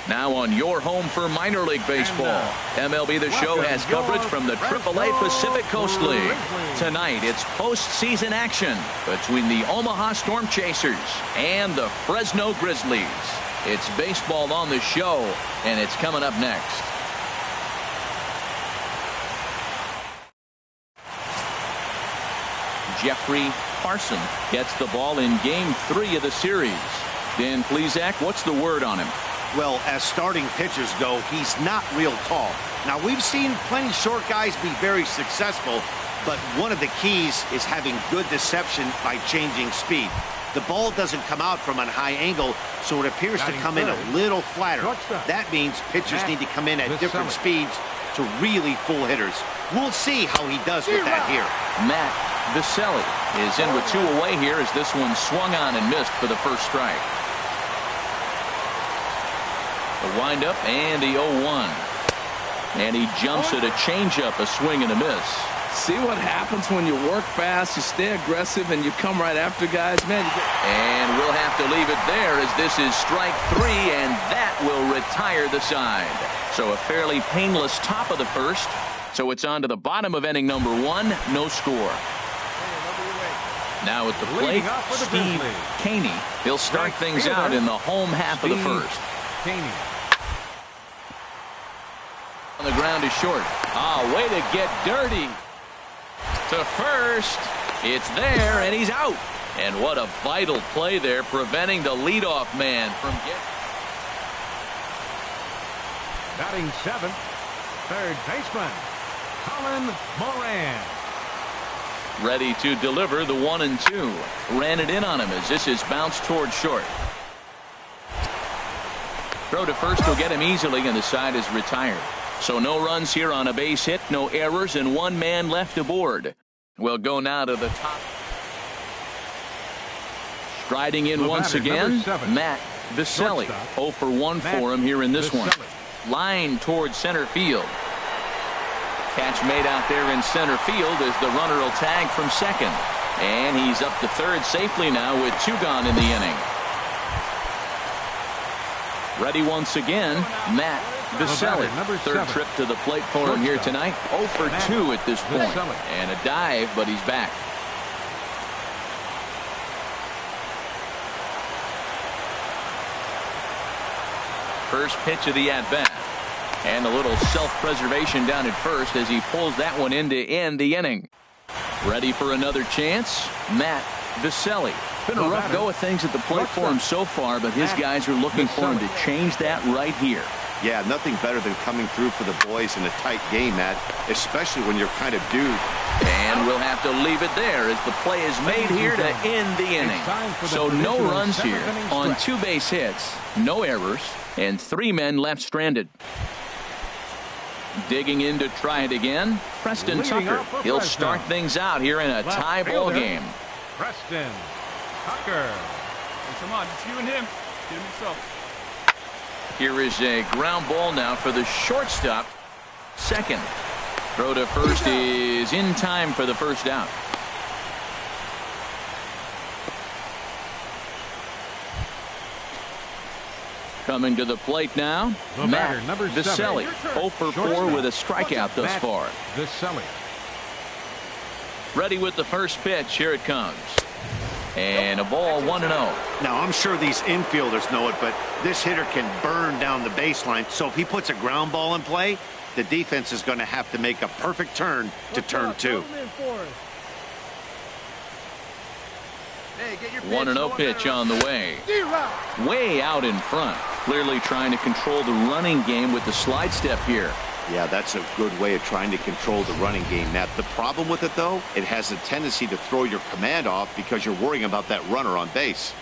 Now on your home for minor league baseball, MLB The Show has coverage from the AAA Pacific Coast League. Tonight, it's postseason action between the Omaha Storm Chasers and the Fresno Grizzlies. It's baseball on the show, and it's coming up next. Jeffrey Parson gets the ball in Game 3 of the series. Dan Plesac, what's the word on him? Well, as starting pitchers go, he's not real tall. Now, we've seen plenty short guys be very successful, but one of the keys is having good deception by changing speed. The ball doesn't come out from a high angle, so it appears to come in a little flatter. That means pitchers need to come in at different speeds to really fool hitters. We'll see how he does with that here. Matt Viselli is in with 2 away here as this one swung on and missed for the first strike. The windup and the 0-1. And he jumps at a changeup, a swing and a miss. See what happens when you work fast, you stay aggressive, and you come right after guys, man. And we'll have to leave it there as this is strike 3, and that will retire the side. So a fairly painless top of the first. So it's on to the bottom of inning number 1, no score. Now at the plate, Steve Caney. He'll start things out in the home half of the first. On the ground is short. Way to get dirty. To first. It's there, and he's out. And what a vital play there, preventing the leadoff man from getting. Batting 7th, third baseman, Colin Moran. Ready to deliver the 1-2. Ran it in on him as this is bounced toward short. Throw to first will get him easily, and the side is retired. So no runs here on a base hit, no errors, and 1 man left aboard. We'll go now to the top. Striding in once again, Matt Viselli. 0 for 1 for him here in this one. Line towards center field. Catch made out there in center field as the runner will tag from second. And he's up to third safely now with 2 gone in the inning. Ready once again, Matt Viselli. Third trip to the plate for him here tonight. 0 for 2 at this point. And a dive, but he's back. First pitch of the at-bat. And a little self-preservation down at first as he pulls that one in to end the inning. Ready for another chance, Matt Viselli. Been a rough go of things at the plate for him so far, but his guys are looking for him to change that right here. Yeah, nothing better than coming through for the boys in a tight game, Matt, especially when you're kind of due. And we'll have to leave it there as the play is made here to end the inning. So no runs here on 2 base hits, no errors, and 3 men left stranded. Digging in to try it again, Preston Tucker. He'll start things out here in a tie ball game. Preston Tucker. Hey, come on, it's you and him. Get him yourself. Here is a ground ball now for the shortstop. Second. Throw to first is in time for the first out. Coming to the plate now, Matt Vicelli, 0 for 4 with a strikeout thus far. Vicelli. Ready with the first pitch. Here it comes. And a ball, 1-0. Now, I'm sure these infielders know it, but this hitter can burn down the baseline. So if he puts a ground ball in play, the defense is going to have to make a perfect turn to turn 2. 1-0 pitch on the way. Way out in front. Clearly trying to control the running game with the slide step here. Yeah, that's a good way of trying to control the running game, Matt. The problem with it, though, it has a tendency to throw your command off because you're worrying about that runner on base.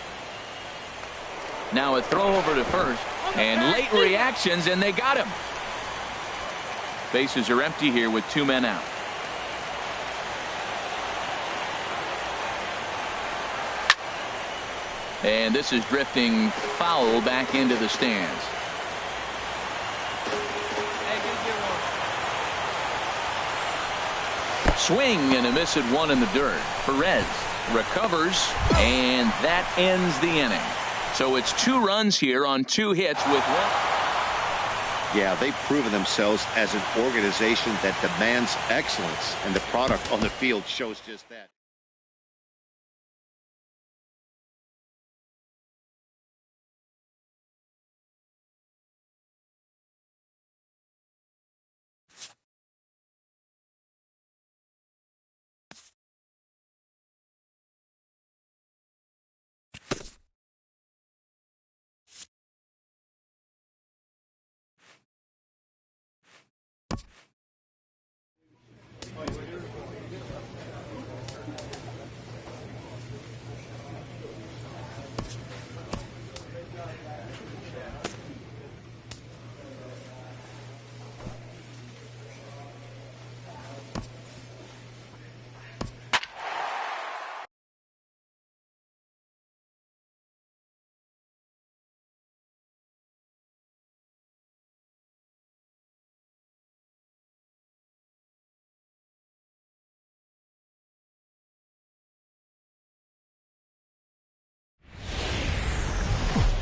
Now a throw over to first, and late reactions, and they got him. Bases are empty here with 2 men out. And this is drifting foul back into the stands. Swing and a miss at 1 in the dirt. Perez recovers, and that ends the inning. So it's 2 runs here on 2 hits with 1. Yeah, they've proven themselves as an organization that demands excellence, and the product on the field shows just that.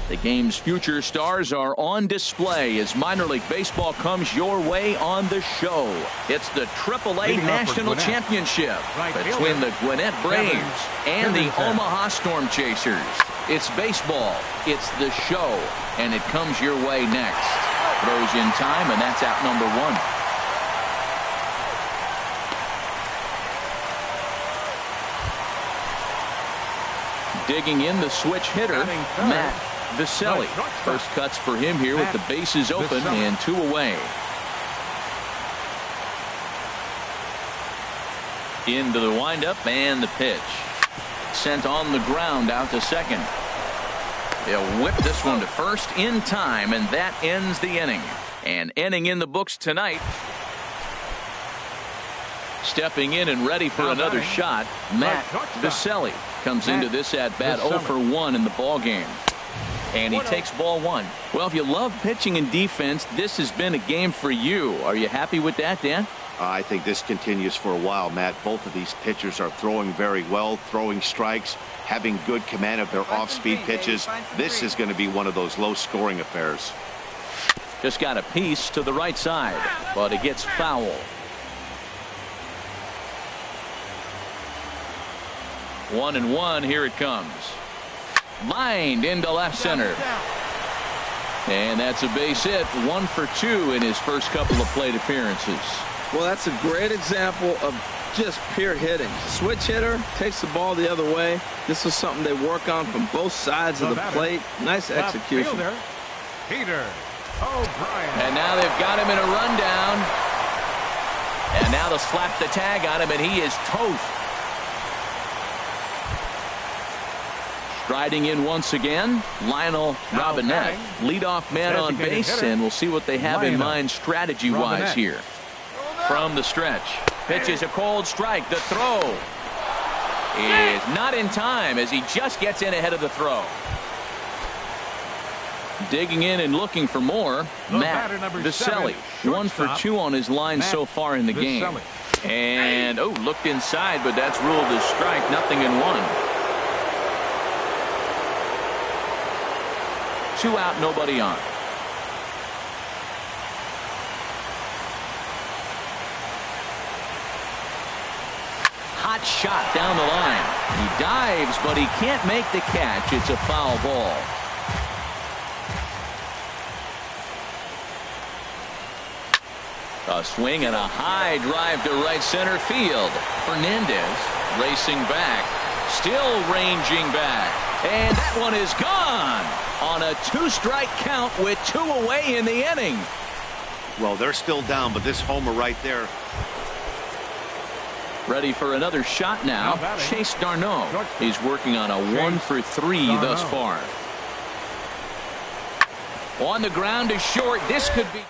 The game's future stars are on display as minor league baseball comes your way on the show. It's the AAA National Championship between the Gwinnett Braves and the Omaha Storm Chasers. It's baseball, it's the show, and it comes your way next. Throws in time, and that's out number 1. Digging in the switch hitter, Matt Vicelli. First cuts for him here with the bases open and 2 away. Into the windup and the pitch. Sent on the ground out to second. They'll whip this one to first in time, and that ends the inning. And inning in the books tonight. Stepping in and ready for another shot, Matt Vicelli comes into this at bat 0 for 1 in the ball game. And he takes ball 1. Well, if you love pitching and defense, this has been a game for you. Are you happy with that, Dan? I think this continues for a while, Matt. Both of these pitchers are throwing very well, throwing strikes, having good command of their off-speed pitches. This is going to be one of those low-scoring affairs. Just got a piece to the right side, but it gets foul. 1-1, here it comes. Lined into left center. And that's a base hit. 1 for 2 in his first couple of plate appearances. Well, that's a great example of just pure hitting. Switch hitter takes the ball the other way. This is something they work on from both sides of the plate. Nice execution. Peter O'Brien. And now they've got him in a rundown. And now they'll slap the tag on him, and he is toast. Striding in once again, Lionel Robinette, leadoff man on base, and we'll see what they have in mind strategy-wise here. From the stretch, pitches a cold strike. The throw is not in time as he just gets in ahead of the throw. Digging in and looking for more, Matt Vicelli, 1 for 2 on his line so far in the game. And, looked inside, but that's ruled as strike, nothing in 1. 2 out, nobody on. Hot shot down the line. He dives, but he can't make the catch. It's a foul ball. A swing and a high drive to right center field. Fernandez racing back. Still ranging back. And that one is gone on a 2-strike count with 2 away in the inning. Well, they're still down, but this homer right there. Ready for another shot now. Chase Darno. He's working on a 1-for-3 thus far. On the ground to short. This could be.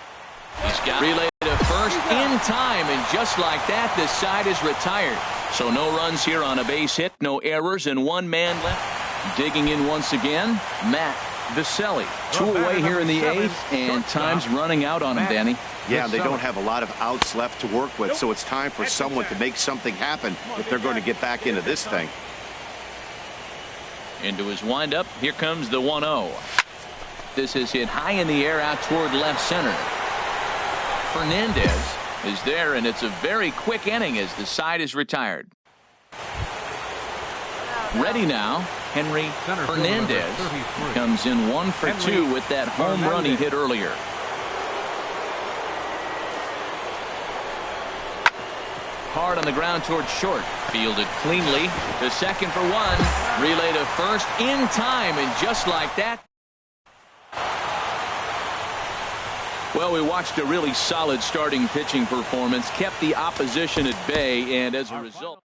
He's got relay to first in time, and just like that, the side is retired. So no runs here on a base hit, no errors, and 1 man left. Digging in once again, Matt Viselli. 2 away here in the 8th, and time's running out on him, Danny. Yeah, they don't have a lot of outs left to work with, so it's time for someone to make something happen if they're going to get back into this thing. Into his windup, here comes the 1-0. This is hit high in the air out toward left center. Fernandez is there, and it's a very quick inning as the side is retired. Ready now, Henry Fernandez comes in 1-for-2 with that home run he hit earlier. Hard on the ground toward short. Fielded cleanly to second for 1. Relay to first in time, and just like that. Well, we watched a really solid starting pitching performance, kept the opposition at bay, and as a result.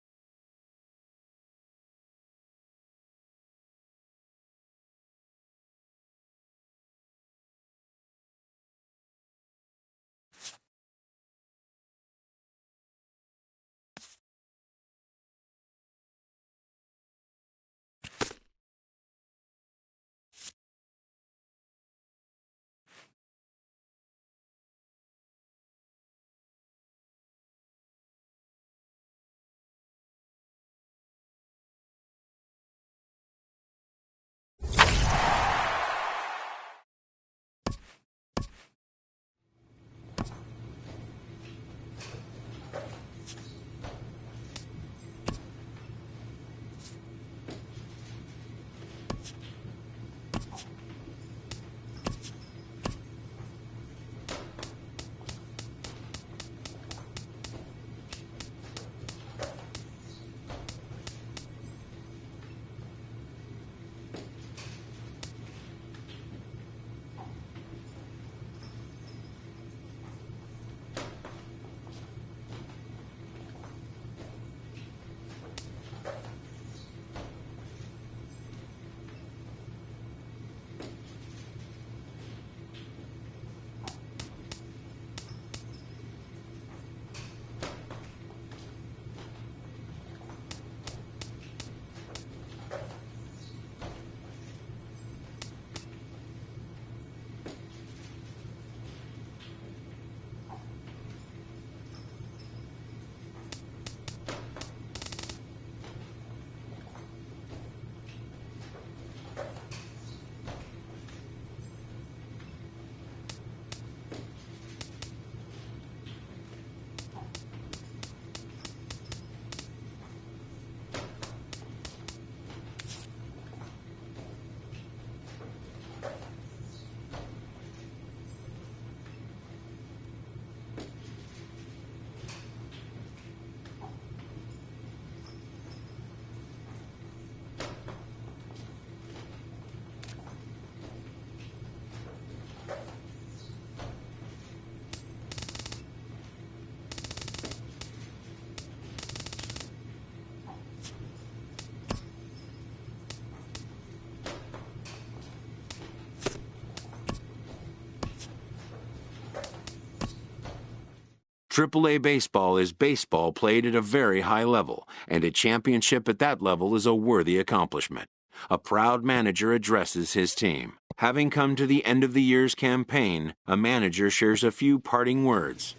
AAA baseball is baseball played at a very high level, and a championship at that level is a worthy accomplishment. A proud manager addresses his team. Having come to the end of the year's campaign, a manager shares a few parting words.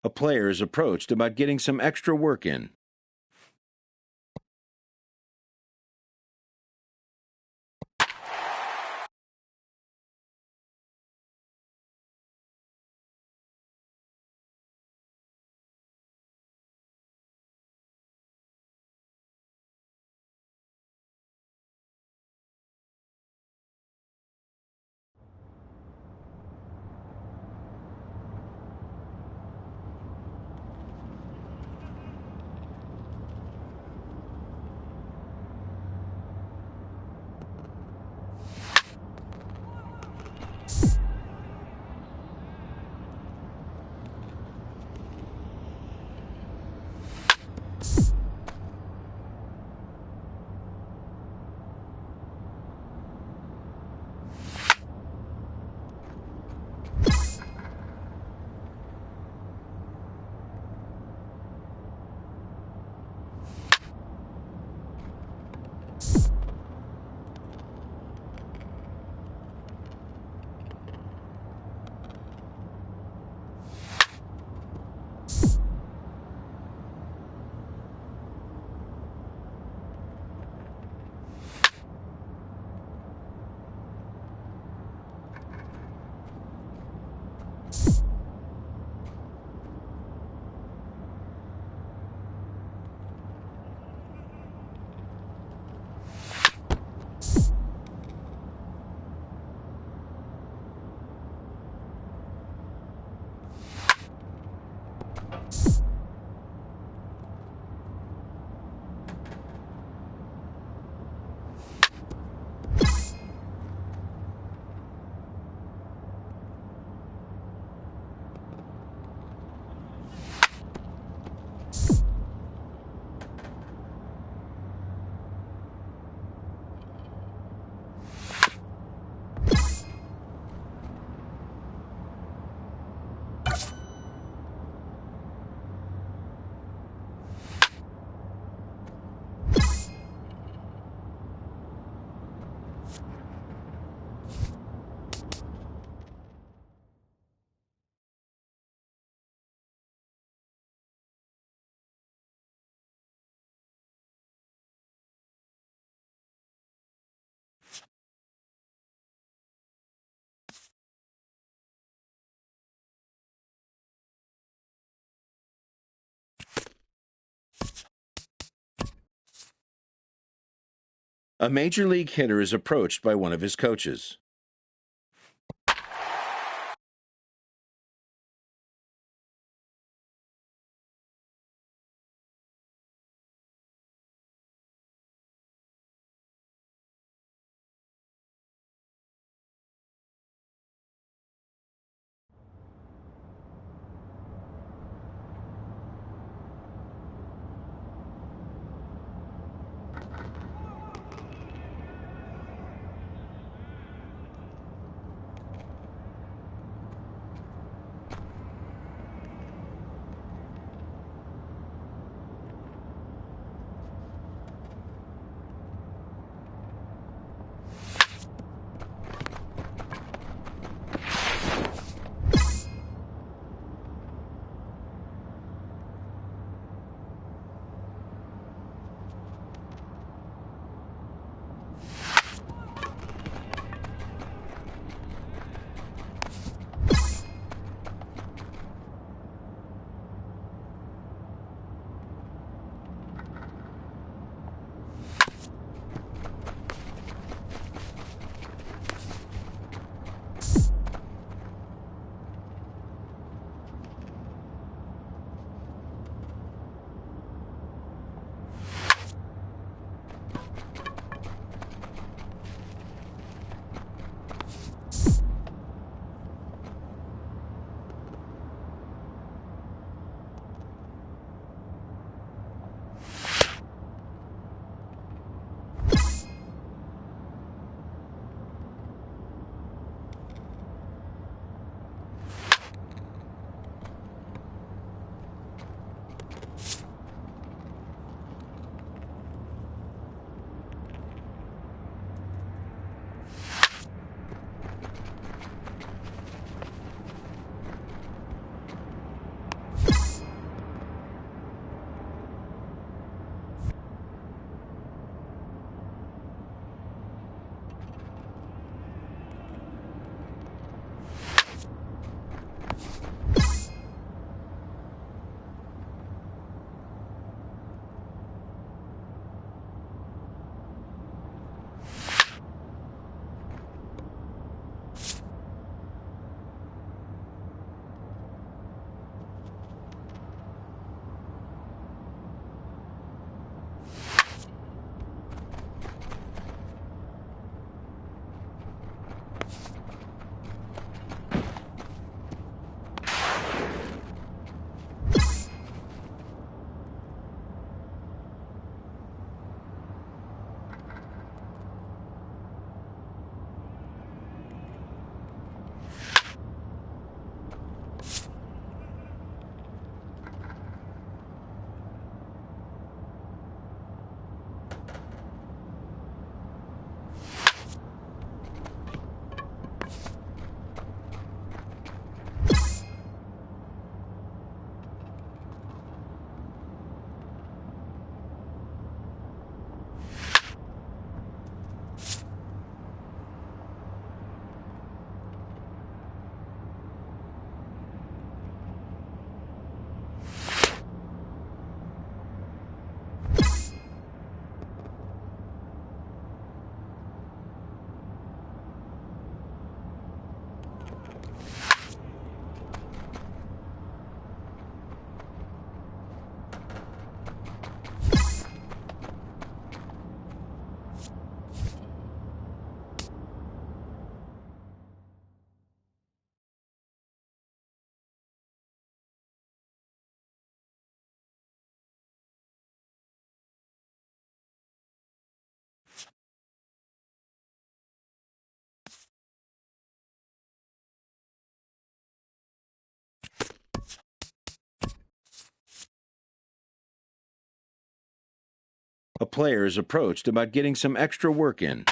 A player is approached about getting some extra work in. A major league hitter is approached by one of his coaches. A player is approached about getting some extra work in.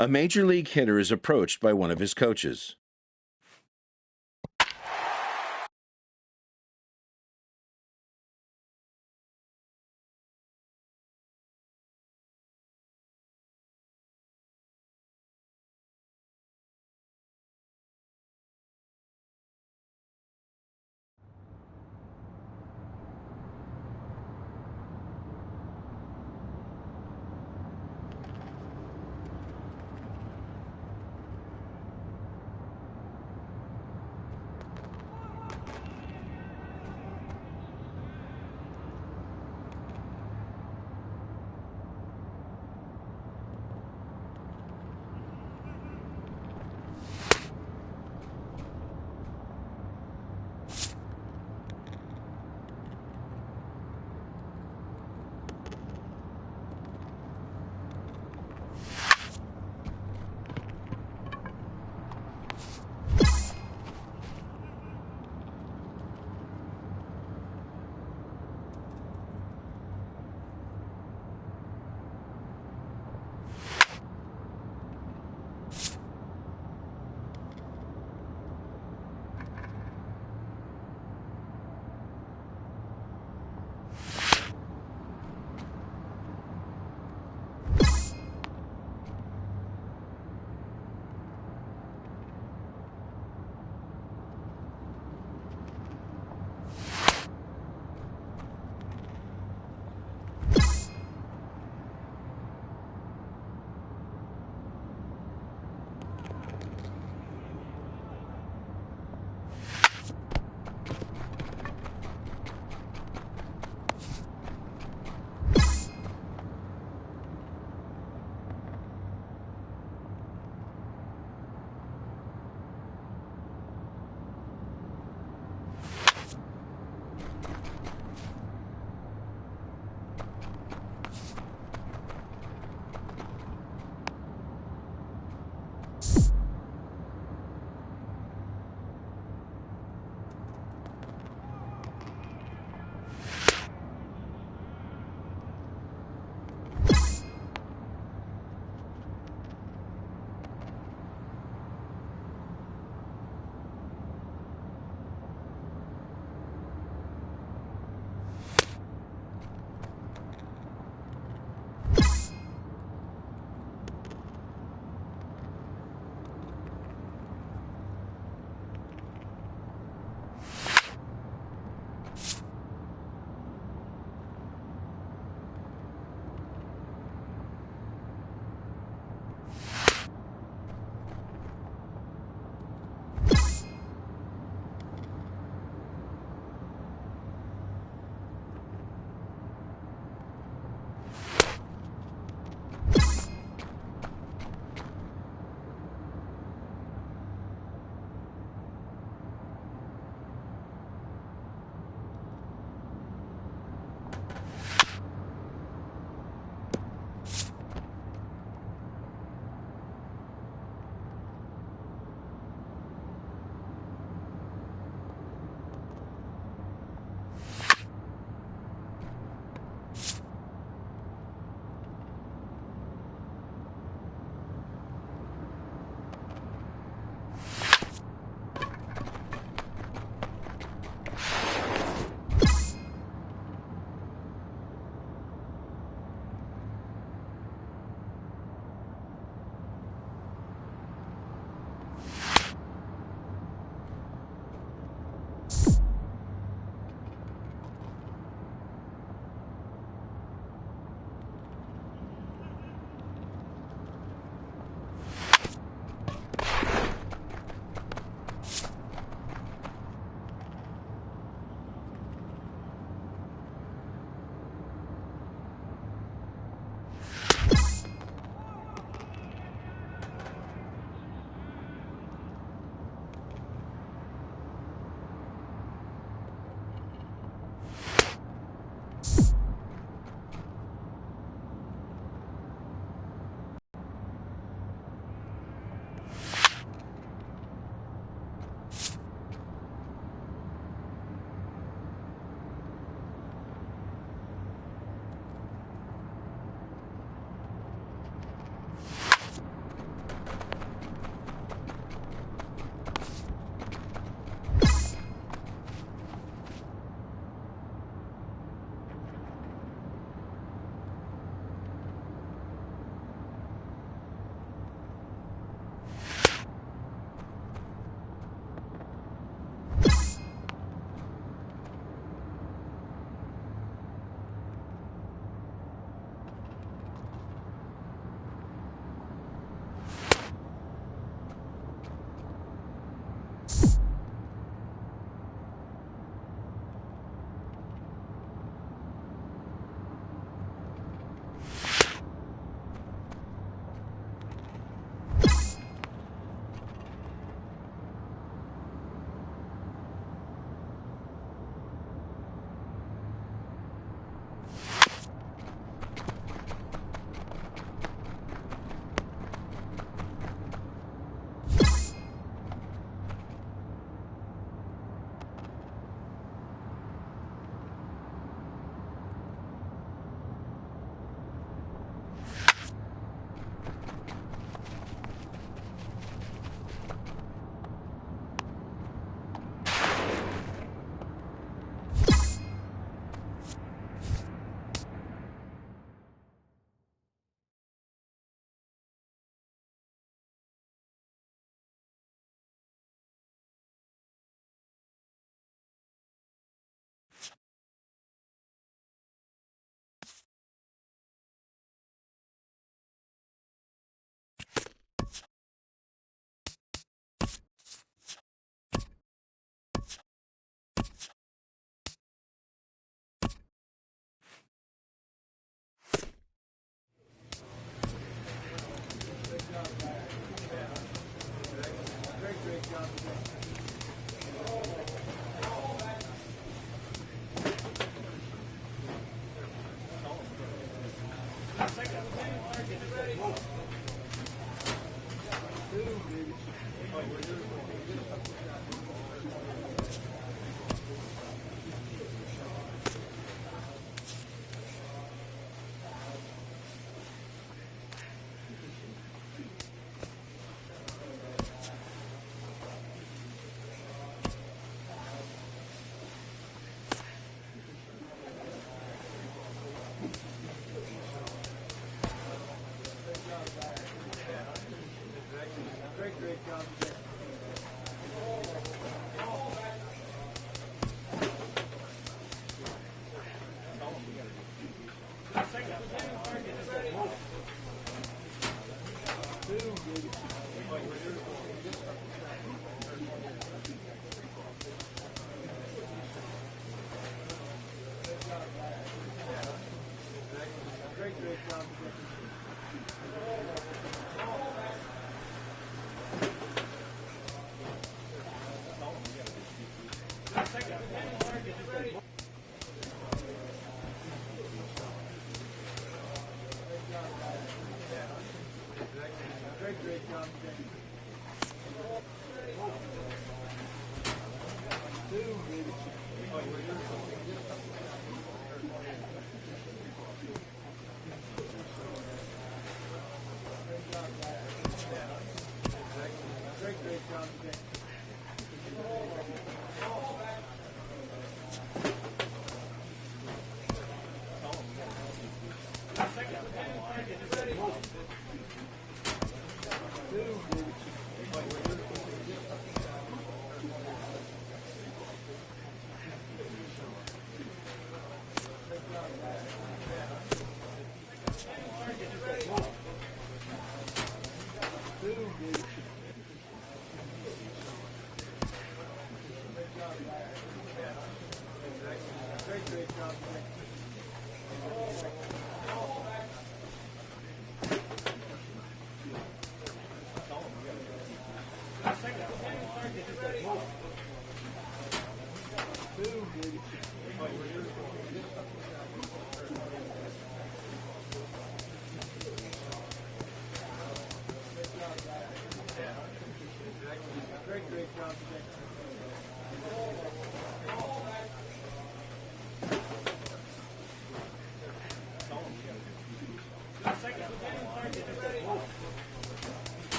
A major league hitter is approached by one of his coaches.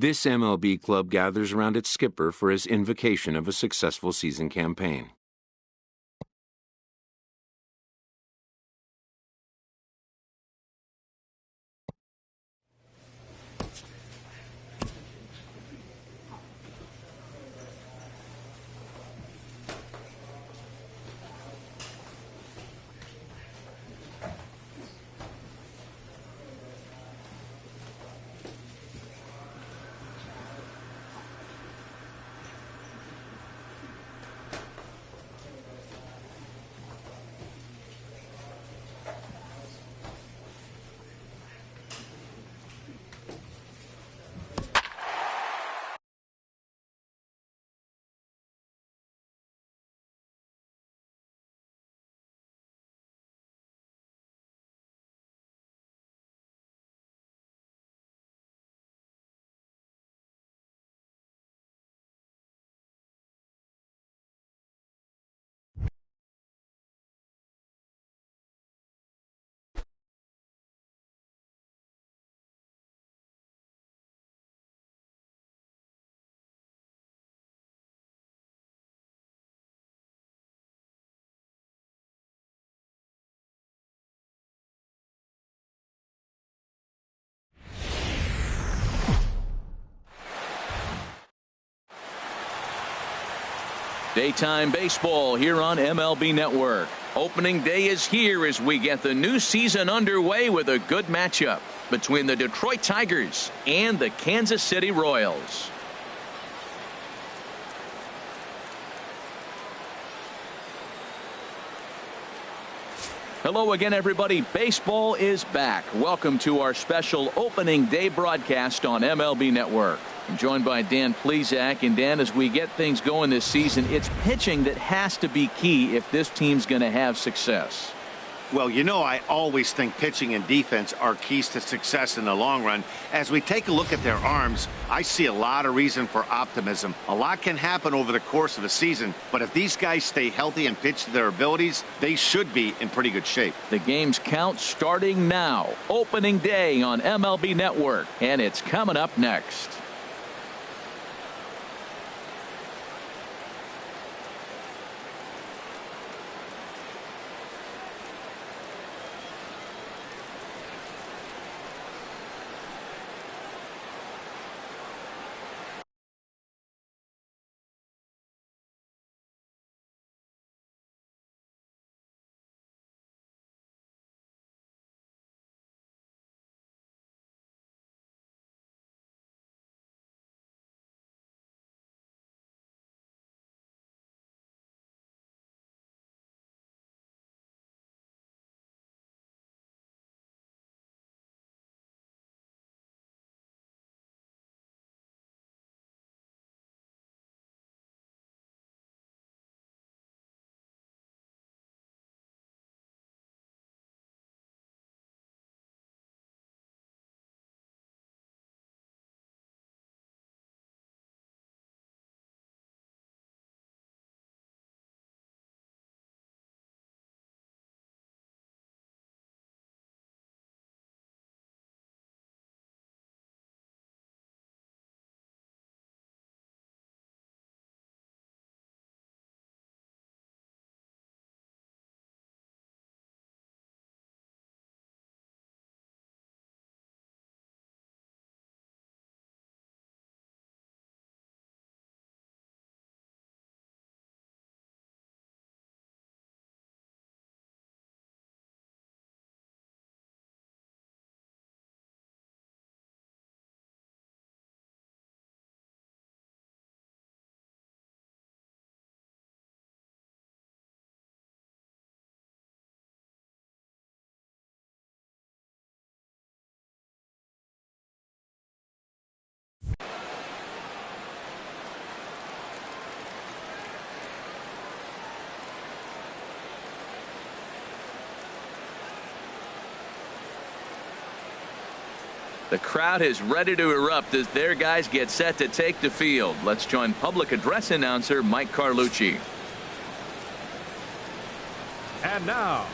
This MLB club gathers around its skipper for his invocation of a successful season campaign. Daytime baseball here on MLB Network. Opening day is here as we get the new season underway with a good matchup between the Detroit Tigers and the Kansas City Royals. Hello again, everybody. Baseball is back. Welcome to our special opening day broadcast on MLB Network. I'm joined by Dan Plesac. And Dan, as we get things going this season, it's pitching that has to be key if this team's going to have success. Well, you know, I always think pitching and defense are keys to success in the long run. As we take a look at their arms, I see a lot of reason for optimism. A lot can happen over the course of the season, but if these guys stay healthy and pitch to their abilities, they should be in pretty good shape. The game's count starting now. Opening day on MLB Network, and it's coming up next. The crowd is ready to erupt as their guys get set to take the field. Let's join public address announcer Mike Carlucci. And now,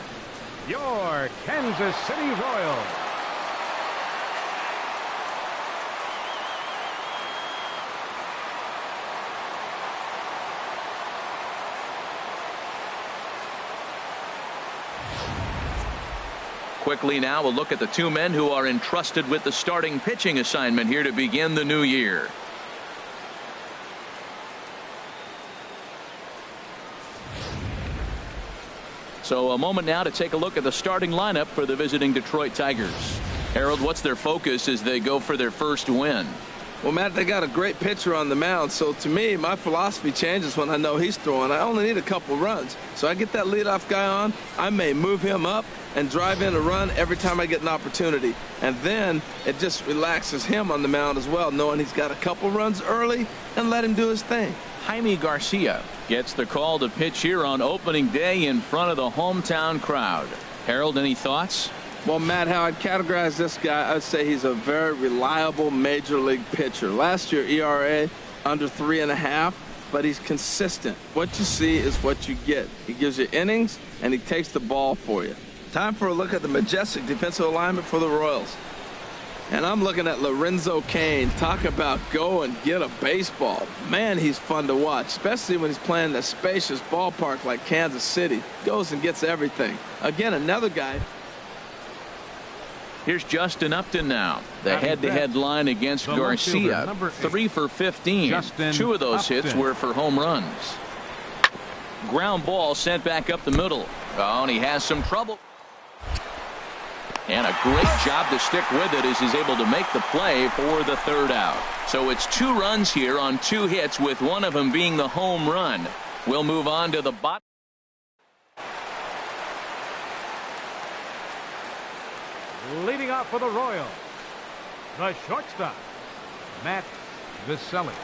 your Kansas City Royals. Quickly now, we'll look at the two men who are entrusted with the starting pitching assignment here to begin the new year. So a moment now to take a look at the starting lineup for the visiting Detroit Tigers. Harold, what's their focus as they go for their first win? Well, Matt, they got a great pitcher on the mound, so to me, my philosophy changes when I know he's throwing. I only need a couple runs. So I get that leadoff guy on, I may move him up and drive in a run every time I get an opportunity. And then it just relaxes him on the mound as well, knowing he's got a couple runs early and let him do his thing. Jaime Garcia gets the call to pitch here on opening day in front of the hometown crowd. Harold, any thoughts? Well, Matt, how I'd categorize this guy, I'd say he's a very reliable major league pitcher. Last year, ERA under 3.5, but he's consistent. What you see is what you get. He gives you innings, and he takes the ball for you. Time for a look at the majestic defensive alignment for the Royals. And I'm looking at Lorenzo Cain. Talk about go and get a baseball. Man, he's fun to watch, especially when he's playing in a spacious ballpark like Kansas City. Goes and gets everything. Again, another guy. Here's Justin Upton now. The head-to-head line against Garcia. 3 for 15. Two of those hits were for home runs. Ground ball sent back up the middle. Oh, and he has some trouble. And a great job to stick with it as he's able to make the play for the third out. So it's 2 runs here on 2 hits, with one of them being the home run. We'll move on to the bottom. Leading off for the Royals, the shortstop, Matt Viscelli.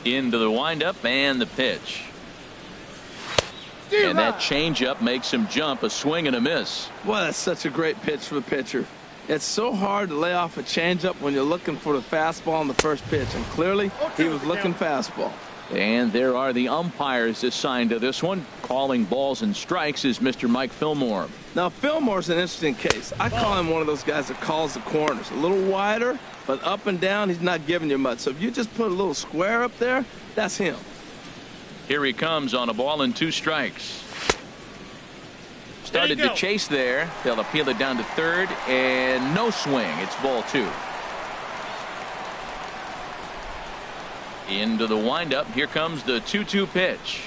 Into the windup and the pitch. And that changeup makes him jump. A swing and a miss. Well, that's such a great pitch for the pitcher. It's so hard to lay off a changeup when you're looking for the fastball on the first pitch, and clearly he was looking fastball. And there are the umpires assigned to this one. Calling balls and strikes is Mr. Mike Fillmore. Now, Fillmore's an interesting case. I call him one of those guys that calls the corners. A little wider, but up and down, he's not giving you much. So if you just put a little square up there, that's him. Here he comes on a ball and 2 strikes. Started to chase there. They'll appeal it down to third, and no swing. It's ball 2. Into the windup. Here comes the 2-2 pitch.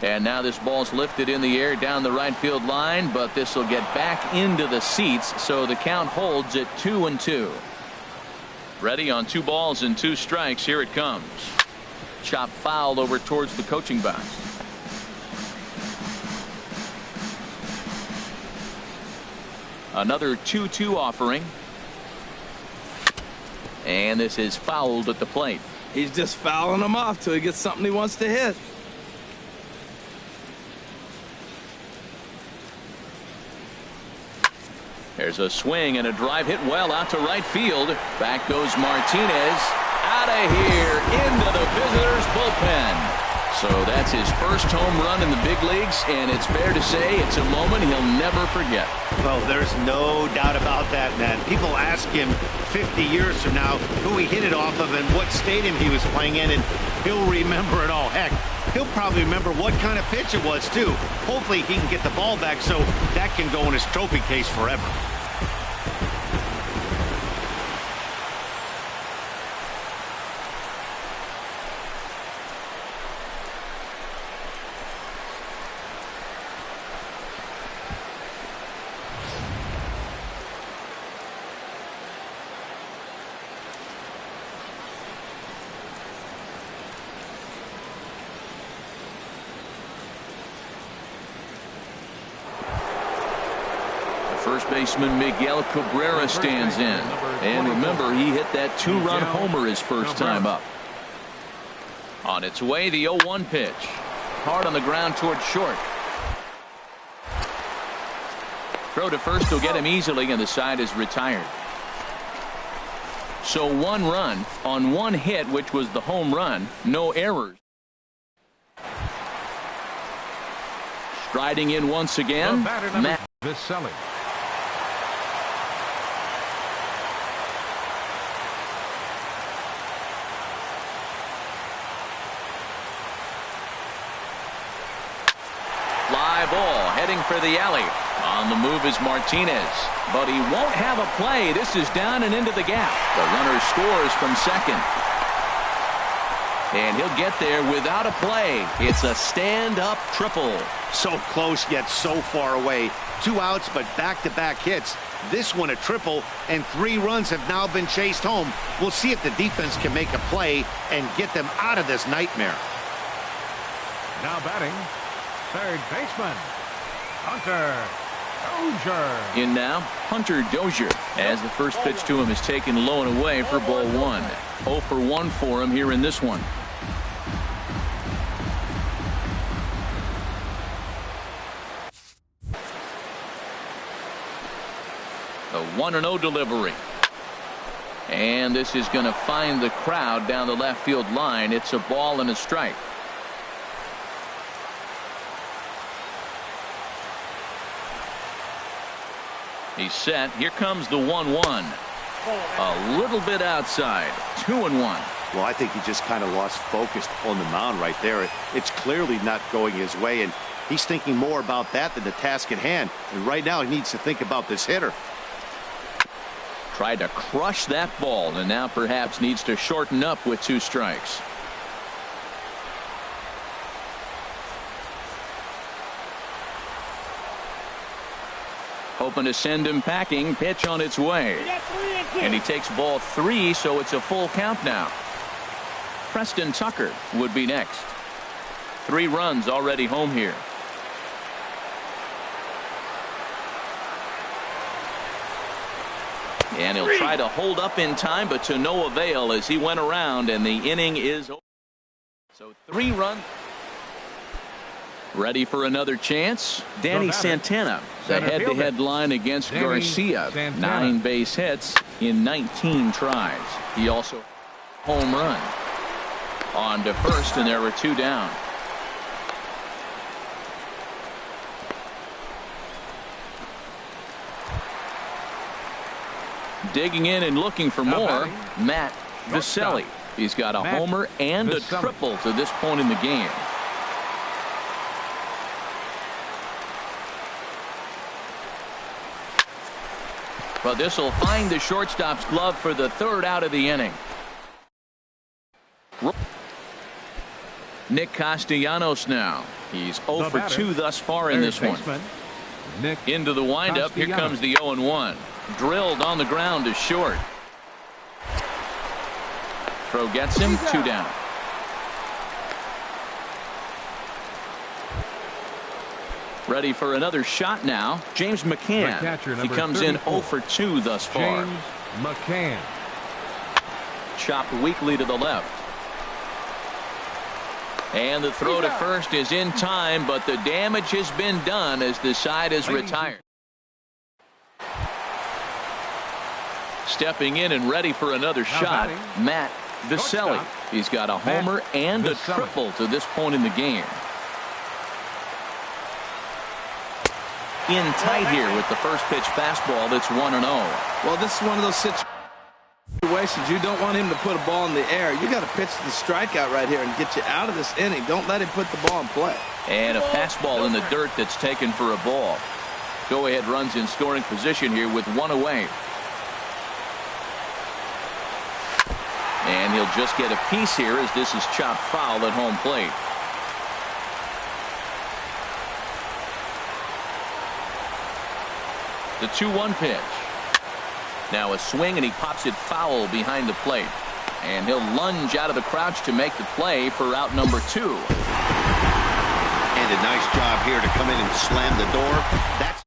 And now this ball's lifted in the air down the right field line, but this will get back into the seats, so the count holds at 2-2. Ready on 2 balls and 2 strikes. Here it comes. Chop foul over towards the coaching box. Another 2-2 offering. And this is fouled at the plate. He's just fouling them off till he gets something he wants to hit. There's a swing and a drive hit well out to right field. Back goes Martinez. Out of here into the visitors' bullpen. So that's his first home run in the big leagues, and it's fair to say it's a moment he'll never forget. Well, there's no doubt about that, man. People ask him 50 years from now who he hit it off of and what stadium he was playing in, and he'll remember it all. Heck, he'll probably remember what kind of pitch it was, too. Hopefully he can get the ball back so that can go in his trophy case forever. First baseman Miguel Cabrera stands in. And remember, he hit that 2-run homer his first time up. On its way, the 0-1 pitch. Hard on the ground towards short. Throw to first will get him easily, and the side is retired. So 1 run on 1 hit, which was the home run. No errors. Striding in once again, Matt Viscelli. Fly ball heading for the alley. On the move is Martinez, but he won't have a play. This is down and into the gap. The runner scores from second. And he'll get there without a play. It's a stand-up triple. So close yet so far away. 2 outs, but back-to-back hits. This one a triple, and 3 runs have now been chased home. We'll see if the defense can make a play and get them out of this nightmare. Now batting, third baseman, Hunter Dozier. In now, Hunter Dozier, as the first pitch to him is taken low and away for ball 1. 0 for 1 for him here in this one. The 1-0 delivery. And this is going to find the crowd down the left field line. It's a ball and a strike. He's set. Here comes the 1-1. A little bit outside. 2-1. Well, I think he just kind of lost focus on the mound right there. It's clearly not going his way, and he's thinking more about that than the task at hand. And right now he needs to think about this hitter. Tried to crush that ball, and now perhaps needs to shorten up with 2 strikes. Hoping to send him packing. Pitch on its way. And he takes ball 3, so it's a full count now. Preston Tucker would be next. 3 runs already home here. And he'll try to hold up in time, but to no avail as he went around, and the inning is over. So 3 runs. Ready for another chance. Danny Santana, the head-to-head line against Garcia. 9 base hits in 19 tries. He also home run. On to first, and there were 2 down. Digging in and looking for more, Matt Viselli. He's got a homer and a triple to this point in the game. But this will find the shortstop's glove for the 3rd out of the inning. Nick Castellanos now. He's 0 for 2 thus far in this one. Into the windup. Here comes the 0-1. Drilled on the ground to short. Throw gets him. 2 down. Ready for another shot now. James McCann. He comes in 0 for 2 thus far. James McCann. Chopped weakly to the left. And the throw to first is in time, but the damage has been done as the side is retired. Stepping in and ready for another shot, Matt Viselli. He's got a homer and a triple to this point in the game. In tight here with the first pitch fastball that's 1-0. Well, this is one of those situations you don't want him to put a ball in the air. You got to pitch the strikeout right here and get you out of this inning. Don't let him put the ball in play. And a fastball in the dirt that's taken for a ball. Go-ahead runs in scoring position here with 1 away. And he'll just get a piece here as this is chopped foul at home plate. The 2-1 pitch. Now a swing, and he pops it foul behind the plate. And he'll lunge out of the crouch to make the play for out number 2. And a nice job here to come in and slam the door. That's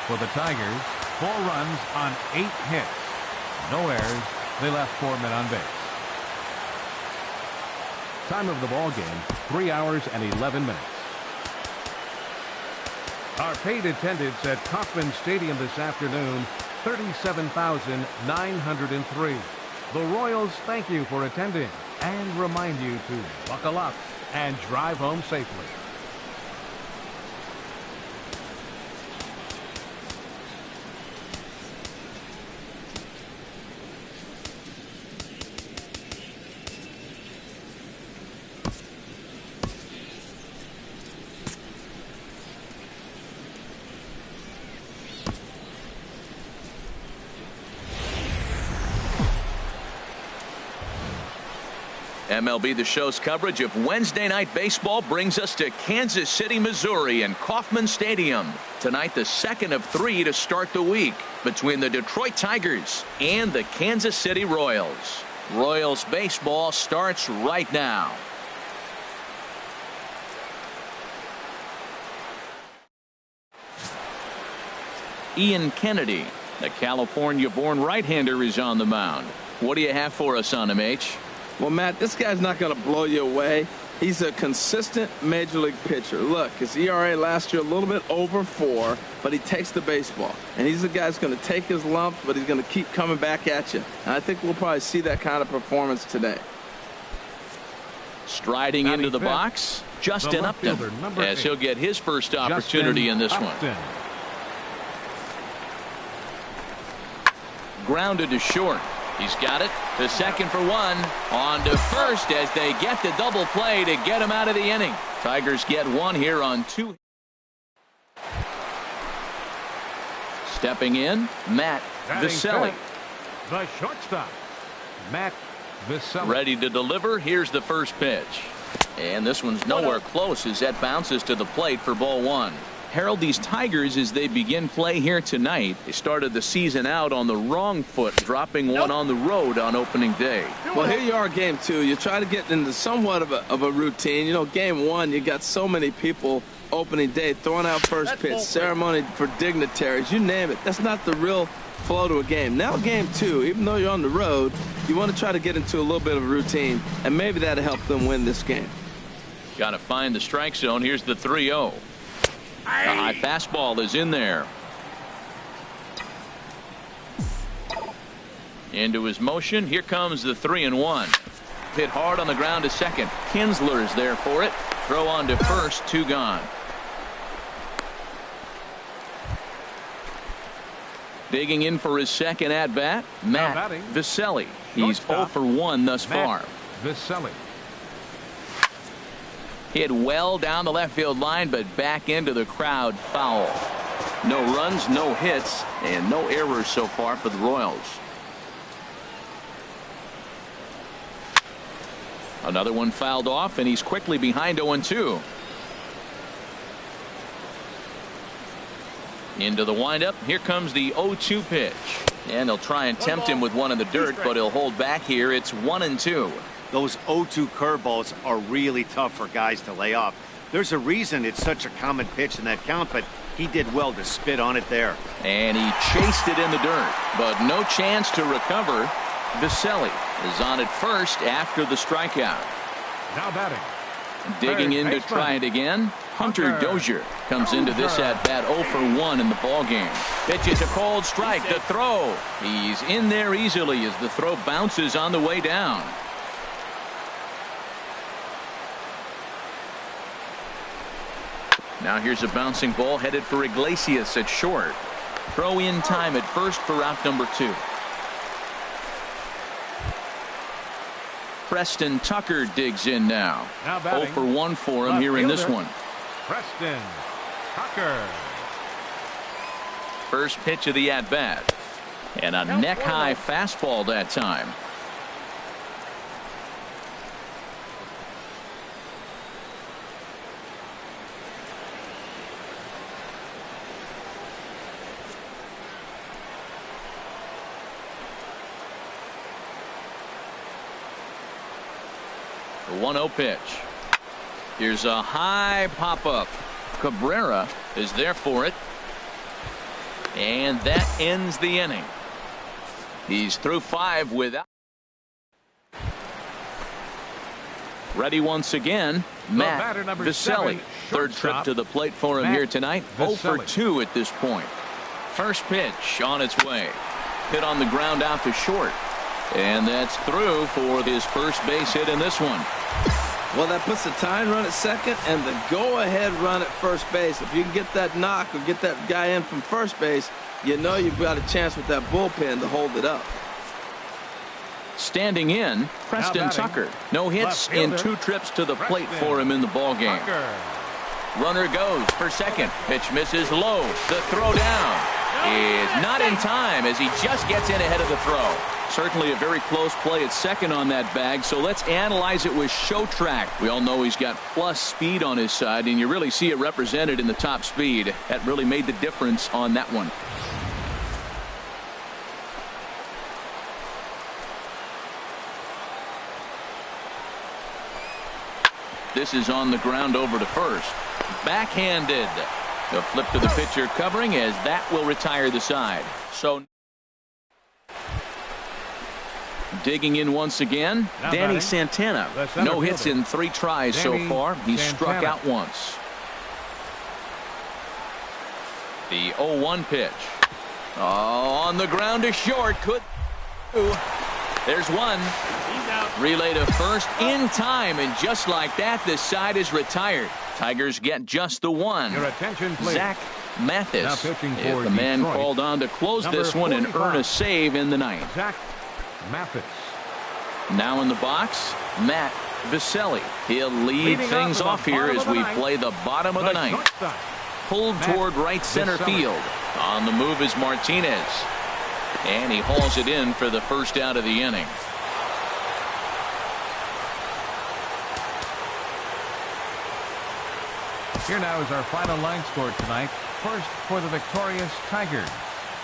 For the Tigers, 4 runs on 8 hits. No errors. They left 4 men on base. Time of the ball game, 3 hours and 11 minutes. Our paid attendance at Kauffman Stadium this afternoon, 37,903. The Royals thank you for attending and remind you to buckle up and drive home safely. MLB The Show's coverage of Wednesday Night Baseball brings us to Kansas City, Missouri and Kauffman Stadium. Tonight, the 2nd of 3 to start the week between the Detroit Tigers and the Kansas City Royals. Royals baseball starts right now. Ian Kennedy, the California-born right-hander, is on the mound. What do you have for us on him, H? Well, Matt, this guy's not going to blow you away. He's a consistent major league pitcher. Look, his ERA last year a little bit over 4, but he takes the baseball. And he's the guy that's going to take his lumps, but he's going to keep coming back at you. And I think we'll probably see that kind of performance today. Striding into the box, Justin Upton, as he'll get his first opportunity in this one. Grounded to short. He's got it to second for 1. On to first as they get the double play to get him out of the inning. Tigers get 1 here on 2. Stepping in, Matt Viselli. The shortstop, Matt Viselli. Ready to deliver. Here's the first pitch. And this one's nowhere close as that bounces to the plate for ball 1. Harold, these Tigers, as they begin play here tonight, they started the season out on the wrong foot, dropping one on the road on opening day. Well, here you are, game 2. You try to get into somewhat of a routine. You know, game 1, you got so many people opening day throwing out first pitch, ceremony for dignitaries, you name it. That's not the real flow to a game. Now game 2, even though you're on the road, you want to try to get into a little bit of a routine, and maybe that'll help them win this game. Got to find the strike zone. Here's the 3-0. The high fastball is in there. Into his motion. Here comes the 3-1. Hit hard on the ground to second. Kinsler is there for it. Throw on to first. 2 gone. Digging in for his second at bat, Matt Viselli. He's 0 for 1 thus far. Viselli. Hit well down the left field line, but back into the crowd, foul. No runs, no hits, and no errors so far for the Royals. Another one fouled off, and he's quickly behind 0-2. Into the windup. Here comes the 0-2 pitch. And they'll try and tempt him with one in the dirt, but he'll hold back here. It's 1-2. Those 0-2 curveballs are really tough for guys to lay off. There's a reason it's such a common pitch in that count, but he did well to spit on it there. And he chased it in the dirt, but no chance to recover. Viselli is on at first after the strikeout. Now batting. Digging in to try it again. Hunter Dozier comes into this at bat 0 for 1 in the ball game. Pitches a cold strike. The throw. He's in there easily as the throw bounces on the way down. Now here's a bouncing ball headed for Iglesias at short. Throw in time at first for out number 2. Preston Tucker digs in now. 0 for 1 for him here in this one. Preston Tucker. First pitch of the at-bat. And a neck-high fastball that time. The 1-0 pitch. Here's a high pop-up. Cabrera is there for it. And that ends the inning. He's through 5 without. Ready once again, Matt Viselli. Third trip to the plate for him here tonight. 0 for 2 at this point. First pitch on its way. Hit on the ground out to short. And that's through for his first base hit in this one. Well, that puts the tying run at second and the go-ahead run at first base. If you can get that knock or get that guy in from first base, you know you've got a chance with that bullpen to hold it up. Standing in, Preston Tucker. No hits in 2 trips to the plate for him in the ballgame. Runner goes for second. Pitch misses low. The throw down is not in time as he just gets in ahead of the throw. Certainly a very close play at second on that bag, so let's analyze it with show track. We all know he's got plus speed on his side, and you really see it represented in the top speed. That really made the difference on that one. This is on the ground over to first. Backhanded. The flip to the pitcher covering as that will retire the side. So Digging in once again, Danny Santana. No hits in 3 tries so far. He's struck out once. The 0-1 pitch. Oh, on the ground to short. Could. There's one. Relay to first in time, and just like that, the side is retired. Tigers get just the one. Your attention, please. Zach Mathis Now pitching is for the man Detroit. called on to close this one and earn a save in the ninth. Zach Mathis. Now in the box, Matt Viselli. He'll lead things off here as we play the bottom of the ninth. Pulled toward right center field. On the move is Martinez. And he hauls it in for the first out of the inning. Here now is our final line score tonight. First for the victorious Tigers.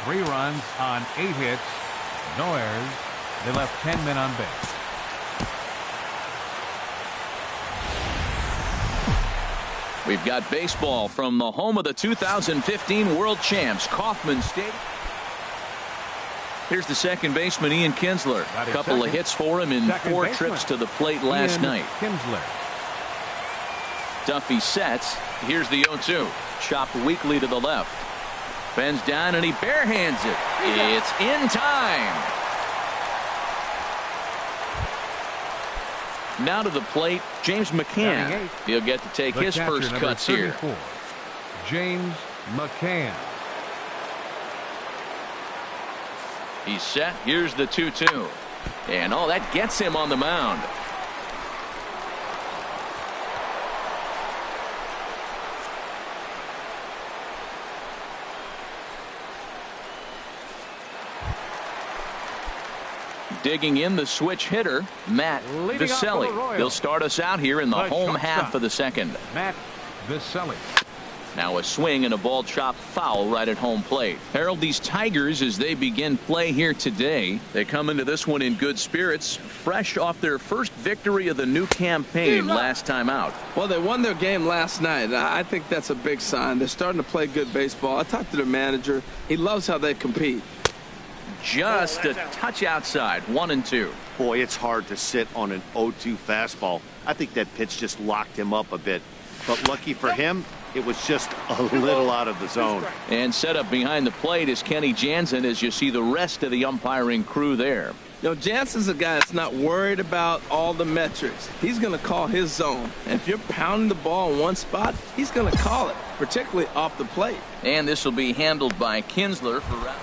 3 runs on 8 hits. No errors. They left 10 men on base. We've got baseball from the home of the 2015 World Champs, Kauffman Stadium. Here's the second baseman, Ian Kinsler. A couple of hits for him in 4 trips to the plate last night. Kinsler. Duffy sets. Here's the 0-2. Chopped weakly to the left. Bends down and he barehands it. It's in time. Now to the plate, James McCann. He'll get to take his first cuts here. James McCann. He's set. Here's the 2-2. And oh, that gets him on the mound. Digging in the switch hitter, Matt Viselli. He'll start us out here in the home half of the second. Matt Viselli. Now a swing and a ball chopped foul right at home plate. Harold, these Tigers, as they begin play here today, they come into this one in good spirits, fresh off their first victory of the new campaign last time out. Well, they won their game last night. I think that's a big sign. They're starting to play good baseball. I talked to their manager. He loves how they compete. Just a touch outside, 1-2. Boy, it's hard to sit on an 0-2 fastball. I think that pitch just locked him up a bit. But lucky for him, it was just a little out of the zone. And set up behind the plate is Kenny Jansen as you see the rest of the umpiring crew there. You know, Jansen's a guy that's not worried about all the metrics. He's going to call his zone. And if you're pounding the ball in one spot, he's going to call it, particularly off the plate. And this will be handled by Kinsler for round.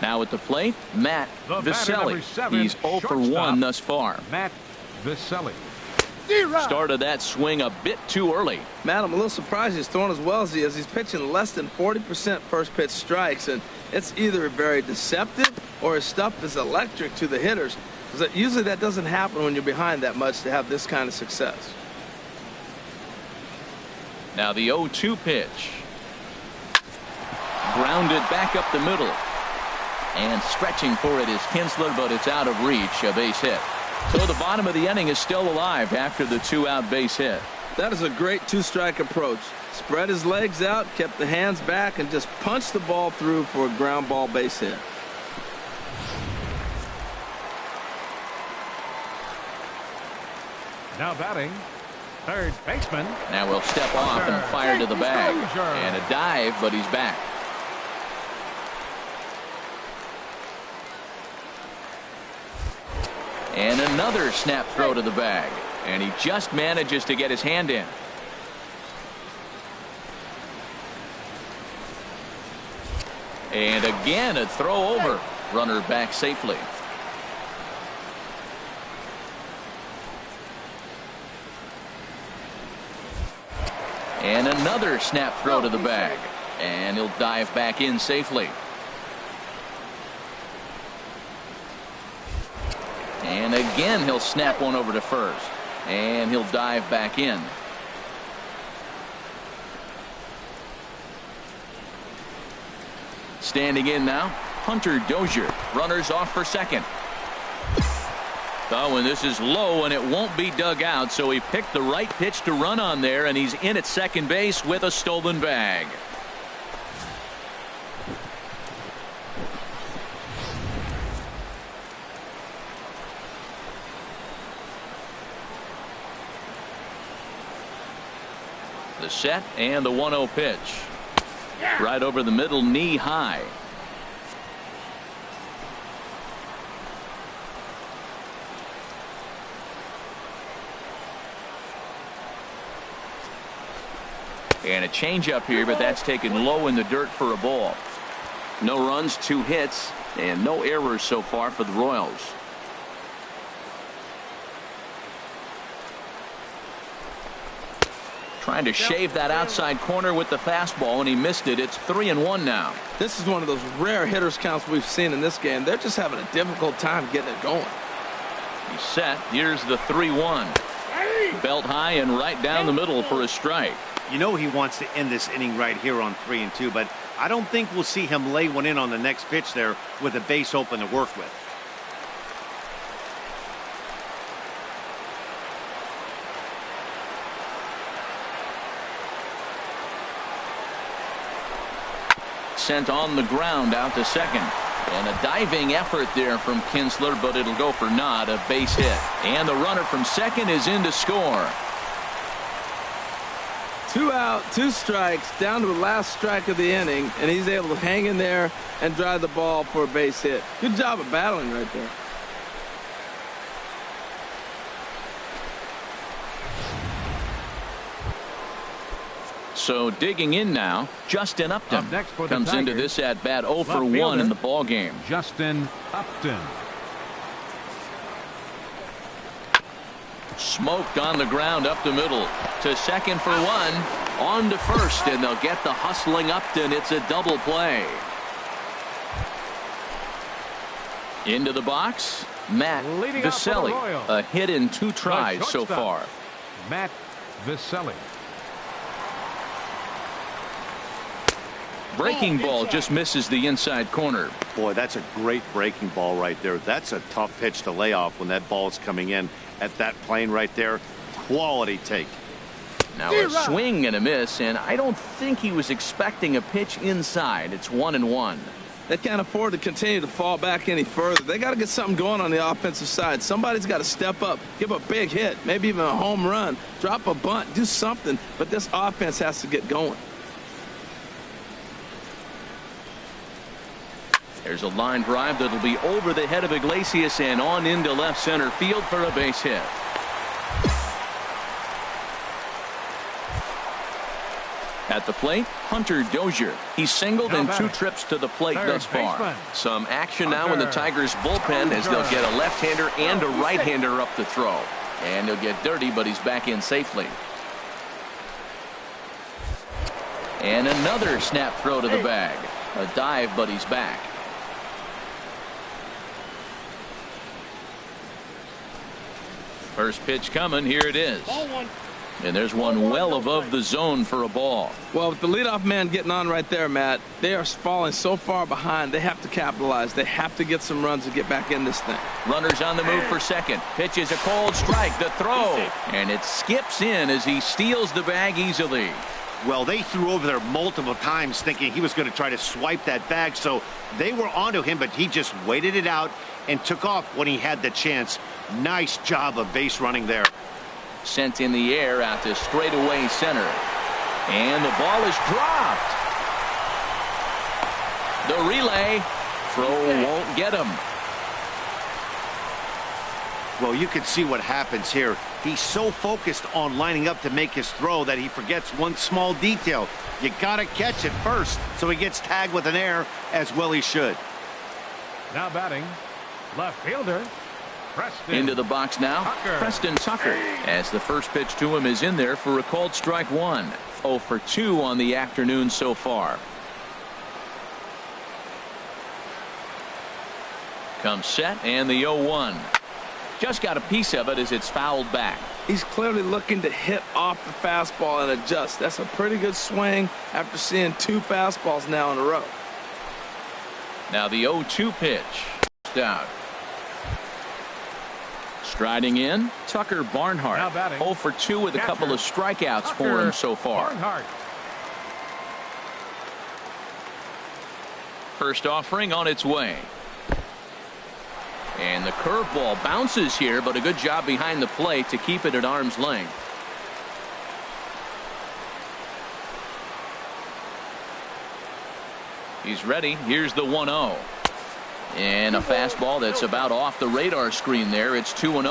Now at the plate, Matt Viselli. He's 0 for 1 thus far. Matt Viselli. Started that swing a bit too early. Matt, I'm a little surprised he's throwing as well as he is. He's pitching less than 40% first pitch strikes, and it's either very deceptive or his stuff is electric to the hitters. Because usually that doesn't happen when you're behind that much to have this kind of success. Now the 0-2 pitch. Grounded back up the middle. And stretching for it is Kinsler, but it's out of reach, a base hit. So the bottom of the inning is still alive after the 2-out base hit. That is a great 2-strike approach. Spread his legs out, kept the hands back, and just punched the ball through for a ground ball base hit. Now batting, third baseman. Now we'll step off and fire to the bag. And a dive, but he's back. And another snap throw to the bag. And he just manages to get his hand in. And again, a throw over. Runner back safely. And another snap throw to the bag. And he'll dive back in safely. And again, he'll snap one over to first. And he'll dive back in. Standing in now, Hunter Dozier. Runners off for second. Oh, and this is low, and it won't be dug out, so he picked the right pitch to run on there, and he's in at second base with a stolen bag. The set and the 1-0 pitch. Right over the middle, knee high. And a changeup here, but that's taken low in the dirt for a ball. No runs, 2 hits, and no errors so far for the Royals. Trying to shave that outside corner with the fastball, and he missed it. It's 3-1 now. This is one of those rare hitters counts we've seen in this game. They're just having a difficult time getting it going. He's set. Here's the 3-1. Belt high and right down the middle for a strike. You know he wants to end this inning right here on 3-2, but I don't think we'll see him lay one in on the next pitch there with a base open to work with. Sent on the ground out to second. And a diving effort there from Kinsler, but it'll go for naught, a base hit. And the runner from second is in to score. 2 out, 2 strikes, down to the last strike of the inning, and he's able to hang in there and drive the ball for a base hit. Good job of battling right there. So digging in now, Justin Upton comes into this at bat 0 for 1 in the ball game. Justin Upton. Smoked on the ground up the middle to second for 1, on to first, and they'll get the hustling Upton. It's a double play. Into the box, Matt Viselli, a hit in 2 tries so far. Matt Viselli. Breaking ball just misses the inside corner. Boy, that's a great breaking ball right there. That's a tough pitch to lay off when that ball is coming in at that plane right there. Quality take. Now a swing and a miss, and I don't think he was expecting a pitch inside. It's 1-1. They can't afford to continue to fall back any further. They got to get something going on the offensive side. Somebody's got to step up, give a big hit, maybe even a home run, drop a bunt, do something. But this offense has to get going. There's a line drive that'll be over the head of Iglesias and on into left center field for a base hit. At the plate, Hunter Dozier. He's singled in 2 trips to the plate thus far. Some action now in the Tigers bullpen as they'll get a left-hander and a right-hander up the throw. And he'll get dirty, but he's back in safely. And another snap throw to the bag. A dive, but he's back. First pitch coming. Here it is. And there's one well above the zone for a ball. Well, with the leadoff man getting on right there, Matt, they are falling so far behind. They have to capitalize. They have to get some runs to get back in this thing. Runners on the move for second. Pitch is a cold strike. The throw. And it skips in as he steals the bag easily. Well, they threw over there multiple times thinking he was going to try to swipe that bag, so they were onto him, but he just waited it out and took off when he had the chance. Nice job of base running there. Sent in the air out to straightaway center. And the ball is dropped. The relay. Throw won't get him. Well, you can see what happens here. He's so focused on lining up to make his throw that he forgets one small detail. You got to catch it first, so he gets tagged with an error, as well he should. Now batting, left fielder, Preston. Into the box now, Tucker. Preston Tucker, as the first pitch to him is in there for a called strike 1. 0 for 2 on the afternoon so far. Comes set and the 0-1. Just got a piece of it as it's fouled back. He's clearly looking to hit off the fastball and adjust. That's a pretty good swing after seeing 2 fastballs now in a row. Now the 0-2 pitch. Out. Striding in, Tucker Barnhart. 0 for 2 with a couple of strikeouts for him so far. Barnhart. First offering on its way. And the curveball bounces here, but a good job behind the plate to keep it at arm's length. He's ready. Here's the 1-0. And a fastball that's about off the radar screen there. It's 2-0.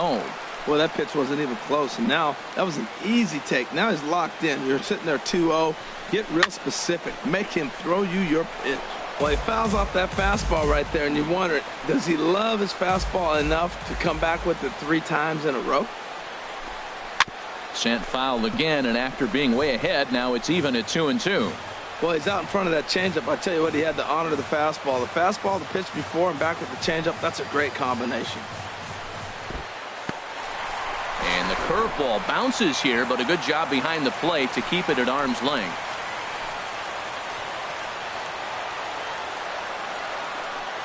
Well, that pitch wasn't even close. And now that was an easy take. Now he's locked in. You're sitting there 2-0. Get real specific. Make him throw you your pitch. Well, he fouls off that fastball right there, and you wonder, does he love his fastball enough to come back with it 3 times in a row? Sent foul again, and after being way ahead, now it's even at 2-2. Well, he's out in front of that changeup. I tell you what, he had to honor the fastball. The fastball, the pitch before, and back with the changeup, that's a great combination. And the curveball bounces here, but a good job behind the plate to keep it at arm's length.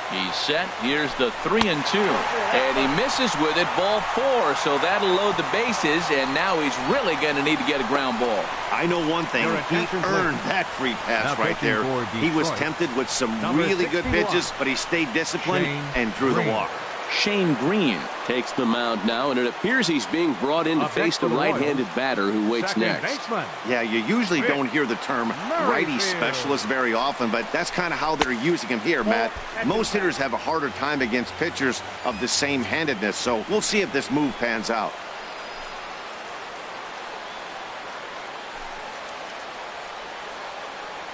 He's set. Here's the 3-2. And he misses with it, ball 4. So that'll load the bases, and now he's really going to need to get a ground ball. I know one thing. He earned that free pass right there. He was tempted with some really good pitches, but he stayed disciplined and drew the walk. Shane Green takes the mound now, and it appears he's being brought in to face the right-handed batter who waits next. Yeah, you usually don't hear the term righty specialist very often, but that's kind of how they're using him here, Matt. Most hitters have a harder time against pitchers of the same handedness, so we'll see if this move pans out.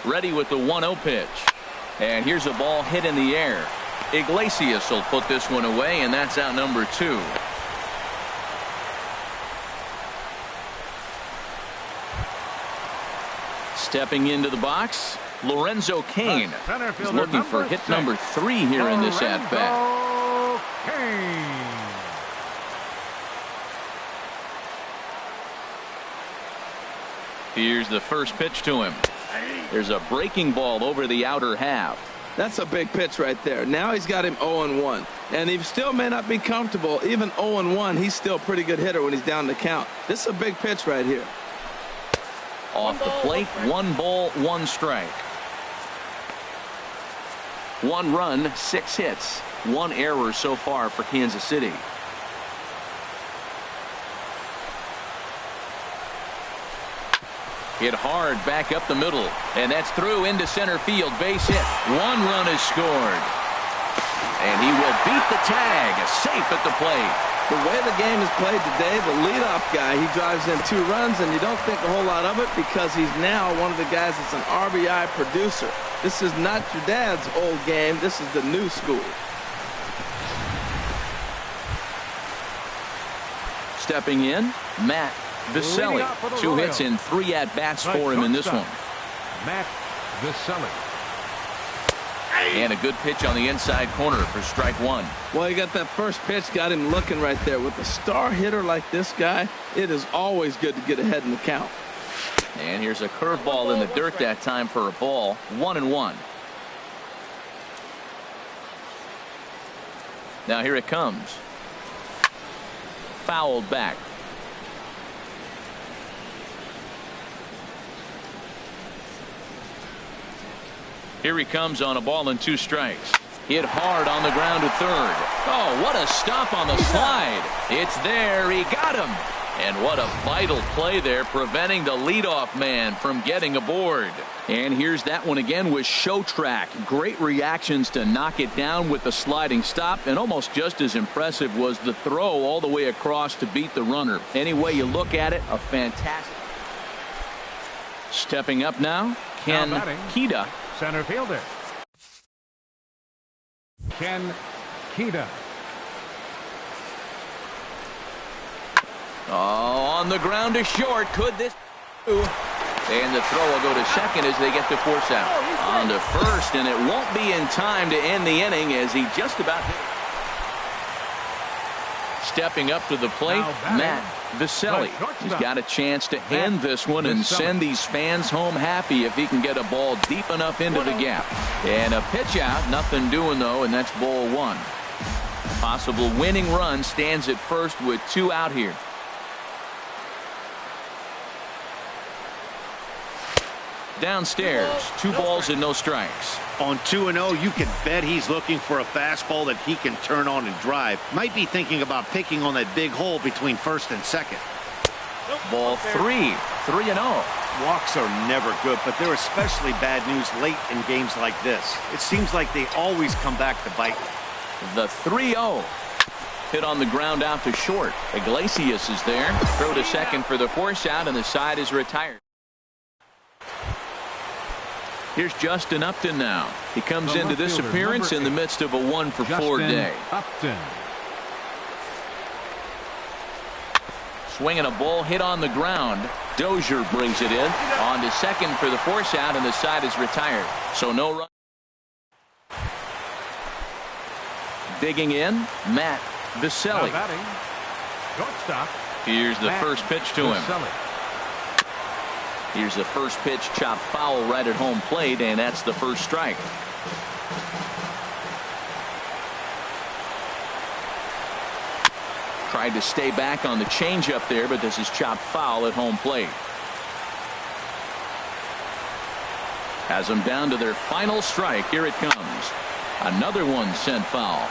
Ready with the 1-0 pitch. And here's a ball hit in the air. Iglesias will put this one away, and that's out number 2. Stepping into the box, Lorenzo Cain. He's looking for hit number 3 here in this at-bat. Here's the first pitch to him. There's a breaking ball over the outer half. That's a big pitch right there. Now he's got him 0-1. And he still may not be comfortable. Even 0-1, he's still a pretty good hitter when he's down the count. This is a big pitch right here. Off the plate, 1 ball, 1 strike. 1 run, 6 hits. 1 error so far for Kansas City. Hit hard back up the middle, and that's through into center field. Base hit. 1 run is scored, and he will beat the tag. Safe at the plate. The way the game is played today, the leadoff guy, he drives in 2 runs, and you don't think a whole lot of it because he's now one of the guys that's an RBI producer. This is not your dad's old game. This is the new school. Stepping in, Matt Viselli. 2 hits and 3 at-bats for him in this one. Matt Viselli. And a good pitch on the inside corner for strike 1. Well, he got that first pitch, got him looking right there. With a star hitter like this guy, it is always good to get ahead in the count. And here's a curveball in the dirt that time for a ball. 1-1. Now here it comes. Fouled back. Here he comes on a ball and 2 strikes. Hit hard on the ground to third. Oh, what a stop on the slide. It's there. He got him. And what a vital play there, preventing the leadoff man from getting aboard. And here's that one again with Show Track. Great reactions to knock it down with the sliding stop, and almost just as impressive was the throw all the way across to beat the runner. Any way you look at it, a fantastic. Stepping up now, Ken Kida. Center fielder Ken Kida. Oh, on the ground to short. Could this do? And the throw will go to second as they get the force out. On to first, and it won't be in time to end the inning as he just about hit. Stepping up to the plate, Matt Viselli. He's got a chance to end this one and send these fans home happy if he can get a ball deep enough into the gap. And a pitch out, nothing doing though, and that's ball 1. Possible winning run stands at first with 2 out here. Downstairs, 2 balls and no strikes. On 2-0, you can bet he's looking for a fastball that he can turn on and drive. Might be thinking about picking on that big hole between first and second. Ball 3, 3-0. Walks are never good, but they're especially bad news late in games like this. It seems like they always come back to bite. The 3-0. Hit on the ground out to short. Iglesias is there. Throw to second for the force out, and the side is retired. Here's Justin Upton now. He comes into this appearance in the midst of a 1-for-4 day. Upton. Swinging a ball hit on the ground. Dozier brings it in. On to second for the force out, and the side is retired. So no run. Digging in, Matt Viselli. Shortstop. Here's the first pitch to him. Here's the first pitch, chopped foul right at home plate, and that's the first strike. Tried to stay back on the changeup there, but this is chopped foul at home plate. Has them down to their final strike. Here it comes. Another one sent foul.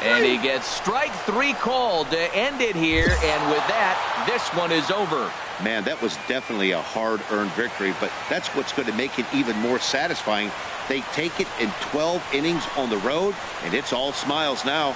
And he gets strike 3 called to end it here, and with that, this one is over. Man, that was definitely a hard-earned victory, but that's what's going to make it even more satisfying. They take it in 12 innings on the road, and it's all smiles now.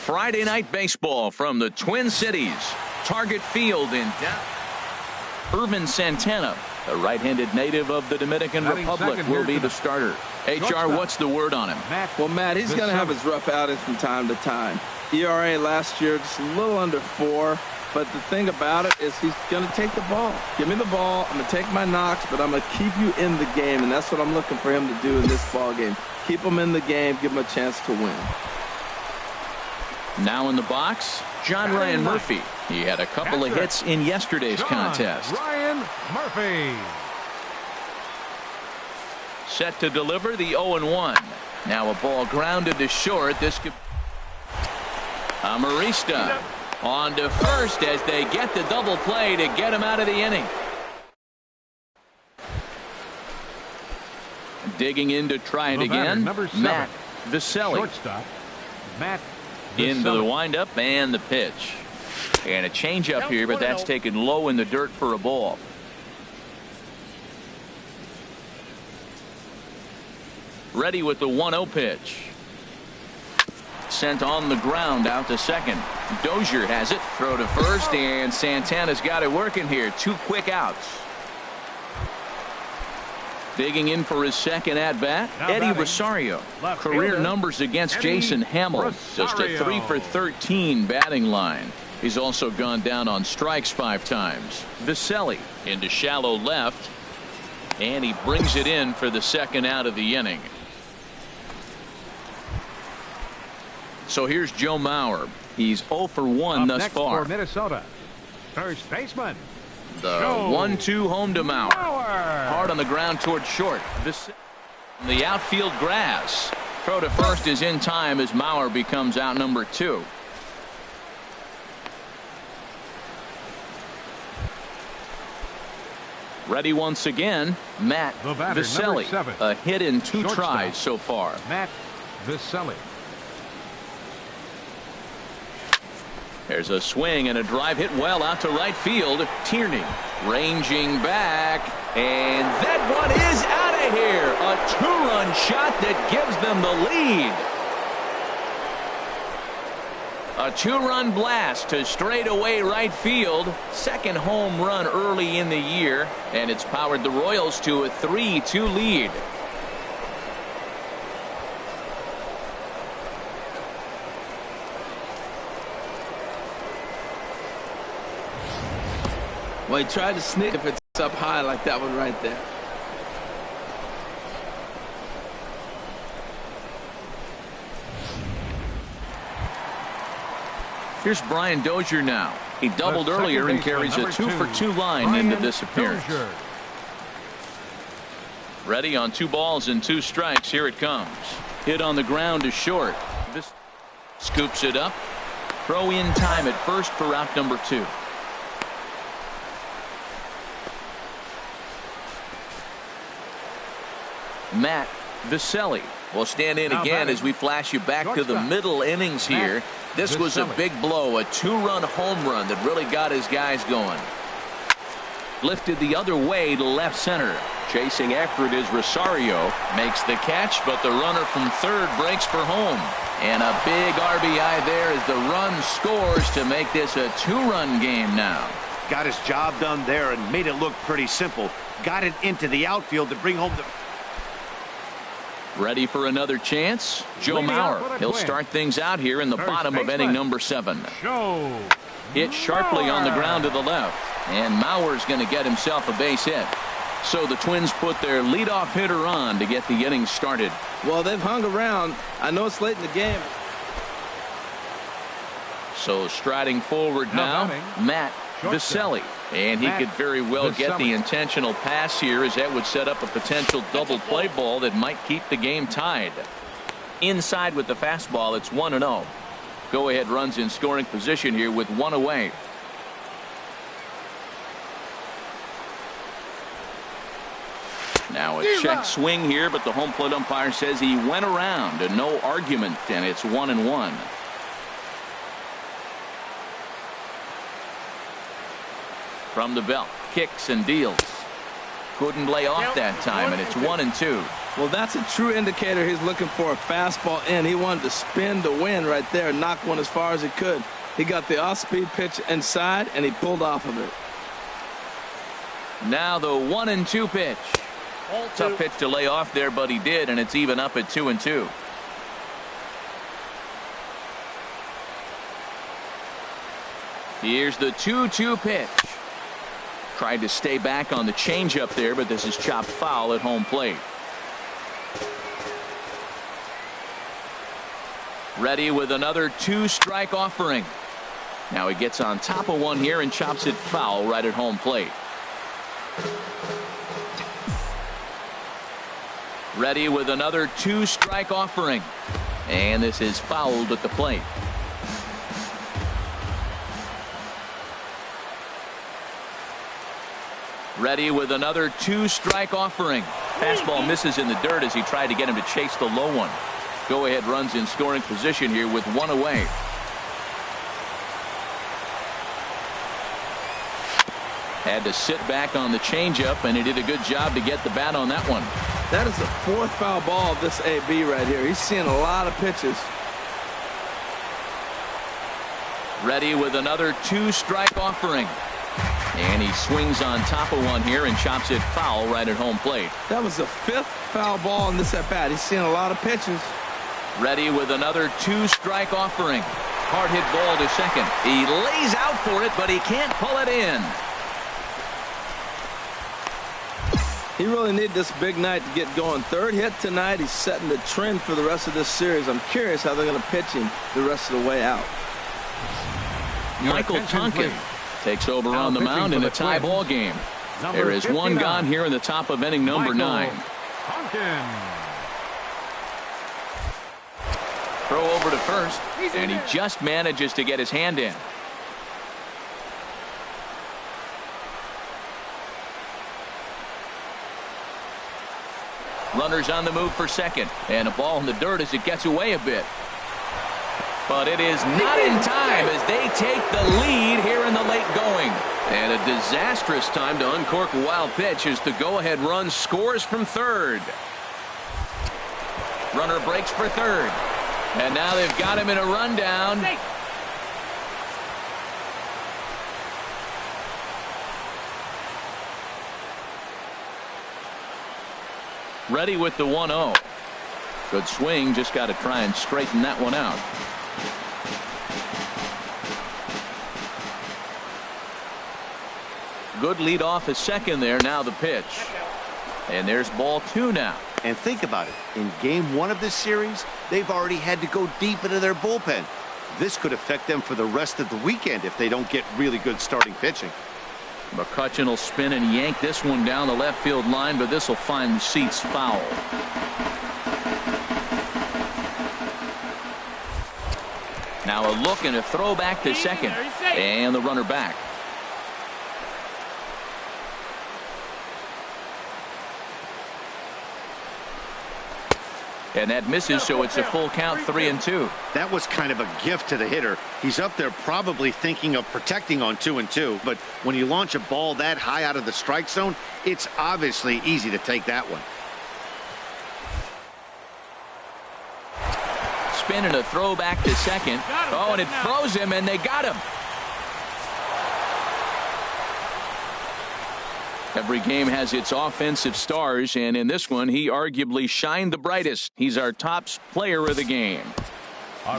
Friday night baseball from the Twin Cities. Target Field in Dallas. Irvin Santana, the right-handed native of the Dominican Republic, will be the starter. HR, what's the word on him? Well, Matt, he's going to have his rough outings from time to time. ERA last year just a little under 4. But the thing about it is he's going to take the ball. Give me the ball. I'm going to take my knocks, but I'm going to keep you in the game, and that's what I'm looking for him to do in this ball game. Keep him in the game, give him a chance to win. Now in the box, John Ryan Murphy. He had a couple of hits in yesterday's contest. Ryan Murphy. Set to deliver the 0-1. Now a ball grounded to short. This could... Amarista on to first as they get the double play to get him out of the inning. Digging in to try it again, Matt Viselli. Shortstop, Matt Viselli. Into the windup and the pitch. And a changeup here, but that's taken low in the dirt for a ball. Ready with the 1-0 pitch. sent on the ground out to second. Dozier has it. Throw to first, and Santana's got it working here. 2 quick outs. Digging in for his second at-bat, Eddie Rosario. Career numbers against Jason Hamill. Just a 3 for 13 batting line. He's also gone down on strikes 5 times. Viselli into shallow left, and he brings it in for the second out of the inning. So here's Joe Mauer. He's 0 for 1 thus far. For Minnesota, first baseman. The 1-2 home to Mauer. Hard on the ground toward short. The outfield grass. Throw to first is in time as Mauer becomes out number 2. Ready once again, Matt Viselli. A hit in 2 tries so far. Matt Viselli. There's a swing and a drive hit well out to right field. Tierney ranging back, and that one is out of here. A 2-run shot that gives them the lead. A 2-run blast to straightaway right field. Second home run early in the year, and it's powered the Royals to a 3-2 lead. Well, he tried to sneak if it's up high like that one right there. Here's Brian Dozier now. He doubled earlier and carries a 2 for 2 line into this appearance. Ready on 2 balls and 2 strikes. Here it comes. Hit on the ground to short. This scoops it up. Throw in time at first for out number 2. Matt Viselli will stand in again as we flash you back to the middle innings here. This was a big blow, a 2-run home run that really got his guys going. Lifted the other way to left center. Chasing after it is Rosario. Makes the catch, but the runner from third breaks for home. And a big RBI there as the run scores to make this a 2-run game now. Got his job done there and made it look pretty simple. Got it into the outfield to bring home the... Ready for another chance? Joe Mauer. He'll start things out here in the bottom of inning number 7. Hit sharply on the ground to the left. And Mauer's going to get himself a base hit. So the Twins put their leadoff hitter on to get the inning started. Well, they've hung around. I know it's late in the game. So striding forward now, Matt Viselli. And he could very well get the intentional pass here, as that would set up a potential double play ball that might keep the game tied. Inside with the fastball, it's 1-0. Go ahead runs in scoring position here with 1 away. Now a check swing here, but the home plate umpire says he went around and no argument, and it's 1-1. From the belt, kicks and deals. Couldn't lay off that time, and it's 1-2. Well, that's a true indicator. He's looking for a fastball in. He wanted to spin to win right there, knock one as far as he could. He got the off-speed pitch inside, and he pulled off of it. Now the 1-2 pitch. Tough pitch to lay off there, but he did, and it's even up at 2-2. Here's the 2-2 pitch. Tried to stay back on the changeup there, but this is chopped foul at home plate. Ready with another 2-strike offering. Now he gets on top of one here and chops it foul right at home plate. Ready with another 2-strike offering. And this is fouled at the plate. Ready with another 2-strike offering. Fastball misses in the dirt as he tried to get him to chase the low one. Go ahead runs in scoring position here with 1 away. Had to sit back on the changeup, and he did a good job to get the bat on that one. That is the 4th foul ball of this AB right here. He's seeing a lot of pitches. Ready with another two-strike offering. And he swings on top of one here and chops it foul right at home plate. That was the 5th foul ball in this at-bat. He's seen a lot of pitches. Ready with another two-strike offering. Hard hit ball to second. He lays out for it, but he can't pull it in. He really needed this big night to get going. 3rd hit tonight. He's setting the trend for the rest of this series. I'm curious how they're going to pitch him the rest of the way out. Michael Tonkin takes over on the mound in a tie ball game. There is one gone here in the top of inning number 9. Throw over to first, and he just manages to get his hand in. Runners on the move for second, and a ball in the dirt as it gets away a bit. But it is not in time as they take the lead here in the late going. And a disastrous time to uncork a wild pitch as the go-ahead run scores from third. Runner breaks for third. And now they've got him in a rundown. Ready with the 1-0. Good swing, just got to try and straighten that one out. Good lead off at second there. Now the pitch. And there's ball 2 now. And think about it. In game 1 of this series, they've already had to go deep into their bullpen. This could affect them for the rest of the weekend if they don't get really good starting pitching. McCutchen will spin and yank this one down the left field line, but this will find the seats foul. Now a look and a throw back to second. And the runner back. And that misses, so it's a full count, 3-2. That was kind of a gift to the hitter. He's up there probably thinking of protecting on 2-2, but when you launch a ball that high out of the strike zone, it's obviously easy to take that one. Spin and a throw back to second. Oh, and it throws him, and they got him. Every game has its offensive stars, and in this one, he arguably shined the brightest. He's our top player of the game.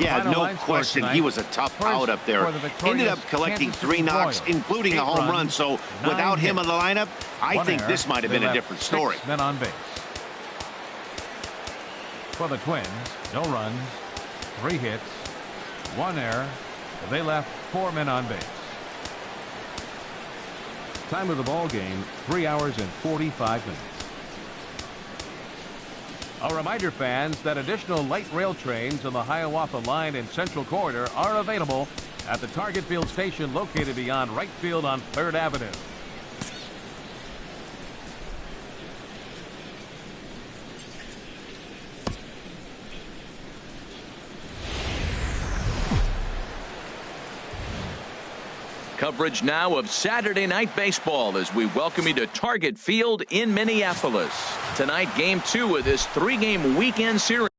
Yeah, no question. He was a tough out up there. Ended up collecting 3 knocks, including a home run. So without him in the lineup, I think this might have been a different story. 6 men on base. For the Twins, no runs, 3 hits, 1 error. They left 4 men on base. Time of the ball game, 3 hours and 45 minutes. A reminder, fans, that additional light rail trains on the Hiawatha Line and Central Corridor are available at the Target Field station located beyond right field on 3rd Avenue. Coverage now of Saturday Night Baseball as we welcome you to Target Field in Minneapolis. Tonight, Game 2 of this 3-game weekend series.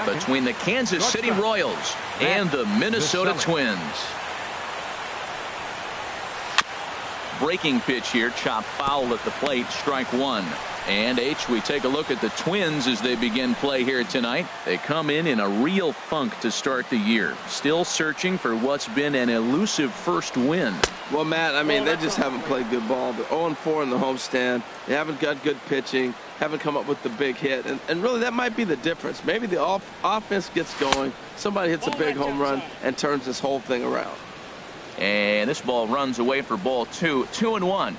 between the Kansas City Royals and the Minnesota Twins. Breaking pitch here, chop foul at the plate, strike one. And we take a look at the Twins as they begin play here tonight. They come in a real funk to start the year. Still searching for what's been an elusive first win. Well, Matt, I mean, they just haven't played good ball. They're 0-4 in the homestand. They haven't got good pitching, haven't come up with the big hit. And really, that might be the difference. Maybe the offense gets going, somebody hits a big home run and turns this whole thing around. And this ball runs away for ball two. 2-1.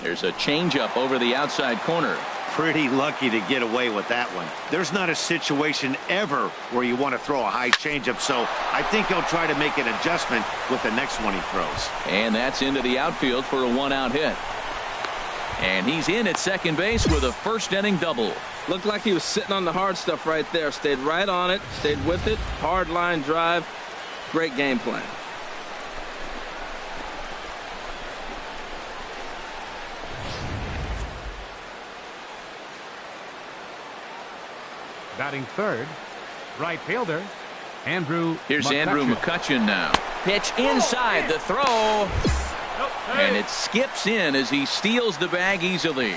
There's a changeup over the outside corner. Pretty lucky to get away with that one. There's not a situation ever where you want to throw a high changeup, so I think he'll try to make an adjustment with the next one he throws. And that's into the outfield for a one-out hit. And he's in at second base with a first-inning double. Looked like he was sitting on the hard stuff right there. Stayed right on it, stayed with it. Hard line drive. Great game plan. Batting third, right fielder, Andrew Here's McCutchen. Andrew McCutchen now. Pitch inside the throw. And it skips in as he steals the bag easily.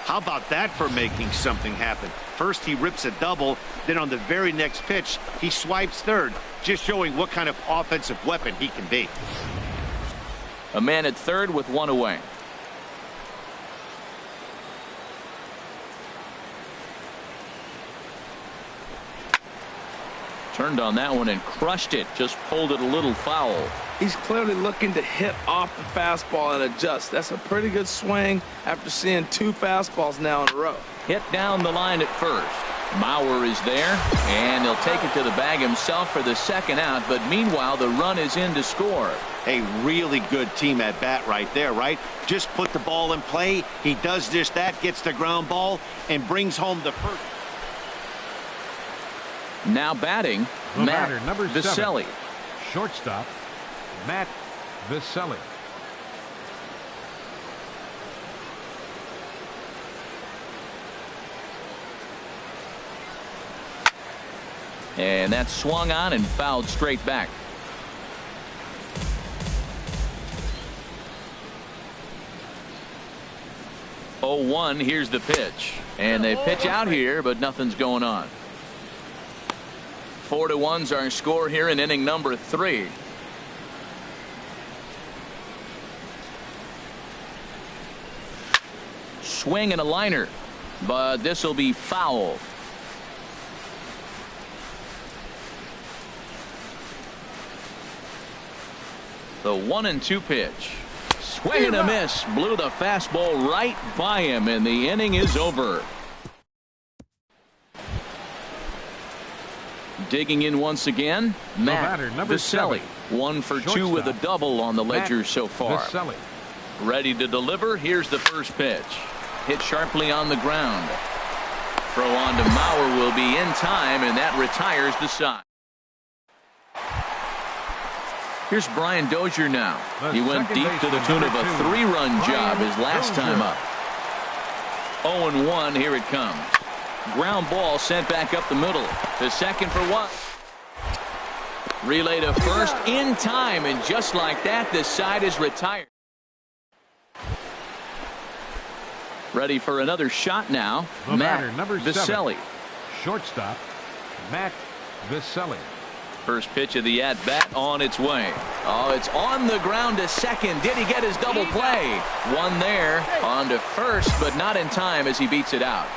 How about that for making something happen? First he rips a double, then on the very next pitch he swipes third, just showing what kind of offensive weapon he can be. A man at third with one away. Turned on that one and crushed it. Just pulled it a little foul. He's clearly looking to hit off the fastball and adjust. That's a pretty good swing after seeing two fastballs now in a row. Hit down the line at first. Mauer is there, and he'll take it to the bag himself for the second out, but meanwhile the run is in to score. A really good team at bat right there, right? Just put the ball in play. He does just that, gets the ground ball, and brings home the first. Now batting, Matt Vicelli. Shortstop, Matt Vicelli. And that's swung on and fouled straight back. Oh, 1, here's the pitch. And they pitch out here, but nothing's going on. 4-1's our score here in inning number 3. Swing and a liner, but this will be foul. The 1-2 pitch. Swing and a miss. Blew the fastball right by him, and the inning is over. Digging in once again, Matt Vicelli. 1 for 2 with a double on the ledger so far. Vicelli. Ready to deliver. Here's the first pitch. Hit sharply on the ground. Throw on to Mauer will be in time, and that retires the side. Here's Brian Dozier now. He went deep to the tune of a 3-run job his last time up. 0-1, here it comes. Ground ball sent back up the middle. To second for 1. Relay to first in time, and just like that, this side is retired. Ready for another shot now. Matt Vicelli. Shortstop, Matt Vicelli. First pitch of the at-bat on its way. Oh, it's on the ground to second. Did he get his double play? One there. On to first, but not in time as he beats it out.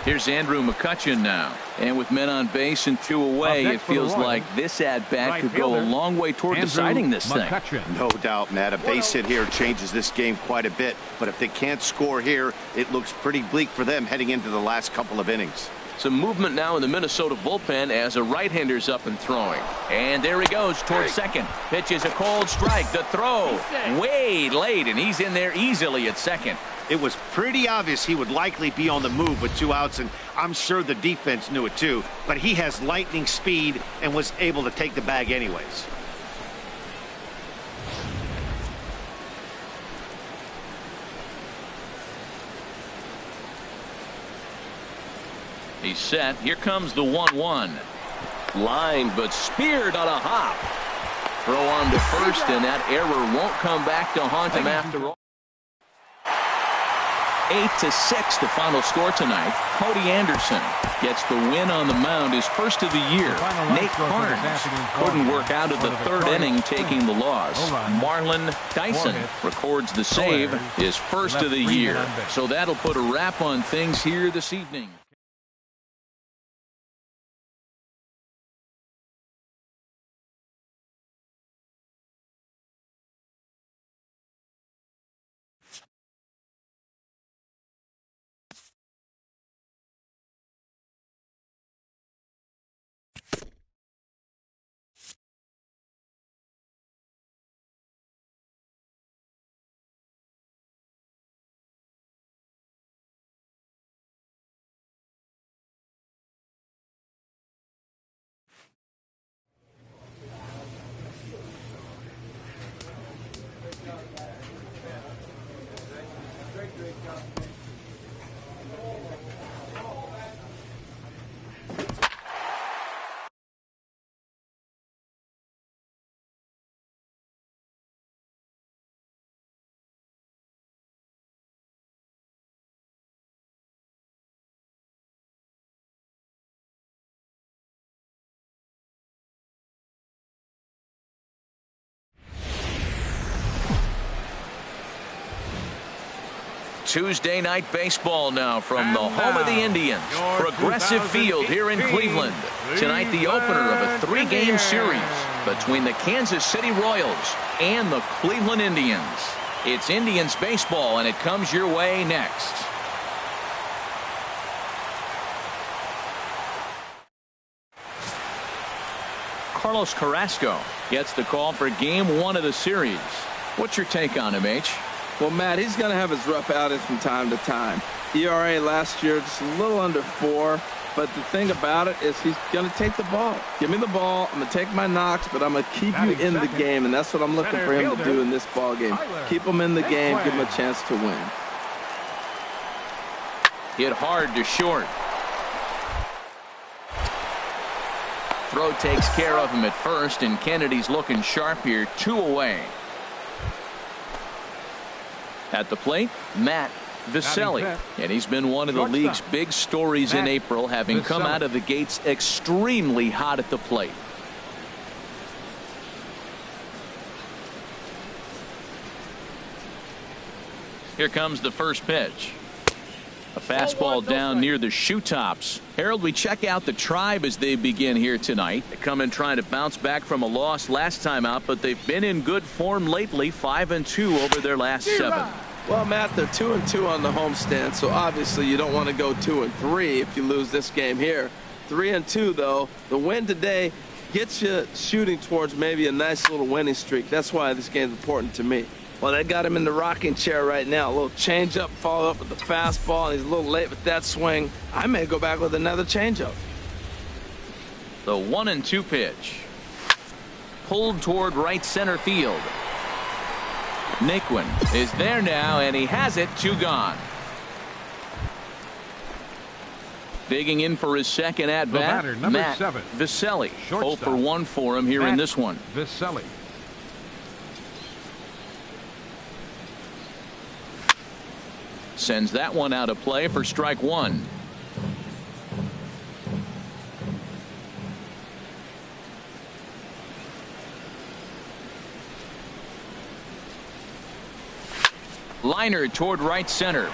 Here's Andrew McCutchen now. And with men on base and 2 away, it feels like this at-bat could go a long way toward deciding this thing. No doubt, Matt. A base hit here changes this game quite a bit. But if they can't score here, it looks pretty bleak for them heading into the last couple of innings. Some movement now in the Minnesota bullpen as a right-hander's up and throwing. And there he goes towards second. Pitch is a cold strike. The throw way late, and he's in there easily at second. It was pretty obvious he would likely be on the move with 2 outs, and I'm sure the defense knew it too. But he has lightning speed and was able to take the bag anyways. He's set. Here comes the 1-1. Line, but speared on a hop. Throw on to first, and that error won't come back to haunt him after all. 8-6 the final score tonight. Cody Anderson gets the win on the mound, his first of the year. Nate Barnes couldn't work out of the third inning, taking the loss. Marlon Dyson records the save, his first of the year. So that'll put a wrap on things here this evening. Tuesday night baseball now from the home of the Indians, Progressive Field here in Cleveland. Tonight, the opener of a three-game series between the Kansas City Royals and the Cleveland Indians. It's Indians baseball, and it comes your way next. Carlos Carrasco gets the call for game one of the series. What's your take on him, H? Well, Matt, he's going to have his rough outings from time to time. ERA last year just a little under 4. But the thing about it is he's going to take the ball. Give me the ball. I'm going to take my knocks, but I'm going to keep you in the game. And that's what I'm looking for him to do in this ball game. Keep him in the game. Give him a chance to win. Hit hard to short. Throw takes care of him at first, and Kennedy's looking sharp here. 2 away. At the plate, Matt Viselli, and he's been one of the league's big stories in April, having come out of the gates extremely hot at the plate. Here comes the first pitch. A fastball down near the shoe tops. Harold, we check out the Tribe as they begin here tonight. They come in trying to bounce back from a loss last time out, but they've been in good form lately, 5-2 over their last 7. Well, Matt, they're 2-2 on the homestand, so obviously you don't want to go 2-3 if you lose this game here. 3-2, though. The win today gets you shooting towards maybe a nice little winning streak. That's why this game's important to me. Well, they got him in the rocking chair right now. A little changeup, followed up with the fastball, and he's a little late with that swing. I may go back with another changeup. The 1-2 pitch. Pulled toward right center field. Naquin is there now, and he has it. 2 gone. Digging in for his second at-bat, Matt Viselli. 0 for 1 for him here in this one. Viselli. Sends that one out of play for strike 1. Liner toward right center.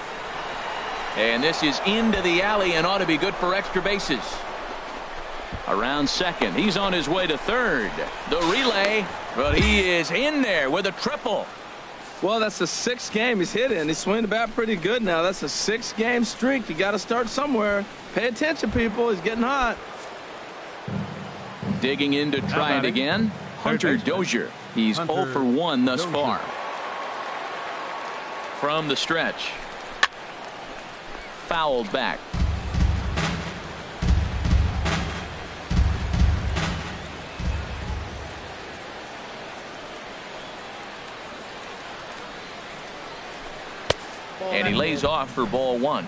And this is into the alley and ought to be good for extra bases. Around second. He's on his way to third. The relay, but he is in there with a triple. Well, that's the 6th game he's hit in. He's swinging the bat pretty good now. That's a 6-game streak. You got to start somewhere. Pay attention, people. He's getting hot. Digging in to try it again. Hunter Dozier. He's 0 for 1 thus far. From the stretch. Fouled back. And he lays off for ball 1.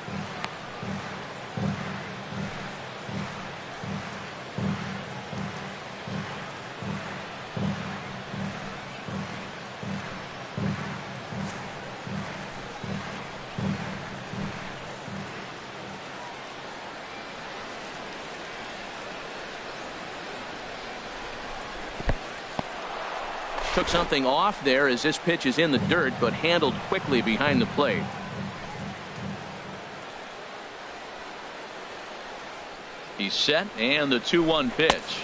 Took something off there as this pitch is in the dirt, but handled quickly behind the plate. He's set, and the 2-1 pitch.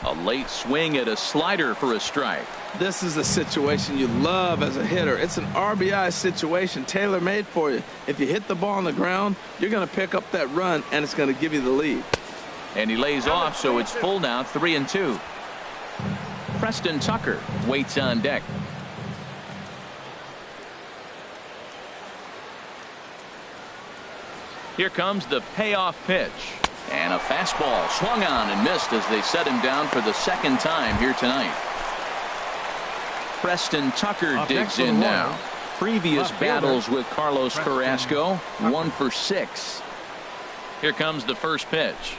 A late swing at a slider for a strike. This is a situation you love as a hitter. It's an RBI situation, tailor-made for you. If you hit the ball on the ground, you're going to pick up that run, and it's going to give you the lead. And he lays off, so it's full now, 3-2. Preston Tucker waits on deck. Here comes the payoff pitch. And a fastball swung on and missed as they set him down for the second time here tonight. Preston Tucker digs in now. Previous battles with Carlos Carrasco, 1 for 6. Here comes the first pitch.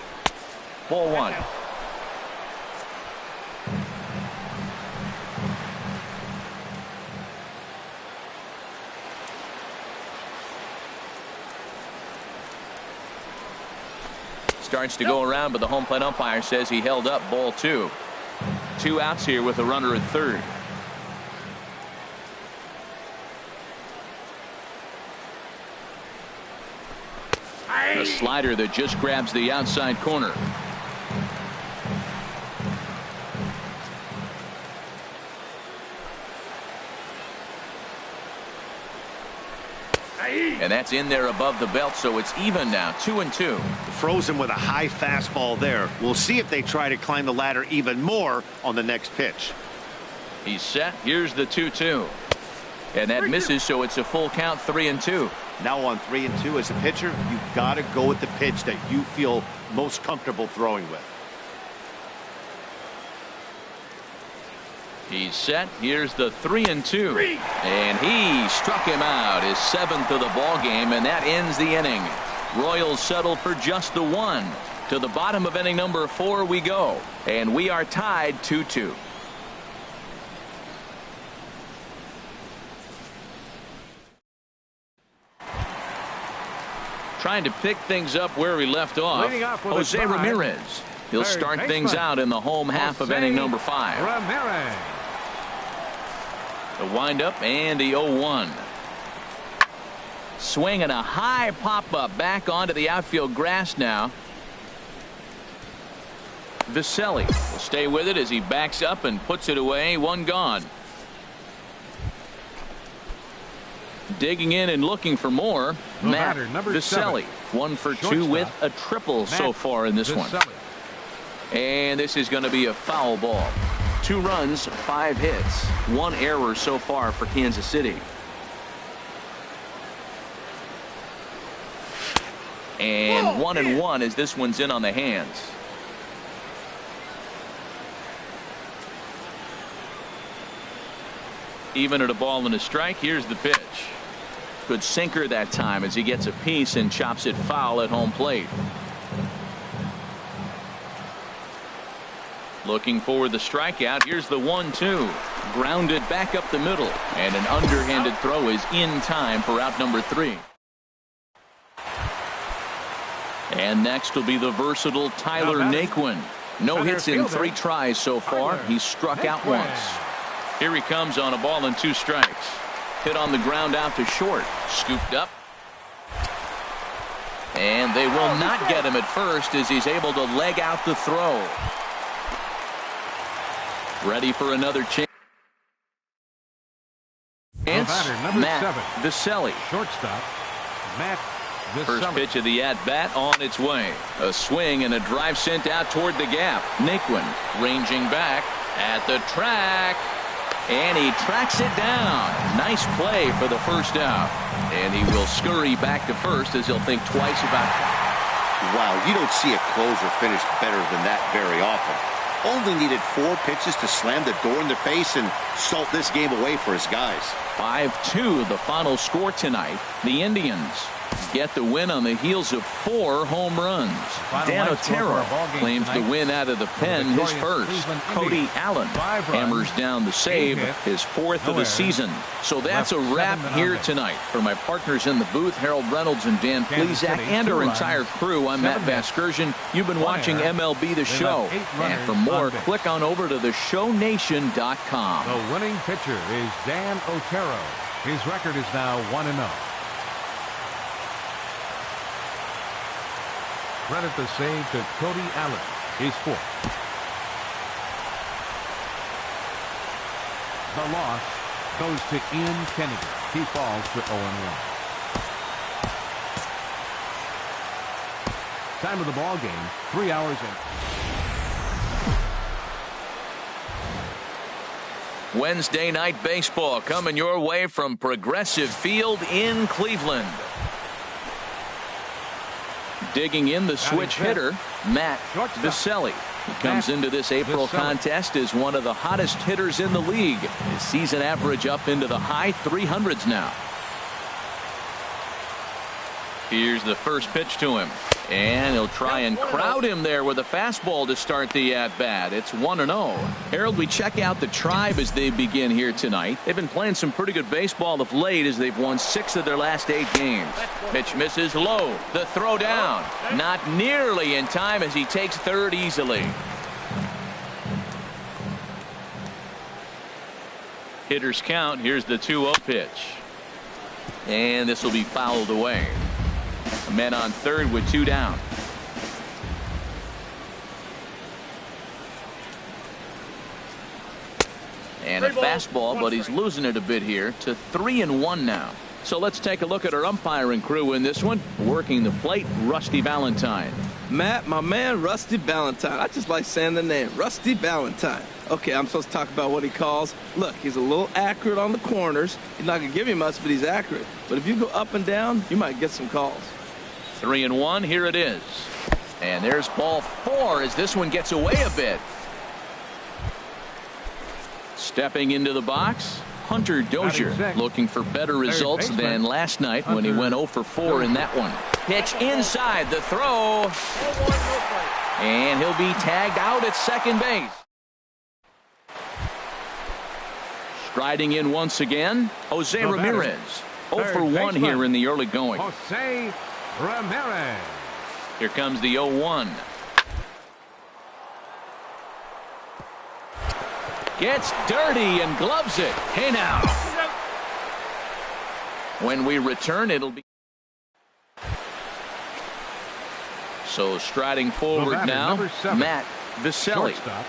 Ball 1. Starts to go around, but the home plate umpire says he held up. Ball 2. 2 outs here with a runner at third. A slider that just grabs the outside corner. And that's in there above the belt, so it's even now, 2-2. Frozen with a high fastball there. We'll see if they try to climb the ladder even more on the next pitch. He's set. Here's the 2-2. And that misses, so it's a full count, 3-2. Now on 3-2 as a pitcher, you've got to go with the pitch that you feel most comfortable throwing with. He's set. Here's the 3-2. And he struck him out, his 7th of the ball game, and that ends the inning. Royals settle for just the 1. To the bottom of inning number 4 we go, and we are tied 2-2. Trying to pick things up where we left off, Jose Ramirez. He'll start things out in the home half of inning number 5. Ramirez. The windup and the 0-1. Swinging a high pop-up back onto the outfield grass now. Viselli will stay with it as he backs up and puts it away. 1 gone. Digging in and looking for more. Matt Viselli, 1 for 2 with a triple so far in this one. And this is going to be a foul ball. 2 runs, 5 hits, 1 error so far for Kansas City. And 1-1 as this one's in on the hands. Even at a ball and a strike. Here's the pitch. Good sinker that time as he gets a piece and chops it foul at home plate. Looking for the strikeout. Here's the 1-2. Grounded back up the middle, and an underhanded throw is in time for out number 3. And next will be the versatile Tyler Naquin. No hits in 3 tries so far. He's struck out once. Here he comes on a ball and 2 strikes. Hit on the ground out to short. Scooped up. And they will not get him at first as he's able to leg out the throw. Ready for another chance. Matt Viselli. Shortstop, Matt Viselli. First pitch of the at-bat on its way. A swing and a drive sent out toward the gap. Naquin ranging back at the track. And he tracks it down. Nice play for the first out. And he will scurry back to first as he'll think twice about it. Wow, you don't see a closer finish better than that very often. Only needed 4 pitches to slam the door in their face and salt this game away for his guys. 5-2 the final score tonight. The Indians get the win on the heels of 4 home runs. Dan Otero claims the win out of the pen, his first. Cody Allen hammers down the save, his 4th of the season. So that's a wrap here tonight. For my partners in the booth, Harold Reynolds and Dan Plesac, and our entire crew, I'm Matt Vasgersian. You've been watching MLB The Show. And for more, click on over to theshownation.com. The winning pitcher is Dan Otero. His record is now 1-0. Credit the save to Cody Allen, his fourth. The loss goes to Ian Kennedy. He falls to 0-1. Time of the ball game, 3 hours in. Wednesday night baseball coming your way from Progressive Field in Cleveland. Digging in the switch hitter, Matt Viselli. He comes into this April contest as one of the hottest hitters in the league. His season average up into the high 300s now. Here's the first pitch to him. And he'll try and crowd him there with a fastball to start the at-bat. It's 1-0. Harold, we check out the Tribe as they begin here tonight. They've been playing some pretty good baseball of late as they've won 6 of their last 8 games. Pitch misses low. The throw down. Not nearly in time as he takes third easily. Hitters count. Here's the 2-0 pitch. And this will be fouled away. Men on third with 2 down. And a fastball, but he's losing it a bit here to 3-1 now. So let's take a look at our umpiring crew in this one. Working the plate, Rusty Valentine. Matt, my man, Rusty Valentine. I just like saying the name, Rusty Valentine. Okay, I'm supposed to talk about what he calls. Look, he's a little accurate on the corners. He's not going to give you much, but he's accurate. But if you go up and down, you might get some calls. 3-1, here it is. And there's ball 4 as this one gets away a bit. Stepping into the box, Hunter Dozier, looking for better results than last night when he went 0 for 4 in that one. Pitch inside, the throw. And he'll be tagged out at second base. Striding in once again, Jose Ramirez. 0 for 1 here in the early going. Jose Ramirez. Here comes the 0-1. Gets dirty and gloves it. Hey now. When we return, it'll be. So striding forward now, Matt Viselli. Shortstop,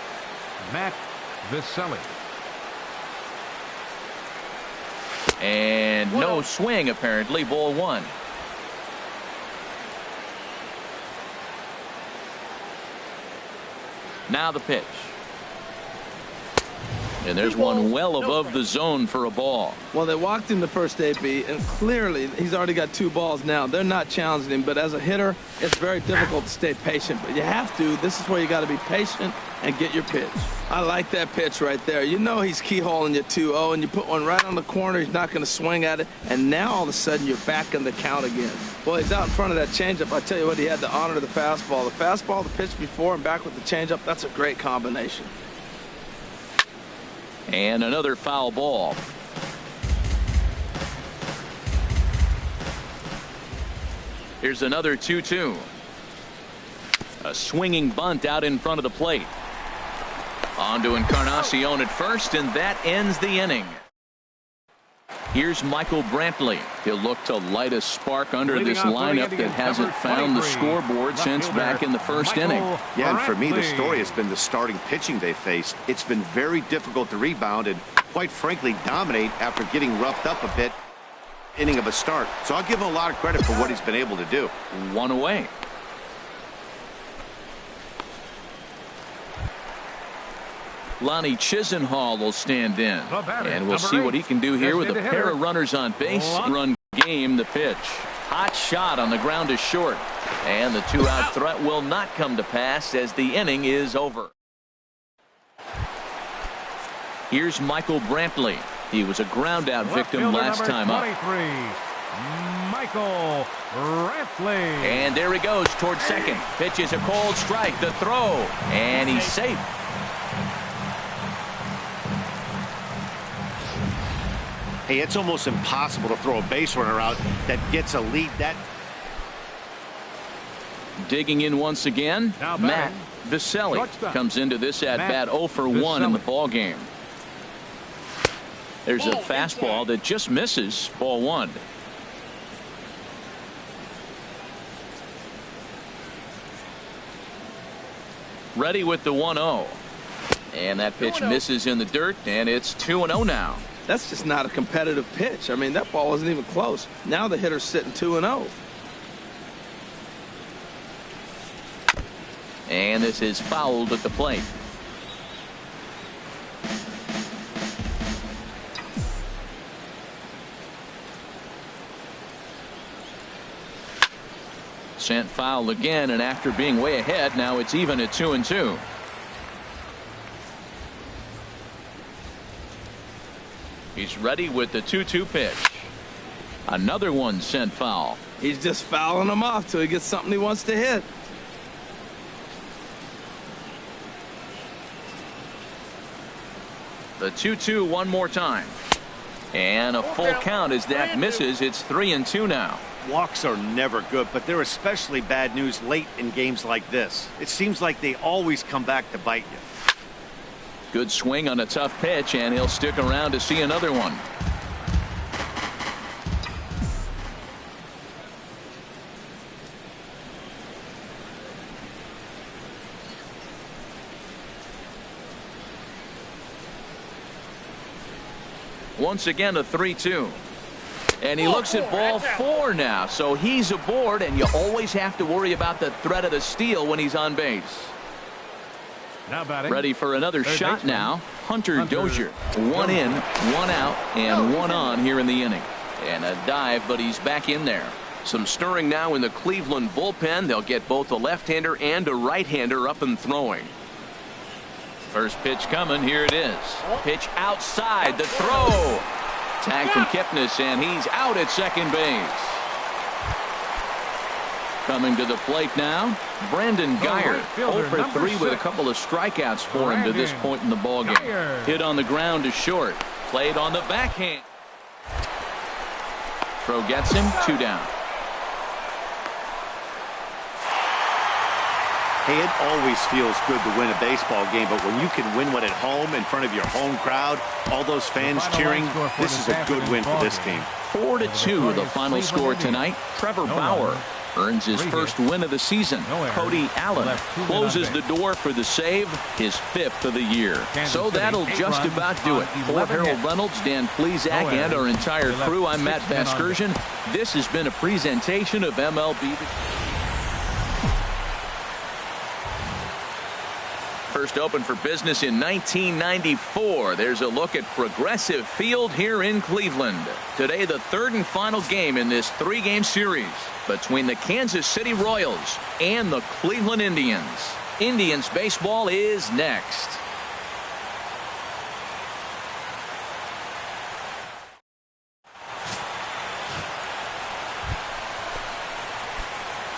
Matt Viselli. And no swing apparently, ball 1. Now the pitch. And there's one well above the zone for a ball. Well, they walked him the first AB, and clearly he's already got 2 balls now. They're not challenging him, but as a hitter, it's very difficult to stay patient. But you have to. This is where you got to be patient and get your pitch. I like that pitch right there. You know he's keyholing you 2-0, and you put one right on the corner. He's not going to swing at it, and now all of a sudden you're back in the count again. Well, he's out in front of that changeup. I tell you what, he had to honor the fastball. The fastball, the pitch before, and back with the changeup. That's a great combination. And another foul ball. Here's another 2-2. A swinging bunt out in front of the plate. On to Encarnacion at first, and that ends the inning. Here's Michael Brantley. He'll look to light a spark under this lineup that hasn't found the scoreboard since back in the first inning. Yeah, and for me, the story has been the starting pitching they faced. It's been very difficult to rebound and, quite frankly, dominate after getting roughed up a bit. Inning of a start. So I'll give him a lot of credit for what he's been able to do. 1 away. Lonnie Chisenhall will stand in, and we'll see what he can do here with a pair of runners on base. Run game, the pitch. Hot shot on the ground to short, and the 2-out threat will not come to pass as the inning is over. Here's Michael Brantley. He was a ground out victim last time up. Michael Brantley. And there he goes towards second. Pitch is a cold strike. The throw, and he's safe. Hey, it's almost impossible to throw a base runner out that gets a lead that. Digging in once again, Matt Viselli comes into this at bat 0 for 1 in the ball game. There's a fastball that just misses, ball 1. Ready with the 1-0. And that pitch misses in the dirt, and it's 2-0 now. That's just not a competitive pitch. I mean, that ball wasn't even close. Now the hitter's sitting 2-0. And this is fouled at the plate. Sent foul again, and after being way ahead, now it's even at 2-2. He's ready with the 2-2 pitch. Another one sent foul. He's just fouling them off till he gets something he wants to hit. The 2-2 one more time. And a full count as that misses. It's 3-2 now. Walks are never good, but they're especially bad news late in games like this. It seems like they always come back to bite you. Good swing on a tough pitch, and he'll stick around to see another one. Once again, a 3-2. And he looks at ball 4 now, so he's aboard, and you always have to worry about the threat of the steal when he's on base. Now batting. Ready for another shot now. Hunter Dozier. 1 in, 1 out, and 1 on here in the inning. And a dive, but he's back in there. Some stirring now in the Cleveland bullpen. They'll get both a left-hander and a right-hander up and throwing. First pitch coming. Here it is. Pitch outside. The throw. Tag from Kipnis, and he's out at second base. Coming to the plate now, Brandon Guyer. 0 for 3 with a couple of strikeouts for him to this point in the ballgame. Hit on the ground to short. Played on the backhand. Throw gets him. 2 down. Hey, it always feels good to win a baseball game, but when you can win one at home in front of your home crowd, all those fans cheering, this is a good win for this team. 4-2 the final score tonight. Trevor Bauer earns his first win of the season. Cody Allen closes the door for the save, his 5th of the year. So that'll just about do it. For Harold Reynolds, Dan Plesac, and our entire crew, I'm Matt Vasgersian. This has been a presentation of MLB. First opened for business in 1994. There's a look at Progressive Field here in Cleveland. Today, the third and final game in this 3-game series between the Kansas City Royals and the Cleveland Indians. Indians baseball is next.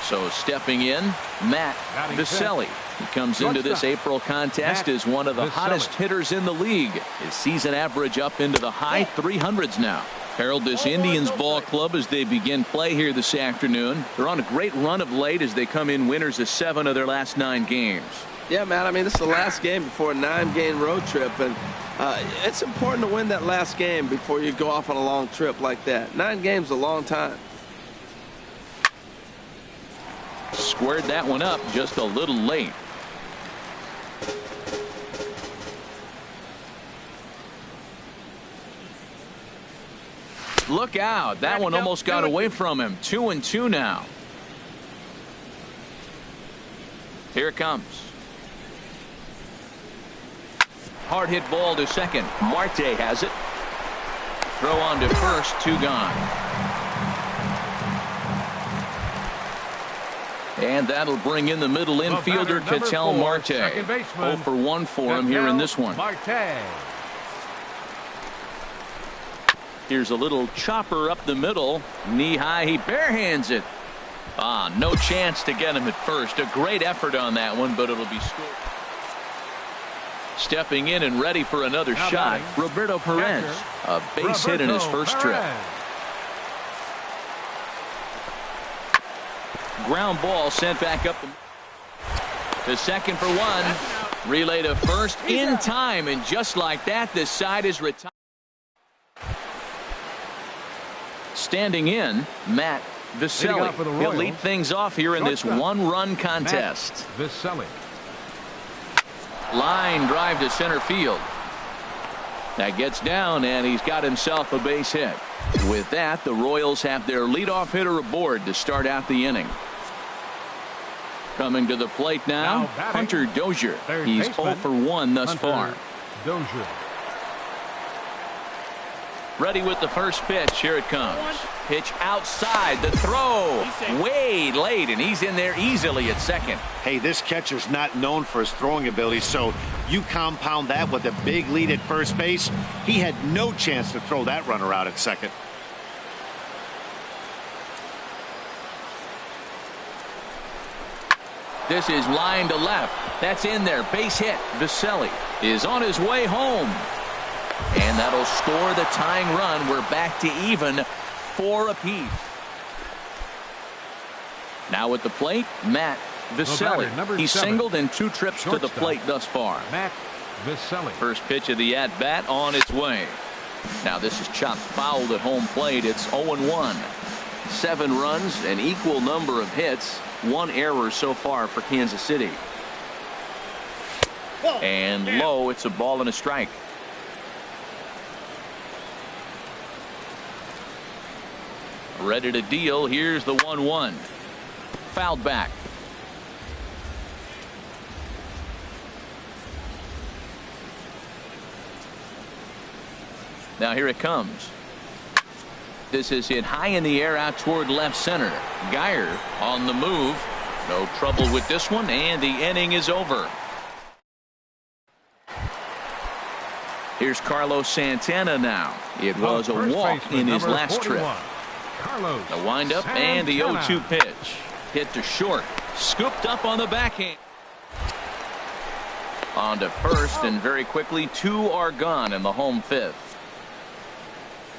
So stepping in, Matt Viselli. He comes into this April contest as one of the hottest hitters in the league. His season average up into the high 300s now. Harold, this Indians ball club as they begin play here this afternoon. They're on a great run of late as they come in winners of 7 of their last 9 games. Yeah, man, I mean, this is the last game before a 9-game road trip, and it's important to win that last game before you go off on a long trip like that. 9 games is a long time. Squared that one up just a little late. Look out. That one almost got away from him. 2-2 now. Here it comes. Hard hit ball to second. Marte has it. Throw on to first. 2 gone. And that'll bring in the middle infielder, Ketel Marte. 0 for 1 for him here in this one. Here's a little chopper up the middle. Knee high. He barehands it. No chance to get him at first. A great effort on that one, but it'll be scored. Stepping in and ready for another shot, Roberto Perez. A base hit in his first trip. Ground ball sent back up. To second for one. Relay to first in time, and just like that, this side is retired. Standing in, Matt Viselli. He'll lead things off here in this one-run contest. Viselli. Line drive to center field. That gets down, and he's got himself a base hit. With that, the Royals have their leadoff hitter aboard to start out the inning. Coming to the plate now Hunter Dozier. He's 0 for 1 thus far. Dozier. Ready with the first pitch. Here it comes. Pitch outside. The throw. Way late, and he's in there easily at second. Hey, this catcher's not known for his throwing ability, so you compound that with a big lead at first base. He had no chance to throw that runner out at second. This is line to left. That's in there. Base hit. Viselli is on his way home. And that'll score the tying run. We're back to even 4 apiece. Now at the plate, Matt Viselli. He's singled in 2 trips to the plate thus far. Matt Viselli. First pitch of the at-bat on its way. Now this is chopped foul at home plate. It's 0-1. 7 runs, an equal number of hits. 1 error so far for Kansas City. And low, it's a ball and a strike. Ready to deal. Here's the 1-1. Fouled back. Now here it comes. This is hit high in the air out toward left center. Geyer on the move. No trouble with this one, and the inning is over. Here's Carlos Santana now. It was a walk in his last trip. The windup and the 0-2 pitch. Hit to short. Scooped up on the backhand. On to first, and very quickly 2 are gone in the home 5th.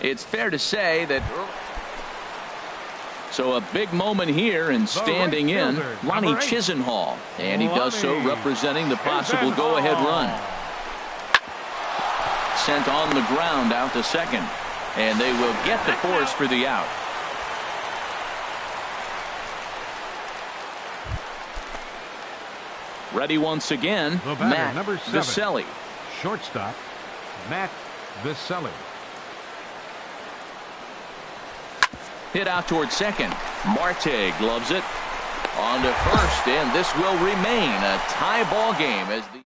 It's fair to say that. So a big moment here, and standing in, Lonnie Chisenhall. And he does so representing the possible go-ahead run. Sent on the ground out to second. And they will get the force for the out. Ready once again, Matt Viselli. Shortstop, Matt Viselli. Hit out towards second. Marte gloves it. On to first, and this will remain a tie ball game as the